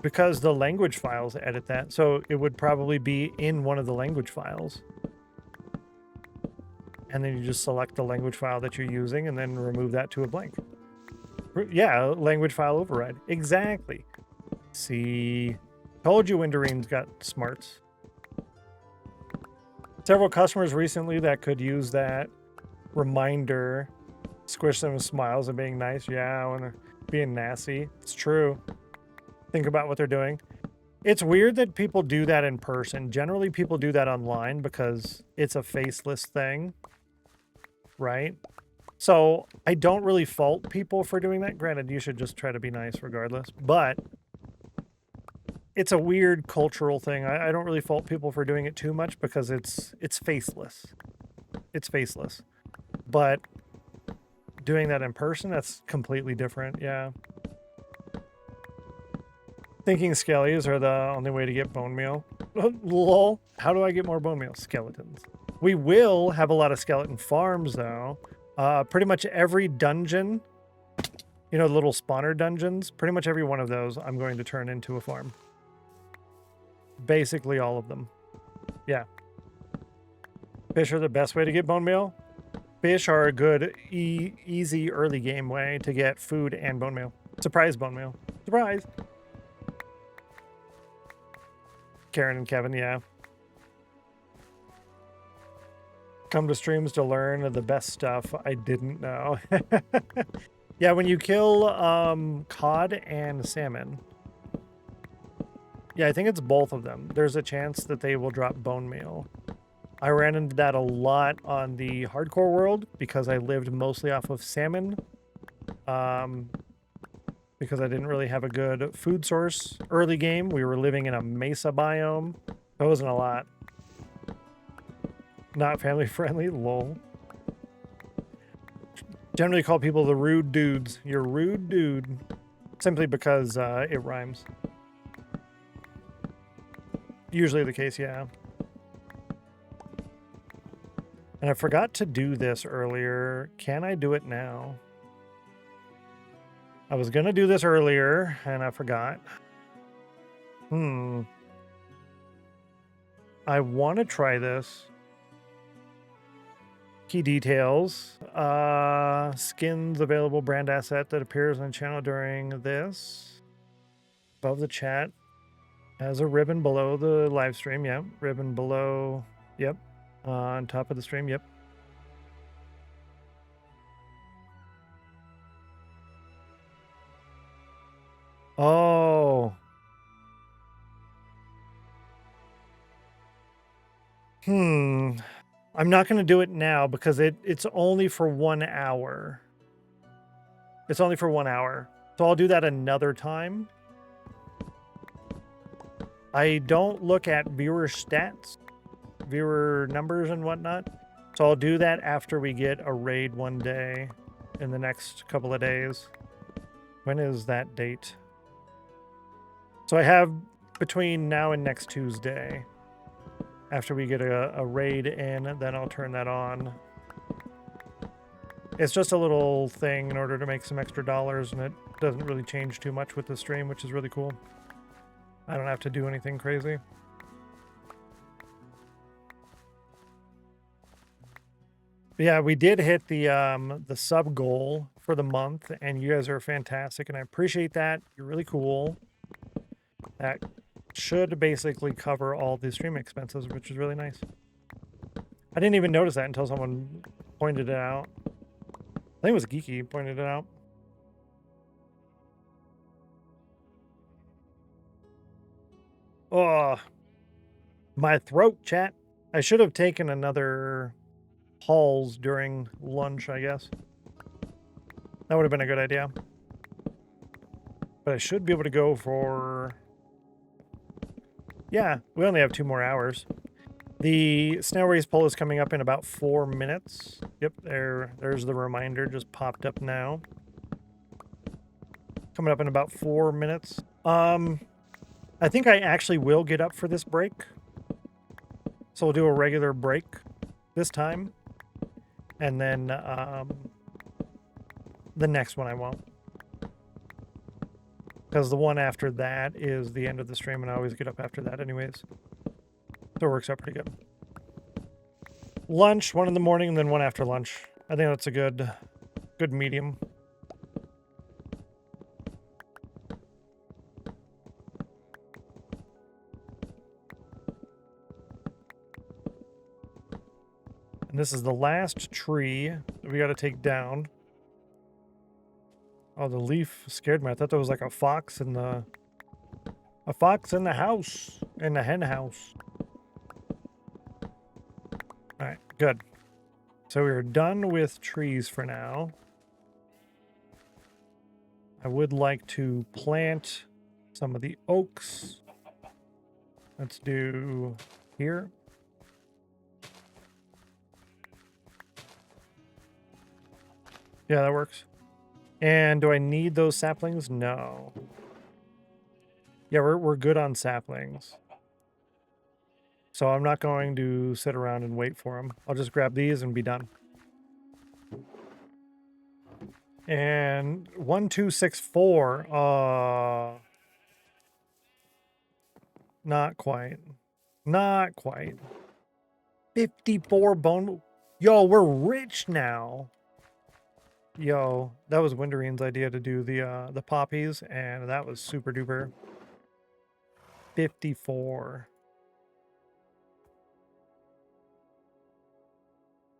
Because the language files edit that, so it would probably be in one of the language files. And then you just select the language file that you're using and then remove that to a blank. Yeah, language file override. Exactly. See, told you Windarine's got smarts. Several customers recently that could use that reminder, squish them with smiles and being nice. Yeah, when they're being nasty. It's true. Think about what they're doing. It's weird that people do that in person. Generally, people do that online because it's a faceless thing, right? So I don't really fault people for doing that. Granted, you should just try to be nice regardless, but it's a weird cultural thing. I don't really fault people for doing it too much because it's faceless. It's faceless. But doing that in person, that's completely different. Yeah. Thinking skellies are the only way to get bone meal. Lol. How do I get more bone meal? Skeletons. We will have a lot of skeleton farms, though. Pretty much every dungeon, you know, the little spawner dungeons, pretty much every one of those I'm going to turn into a farm. Basically all of them. Yeah. Fish are the best way to get bone meal. Fish are a good, easy early game way to get food and bone meal. Surprise bone meal. Surprise! Karen and Kevin, yeah. Come to streams to learn the best stuff I didn't know. Yeah, when you kill cod and salmon. Yeah, I think it's both of them. There's a chance that they will drop bone meal. I ran into that a lot on the hardcore world because I lived mostly off of salmon. Because I didn't really have a good food source early game. We were living in a mesa biome. That wasn't a lot. Not family friendly, lol. Generally call people the rude dudes. You're a rude dude. Simply because it rhymes. Usually the case, yeah. And I forgot to do this earlier. Can I do it now? I was gonna do this earlier, and I forgot. I want to try this. Key details. Skins available brand asset that appears on the channel during this. Above the chat. Has a ribbon below the live stream, yep. Ribbon below, yep. On top of the stream, yep. I'm not going to do it now because it's only for 1 hour. It's only for 1 hour. So I'll do that another time. I don't look at viewer stats, viewer numbers and whatnot. So I'll do that after we get a raid one day in the next couple of days. When is that date? So I have between now and next Tuesday. After we get a raid in, then I'll turn that on. It's just a little thing in order to make some extra dollars, and it doesn't really change too much with the stream, which is really cool. I don't have to do anything crazy. But yeah, we did hit the sub goal for the month, and you guys are fantastic, and I appreciate that. You're really cool. That should basically cover all the stream expenses, which is really nice. I didn't even notice that until someone pointed it out. I think it was Geeky pointed it out. Oh, my throat, chat. I should have taken another Halls during lunch, I guess. That would have been a good idea. But I should be able to go for... Yeah, we only have 2 more hours. The snail race poll is coming up in about 4 minutes. Yep, there's the reminder, just popped up now. Coming up in about 4 minutes. I think I actually will get up for this break. So we'll do a regular break this time. And then the next one I won't. Because the one after that is the end of the stream, and I always get up after that anyways. So it works out pretty good. Lunch, 1 in the morning, and then 1 after lunch. I think that's a good medium. And this is the last tree that we got to take down. Oh, the leaf scared me. I thought there was like a fox in the house, in the hen house. All right, good. So we're done with trees for now. I would like to plant some of the oaks. Let's do here. Yeah, that works. And do I need those saplings? No. Yeah, we're good on saplings. So I'm not going to sit around and wait for them. I'll just grab these and be done. And 1, 2, 6, 4. Not quite. Not quite. 54 bone. Yo, we're rich now. Yo, that was Winderine's idea to do the poppies, and that was super duper. 54.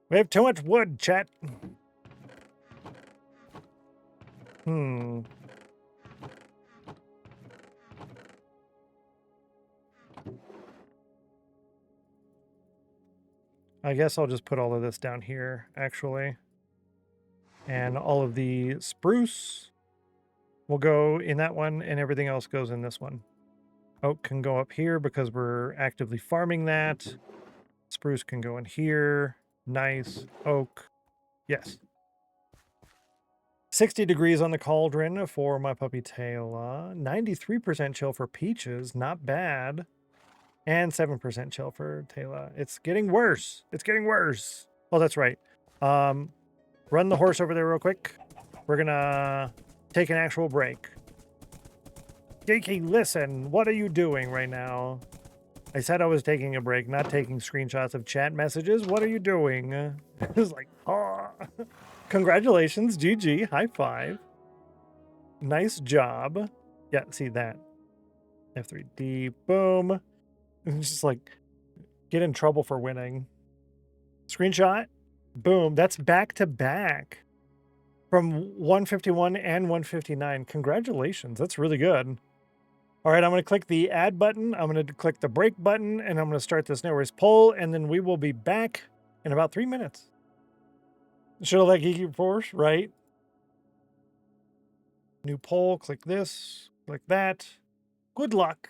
We have too much wood, chat. I guess I'll just put all of this down here, actually. And all of the spruce will go in that one, and everything else goes in this one. Oak can go up here because we're actively farming that. Spruce can go in here. Nice. Oak. Yes. 60 degrees on the cauldron for my puppy Taylor. 93% chill for Peaches. Not bad. And 7% chill for Taylor. It's getting worse. It's getting worse. Oh, that's right. Run the horse over there real quick. We're gonna take an actual break. Jakey, listen. What are you doing right now? I said I was taking a break, not taking screenshots of chat messages. What are you doing? It's like, oh. Congratulations, GG. High five. Nice job. Yeah, see that. F3D. Boom. It's just like, get in trouble for winning. Screenshot. Boom. That's back to back from 151 and 159. Congratulations. That's really good. All right, I'm going to click the add button. I'm going to click the break button, and I'm going to start this snail race poll, and then we will be back in about 3 minutes. Should have let Geeky Force, right? New poll, click this, click that. Good luck.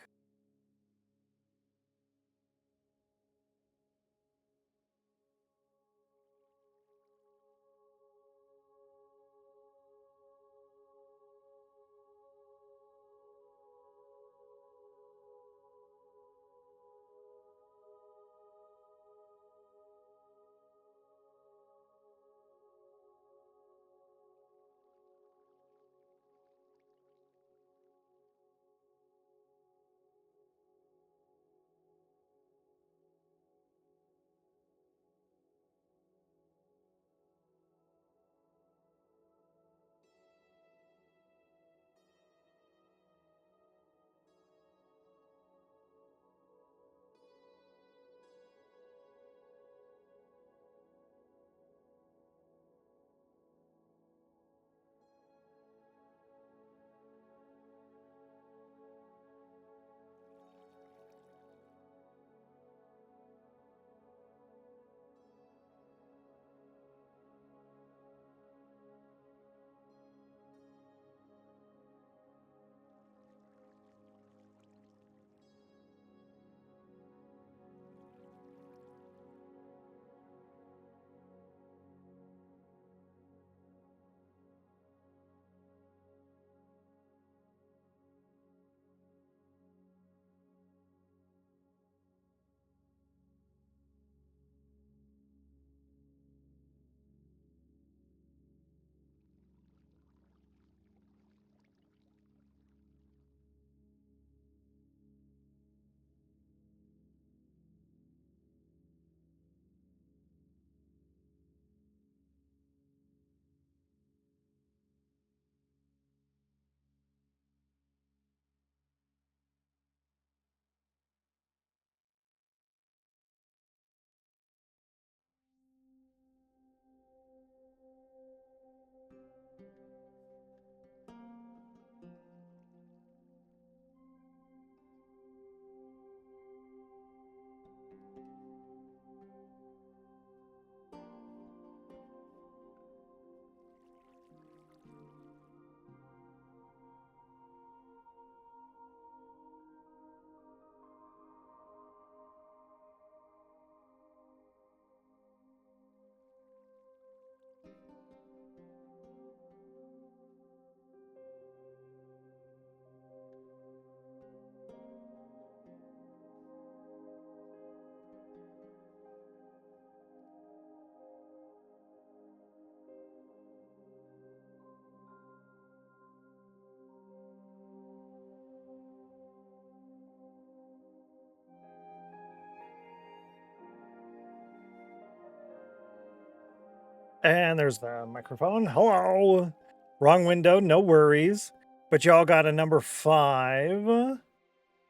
And there's the microphone. Hello. Wrong window, no worries. But y'all got a number 5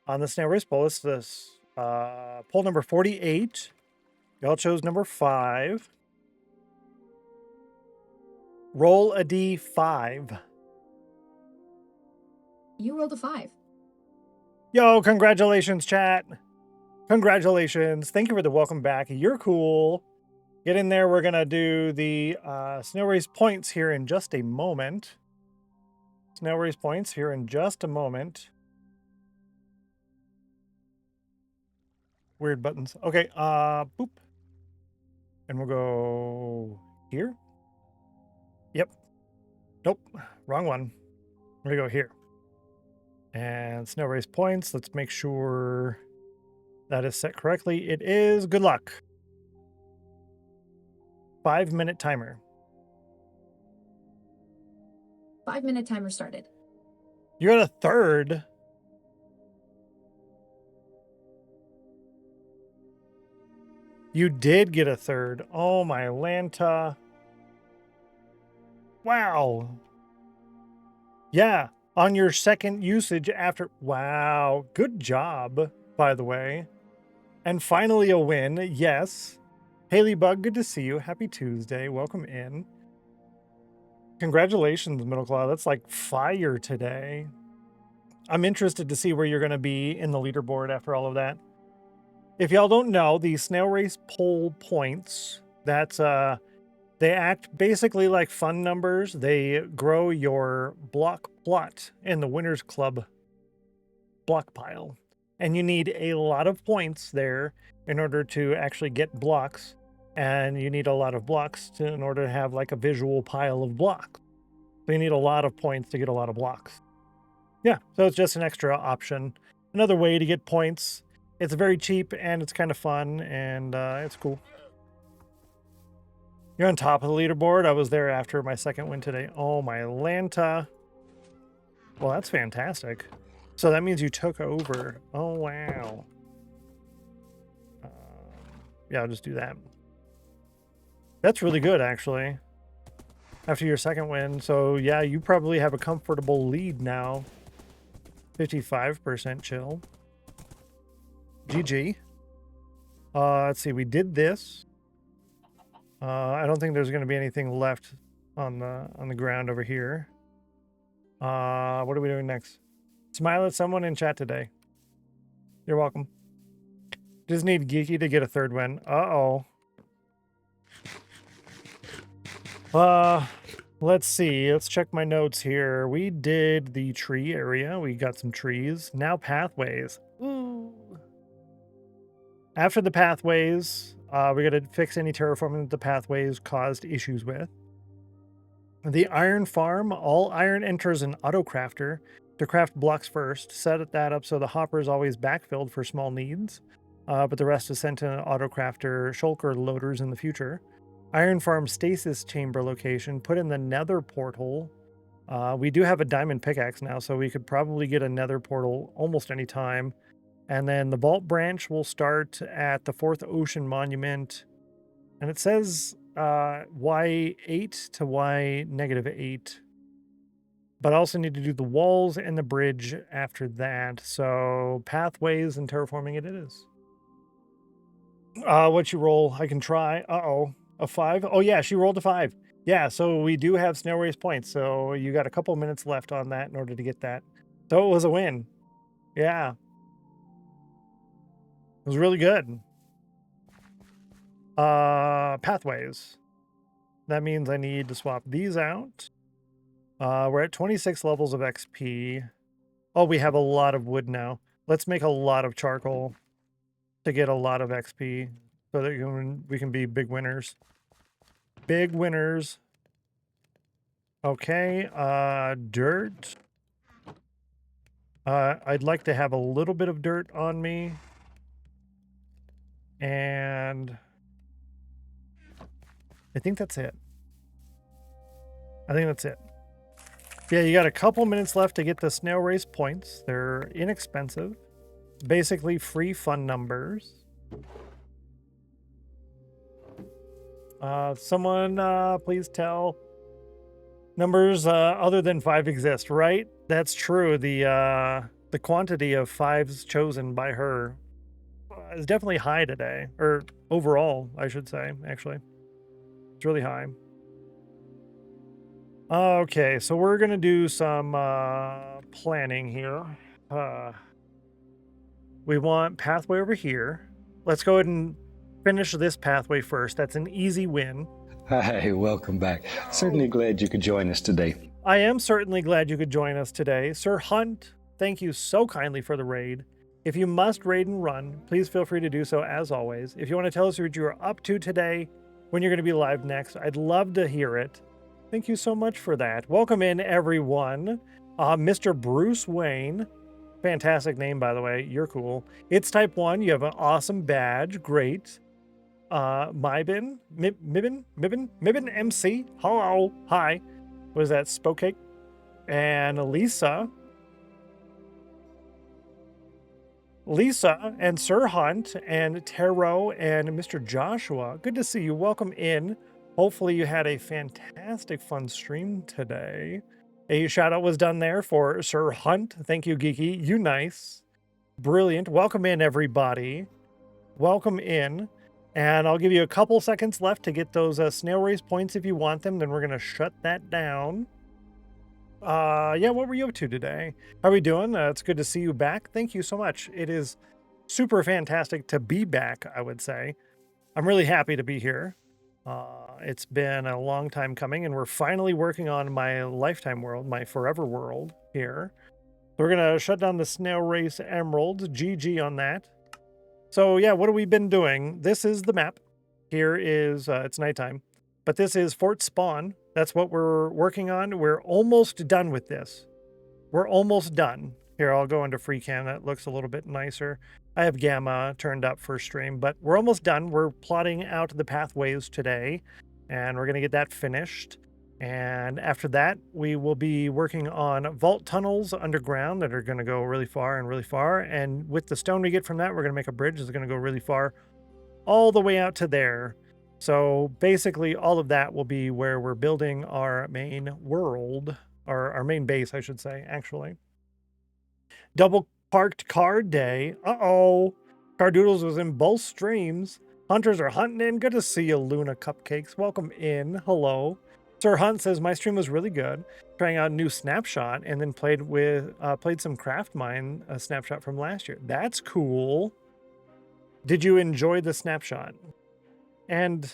on the snail race poll. It's this poll number 48. Y'all chose number 5. Roll a d5. You rolled a 5. Yo, congratulations, chat. Congratulations. Thank you for the welcome back. You're cool. Get in there. We're going to do the snail race points here in just a moment. Snail race points here in just a moment. Weird buttons. Okay, boop. And we'll go here. Yep. Nope. Wrong one. We're going to go here. And snail race points. Let's make sure that is set correctly. It is. Good luck. 5-minute timer. 5-minute timer started. You got a third. You did get a third. Oh, my Lanta. Wow. Yeah, on your second usage after. Wow. Good job, by the way. And finally a win. Yes. Haley Bug, good to see you. Happy Tuesday. Welcome in. Congratulations, Middle Cloud. That's like fire today. I'm interested to see where you're going to be in the leaderboard after all of that. If y'all don't know, the snail race poll points That's they act basically like fun numbers. They grow your block plot in the Winners Club block pile. And you need a lot of points there in order to actually get blocks. And you need a lot of blocks in order to have like a visual pile of blocks. So you need a lot of points to get a lot of blocks. Yeah, so it's just an extra option. Another way to get points. It's very cheap and it's kind of fun and it's cool. You're on top of the leaderboard. I was there after my second win today. Oh, my Lanta. Well, that's fantastic. So that means you took over. Oh, wow. Yeah, I'll just do that. That's really good, actually. After your second win. So, yeah, you probably have a comfortable lead now. 55% chill. GG. Let's see. We did this. I don't think there's going to be anything left on the ground over here. What are we doing next? Smile at someone in chat today. You're welcome. Just need Geeky to get a third win. Uh-oh. Let's see. Let's check my notes here. We did the tree area. We got some trees. Now pathways. Ooh. After the pathways, we got to fix any terraforming that the pathways caused issues with. The iron farm. All iron enters an auto crafter to craft blocks first. Set that up so the hopper is always backfilled for small needs, but the rest is sent to an auto crafter shulker loaders in the future. Iron farm stasis chamber location. Put in the nether portal. We do have a diamond pickaxe now, so we could probably get a nether portal almost any time. And then the vault branch will start at the 4th Ocean Monument. And it says Y8 to Y-8. But I also need to do the walls and the bridge after that. So pathways and terraforming it is. What you roll? I can try. Uh-oh. A 5? Oh, yeah, she rolled a 5. Yeah, so we do have snail race points. So you got a couple minutes left on that in order to get that. So it was a win. Yeah. It was really good. Pathways. That means I need to swap these out. We're at 26 levels of XP. Oh, we have a lot of wood now. Let's make a lot of charcoal to get a lot of XP so that we can be big winners. Big winners. Okay, dirt. I'd like to have a little bit of dirt on me. And I think that's it. I think that's it. Yeah, you got a couple minutes left to get the snail race points. They're inexpensive. Basically free fun numbers. Someone please tell numbers other than 5 exist, right? That's true. The quantity of 5s chosen by her is definitely high today, or overall, I should say, actually. It's really high. Okay, so we're going to do some planning here. We want pathway over here. Let's go ahead and finish this pathway first. That's an easy win. Hi, welcome back. Certainly glad you could join us today. I am certainly glad you could join us today. Sir Hunt, thank you so kindly for the raid. If you must raid and run, please feel free to do so as always. If you want to tell us what you're up to today, when you're going to be live next, I'd love to hear it. Thank you so much for that. Welcome in, everyone. Mr. Bruce Wayne. Fantastic name, by the way. You're cool. It's type 1. You have an awesome badge. Great. Mibin MC. Hello. Hi. What is that? Spokecake? And Lisa and Sir Hunt and Taro and Mr. Joshua. Good to see you. Welcome in. Hopefully you had a fantastic fun stream today. A shout out was done there for Sir Hunt. Thank you, Geeky. You nice. Brilliant. Welcome in, everybody. Welcome in. And I'll give you a couple seconds left to get those snail race points if you want them. Then we're going to shut that down. Yeah, what were you up to today? How are we doing? It's good to see you back. Thank you so much. It is super fantastic to be back, I would say. I'm really happy to be here. It's been a long time coming, and we're finally working on my lifetime world, my forever world here. We're going to shut down the snail race emeralds. GG on that. So yeah, what have we been doing? This is the map. Here is, it's nighttime, but this is Fort Spawn. That's what we're working on. We're almost done with this. We're almost done. Here, I'll go into free cam. That looks a little bit nicer. I have gamma turned up for stream, but we're almost done. We're plotting out the pathways today, and we're going to get that finished. And after that, we will be working on vault tunnels underground that are going to go really far and really far. And with the stone we get from that, we're going to make a bridge that's going to go really far all the way out to there. So basically all of that will be where we're building our main world, or our main base, I should say, actually. Double parked card day. Uh-oh. Cardoodles was in both streams. Hunters are hunting in. Good to see you, Luna Cupcakes. Welcome in. Hello. Sir Hunt says, my stream was really good. Trying out a new snapshot and then played some Craft Mine snapshot from last year. That's cool. Did you enjoy the snapshot? And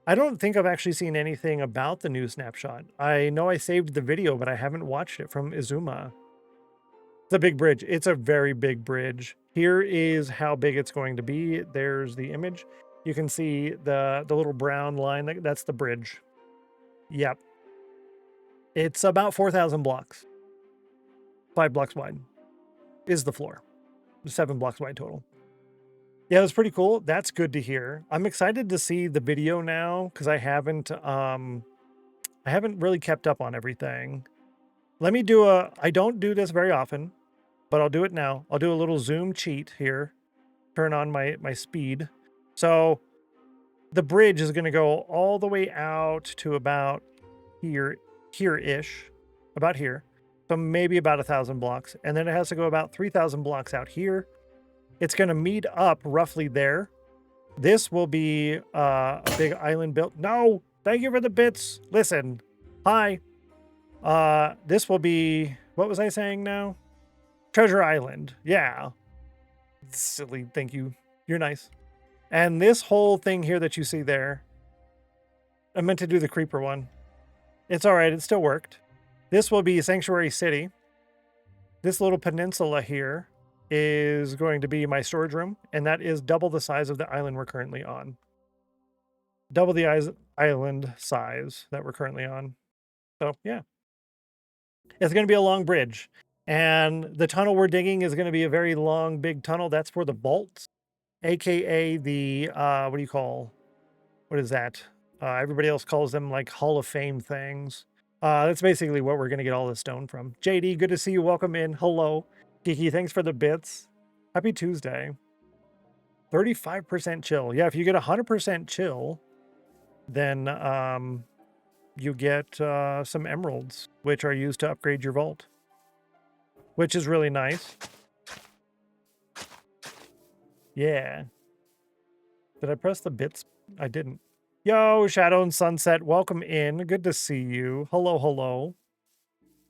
I don't think I've actually seen anything about the new snapshot. I know I saved the video, but I haven't watched it from Izuma. It's a big bridge. It's a very big bridge. Here is how big it's going to be. There's the image. You can see the little brown line. That's the bridge. Yep. It's about 4,000 blocks. 5 blocks wide is the floor. 7 blocks wide total. Yeah, it was pretty cool. That's good to hear. I'm excited to see the video now because I haven't really kept up on everything. Let me do I don't do this very often, but I'll do it now. I'll do a little zoom cheat here. Turn on my speed. So the bridge is going to go all the way out to about here-ish, about here. So maybe about 1,000 blocks. And then it has to go about 3,000 blocks out here. It's going to meet up roughly there. This will be a big island built. No, thank you for the bits. Listen, hi. This will be, what was I saying now? Treasure Island. Yeah. Silly. Thank you. You're nice. And this whole thing here that you see there, I meant to do the creeper one. It's all right. It still worked. This will be Sanctuary City. This little peninsula here is going to be my storage room, and that is double the size of the island we're currently on. Double the island size that we're currently on. So, yeah. It's going to be a long bridge, and the tunnel we're digging is going to be a very long, big tunnel. That's for the vaults, aka the, what is that? Everybody else calls them like Hall of Fame things. That's basically what we're going to get all the stone from. JD, good to see you. Welcome in. Hello. Kiki, thanks for the bits. Happy Tuesday. 35% chill. Yeah, if you get 100% chill, then you get some emeralds, which are used to upgrade your vault, which is really nice. Yeah. Did I press the bits? I didn't. Yo, Shadow and Sunset, welcome in. Good to see you. Hello, hello.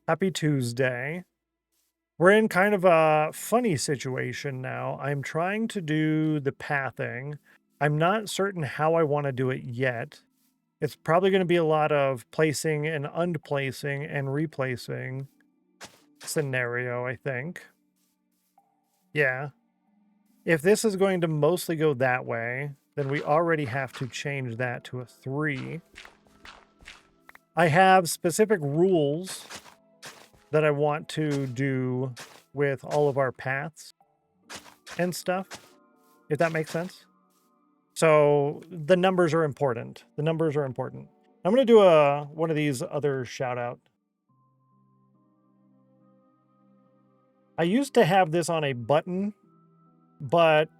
Happy Tuesday. We're in kind of a funny situation now. I'm trying to do the pathing. I'm not certain how I want to do it yet. It's probably going to be a lot of placing and unplacing and replacing scenario, I think. Yeah. If this is going to mostly go that way, then we already have to change that to a 3. I have specific rules that I want to do with all of our paths and stuff, if that makes sense. So the numbers are important. The numbers are important. I'm going to do one of these other shout out. I used to have this on a button, but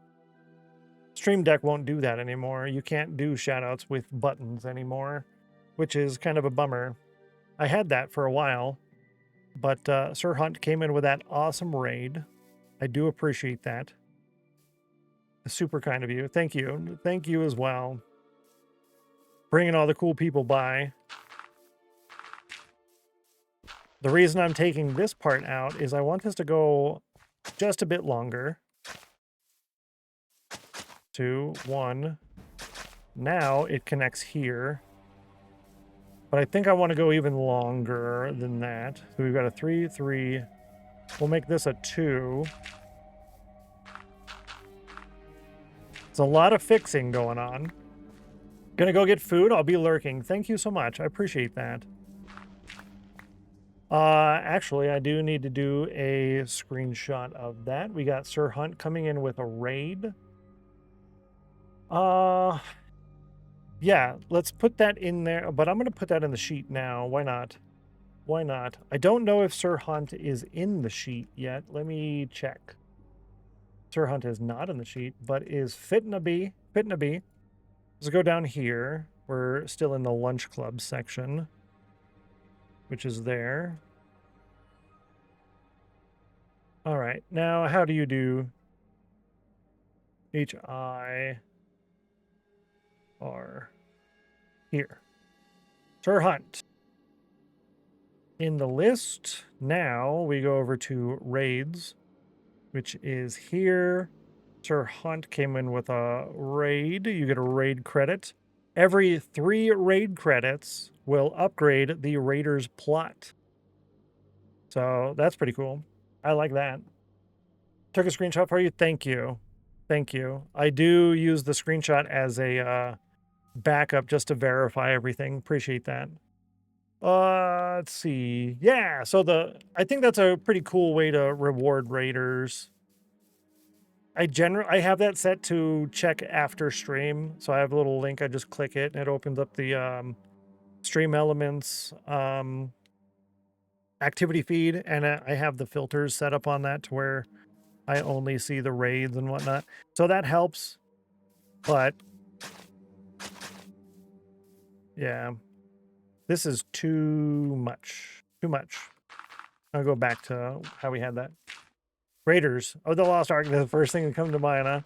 Stream Deck won't do that anymore. You can't do shout outs with buttons anymore, which is kind of a bummer. I had that for a while. But Sir Hunt came in with that awesome raid. I do appreciate that. Super kind of you. Thank you. Thank you as well. Bringing all the cool people by. The reason I'm taking this part out is I want this to go just a bit longer. 2, 1. Now it connects here. But I think I want to go even longer than that. So we've got a 3, 3. We'll make this a 2. There's a lot of fixing going on. Gonna go get food. I'll be lurking. Thank you so much. I appreciate that. Actually, I do need to do a screenshot of that. We got Sir Hunt coming in with a raid. Yeah, let's put that in there, but I'm going to put that in the sheet now. Why not? Why not? I don't know if Sir Hunt is in the sheet yet. Let me check. Sir Hunt is not in the sheet, but is fitna be. Fitna be. Let's go down here. We're still in the lunch club section, which is there. All right, now how do you do HIR here? Sir Hunt. In the list, now we go over to raids, which is here. Sir Hunt came in with a raid. You get a raid credit. Every 3 raid credits will upgrade the raider's plot. So that's pretty cool. I like that. Took a screenshot for you. Thank you. Thank you. I do use the screenshot as a backup just to verify everything. Appreciate that. Let's see. Yeah, so I think that's a pretty cool way to reward raiders. I have that set to check after stream. So I have a little link. I just click it and it opens up the stream elements activity feed, and I have the filters set up on that to where I only see the raids and whatnot. So that helps. But yeah, this is too much. Too much. I'll go back to how we had that. Raiders of the Lost Ark, the first thing that comes to mind, huh?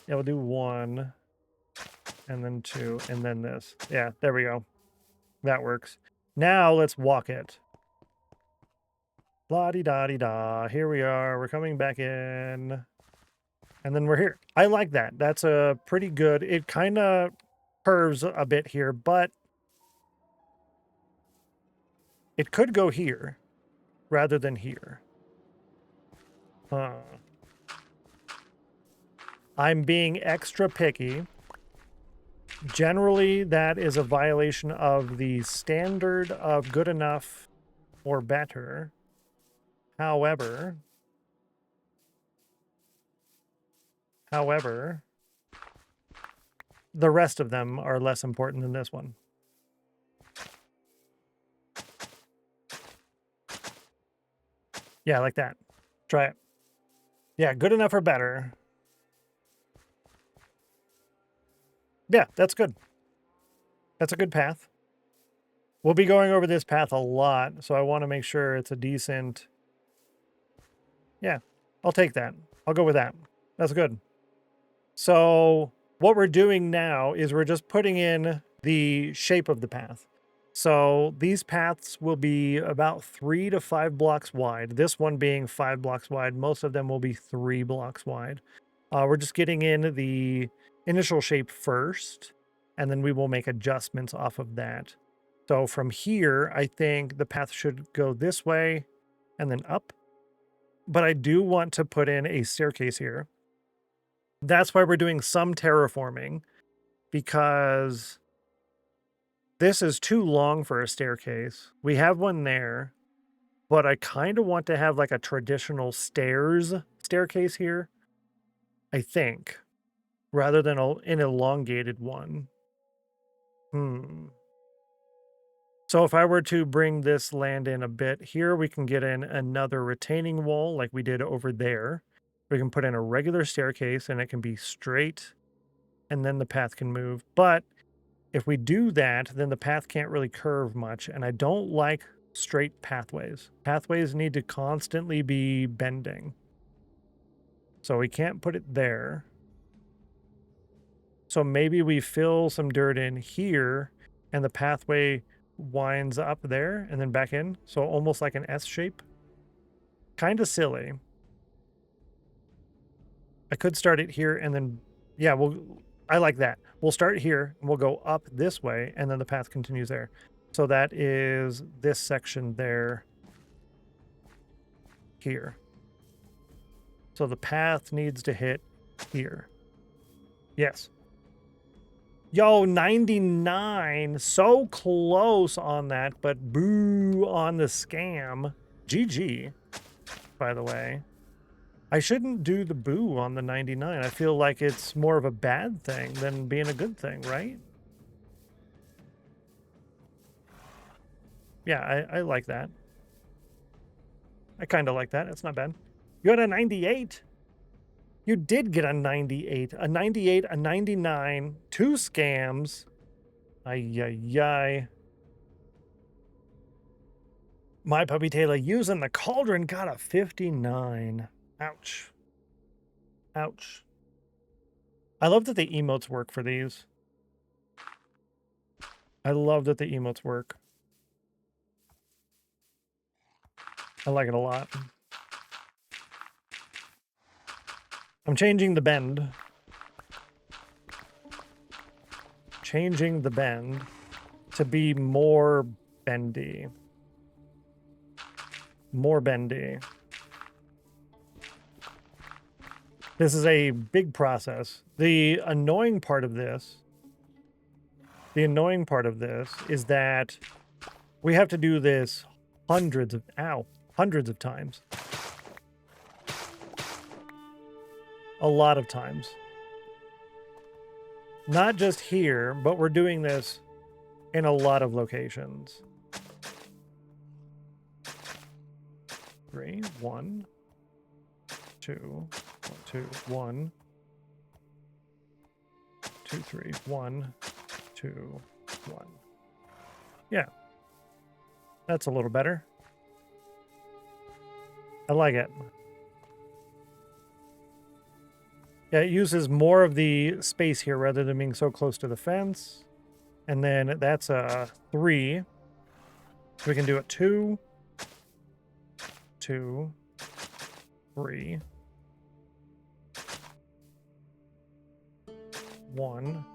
Yeah, we'll do 1, and then 2, and then this. Yeah, there we go. That works. Now let's walk it. La-di-da-di-da. Here we are. We're coming back in. And then we're here. I like that. That's a pretty good... It kind of curves a bit here, but it could go here rather than here. I'm being extra picky. Generally, that is a violation of the standard of good enough or better. However, the rest of them are less important than this one. Yeah, like that. Try it. Yeah, good enough or better. Yeah, that's good. That's a good path. We'll be going over this path a lot, so I want to make sure it's a decent... Yeah, I'll take that. I'll go with that. That's good. So what we're doing now is we're just putting in the shape of the path. So these paths will be about 3 to 5 blocks wide. This one being 5 blocks wide. Most of them will be 3 blocks wide. We're just getting in the initial shape first, and then we will make adjustments off of that. So from here, I think the path should go this way and then up. But I do want to put in a staircase here. That's why we're doing some terraforming, because this is too long for a staircase. We have one there, but I kind of want to have like a traditional staircase here, I think, rather than an elongated one. So if I were to bring this land in a bit here, we can get in another retaining wall like we did over there. We can put in a regular staircase and it can be straight, and then the path can move. But if we do that, then the path can't really curve much, and I don't like straight pathways. Pathways need to constantly be bending. So we can't put it there. So maybe we fill some dirt in here, and the pathway winds up there and then back in. So almost like an S shape. Kind of silly. I could start it here and then Yeah, I like that. We'll start here and we'll go up this way and then the path continues there. So that is this section there, here. So the path needs to hit here. Yes. Yo, 99. So close on that, but boo on the scam. GG, by the way. I shouldn't do the boo on the 99. I feel like it's more of a bad thing than being a good thing, right? Yeah, I like that. I kind of like that. It's not bad. You got a 98. You did get a 98. A 98, a 99, 2 scams. Ay. My Puppy Taylor using the cauldron got a 59. Ouch. Ouch. I love that the emotes work for these. I love that the emotes work. I like it a lot. I'm changing the bend. Changing the bend to be more bendy. More bendy. This is a big process. The annoying part of this is that we have to do this hundreds of times. A lot of times. Not just here, but we're doing this in a lot of locations. 3, 1, 2, 2, 1, 2, 3, 1, 2, 1. Yeah. That's a little better. I like it. Yeah, it uses more of the space here rather than being so close to the fence. And then that's a 3. We can do it 2, 2, 3, 1.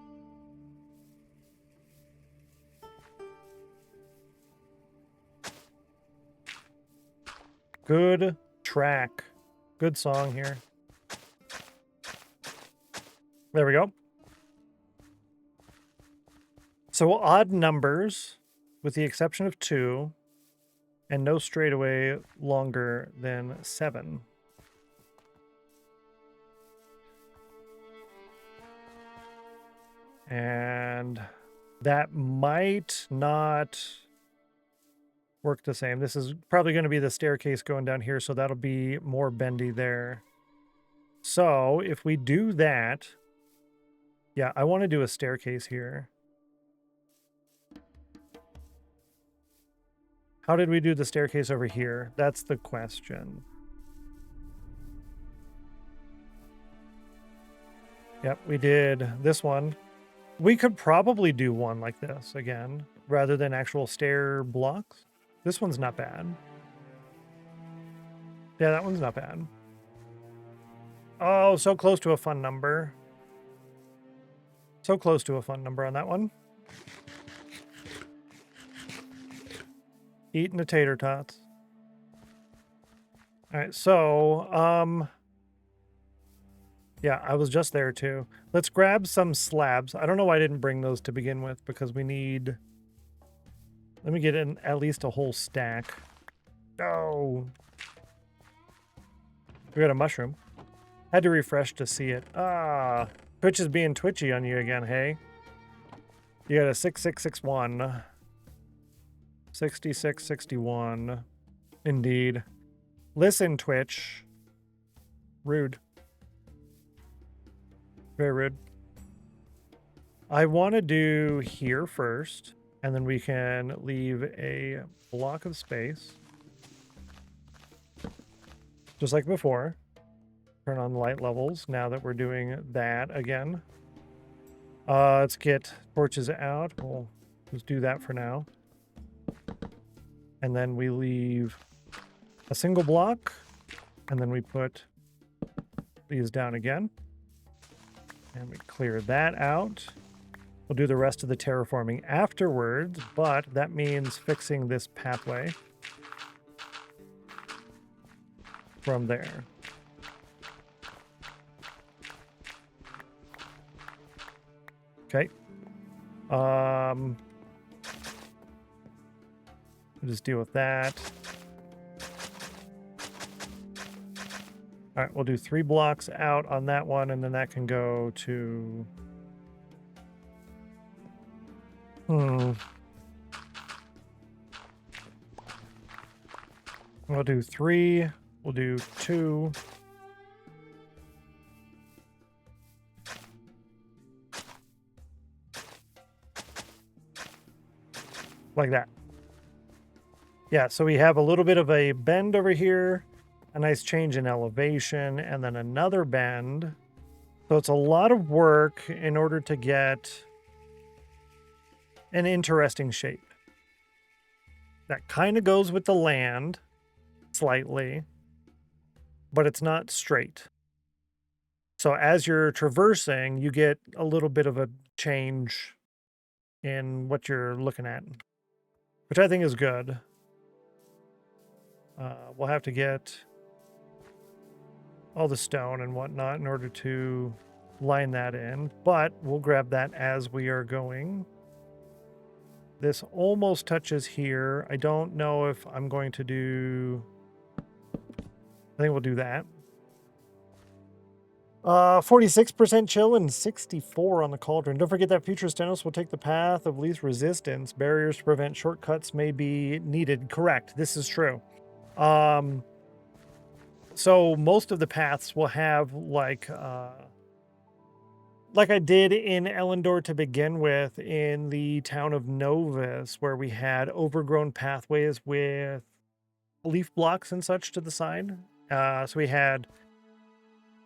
Good track. Good song here. There we go. So odd numbers, with the exception of 2, and no straightaway longer than 7. And that might not work the same. This is probably going to be the staircase going down here, so that'll be more bendy there. So if we do that, yeah, I want to do a staircase here. How did we do the staircase over here? That's the question. Yep, we did this one. We could probably do one like this again, rather than actual stair blocks. This one's not bad. Yeah, that one's not bad. Oh, so close to a fun number. So close to a fun number on that one. Eating the tater tots. All right, so, yeah, I was just there too. Let's grab some slabs. I don't know why I didn't bring those to begin with, because we need... Let me get in at least a whole stack. Oh! We got a mushroom. Had to refresh to see it. Ah! Twitch is being twitchy on you again, hey? You got a 6661. 6661. Indeed. Listen, Twitch. Rude. Very rude. I want to do here first, and then we can leave a block of space. Just like before. Turn on light levels now that we're doing that again. Let's get torches out. We'll just do that for now. And then we leave a single block, and then we put these down again. And we clear that out. We'll do the rest of the terraforming afterwards, but that means fixing this pathway from there. Okay. We'll just deal with that. All right, we'll do 3 blocks out on that one, and then that can go to... We'll do 3. We'll do 2. Like that. Yeah, so we have a little bit of a bend over here, a nice change in elevation, and then another bend. So it's a lot of work in order to get an interesting shape. That kind of goes with the land slightly, but it's not straight. So as you're traversing, you get a little bit of a change in what you're looking at, which I think is good. We'll have to get all the stone and whatnot in order to line that in, but we'll grab that as we are going. This almost touches here. I don't know if I'm going to do... I think we'll do that. 46% chill and 64 on the cauldron. Don't forget that future Stennos will take the path of least resistance. Barriers to prevent shortcuts may be needed. Correct. This is true. So most of the paths will have like I did in Elendor to begin with in the town of Novus, where we had overgrown pathways with leaf blocks and such to the side. So we had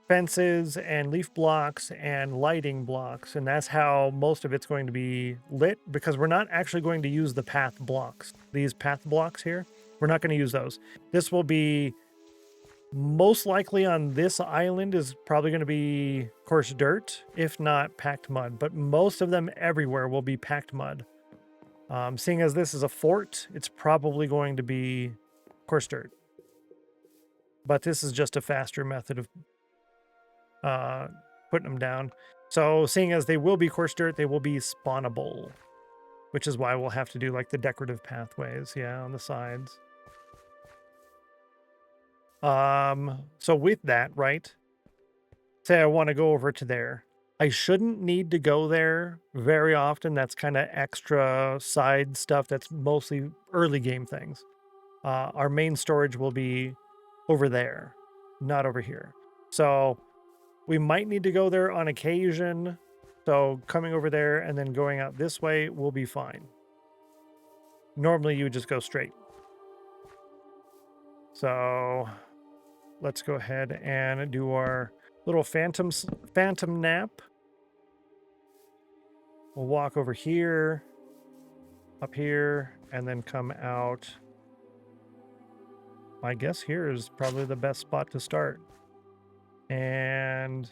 fences and leaf blocks and lighting blocks, and that's how most of it's going to be lit, because we're not actually going to use the path blocks. These path blocks here, we're not going to use those. This will be most likely on this island is probably going to be coarse dirt, if not packed mud, but most of them everywhere will be packed mud. Seeing as this is a fort, it's probably going to be coarse dirt. But this is just a faster method of putting them down. So seeing as they will be coarse dirt, they will be spawnable, which is why we'll have to do like the decorative pathways, yeah, on the sides. So with that, right? Say I want to go over to there. I shouldn't need to go there very often. That's kind of extra side stuff. That's mostly early game things. Our main storage will be over there, not over here. So we might need to go there on occasion. So coming over there and then going out this way will be fine. Normally you would just go straight. So let's go ahead and do our little phantom nap. We'll walk over here, up here, and then come out. I guess here is probably the best spot to start. And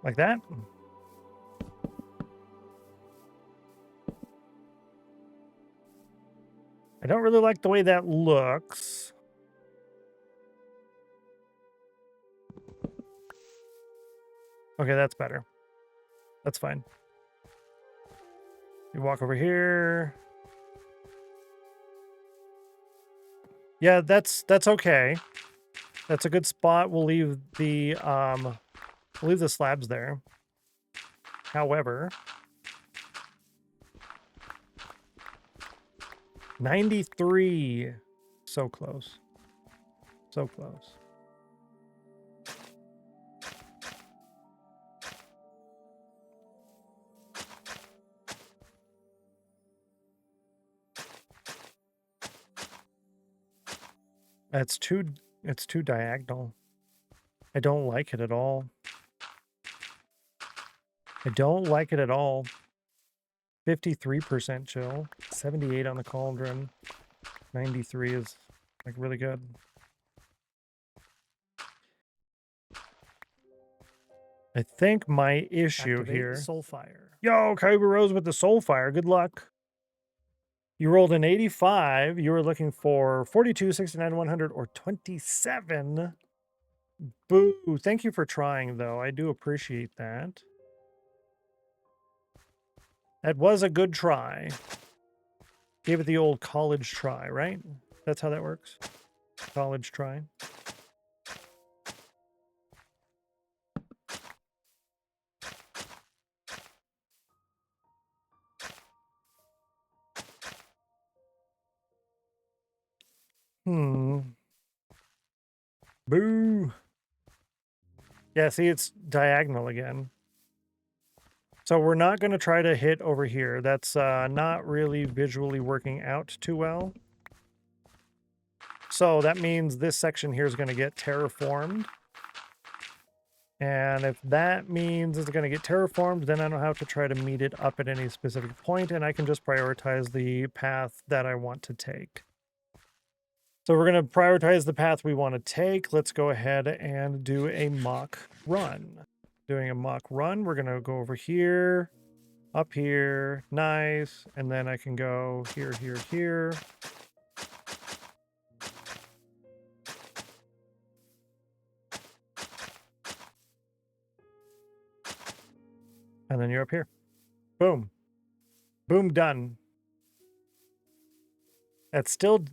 like that. I don't really like the way that looks. Okay, that's better. That's fine. You walk over here. Yeah, that's okay. That's a good spot. We'll leave the slabs there. However, 93. So close. So close. It's too diagonal. I don't like it at all. I don't like it at all. 53% chill. 78 on the cauldron. 93 is like really good. I think my issue Activate here. Soulfire. Yo, Kyber Rose with the Soulfire. Good luck. You rolled an 85. You were looking for 42, 69, 100, or 27. Boo. Thank you for trying, though. I do appreciate that. That was a good try. Gave it the old college try, right? That's how that works. College try. Boo. Yeah, see, it's diagonal again. So we're not going to try to hit over here. That's not really visually working out too well. So that means this section here is going to get terraformed. And if that means it's going to get terraformed, then I don't have to try to meet it up at any specific point, and I can just prioritize the path that I want to take. So we're going to prioritize the path we want to take. Let's go ahead and do a mock run. Doing a mock run, we're going to go over here, up here, nice, and then I can go here, here, here. And then you're up here. Boom. Boom, done. That's still...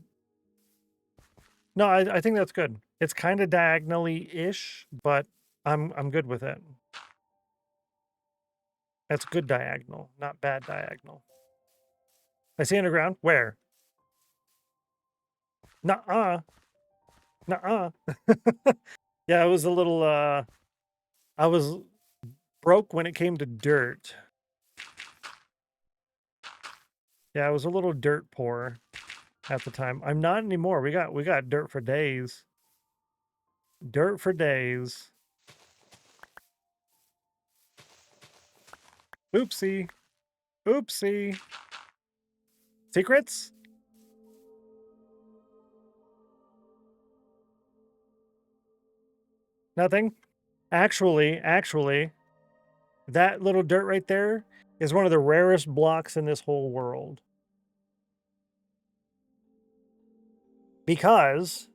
No, I think that's good. It's kind of diagonally-ish, but I'm good with it. That's good diagonal, not bad diagonal. I see underground. Where? Nuh-uh. Nuh-uh. Yeah, it was a little, I was broke when it came to dirt. Yeah, I was a little dirt poor at the time. I'm not anymore. We got dirt for days. Dirt for days. Oopsie. Oopsie. Secrets? Nothing? Actually, that little dirt right there is one of the rarest blocks in this whole world. Because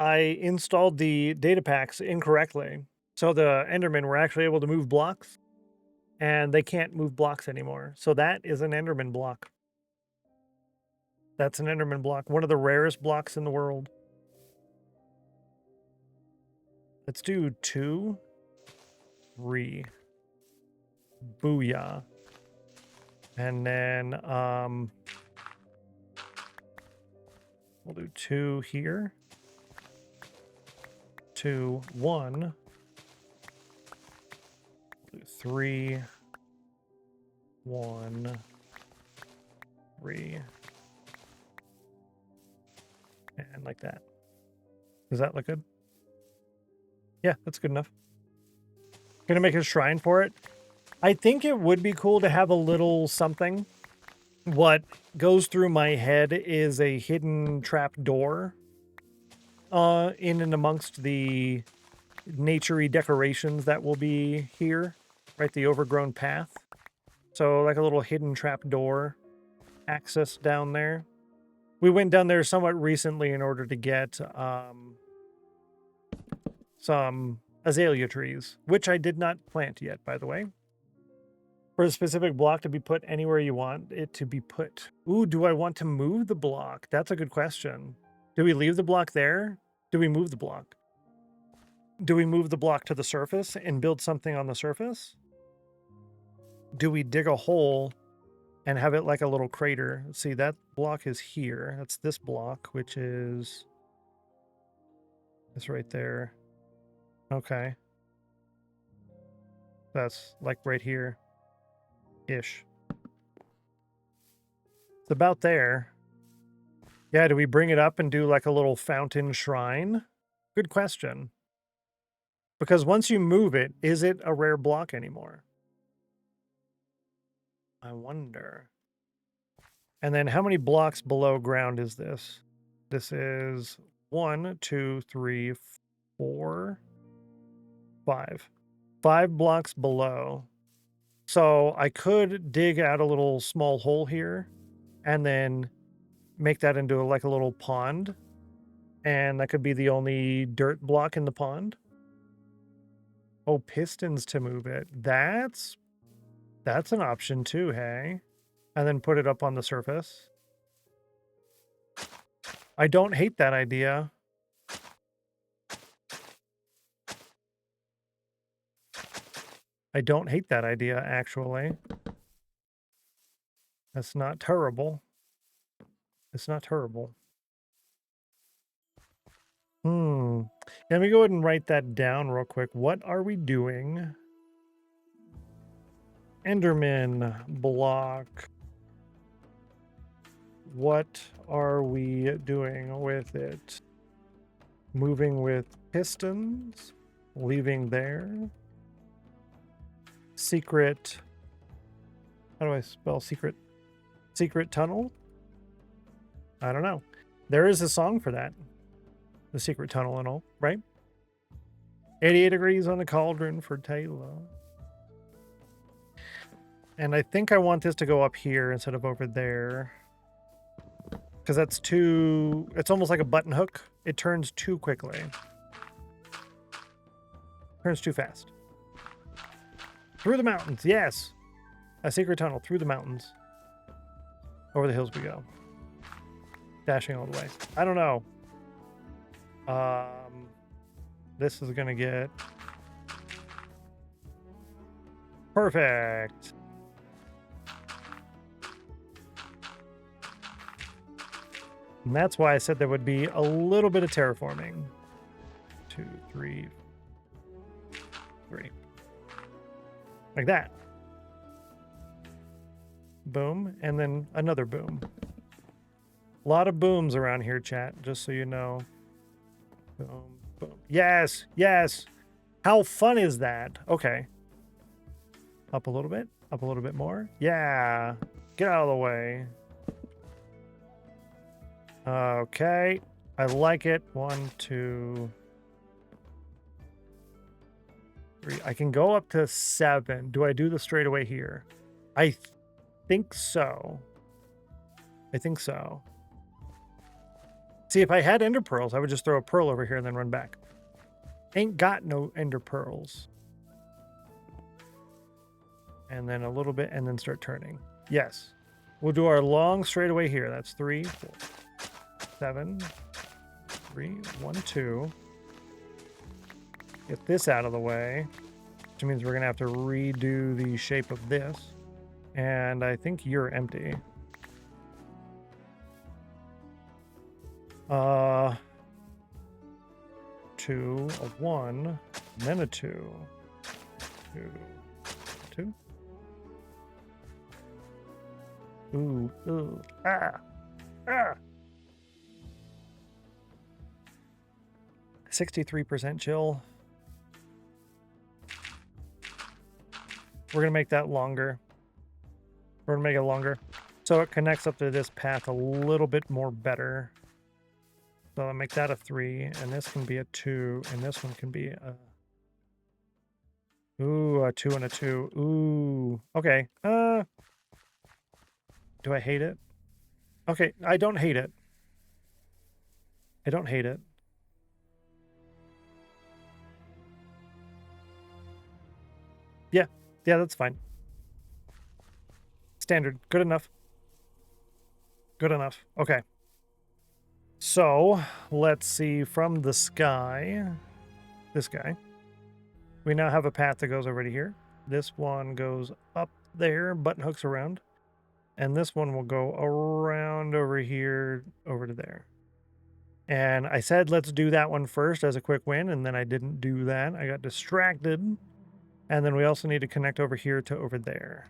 I installed the data packs incorrectly. So the Endermen were actually able to move blocks, and they can't move blocks anymore. So that is an Enderman block. That's an Enderman block. One of the rarest blocks in the world. Let's do 2, 3. Booyah. And then we'll do 2 here. 2, 1. 3, 1, 3. And like that. Does that look good? Yeah, that's good enough. Gonna make a shrine for it. I think it would be cool to have a little something. What goes through my head is a hidden trap door in and amongst the nature-y decorations that will be here, right? The overgrown path. So like a little hidden trap door access down there. We went down there somewhat recently in order to get some azalea trees, which I did not plant yet, by the way. For a specific block to be put anywhere you want it to be put. Ooh, do I want to move the block? That's a good question. Do we leave the block there? Do we move the block? Do we move the block to the surface and build something on the surface? Do we dig a hole and have it like a little crater? See, that block is here. That's this block, which is this right there. Okay. That's like right here. Ish. It's about there. Yeah, do we bring it up and do like a little fountain shrine? Good question. Because once you move it, is it a rare block anymore? I wonder. And then how many blocks below ground is this? This is 1, 2, 3, 4, 5. 5 blocks below. So I could dig out a little small hole here and then make that into like a little pond. And that could be the only dirt block in the pond. Oh, pistons to move it. That's an option too, hey? And then put it up on the surface. I don't hate that idea. I don't hate that idea, actually. That's not terrible. It's not terrible. Let me go ahead and write that down real quick. What are we doing? Enderman block. What are we doing with it? Moving with pistons. Leaving there. Secret. How do I spell secret? Secret tunnel? I don't know. There is a song for that. The secret tunnel and all, right? 88 degrees on the cauldron for Taylor. And I think I want this to go up here instead of over there. Because that's too... It's almost like a button hook. It turns too quickly. Turns too fast. Through the mountains, yes! A secret tunnel through the mountains. Over the hills we go. Dashing all the way. I don't know. This is gonna get perfect. And that's why I said there would be a little bit of terraforming. 2, 3, 3. Like that. Boom, and then another boom. A lot of booms around here, chat, just so you know. Boom, boom. Yes, yes. How fun is that? Okay. Up a little bit more. Yeah. Get out of the way. Okay. I like it. 1, 2, 3. I can go up to 7. Do I do the straightaway here? I think so. I think so. See, if I had ender pearls, I would just throw a pearl over here and then run back. Ain't got no ender pearls. And then a little bit and then start turning. Yes. We'll do our long straightaway here. That's 3, 4, 7, 3, 1, 2. Get this out of the way, which means we're going to have to redo the shape of this. And I think you're empty. 2, a 1, and then a 2. 2, 2. Ooh, ooh, ah, ah. 63% chill. We're gonna make that longer. We're gonna make it longer, so it connects up to this path a little bit more better. So I'll make that a 3, and this can be a 2, and this one can be a... Ooh, a 2 and a 2. Ooh, okay. Do I hate it? Okay, I don't hate it. I don't hate it. Yeah, that's fine. Standard, good enough. Good enough, okay. So, let's see, from the sky, this guy, we now have a path that goes over to here. This one goes up there, button hooks around. And this one will go around over here, over to there. And I said, let's do that one first as a quick win, and then I didn't do that. I got distracted. And then we also need to connect over here to over there.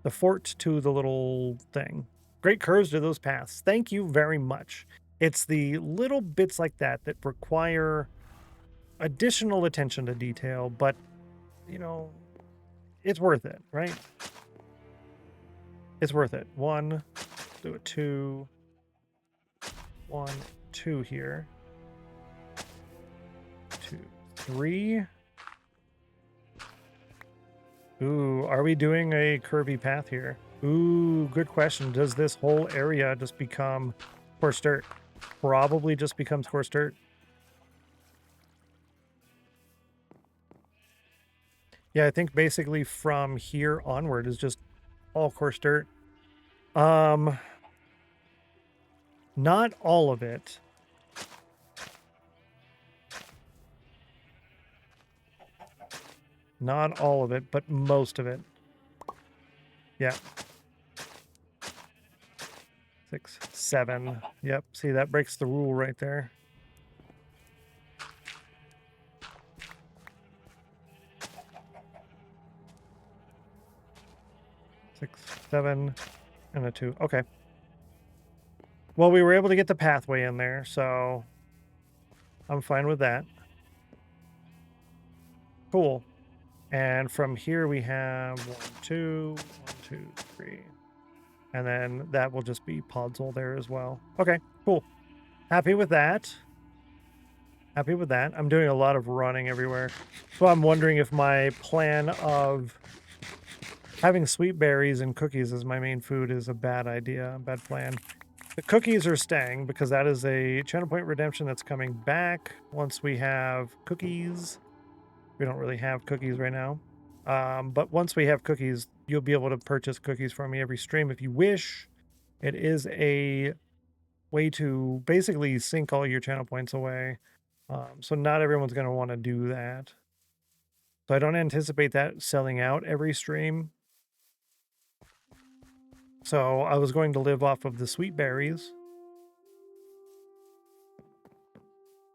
The fort to the little thing. Great curves to those paths. Thank you very much. It's the little bits like that that require additional attention to detail, but, you know, it's worth it, right? It's worth it. 1, do a 2, 1, 2 here. 2, 3. Ooh, are we doing a curvy path here? Ooh, good question. Does this whole area just become coarse dirt? Probably just becomes coarse dirt. Yeah, I think basically from here onward is just all coarse dirt. Not all of it. Not all of it, but most of it. Yeah. 6, 7. Yep. See, that breaks the rule right there. Six, 7, and a 2. Okay. Well, we were able to get the pathway in there, so I'm fine with that. Cool. And from here we have 1, 2, 1, 2, 3. And then that will just be podzol there as well. Okay, cool. Happy with that. Happy with that. I'm doing a lot of running everywhere. So I'm wondering if my plan of having sweet berries and cookies as my main food is a bad idea, a bad plan. The cookies are staying because that is a channel point redemption that's coming back once we have cookies. We don't really have cookies right now. But once we have cookies, you'll be able to purchase cookies from me every stream if you wish. It is a way to basically sync all your channel points away. So not everyone's going to want to do that. So I don't anticipate that selling out every stream. So I was going to live off of the sweet berries.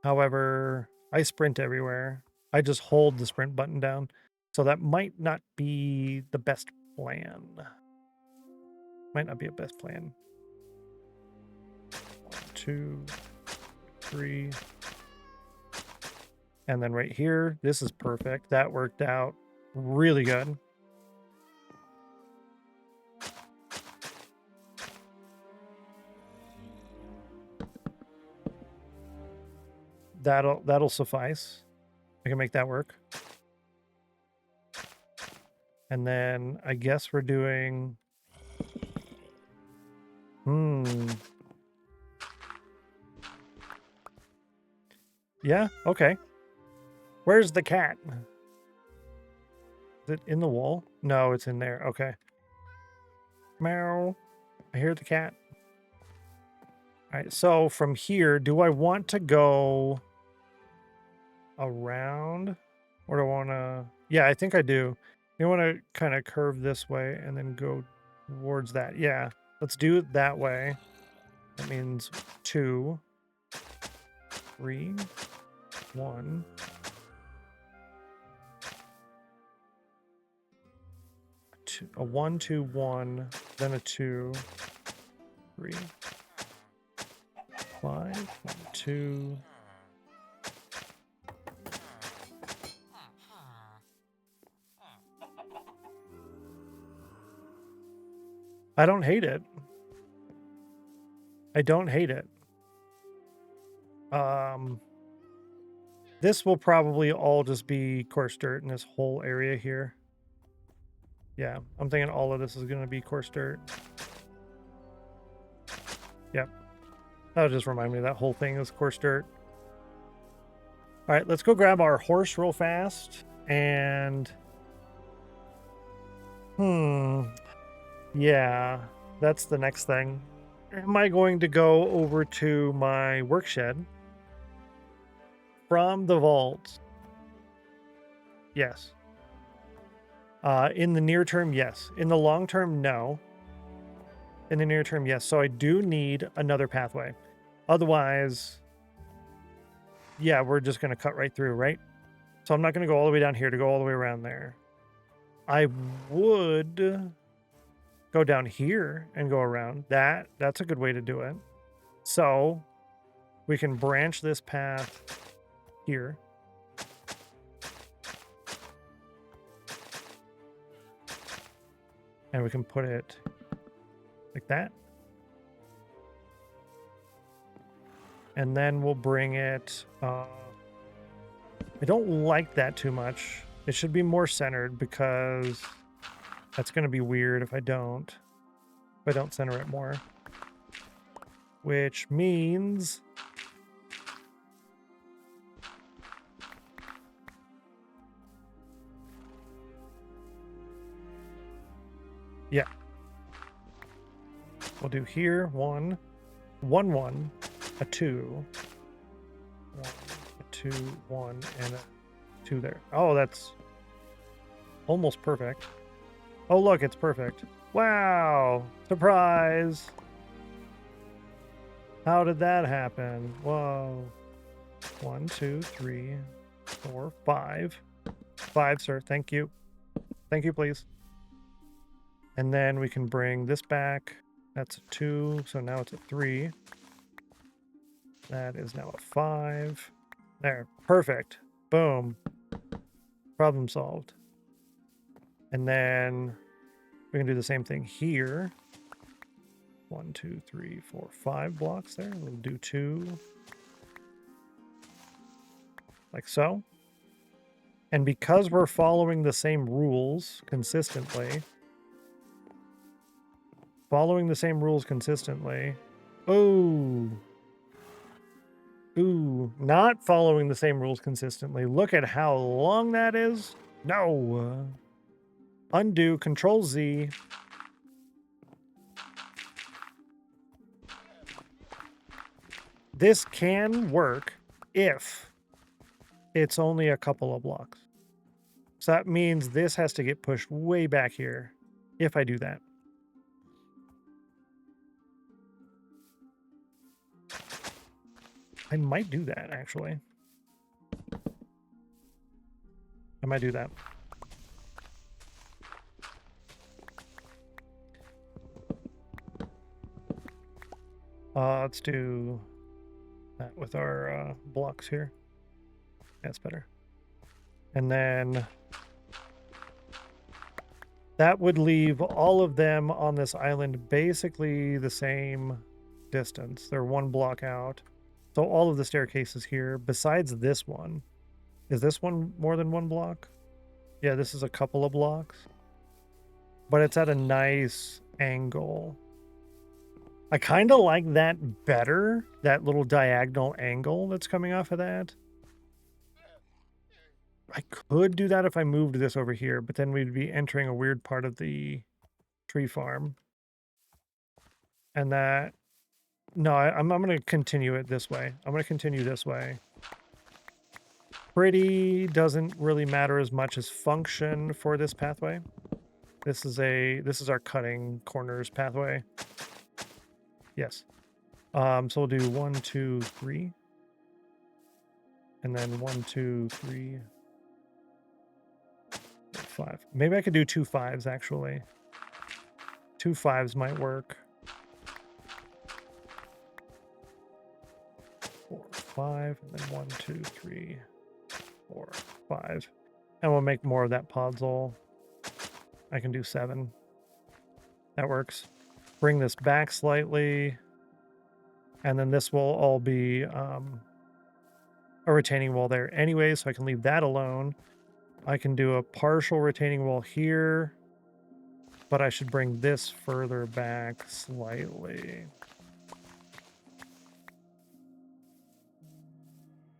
However, I sprint everywhere. I just hold the sprint button down. So that might not be the best plan. Might not be a best plan. 1, 2, 3. And then right here, this is perfect. That worked out really good. That'll suffice. I can make that work. And then I guess we're doing... Yeah, okay. Where's the cat? Is it in the wall? No, it's in there. Okay. Meow. I hear the cat. All right, so from here, do I want to go around? Or do I want to... Yeah, I think I do. You want to kind of curve this way and then go towards that. Yeah, let's do it that way. That means 2, 3, 1. A 1, 2, 1, then a 2, 3, 5, 1, 2. I don't hate it. I don't hate it. This will probably all just be coarse dirt in this whole area here. Yeah, I'm thinking all of this is going to be coarse dirt. Yep. That'll just remind me that whole thing is coarse dirt. All right, let's go grab our horse real fast. And... yeah, that's the next thing. Am I going to go over to my work shed from the vault? Yes. In the near term, yes. In the long term, no. In the near term, yes. So I do need another pathway. Otherwise, yeah, we're just going to cut right through, right? So I'm not going to go all the way down here to go all the way around there. I would go down here and go around. That's a good way to do it. So we can branch this path here. And we can put it like that. And then we'll bring it, I don't like that too much. It should be more centered because that's going to be weird if I don't center it more. Which means yeah. We'll do here 1, 1, 1, a 2, 1, a 2, 1, and a 2 there. Oh, that's almost perfect. Oh, look, it's perfect. Wow! Surprise! How did that happen? Whoa. 1, 2, 3, 4, 5. 5, sir. Thank you. Thank you, please. And then we can bring this back. That's a 2, so now it's a 3. That is now a 5. There. Perfect. Boom. Problem solved. And then we can do the same thing here. 1, 2, 3, 4, 5 blocks there. We'll do 2. Like so. And because we're following the same rules consistently, oh, ooh, not following the same rules consistently. Look at how long that is. No. Undo, Control Z. This can work if it's only a couple of blocks. So that means this has to get pushed way back here if I do that. I might do that, actually. I might do that. Let's do that with our blocks here. That's better. And then that would leave all of them on this island basically the same distance. They're 1 block out. So all of the staircases here, besides this one. Is this one more than 1 block? Yeah, this is a couple of blocks. But it's at a nice angle. I kind of like that better, that little diagonal angle that's coming off of that. I could do that if I moved this over here, but then we'd be entering a weird part of the tree farm. And that... No, I'm going to continue it this way. I'm going to continue this way. Pretty doesn't really matter as much as function for this pathway. This is our cutting corners pathway. Yes. So we'll do 1, 2, 3. And then 1, 2, 3, 4, 5. Maybe I could do 2 5s actually. 2 5s might work. 4, 5, and then 1, 2, 3, 4, 5. And we'll make more of that podzol. I can do 7. That works. Bring this back slightly. And then this will all be a retaining wall there anyway, so I can leave that alone. I can do a partial retaining wall here, but I should bring this further back slightly.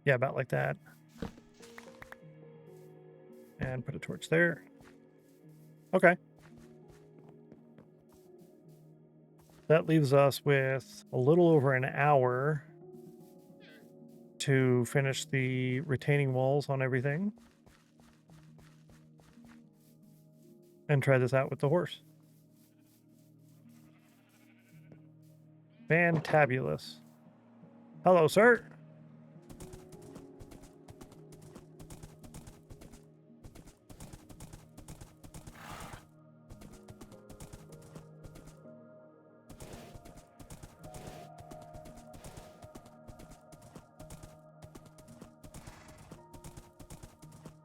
Yeah, about like that. And put a torch there. Okay. That leaves us with a little over an hour to finish the retaining walls on everything. And try this out with the horse. Fantabulous. Hello, sir.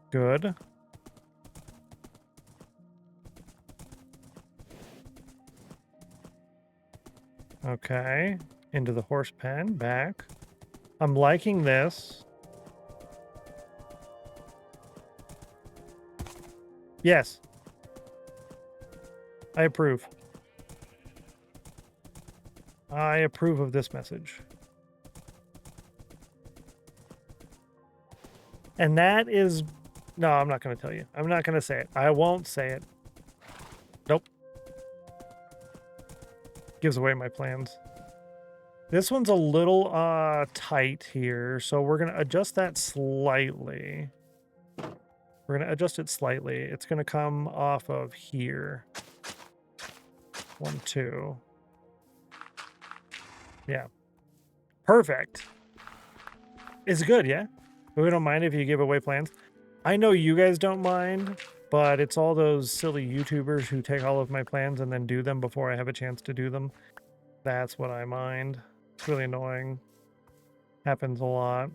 Good. Okay. Into the horse pen. Back. I'm liking this. Yes. I approve. I approve of this message. And that is... No, I'm not going to tell you. I'm not going to say it. I won't say it. Nope. Gives away my plans. This one's a little tight here, so we're going to adjust that slightly. We're going to adjust it slightly. It's going to come off of here. 1, 2. Yeah. Perfect. It's good, yeah? We don't mind if you give away plans. I know you guys don't mind, but it's all those silly YouTubers who take all of my plans and then do them before I have a chance to do them. That's what I mind. It's really annoying. Happens a lot.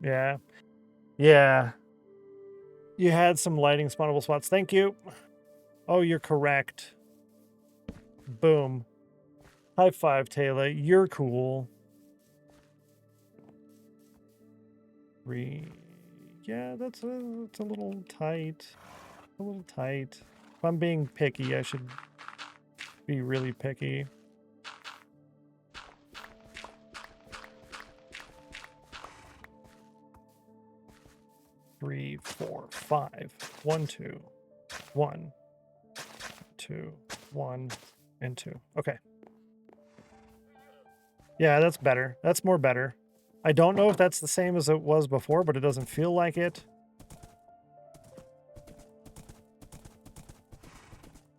Yeah. Yeah. You had some lighting spawnable spots. Thank you. Oh, you're correct. Boom. High five, Taylor. You're cool. 3. Yeah, that's a little tight. A little tight. If I'm being picky, I should be really picky. Three, 4, 5. 1, 2. 1, 2, 1, and 2. Okay. Yeah, that's better. That's more better. I don't know if that's the same as it was before, but it doesn't feel like it.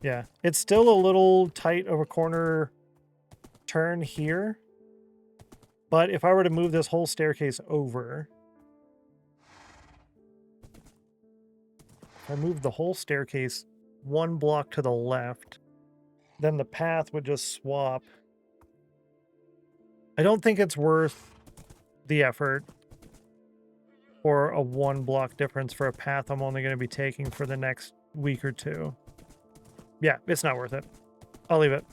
Yeah, it's still a little tight of a corner turn here. But if I were to move this whole staircase over, if I move the whole staircase 1 block to the left, then the path would just swap. I don't think it's worth the effort for a 1 block difference for a path I'm only going to be taking for the next week or 2. Yeah, it's not worth it. I'll leave it.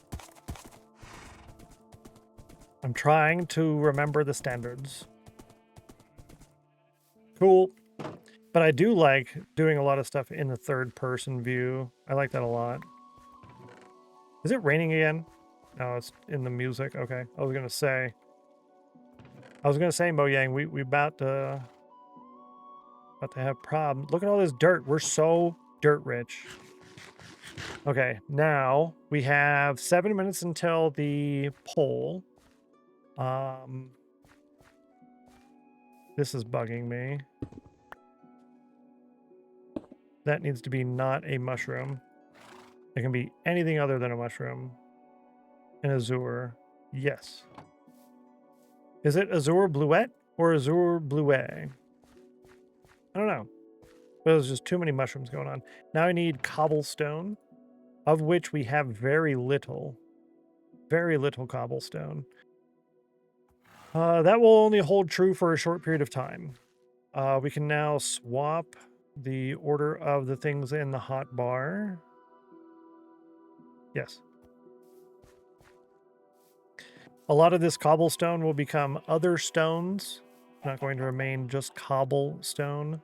I'm trying to remember the standards. Cool. But I do like doing a lot of stuff in the 3rd-person view. I like that a lot. Is it raining again? No, it's in the music. Okay. I was gonna say, Mojang, we about to have problems. Look at all this dirt. We're so dirt rich. Okay, now we have 7 minutes until the poll. This is bugging me. That needs to be not a mushroom. It can be anything other than a mushroom. An azure. Yes. Is it azure bluette or azure bluet? I don't know. There's just too many mushrooms going on. Now I need cobblestone, of which we have very little. Very little cobblestone. That will only hold true for a short period of time. We can now swap the order of the things in the hot bar. Yes. A lot of this cobblestone will become other stones. Not going to remain just cobblestone.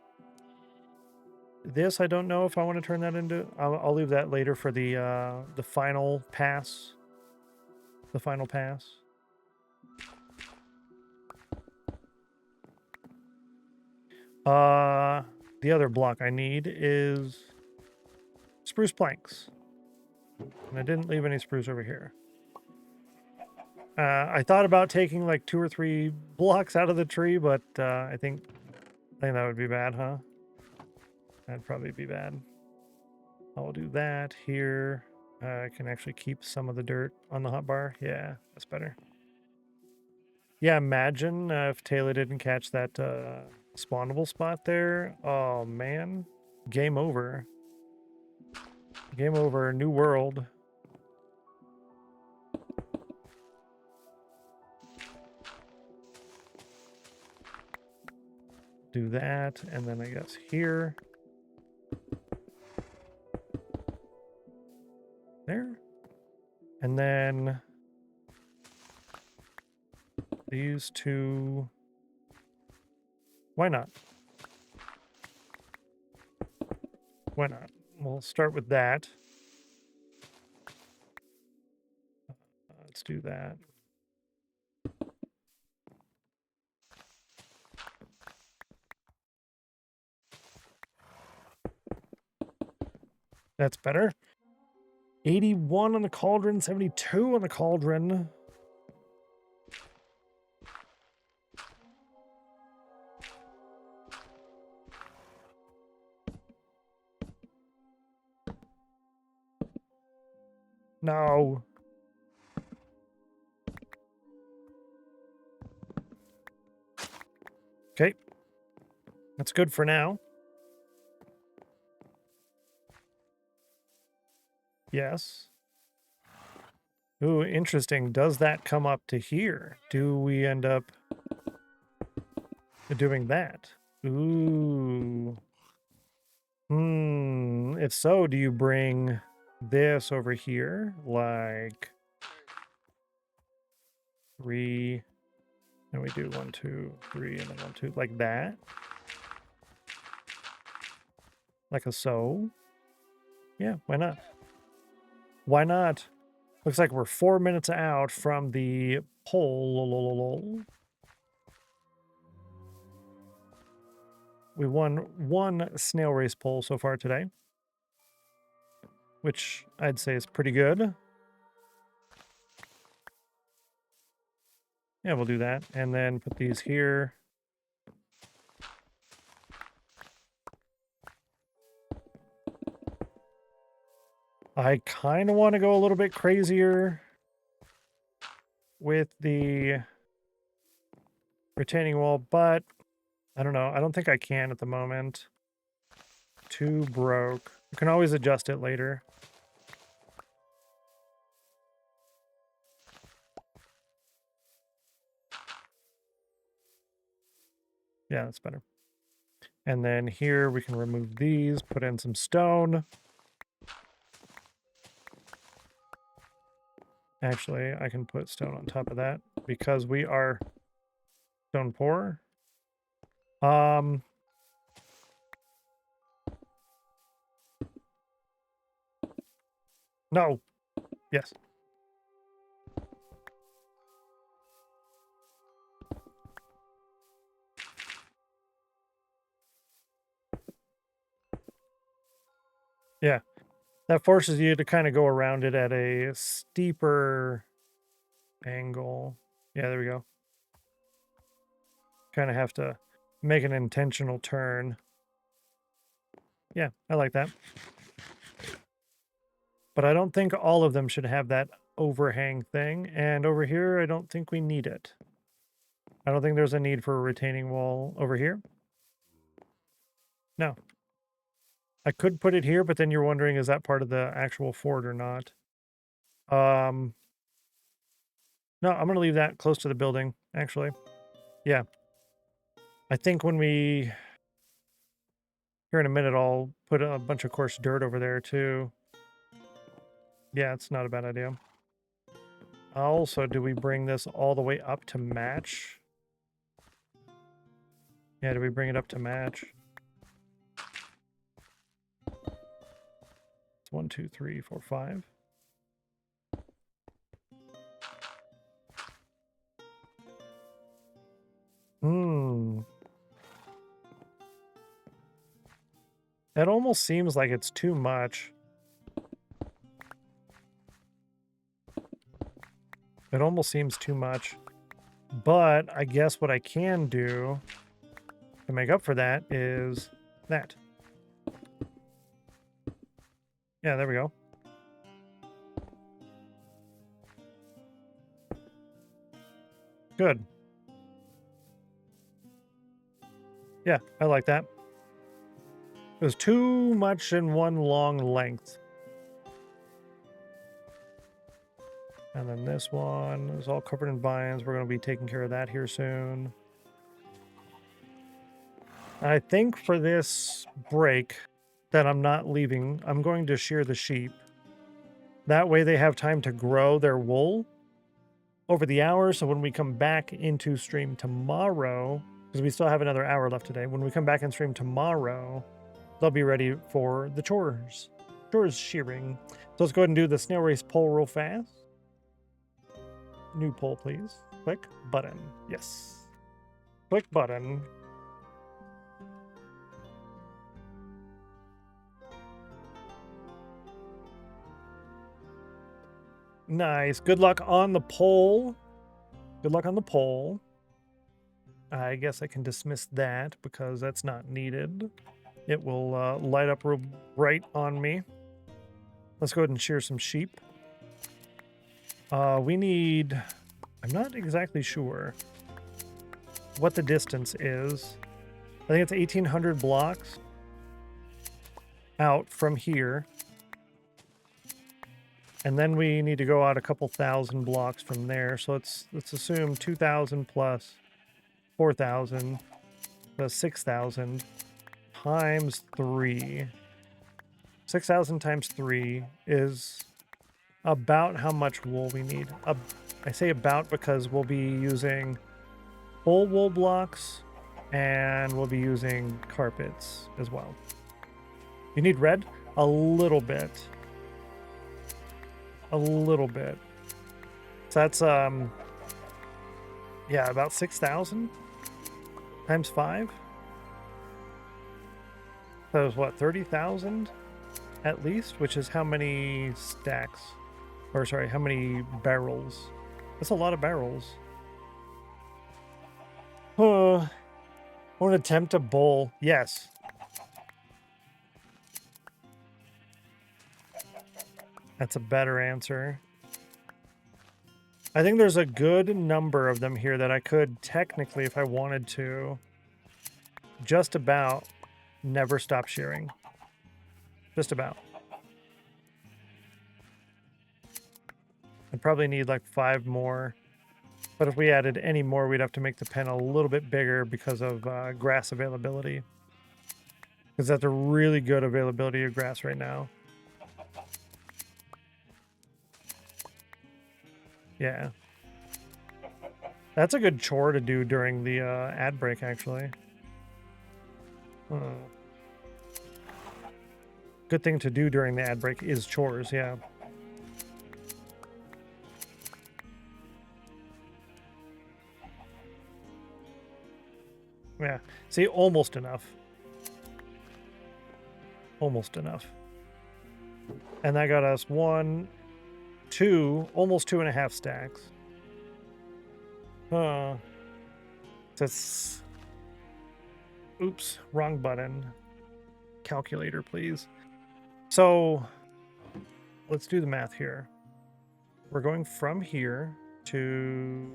This, I don't know if I want to turn that into... I'll leave that later for the final pass. The final pass. The other block I need is spruce planks. And I didn't leave any spruce over here. I thought about taking like 2 or 3 blocks out of the tree, but I think that would be bad, huh? That'd probably be bad. I'll do that here. I can actually keep some of the dirt on the hotbar. Yeah, that's better. Yeah, imagine if Taylor didn't catch that spawnable spot there. Oh, man. Game over. Game over. New world. Do that, and then I guess here. there. And then these two. Why not? Why not? We'll start with that. Let's do that. That's better. 81 on the cauldron, 72 on the cauldron. No. Okay. That's good for now. Yes. Ooh, interesting. Does that come up to here? Do we end up doing that? Ooh. If so, do you bring this over here? Like 3, and we do 1, 2, 3, and then 1, 2, like that? Like a so? Yeah, why not? Why not? Looks like we're 4 minutes out from the poll. We won 1 snail race poll so far today, which I'd say is pretty good. Yeah, we'll do that. And then put these here. I kind of want to go a little bit crazier with the retaining wall, but I don't know. I don't think I can at the moment. Too broke. You can always adjust it later. Yeah, that's better. And then here we can remove these, put in some stone. Actually, I can put stone on top of that because we are stone poor. No. Yes. Yeah. That forces you to kind of go around it at a steeper angle. Yeah, there we go. Kind of have to make an intentional turn. Yeah, I like that. But I don't think all of them should have that overhang thing. And over here, I don't think we need it. I don't think there's a need for a retaining wall over here. No. I could put it here, but then you're wondering, is that part of the actual fort or not? No, I'm going to leave that close to the building, actually. Yeah. I think when we... Here in a minute, I'll put a bunch of coarse dirt over there, too. Yeah, it's not a bad idea. Also, do we bring this all the way up to match? Yeah, do we bring it up to match? It's 1, 2, 3, 4, 5. That almost seems like it's too much. It almost seems too much. But I guess what I can do to make up for that is that. Yeah, there we go. Good. Yeah, I like that. It was too much in one long length. And then this one is all covered in vines. We're going to be taking care of that here soon. I think for this break that I'm not leaving, I'm going to shear the sheep. That way they have time to grow their wool over the hour. So when we come back into stream tomorrow, because we still have another hour left today, when we come back and stream tomorrow, they'll be ready for the chores shearing. So let's go ahead and do the snail race poll real fast. New poll, please. Click button. Yes. Click button. Nice. Good luck on the poll. Good luck on the poll. I guess I can dismiss that because that's not needed. It will light up real bright on me. Let's go ahead and shear some sheep. We need... I'm not exactly sure what the distance is. I think it's 1,800 blocks out from here. And then we need to go out a couple thousand blocks from there. So let's assume 2,000 plus 4,000 plus 6,000 times 3. 6,000 times 3 is about how much wool we need. I say about because we'll be using whole wool blocks and we'll be using carpets as well. You need red? A little bit. A little bit. So that's, yeah, about 6,000 times 5. So it's what, 30,000 at least, which is how many stacks, or sorry, how many barrels? That's a lot of barrels. I want to attempt a bowl. Yes. That's a better answer. I think there's a good number of them here that I could technically, if I wanted to, just about never stop shearing. Just about. I'd probably need like 5 more. But if we added any more, we'd have to make the pen a little bit bigger because of grass availability. Because that's a really good availability of grass right now. Yeah. That's a good chore to do during the ad break, actually. Good thing to do during the ad break is chores, yeah. Yeah. See, almost enough. Almost enough. And that got us 1, 2, almost 2.5 stacks. That's... Oops, wrong button. Calculator, please. So, let's do the math here. We're going from here to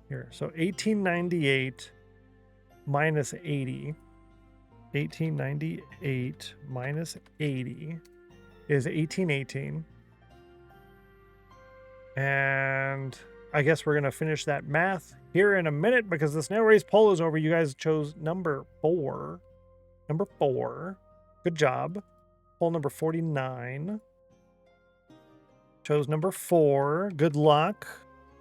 here. So 1898 minus 80. 1898 minus 80 is 1818. And I guess we're going to finish that math here in a minute because the snail race poll is over. You guys chose number 4. Number 4. Good job. Poll number 49. Chose number 4. Good luck.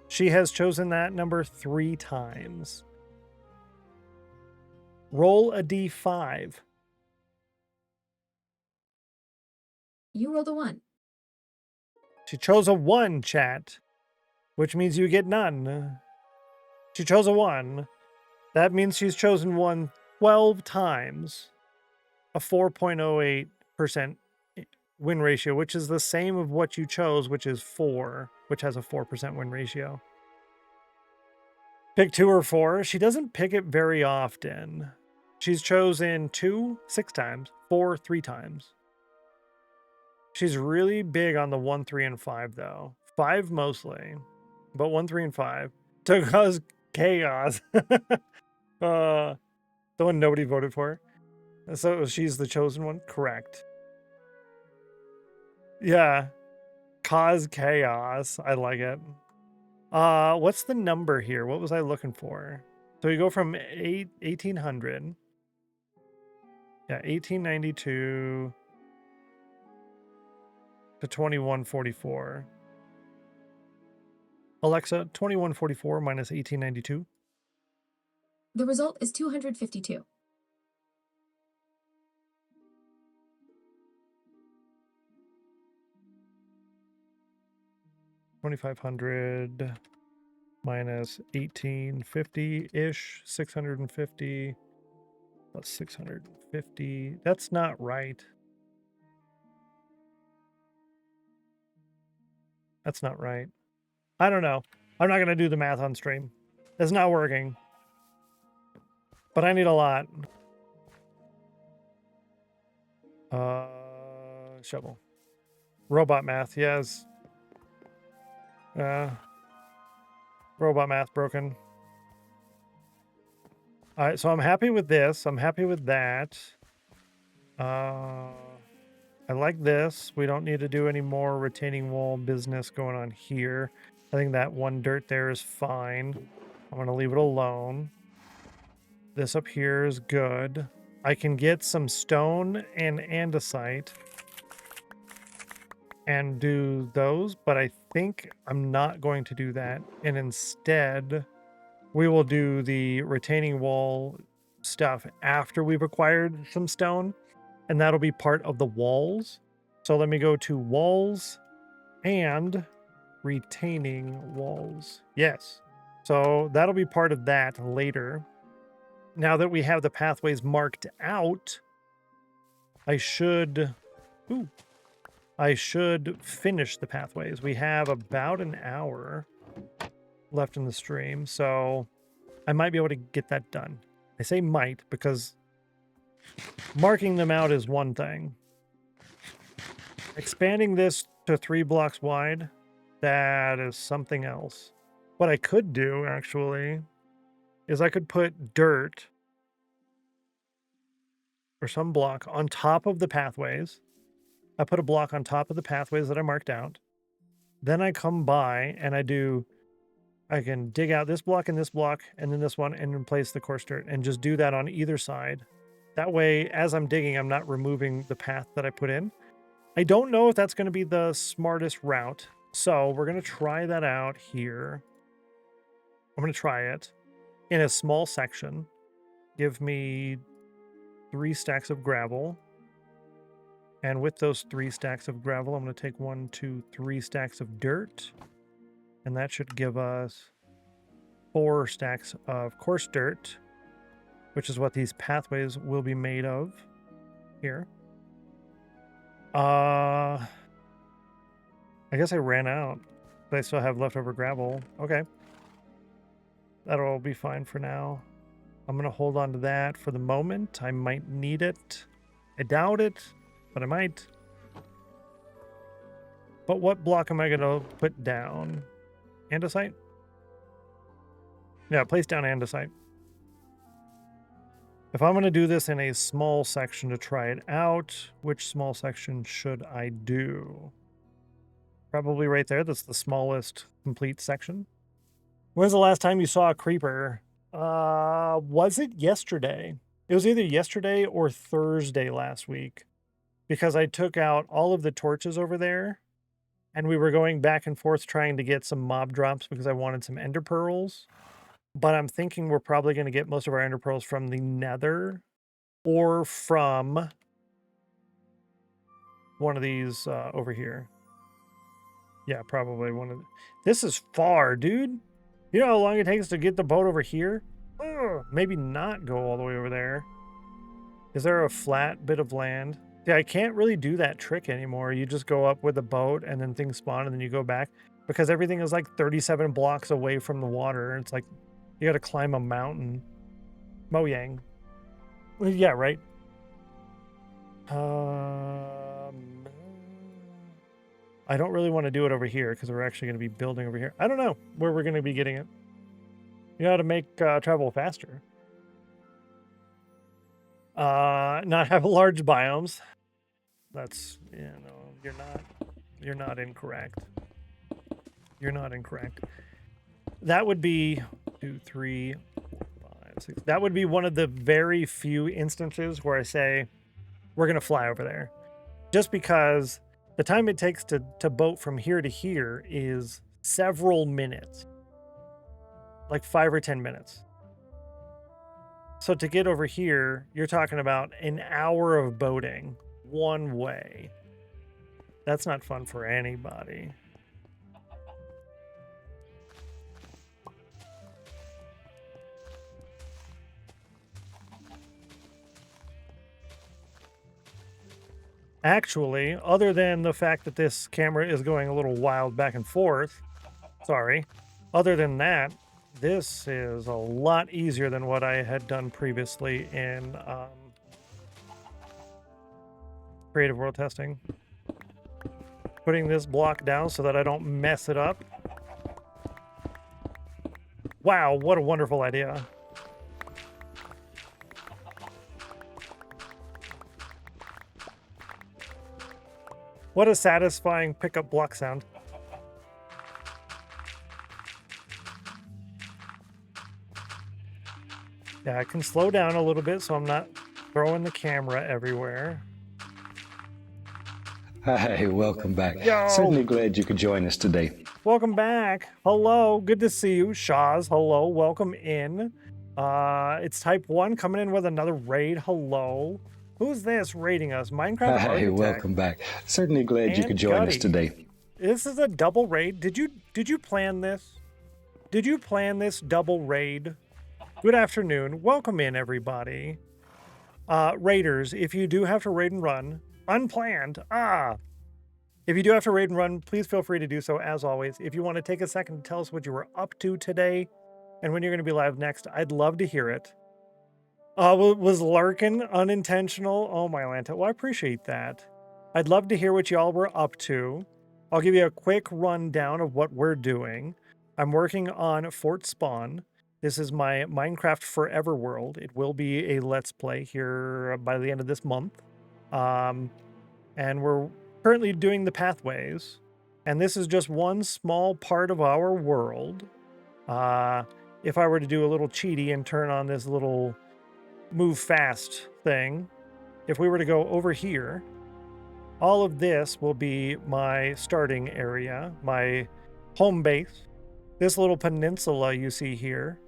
She has chosen that number 3 times. Roll a d5. You rolled a 1. She chose a 1, chat, which means you get none. She chose a 1. That means she's chosen 1 12 times. A 4.08% win ratio, which is the same of what you chose, which is 4, which has a 4% win ratio. Pick 2 or 4. She doesn't pick it very often. She's chosen 2 6 times, 4 3 times. She's really big on the 1, 3, and 5, though. 5 mostly, but 1, 3, and 5 to cause chaos. The one nobody voted for. So she's the chosen one? Correct. Yeah. Cause chaos. I like it. What's the number here? What was I looking for? So we go from 1800. Yeah, 1892. to 2144. Alexa, 2144 minus 1892. The result is 252. 2,500 minus 1850-ish, 650 plus 650. That's not right. That's not right. I don't know. I'm not going to do the math on stream. It's not working. But I need a lot. Shovel. Robot math, yes. Robot math broken. All right, so I'm happy with this. I'm happy with that. I like this. We don't need to do any more retaining wall business going on here. I think that one dirt there is fine. I'm going to leave it alone. This up here is good. I can get some stone and andesite and do those, but I think I'm not going to do that. And instead, we will do the retaining wall stuff after we've acquired some stone, and that'll be part of the walls. So let me go to walls and retaining walls. Yes. So that'll be part of that later. Now that we have the pathways marked out, I should finish the pathways. We have about an hour left in the stream, so I might be able to get that done. I say might because marking them out is one thing. Expanding this to 3 blocks wide, that is something else. What I could do, actually, is I could put dirt or some block on top of the pathways. I put a block on top of the pathways that I marked out. Then I come by and I can dig out this block and then this one and replace the coarse dirt and just do that on either side. That way, as I'm digging, I'm not removing the path that I put in. I don't know if that's going to be the smartest route. So we're going to try that out here. I'm going to try it in a small section. Give me 3 stacks of gravel. And with those 3 stacks of gravel, I'm going to take 1, 2, 3 stacks of dirt. And that should give us 4 stacks of coarse dirt, which is what these pathways will be made of here. I guess I ran out, but I still have leftover gravel. Okay. That'll be fine for now. I'm going to hold on to that for the moment. I might need it. I doubt it, but I might. But what block am I going to put down? Andesite? Yeah, place down andesite. If I'm going to do this in a small section to try it out, which small section should I do? Probably right there. That's the smallest complete section. When's the last time you saw a creeper? Was it yesterday? It was either yesterday or Thursday last week, because I took out all of the torches over there and we were going back and forth trying to get some mob drops because I wanted some ender pearls. But I'm thinking we're probably going to get most of our ender pearls from the nether or from one of these over here. Yeah, probably one of... This is far, dude. You know how long it takes to get the boat over here? Ugh, maybe not go all the way over there. Is there a flat bit of land? Yeah, I can't really do that trick anymore. You just go up with a boat and then things spawn and then you go back. Because everything is like 37 blocks away from the water. It's like you got to climb a mountain. Mojang. Well, yeah, right? I don't really want to do it over here because we're actually going to be building over here. I don't know where we're going to be getting it. You got to make travel faster. Not have large biomes. That's, you know, you're not incorrect. You're not incorrect. That would be 2, 3, 4, 5, 6. That would be one of the very few instances where I say we're going to fly over there. Just because The time it takes to boat from here to here is several minutes. Like 5 or 10 minutes. So to get over here, you're talking about an hour of boating one way. That's not fun for anybody. Actually, other than the fact that this camera is going a little wild back and forth, sorry, other than that, this is a lot easier than what I had done previously in creative world testing. Putting this block down so that I don't mess it up. Wow, what a wonderful idea. What a satisfying pickup block sound. Yeah, I can slow down a little bit so I'm not throwing the camera everywhere. Hi, welcome back. Yo. Certainly glad you could join us today. Welcome back. Hello, good to see you. Shaz, hello, welcome in. It's Type 1 coming in with another raid. Hello. Who's this raiding us? Minecraft Hi, Architect. welcome back. Certainly glad you And could join us Gutty. today. This is a double raid. Did you plan this? Did you plan this double raid? Good afternoon. Welcome in, everybody. Raiders, if you do have to raid and run, unplanned, if you do have to raid and run, please feel free to do so, as always. If you want to take a second to tell us what you were up to today and when you're going to be live next, I'd love to hear it. Was lurking unintentional? Oh, my Lanta. Well, I appreciate that. I'd love to hear what y'all were up to. I'll give you a quick rundown of what we're doing. I'm working on Fort Spawn. This is my Minecraft Forever world. It will be a Let's Play here by the end of this month. And we're currently doing the pathways. And this is just one small part of our world. If I were to do a little cheaty and turn on this little move fast thing, if we were to go over here, all of this will be my starting area, my home base. This little peninsula you see here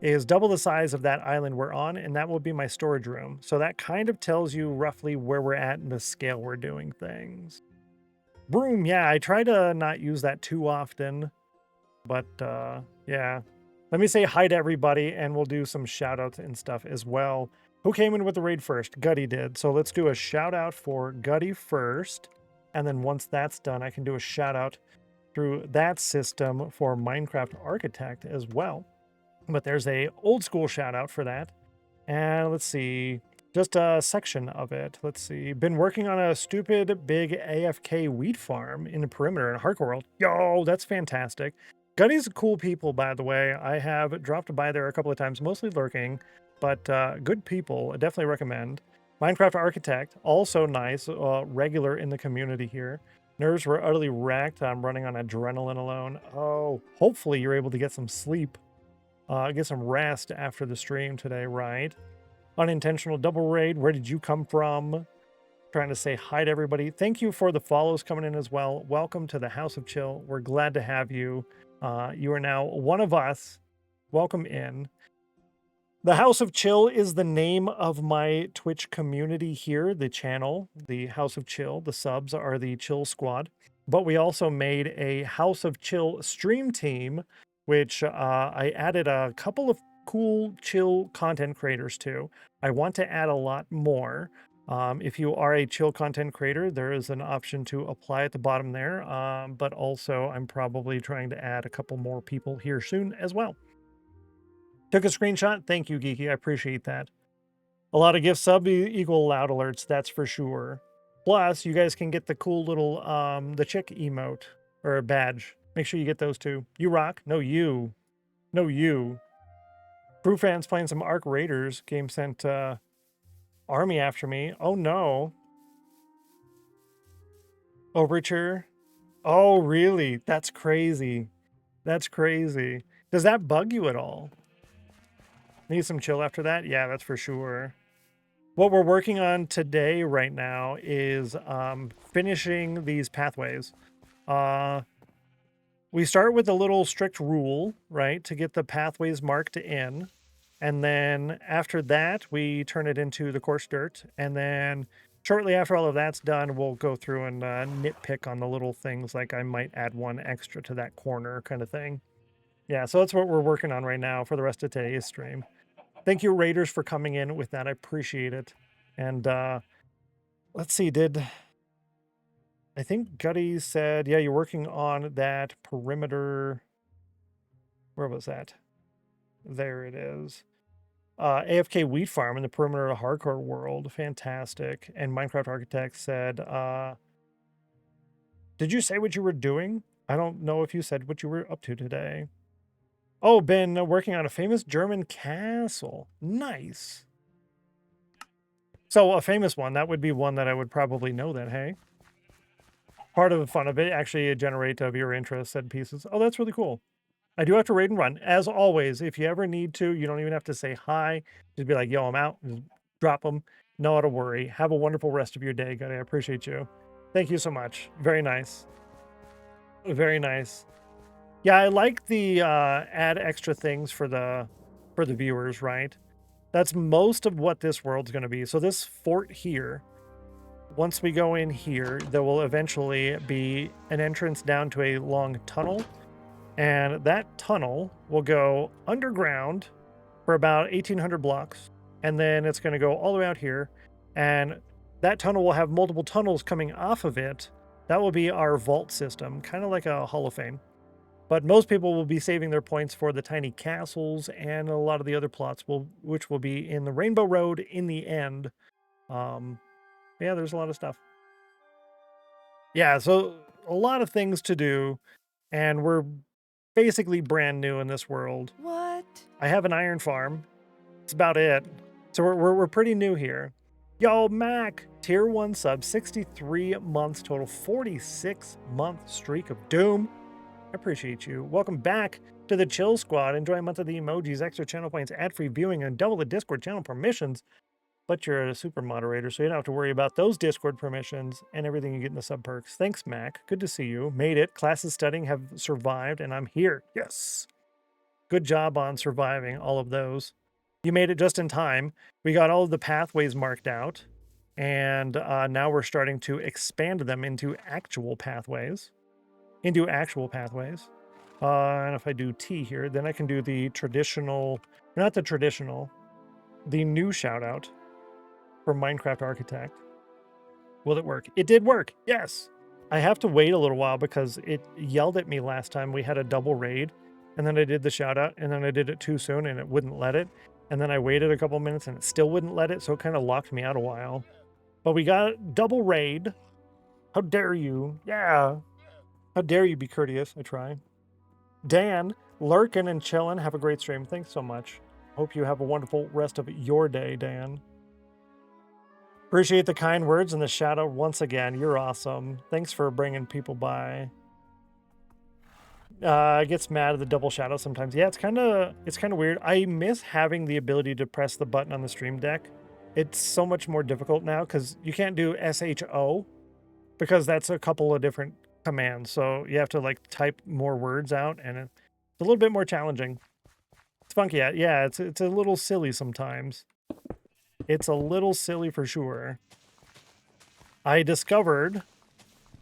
is double the size of that island we're on, and that will be my storage room. So that kind of tells you roughly where we're at in the scale we're doing things. Broom, yeah, I try to not use that too often, but yeah. Let me say hi to everybody, and we'll do some shout outs and stuff as well. Who came in with the raid first? Gutty did. So let's do a shout out for Gutty first. And then once that's done, I can do a shout out through that system for Minecraft Architect as well. But there's a old school shout out for that. And let's see, just a section of it. Let's see, been working on a stupid big AFK wheat farm in the perimeter in Hardcore World. Yo, that's fantastic. Gutty's cool people, by the way. I have dropped by there a couple of times, mostly lurking, but good people. I definitely recommend. Minecraft Architect, also nice, regular in the community here. Nerves were utterly wrecked. I'm running on adrenaline alone. Oh, hopefully you're able to get some sleep, get some rest after the stream today, right? Unintentional double raid. Where did you come from? Trying to say hi to everybody. Thank you for the follows coming in as well. Welcome to the House of Chill. We're glad to have you. You are now one of us. Welcome in. The House of Chill is the name of my Twitch community here, the channel, the House of Chill. The subs are the Chill Squad. But we also made a House of Chill stream team, which I added a couple of cool chill content creators to. I want to add a lot more. If you are a chill content creator, there is an option to apply at the bottom there. But also, I'm probably trying to add a couple more people here soon as well. Took a screenshot. Thank you, Geeky. I appreciate that. A lot of gift sub equal loud alerts, that's for sure. Plus, you guys can get the cool little, the chick emote or badge. Make sure you get those too. You rock. No, you. No, you. Crew fans playing some Arc Raiders. Game sent, army after me. Oh no. Overture. Oh really? That's crazy. That's crazy. Does that bug you at all? Need some chill after that? Yeah, that's for sure. What we're working on today right now is finishing these pathways. We start with a little strict rule, right, to get the pathways marked in. And then after that, we turn it into the coarse dirt. And then shortly after all of that's done, we'll go through and nitpick on the little things, like I might add one extra to that corner kind of thing. Yeah, so that's what we're working on right now for the rest of today's stream. Thank you, Raiders, for coming in with that. I appreciate it. And let's see, I think Gutty said, yeah, you're working on that perimeter. Where was that? There it is. AFK Wheat Farm in the perimeter of the hardcore world. Fantastic. And Minecraft Architect said, did you say what you were doing? I don't know if you said what you were up to today. Oh, been working on a famous German castle. Nice. So a famous one, that would be one that I would probably know then, hey? Part of the fun of it, actually generate viewer interest, said pieces. Oh, that's really cool. I do have to raid and run. As always, if you ever need to, you don't even have to say hi. Just be like, yo, I'm out. Just drop them. No to worry. Have a wonderful rest of your day, Gutty. I appreciate you. Thank you so much. Very nice. Very nice. Yeah, I like the add extra things for the viewers, right? That's most of what this world's going to be. So this fort here, once we go in here, there will eventually be an entrance down to a long tunnel. And that tunnel will go underground for about 1,800 blocks. And then it's going to go all the way out here. And that tunnel will have multiple tunnels coming off of it. That will be our vault system, kind of like a Hall of Fame. But most people will be saving their points for the tiny castles and a lot of the other plots, which will be in the Rainbow Road in the end. Yeah, there's a lot of stuff. Yeah, so a lot of things to do. And we're basically brand new in this world. What? I have an iron farm. That's about it. So we're pretty new here. Yo, Mac, tier 1 sub, 63 months total, 46-month streak of doom. I appreciate you. Welcome back to the Chill Squad. Enjoy a month of the emojis, extra channel points, ad-free viewing, and double the Discord channel permissions. But you're a super moderator, so you don't have to worry about those Discord permissions and everything you get in the sub perks. Thanks, Mac. Good to see you. Made it. Classes studying have survived, and I'm here. Yes. Good job on surviving all of those. You made it just in time. We got all of the pathways marked out, and now we're starting to expand them into actual pathways. And if I do T here, then I can do the traditional, not the traditional, the new shout out for Minecraft Architect. Will it work? It did work. Yes. I have to wait a little while because it yelled at me last time we had a double raid, and then I did the shout out, and then I did it too soon and it wouldn't let it. And then I waited a couple minutes and it still wouldn't let it. So it kind of locked me out a while, but we got double raid. How dare you? Yeah. How dare you be courteous? I try. Dan, lurking and chilling. Have a great stream. Thanks so much. Hope you have a wonderful rest of your day, Dan. Appreciate the kind words and the shout out once again. You're awesome. Thanks for bringing people by. Gets mad at the double shout out sometimes. Yeah, it's kind of weird. I miss having the ability to press the button on the stream deck. It's so much more difficult now because you can't do SHO because that's a couple of different commands. So you have to like type more words out, and it's a little bit more challenging. It's funky. Yeah, it's a little silly sometimes. It's a little silly for sure. I discovered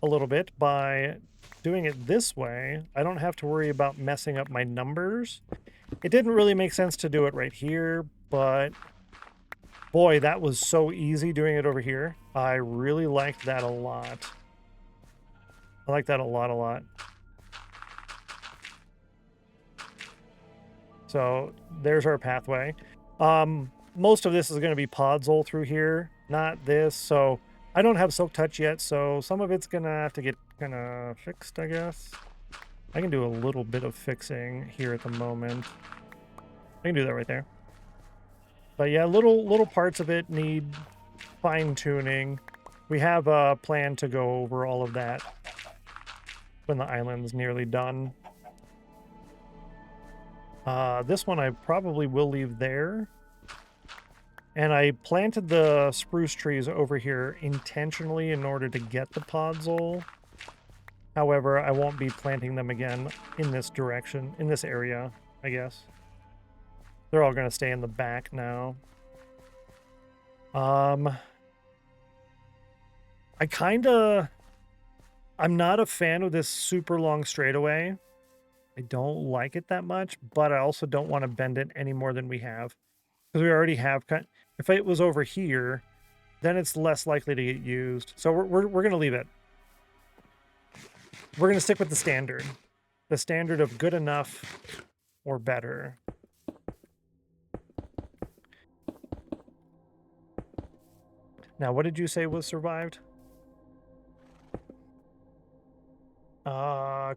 a little bit by doing it this way, I don't have to worry about messing up my numbers. It didn't really make sense to do it right here, but boy, that was so easy doing it over here. I really liked that a lot. I like that a lot. So there's our pathway. Most of this is going to be podzol through here, not this. So I don't have Silk Touch yet, so some of it's going to have to get kind of fixed, I guess. I can do a little bit of fixing here at the moment. I can do that right there. But yeah, little parts of it need fine-tuning. We have a plan to go over all of that when the island's nearly done. This one I probably will leave there. And I planted the spruce trees over here intentionally in order to get the podzol. However, I won't be planting them again in this direction, in this area, I guess. They're all going to stay in the back now. I'm not a fan of this super long straightaway. I don't like it that much, but I also don't want to bend it any more than we have. Because we already have, if it was over here, then it's less likely to get used. So we're going to leave it. We're going to stick with the standard. The standard of good enough or better. Now, what did you say was survived?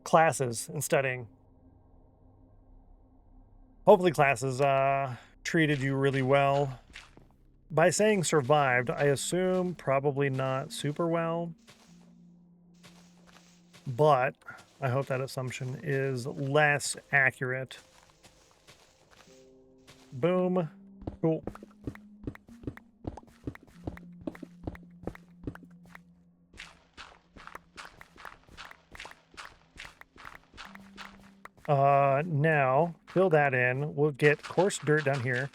Classes and studying. Hopefully classes treated you really well. By saying survived, I assume probably not super well. But I hope that assumption is less accurate. Boom. Cool. Now, fill that in. We'll get coarse dirt down here.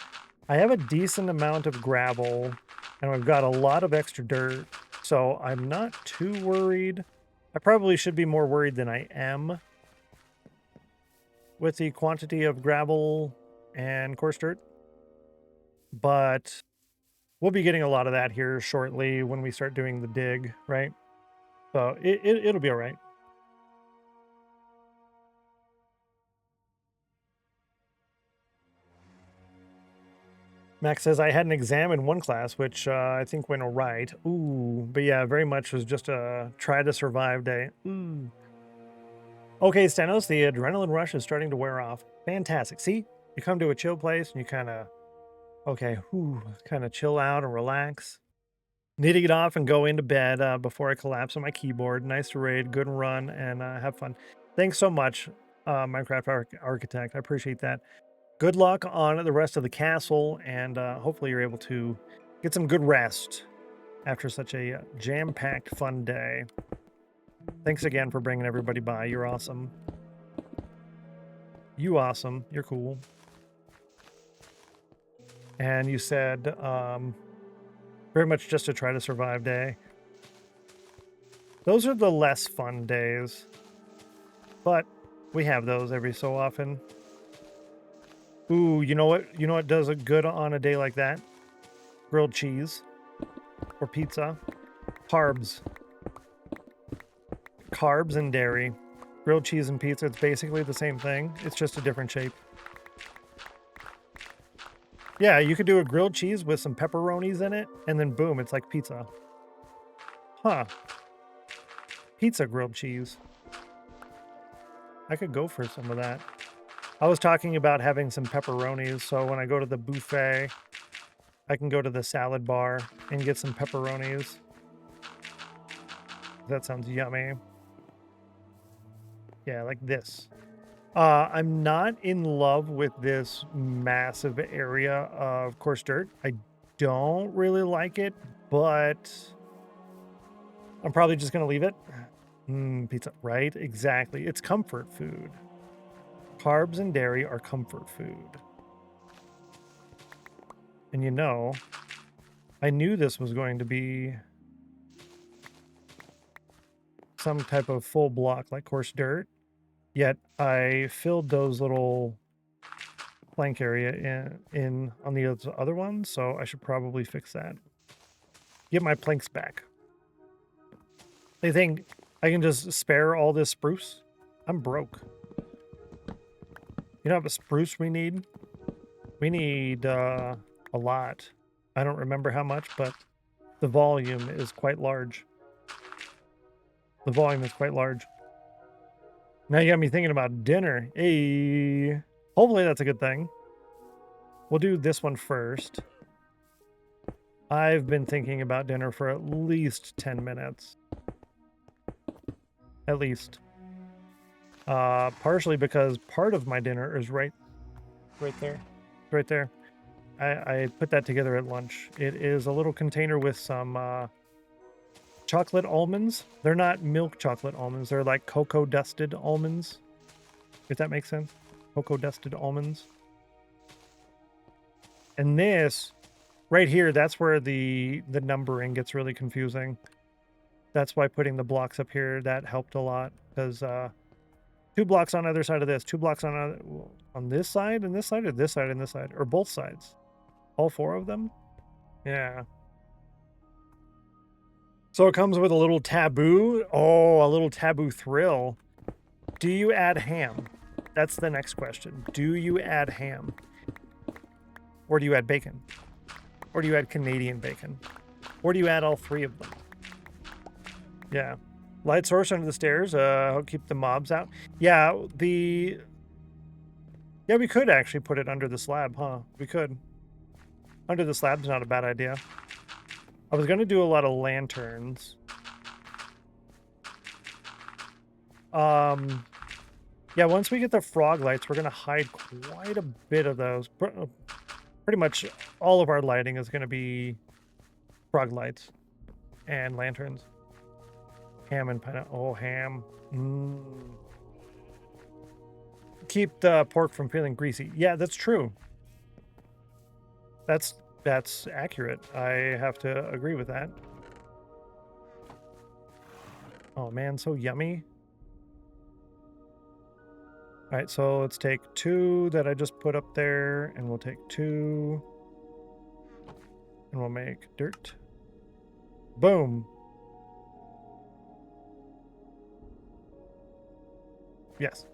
I have a decent amount of gravel, and we've got a lot of extra dirt, so I'm not too worried. I probably should be more worried than I am with the quantity of gravel and coarse dirt. But we'll be getting a lot of that here shortly when we start doing the dig, right? So it'll be all right. Max says, I had an exam in one class, which I think went all right. Ooh, but yeah, very much was just a try to survive day. Ooh. Okay, Stennos, the adrenaline rush is starting to wear off. Fantastic. See, you come to a chill place and you kind of, okay, kind of chill out and relax. Need to get off and go into bed before I collapse on my keyboard. Nice to raid, good run, and have fun. Thanks so much, Minecraft Architect. I appreciate that. Good luck on the rest of the castle, and hopefully you're able to get some good rest after such a jam-packed, fun day. Thanks again for bringing everybody by. You're awesome. You awesome. You're cool. And you said very much just to try to survive day. Those are the less fun days, but we have those every so often. Ooh, you know what? You know what does it good on a day like that? Grilled cheese or pizza. Carbs. Carbs and dairy. Grilled cheese and pizza, it's basically the same thing. It's just a different shape. Yeah, you could do a grilled cheese with some pepperonis in it, and then boom, it's like pizza. Huh. Pizza grilled cheese. I could go for some of that. I was talking about having some pepperonis, so when I go to the buffet, I can go to the salad bar and get some pepperonis. That sounds yummy. Yeah, like this. I'm not in love with this massive area of coarse dirt. I don't really like it, but I'm probably just going to leave it. Pizza, right? Exactly. It's comfort food. Carbs and dairy are comfort food. And you know, I knew this was going to be some type of full block like coarse dirt, yet I filled those little plank area in on the other ones, so I should probably fix that. Get my planks back. They think I can just spare all this spruce? I'm broke. You know what spruce we need? We need a lot. I don't remember how much, but the volume is quite large. The volume is quite large. Now you got me thinking about dinner. Hey, hopefully that's a good thing. We'll do this one first. I've been thinking about dinner for at least 10 minutes. At least. Partially because part of my dinner is right there. Right there. I put that together at lunch. It is a little container with some chocolate almonds. They're not milk chocolate almonds. They're like cocoa dusted almonds. If that makes sense. Cocoa dusted almonds. And this right here, that's where the numbering gets really confusing. That's why putting the blocks up here, that helped a lot. Because 2 blocks on either side of this, 2 blocks on this side and this side, or this side and this side, or both sides. All 4 of them? Yeah. So it comes with a little taboo. Oh, a little taboo thrill. Do you add ham? That's the next question. Do you add ham? Or do you add bacon? Or do you add Canadian bacon? Or do you add all 3 of them? Yeah. Light source under the stairs. I'll keep the mobs out. Yeah, we could actually put it under the slab, huh? We could. Under the slab's not a bad idea. I was going to do a lot of lanterns. Yeah, once we get the frog lights, we're going to hide quite a bit of those. Pretty much all of our lighting is going to be frog lights and lanterns. Ham and pineapple. Oh, ham. Keep the pork from feeling greasy. Yeah, that's true. That's accurate. I have to agree with that. Oh man, so yummy. All right, so let's take 2 that I just put up there, and we'll take 2, and we'll make dirt. Boom. Yes.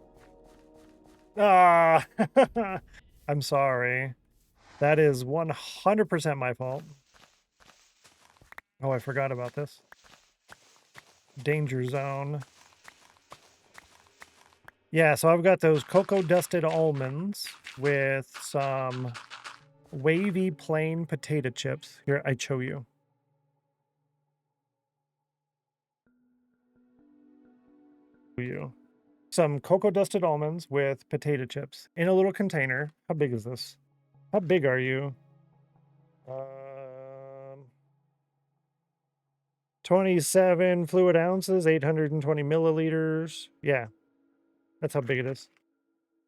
Ah, I'm sorry. That is 100% my fault. Oh, I forgot about this. Danger zone. Yeah, so I've got those cocoa dusted almonds with some wavy plain potato chips. Here, I show you. Some cocoa dusted almonds with potato chips in a little container. How big is this? How big are you? 27 fluid ounces, 820 milliliters. Yeah, that's how big it is.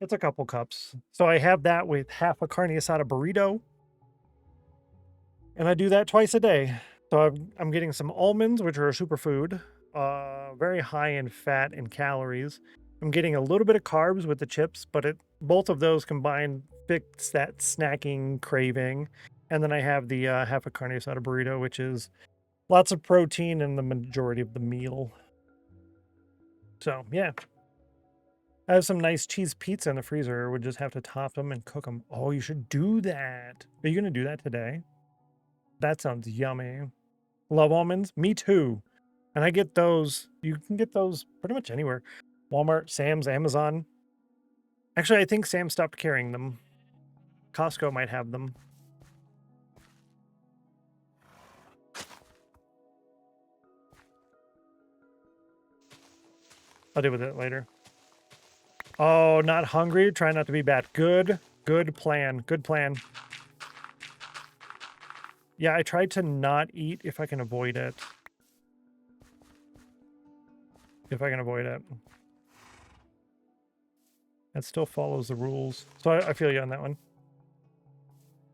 It's a couple cups. So I have that with half a carne asada burrito. And I do that twice a day. So I'm getting some almonds, which are a superfood, very high in fat and calories. I'm getting a little bit of carbs with the chips, but both of those combined fix that snacking craving. And then I have the half a carne asada burrito, which is lots of protein in the majority of the meal. So, yeah. I have some nice cheese pizza in the freezer. Would just have to top them and cook them. Oh, you should do that. Are you going to do that today? That sounds yummy. Love almonds? Me too. And I get those. You can get those pretty much anywhere. Walmart, Sam's, Amazon. Actually, I think Sam stopped carrying them. Costco might have them. I'll deal with it later. Oh, not hungry. Try not to be bad. Good plan. Good plan. Yeah, I tried to not eat if I can avoid it. If I can avoid it. That still follows the rules. So I feel you on that one.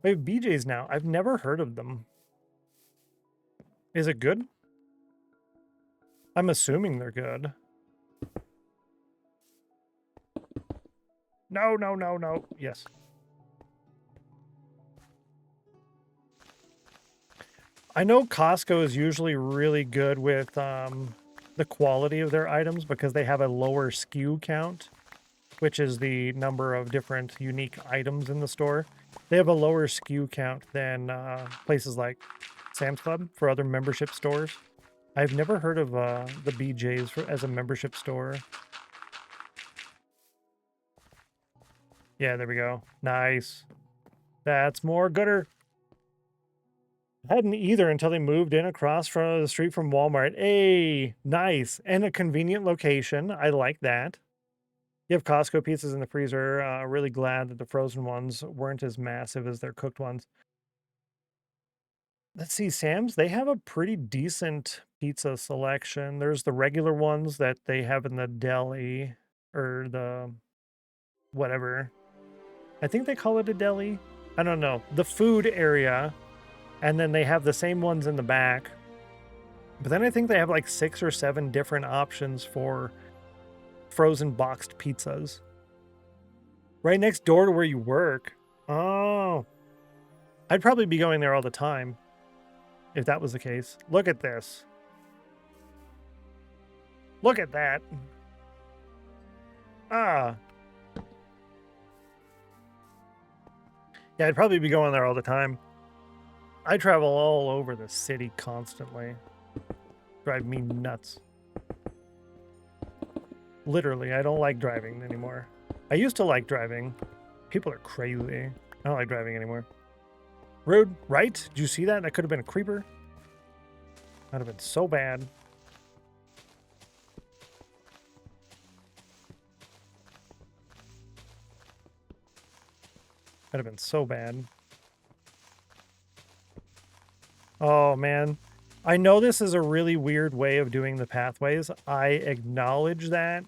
We have BJ's now. I've never heard of them. Is it good? I'm assuming they're good. No, no, no, no. Yes. I know Costco is usually really good with the quality of their items because they have a lower SKU count, which is the number of different unique items in the store. They have a lower SKU count than places like Sam's Club for other membership stores. I've never heard of the BJ's as a membership store. Yeah, there we go. Nice. That's more gooder. I hadn't either until they moved in across from the street from Walmart. Hey, nice. And a convenient location. I like that. You have Costco pizzas in the freezer. Really glad that the frozen ones weren't as massive as their cooked ones. Let's see, Sam's, they have a pretty decent pizza selection. There's the regular ones that they have in the deli or the whatever. I think they call it a deli. I don't know. The food area. And then they have the same ones in the back. But then I think they have like 6 or 7 different options for frozen boxed pizzas. Right next door to where you work. Oh. I'd probably be going there all the time if that was the case. Look at this. Look at that. Ah. Yeah, I'd probably be going there all the time. I travel all over the city constantly. Drive me nuts. Literally, I don't like driving anymore. I used to like driving. People are crazy. I don't like driving anymore. Rude, right? Did you see that? That could have been a creeper. That'd have been so bad. That'd have been so bad. Oh, man. I know this is a really weird way of doing the pathways. I acknowledge that.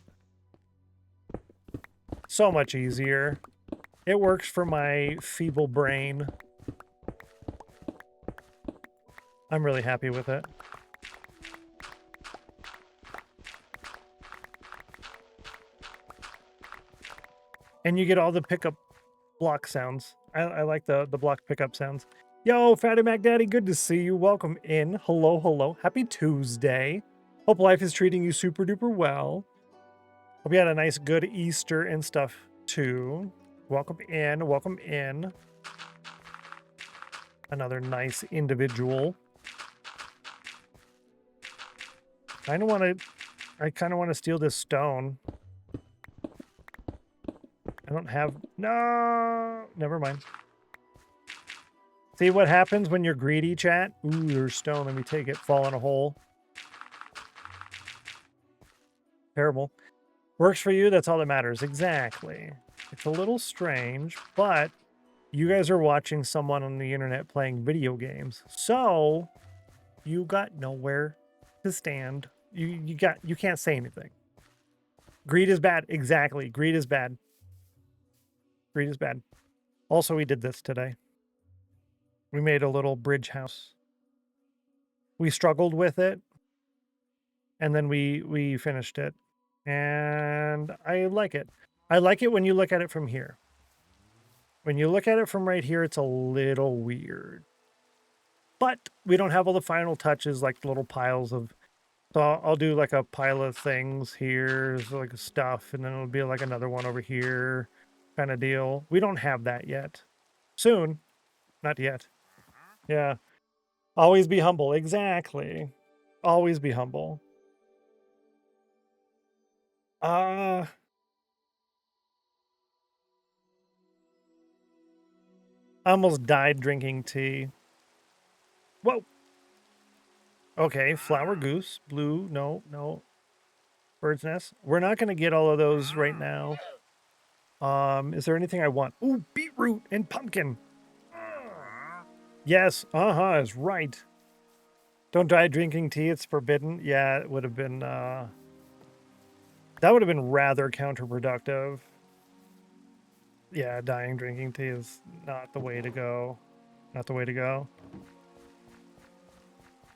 So much easier. It works for my feeble brain. I'm really happy with it. And you get all the pickup block sounds. I like the block pickup sounds. Yo, Fatty Mac Daddy, good to see you. Welcome in. Hello, hello. Happy Tuesday. Hope life is treating you super duper well. Hope you had a nice good Easter and stuff too. Welcome in, welcome in. Another nice individual. I kind of want to steal this stone. I don't have, no, never mind. See what happens when you're greedy, chat? Ooh, there's stone. Let me take it. Fall in a hole. Terrible. Works for you. That's all that matters. Exactly. It's a little strange, but you guys are watching someone on the internet playing video games. So you got nowhere to stand. You can't say anything. Greed is bad. Exactly. Greed is bad. Greed is bad. Also, we did this today. We made a little bridge house. We struggled with it, and then we finished it. And I like it. I like it when you look at it from here. When you look at it from right here, it's a little weird. But we don't have all the final touches, like little piles of... So I'll do like a pile of things here, so like stuff, and then it'll be like another one over here kind of deal. We don't have that yet. Soon. Not yet. Yeah. Always be humble. Exactly. Always be humble. I almost died drinking tea. Whoa. Okay, flower goose, blue, no. Bird's nest. We're not going to get all of those right now. Is there anything I want? Ooh, beetroot and pumpkin. Yes, is right. Don't die drinking tea, it's forbidden. Yeah, it would have been, that would have been rather counterproductive. Yeah, dying drinking tea is not the way to go. Not the way to go.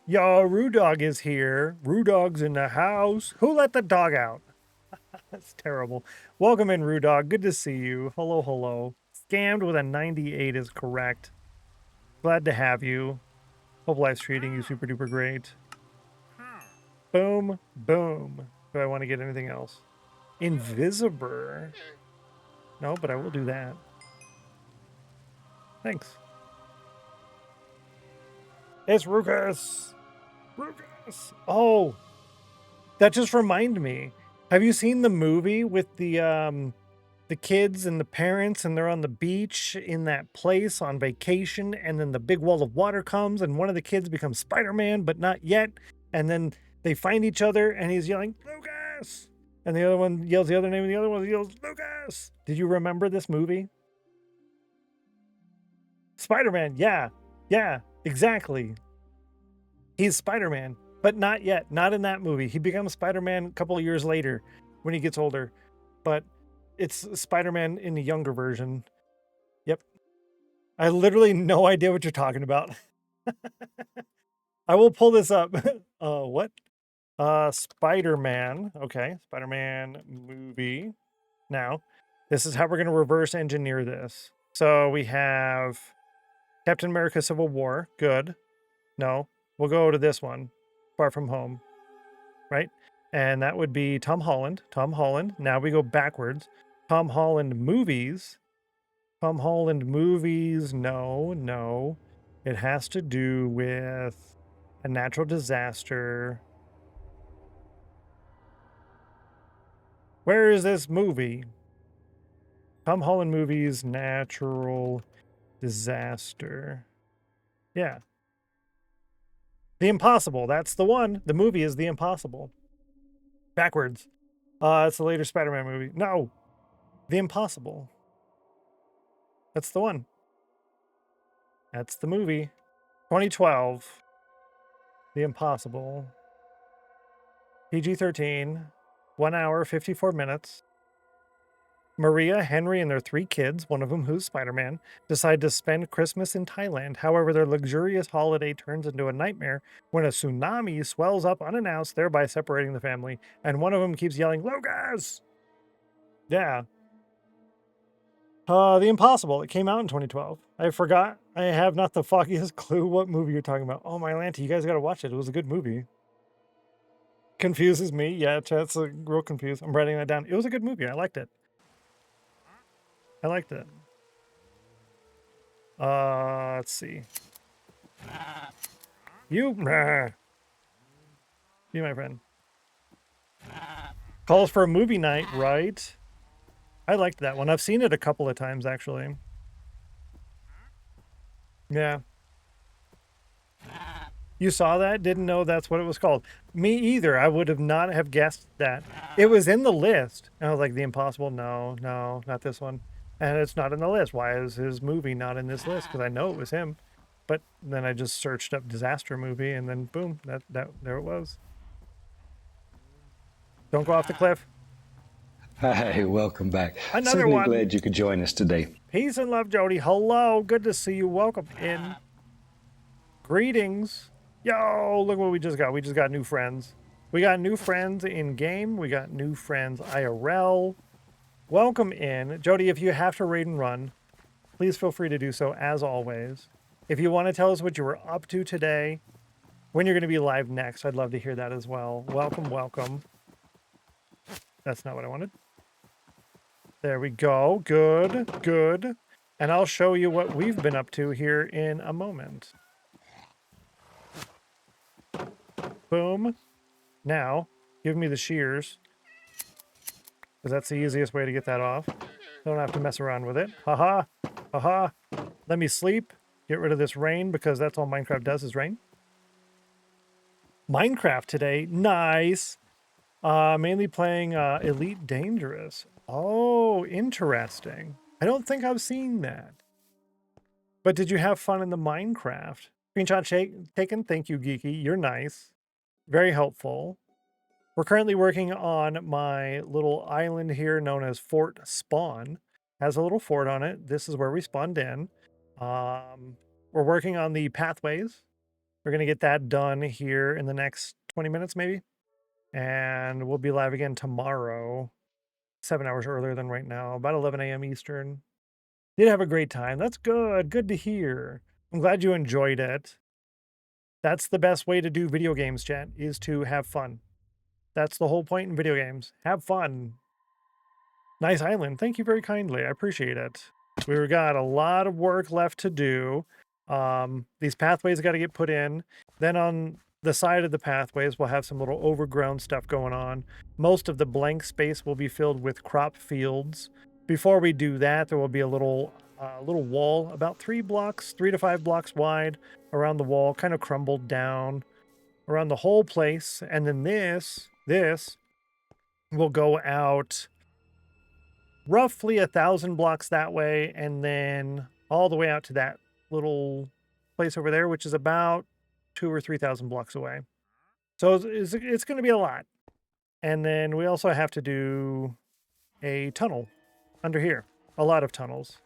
Yo, Rudog is here. Rudog's in the house. Who let the dog out? That's terrible. Welcome in, Rudog. Good to see you. Hello, hello. Scammed with a 98 is correct. Glad to have you. Hope life's treating you super duper great. Boom, boom. Do I want to get anything else? Invisible. No, but I will do that. Thanks. It's Ruckus. Ruckus. Oh, that just reminded me. Have you seen the movie with the kids and the parents, and they're on the beach in that place on vacation, and then the big wall of water comes, and one of the kids becomes Spider-Man, but not yet, and then they find each other, and he's yelling, Lucas! And the other one yells the other name, and the other one yells Lucas. Did you remember this movie? Spider-Man, yeah, exactly. He's Spider-Man, but not yet, not in that movie. He becomes Spider-Man a couple of years later when he gets older, but it's Spider-Man in the younger version. Yep. I literally no idea what you're talking about. I will pull this up. What? Spider-Man. Okay, Spider-Man movie. Now, this is how we're going to reverse engineer this. So we have Captain America Civil War. Good. No, we'll go to this one. Far From Home. Right? And that would be Tom Holland. Tom Holland. Now we go backwards. Tom Holland movies. Tom Holland movies. No. It has to do with a natural disaster. Where is this movie? Tom Holland movies, natural disaster. Yeah. The Impossible. That's the one. The movie is The Impossible. Backwards. It's a later Spider-Man movie. No. The Impossible. That's the one. That's the movie. 2012. The Impossible. PG-13. 1 hour, 54 minutes. Maria, Henry, and their 3 kids, one of them who's Spider-Man, decide to spend Christmas in Thailand. However, their luxurious holiday turns into a nightmare when a tsunami swells up unannounced, thereby separating the family. And one of them keeps yelling, Lucas! Yeah. The Impossible. It came out in 2012. I forgot. I have not the foggiest clue what movie you're talking about. Oh, my Lanta, you guys got to watch it. It was a good movie. Confuses me. Yeah, chat's real confused. I'm writing that down. It was a good movie. I liked it. Let's see. You, my friend. Calls for a movie night, right? I liked that one. I've seen it a couple of times, actually. Yeah. You saw that? Didn't know that's what it was called. Me either. I would have not have guessed that. It was in the list. And I was like, The Impossible? No, not this one. And it's not in the list. Why is his movie not in this list? Because I know it was him. But then I just searched up disaster movie, and then boom, there it was. Don't go off the cliff. Hi, welcome back. Another Certainly one. glad you could join us today. Peace and love, Jody. Hello. Good to see you. Welcome in. Greetings. Yo, look what we just got. We just got new friends. We got new friends in game. We got new friends IRL. Welcome in. Jody, if you have to raid and run, please feel free to do so as always. If you want to tell us what you were up to today, when you're going to be live next, I'd love to hear that as well. Welcome. That's not what I wanted. There we go. Good. And I'll show you what we've been up to here in a moment. Boom. Now, give me the shears, because that's the easiest way to get that off. Don't have to mess around with it. Haha. Let me sleep. Get rid of this rain, because that's all Minecraft does is rain. Minecraft today. Nice. Mainly playing Elite Dangerous. Oh, interesting. I don't think I've seen that. But did you have fun in the Minecraft? Screenshot taken. Thank you, Geeky. You're nice. Very helpful. We're currently working on my little island here known as Fort Spawn. Has a little fort on it. This is where we spawned in. We're working on the pathways. We're going to get that done here in the next 20 minutes maybe. And we'll be live again tomorrow, 7 hours earlier than right now, about 11 a.m. Eastern. Did have a great time. That's good. Good to hear. I'm glad you enjoyed it. That's the best way to do video games, chat, is to have fun. That's the whole point in video games. Have fun. Nice island. Thank you very kindly. I appreciate it. We've got a lot of work left to do. These pathways got to get put in. Then on the side of the pathways, we'll have some little overgrown stuff going on. Most of the blank space will be filled with crop fields. Before we do that, there will be a little wall about 3 to 5 blocks wide around the wall, kind of crumbled down around the whole place. And then this we'll go out roughly 1,000 blocks that way, and then all the way out to that little place over there, which is about 2,000 or 3,000 blocks away. So it's going to be a lot. And then we also have to do a tunnel under here. A lot of tunnels.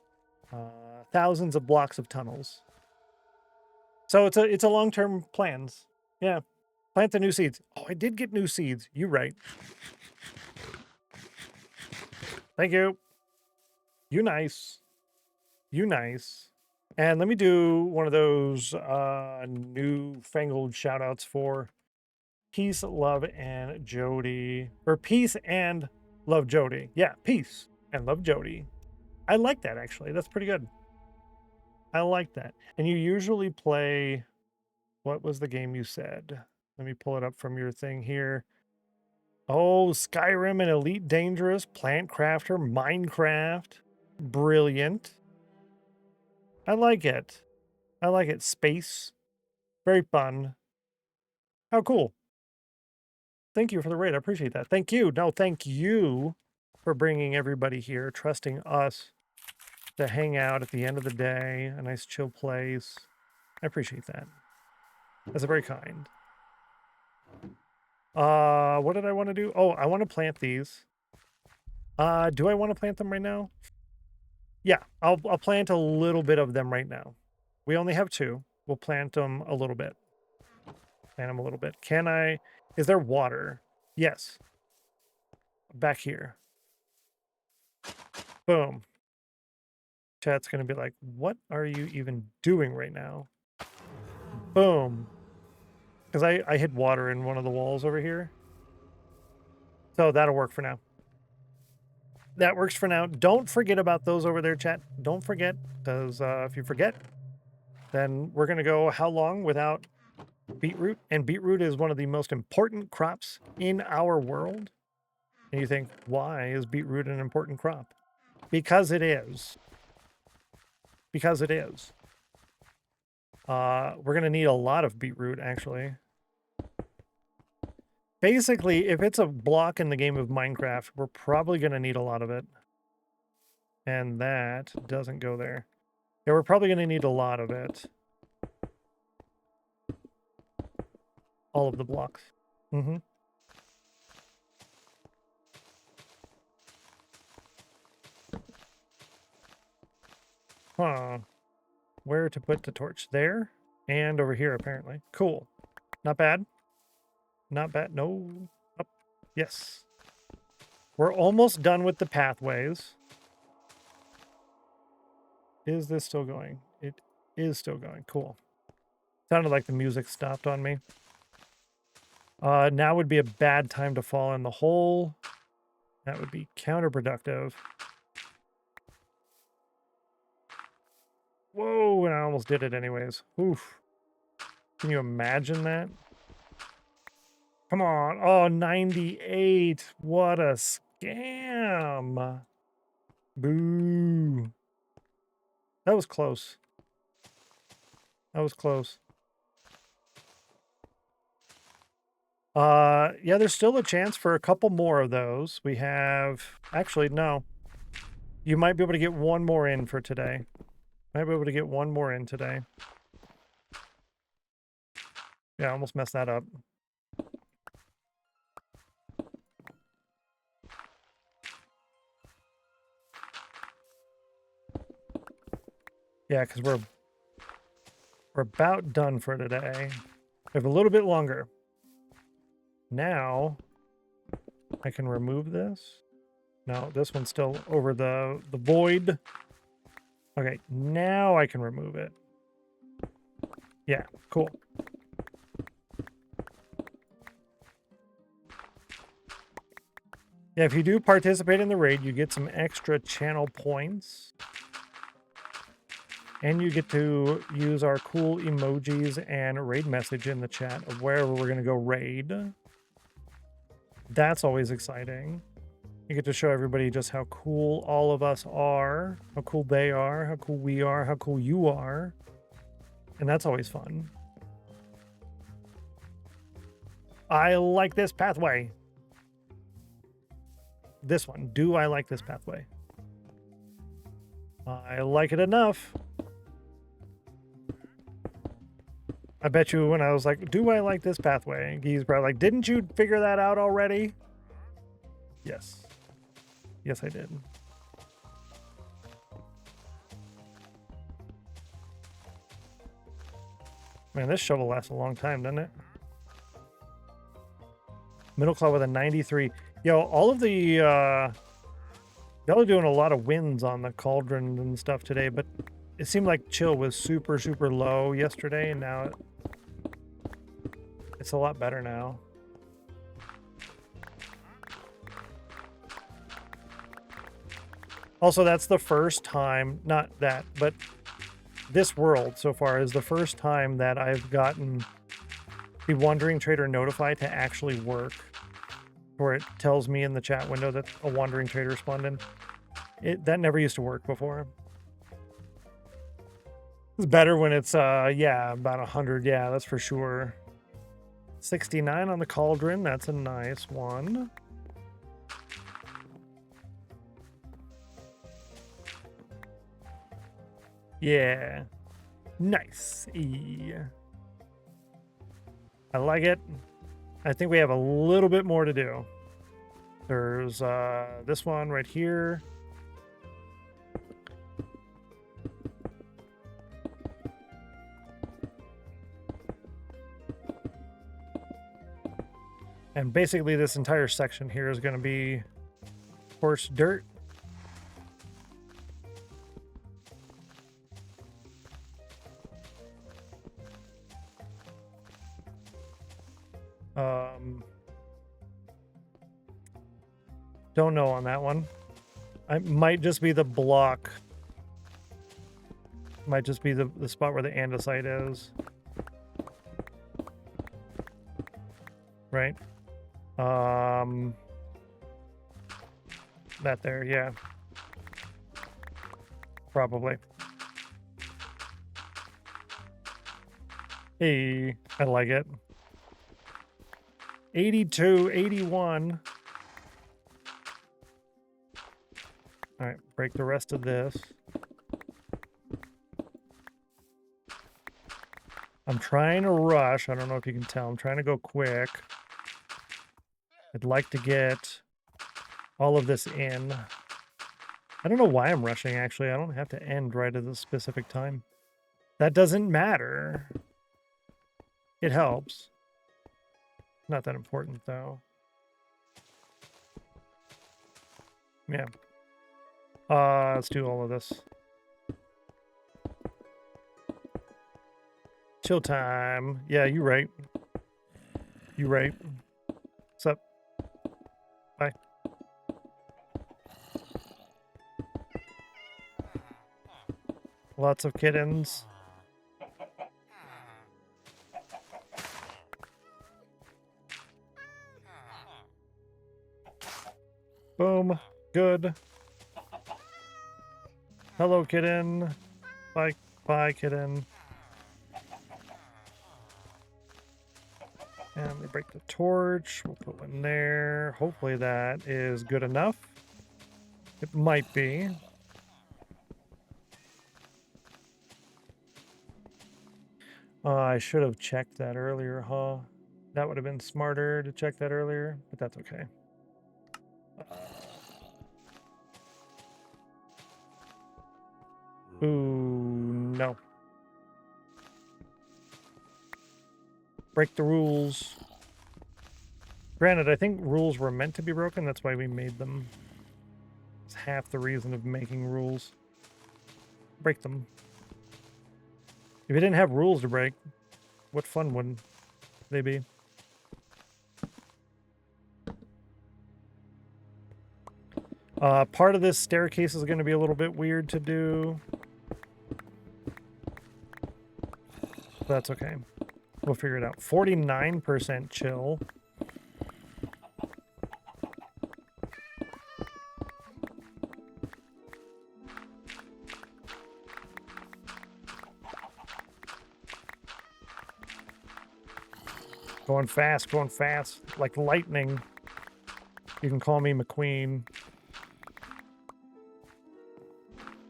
Thousands of blocks of tunnels. So it's a long-term plans. Yeah. Plant the new seeds. Oh, I did get new seeds. You right. Thank you. You nice. You nice. And let me do one of those newfangled shout-outs for Peace, Love, and Jody. Or Peace and Love Jody. Yeah, Peace and Love Jody. I like that, actually. That's pretty good. I like that. And you usually play... What was the game you said? Let me pull it up from your thing here. Oh, Skyrim and Elite Dangerous, Plant Crafter, Minecraft. Brilliant. I like it. I like it. Space. Very fun. How cool. Thank you for the raid. I appreciate that. Thank you. No, thank you for bringing everybody here, trusting us to hang out at the end of the day. A nice chill place. I appreciate that. That's very kind. What did I want to do? Oh, I want to plant these. Do I want to plant them right now? Yeah, I'll plant a little bit of them right now. We only have 2. We'll plant them a little bit. Plant them a little bit. Can I... Is there water? Yes. Back here. Boom. Chat's going to be like, what are you even doing right now? Boom. Because I hid water in one of the walls over here. So that'll work for now. That works for now. Don't forget about those over there, chat. Don't forget, because if you forget, then we're going to go how long without beetroot? And beetroot is one of the most important crops in our world. And you think, why is beetroot an important crop? Because it is. Because it is. We're going to need a lot of beetroot, actually. Basically, if it's a block in the game of Minecraft, we're probably going to need a lot of it. And that doesn't go there. Yeah, we're probably going to need a lot of it. All of the blocks. Mm-hmm. Huh. Where to put the torch? There and over here, apparently. Cool. Not bad. Not bad. No. Up. Yes. We're almost done with the pathways. Is this still going? It is still going. Cool. Sounded like the music stopped on me. Now would be a bad time to fall in the hole. That would be counterproductive. Whoa, and I almost did it anyways. Oof. Can you imagine that? Come on. Oh, 98. What a scam. Boo. That was close. That was close. Yeah, there's still a chance for a couple more of those. We have... Actually, no. You might be able to get one more in for today. Might be able to get one more in today. Yeah, I almost messed that up. Yeah, because we're about done for today. We have a little bit longer. Now, I can remove this. No, this one's still over the void. Okay, now I can remove it. Yeah, cool. Yeah, if you do participate in the raid, you get some extra channel points. And you get to use our cool emojis and raid message in the chat of wherever we're going to go raid. That's always exciting. You get to show everybody just how cool all of us are, how cool they are, how cool we are, how cool you are. And that's always fun. I like this pathway. this one. Do I like this pathway? I like it enough. I bet you when I was like, do I like this pathway? He's probably like, didn't you figure that out already? Yes. Yes, I did. Man, this shovel lasts a long time, doesn't it? Middle claw with a 93. Yo, all of the, y'all are doing a lot of wins on the cauldron and stuff today, but it seemed like chill was super, super low yesterday, and now it's a lot better now. Also, that's the first time, not that, but this world so far is the first time that I've gotten the Wandering Trader Notify to actually work, where it tells me in the chat window that a Wandering Trader spawned in. That never used to work before. It's better when it's, yeah, about 100. Yeah, that's for sure. 69 on the cauldron. That's a nice one. Yeah. Nice. I like it. I think we have a little bit more to do. There's this one right here. And basically this entire section here is going to be coarse dirt. Don't know on that one. I might just be the block. Might just be the spot where the andesite is. Right? That there, yeah. Probably. Hey, I like it. 82, 81. All right, break the rest of this. I'm trying to rush. I don't know if you can tell. I'm trying to go quick. I'd like to get all of this in. I don't know why I'm rushing, actually. I don't have to end right at this specific time. That doesn't matter. It helps. Not that important, though. Yeah. Let's do all of this. Chill time. Yeah, you right. You right. What's up? Bye. Lots of kittens. Boom. Good. Hello, kitten. Bye. Bye, kitten. And we break the torch. We'll put one there. Hopefully that is good enough. It might be. I should have checked that earlier, huh? That would have been smarter to check that earlier, but that's okay. Ooh, no. Break the rules. Granted, I think rules were meant to be broken. That's why we made them. It's half the reason of making rules. Break them. If you didn't have rules to break, what fun would they be? Part of this staircase is going to be a little bit weird to do. That's okay. We'll figure it out. 49% chill. Going fast, like lightning. You can call me McQueen.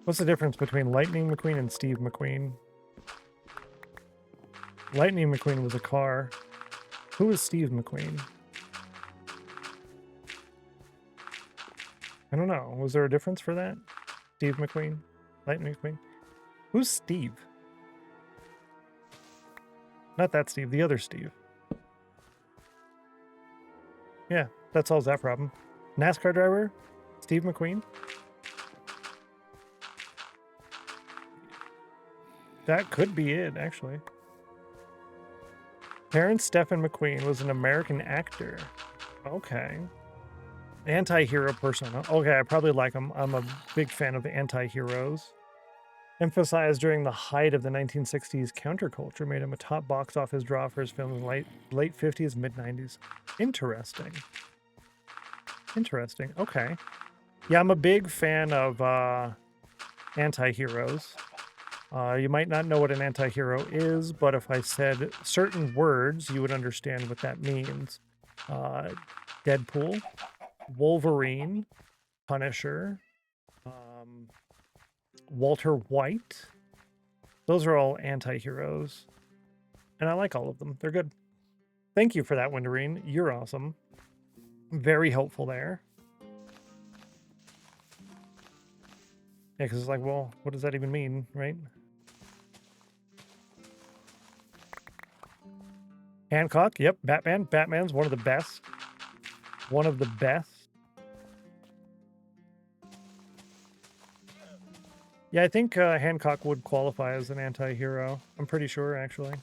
What's the difference between Lightning McQueen and Steve McQueen? Lightning McQueen was a car. Who is Steve McQueen? I don't know. Was there a difference for that? Steve McQueen? Lightning McQueen? Who's Steve? Not that Steve, the other Steve. Yeah, that solves that problem. NASCAR driver? Steve McQueen? That could be it, actually. Terrence Stephen McQueen was an American actor. Okay. Anti-hero persona. Okay, I probably like him. I'm a big fan of anti-heroes. Emphasized during the height of the 1960s counterculture, made him a top box office draw for his films in the late 50s, mid 90s. Interesting. Interesting. Okay. Yeah, I'm a big fan of anti-heroes. You might not know what an anti-hero is, but if I said certain words, you would understand what that means. Deadpool, Wolverine, Punisher, Walter White. Those are all anti-heroes. And I like all of them. They're good. Thank you for that, Winterine. You're awesome. Very helpful there. Yeah, because it's like, well, what does that even mean, right? Hancock, yep, Batman. Batman's one of the best. One of the best. Yeah, I think Hancock would qualify as an anti-hero. I'm pretty sure, actually.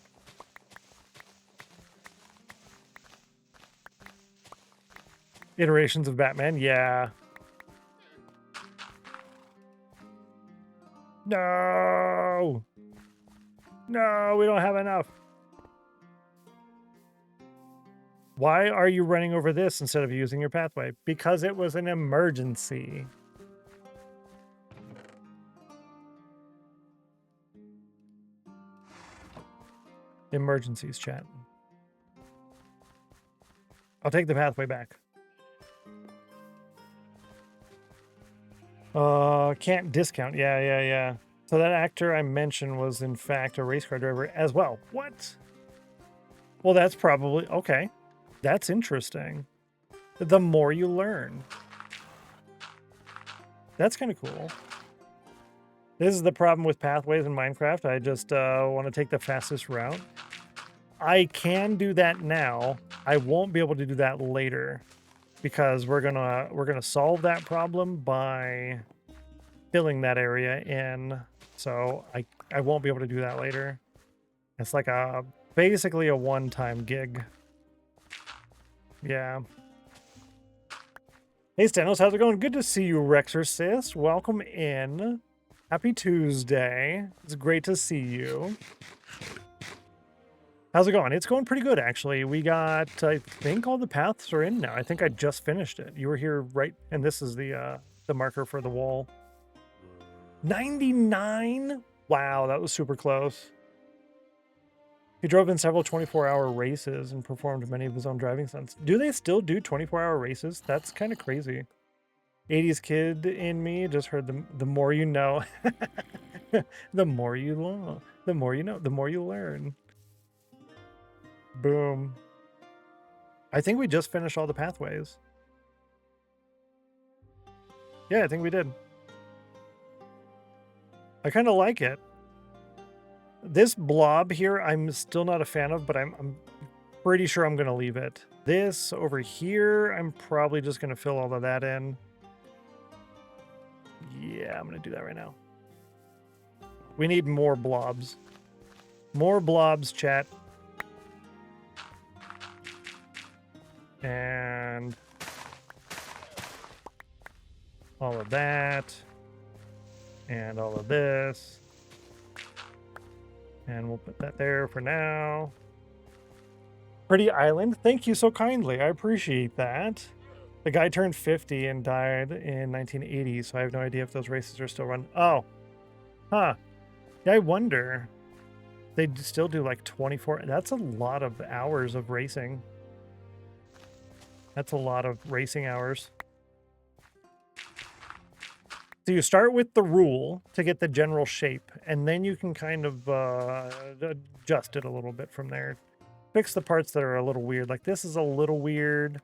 Iterations of Batman, yeah. No! No, we don't have enough. Why are you running over this instead of using your pathway? Because it was an emergency. Emergencies, chat. I'll take the pathway back. Can't discount. Yeah. So that actor I mentioned was in fact a race car driver as well. What? Well, that's probably okay. That's interesting. The more you learn. That's kind of cool. This is the problem with pathways in Minecraft. I just want to take the fastest route. I can do that now. I won't be able to do that later because we're gonna solve that problem by filling that area in. So I won't be able to do that later. It's like basically a one-time gig. Yeah. Hey Stennos, how's it going? Good to see you, Rexorcist. Welcome in. Happy Tuesday. It's great to see you. How's it going? It's going pretty good, actually. We got, I think all the paths are in now. I think I just finished it. You were here right, and this is the marker for the wall. 99? Wow, that was super close. He drove in several 24-hour races and performed many of his own driving stunts. Do they still do 24-hour races? That's kind of crazy. 80s kid in me just heard the more you know. The more you learn. The more you know, the more you learn. Boom. I think we just finished all the pathways. Yeah, I think we did. I kind of like it. This blob here, I'm still not a fan of, but I'm pretty sure I'm going to leave it. This over here, I'm probably just going to fill all of that in. Yeah, I'm going to do that right now. We need more blobs. More blobs, chat. And all of that. And all of this. And we'll put that there for now. Pretty Island, thank you so kindly. I appreciate that. The guy turned 50 and died in 1980, so I have no idea if those races are still run. Oh, huh. Yeah, I wonder. They still do like 24. That's a lot of hours of racing. That's a lot of racing hours. So you start with the rule to get the general shape, and then you can kind of adjust it a little bit from there. Fix the parts that are a little weird. Like this is a little weird.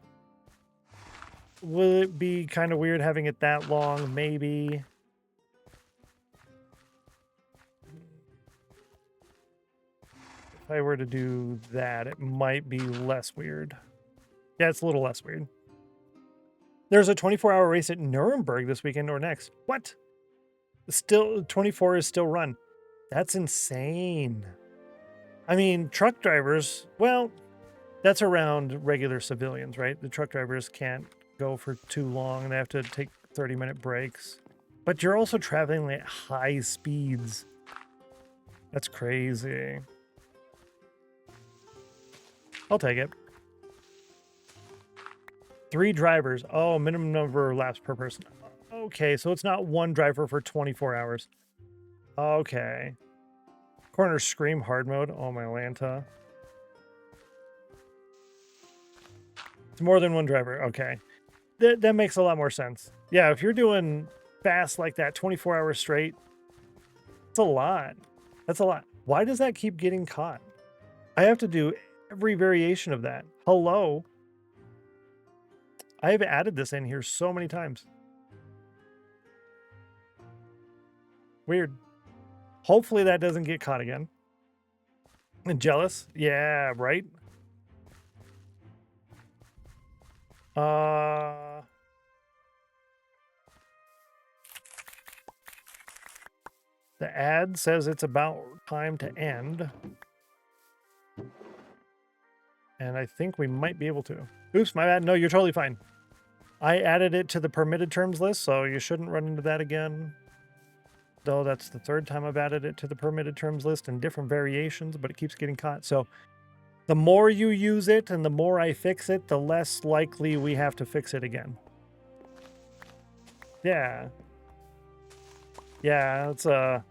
Will it be kind of weird having it that long? Maybe. If I were to do that, it might be less weird. Yeah, it's a little less weird. There's a 24-hour race at Nuremberg this weekend or next. What? Still, 24 is still run. That's insane. I mean, truck drivers, well, that's around regular civilians, right? The truck drivers can't go for too long and they have to take 30-minute breaks. But you're also traveling at high speeds. That's crazy. I'll take it. 3 drivers. Oh, minimum number of laps per person. Okay, so it's not one driver for 24 hours. Okay. Corner scream hard mode. Oh, my Lanta. It's more than one driver. Okay. That makes a lot more sense. Yeah, if you're doing fast like that, 24 hours straight, it's a lot. That's a lot. Why does that keep getting caught? I have to do every variation of that. Hello? I have added this in here so many times. Weird. Hopefully that doesn't get caught again. And jealous? Yeah, right? The ad says it's about time to end. And I think we might be able to. Oops, my bad. No, you're totally fine. I added it to the permitted terms list, so you shouldn't run into that again. Though that's the 3rd time I've added it to the permitted terms list in different variations, but it keeps getting caught. So the more you use it and the more I fix it, the less likely we have to fix it again. Yeah. Yeah, it's a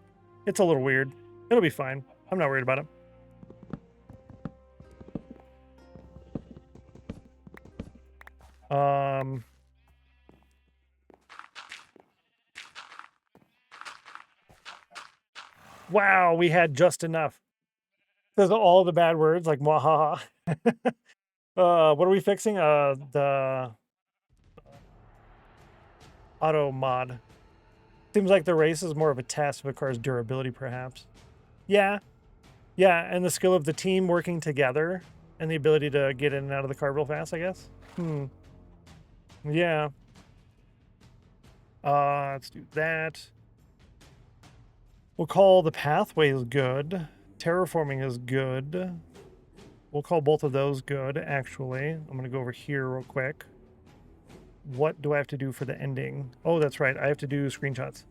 little weird. It'll be fine. I'm not worried about it. Wow, we had just enough. There's all the bad words like mwahaha. What are we fixing? The auto mod. Seems like the race is more of a test of a car's durability, perhaps. Yeah. Yeah, and the skill of the team working together and the ability to get in and out of the car real fast, I guess. Yeah. Let's do that. We'll call the pathways good. Terraforming is good. We'll call both of those good, actually. I'm going to go over here real quick. What do I have to do for the ending? Oh, that's right. I have to do screenshots.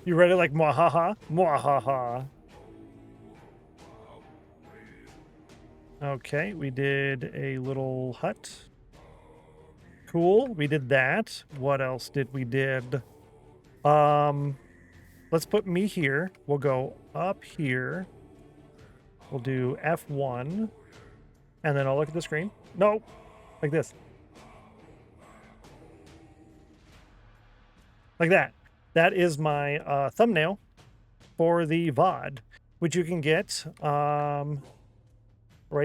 You read it like mwahaha? Mwahaha. Okay, we did a little hut. Cool. We did that. What else did we did? Let's put me here. We'll go up here. We'll do F1. And then I'll look at the screen. No, like this. Like that. That is my thumbnail for the VOD, which you can get right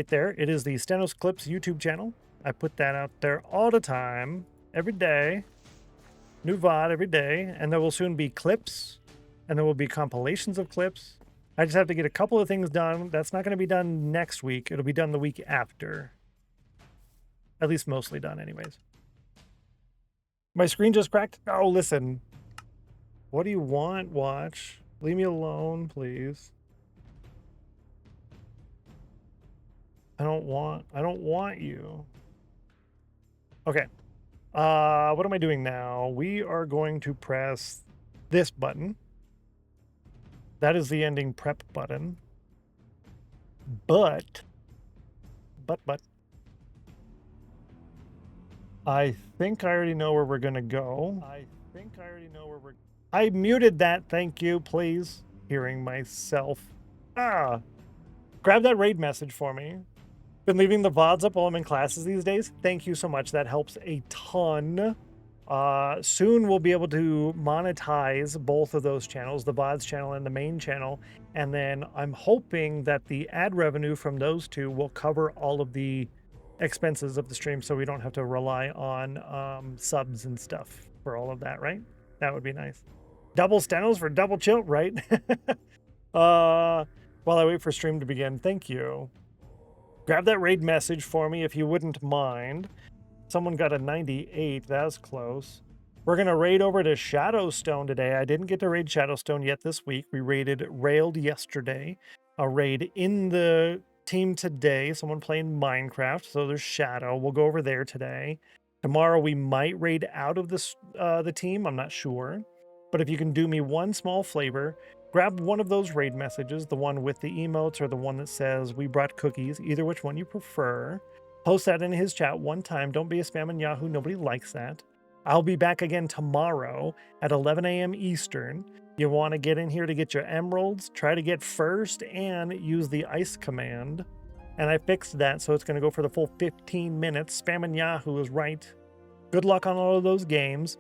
there. It is the StennosClips YouTube channel. I put that out there all the time, every day. New VOD every day. And there will soon be clips. And there will be compilations of clips. I just have to get a couple of things done. That's not going to be done next week. It'll be done the week after. At least mostly done anyways. My screen just cracked. Oh, listen. What do you want, Watch? Leave me alone, please. I don't want you. Okay. What am I doing now? We are going to press this button. That is the ending prep button. But I think I already know where we're gonna go. I muted that, thank you, please. Hearing myself. Grab that raid message for me. Been leaving the VODs up while I'm in classes these days. Thank you so much. That helps a ton. Soon we'll be able to monetize both of those channels, the VODs channel and the main channel. And then I'm hoping that the ad revenue from those two will cover all of the expenses of the stream so we don't have to rely on subs and stuff for all of that, right? That would be nice. Double Stennos for double chill, right? While I wait for stream to begin, thank you. Grab that raid message for me if you wouldn't mind. Someone got a 98. That's close. We're going to raid over to Shadowstone today. I didn't get to raid Shadowstone yet this week. We railed yesterday. A raid in the team today. Someone playing Minecraft. So there's Shadow. We'll go over there today. Tomorrow we might raid out of this the team. I'm not sure. But if you can do me one small favor, grab one of those raid messages, the one with the emotes or the one that says we brought cookies, either which one you prefer. Post that in his chat one time. Don't be a spam in Yahoo. Nobody likes that. I'll be back again tomorrow at 11 a.m. Eastern. You want to get in here to get your emeralds, try to get first, and use the ice command. And I fixed that, so it's going to go for the full 15 minutes. Spam in Yahoo is right. Good luck on all of those games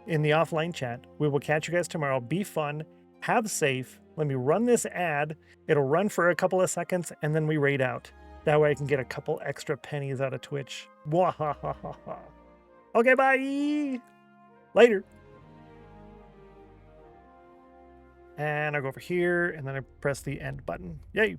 in the offline chat. We will catch you guys tomorrow. Be fun. Have safe. Let me run this ad. It'll run for a couple of seconds, and then we raid out. That way I can get a couple extra pennies out of Twitch. Okay, bye. Later. And I go over here, and then I press the end button. Yay.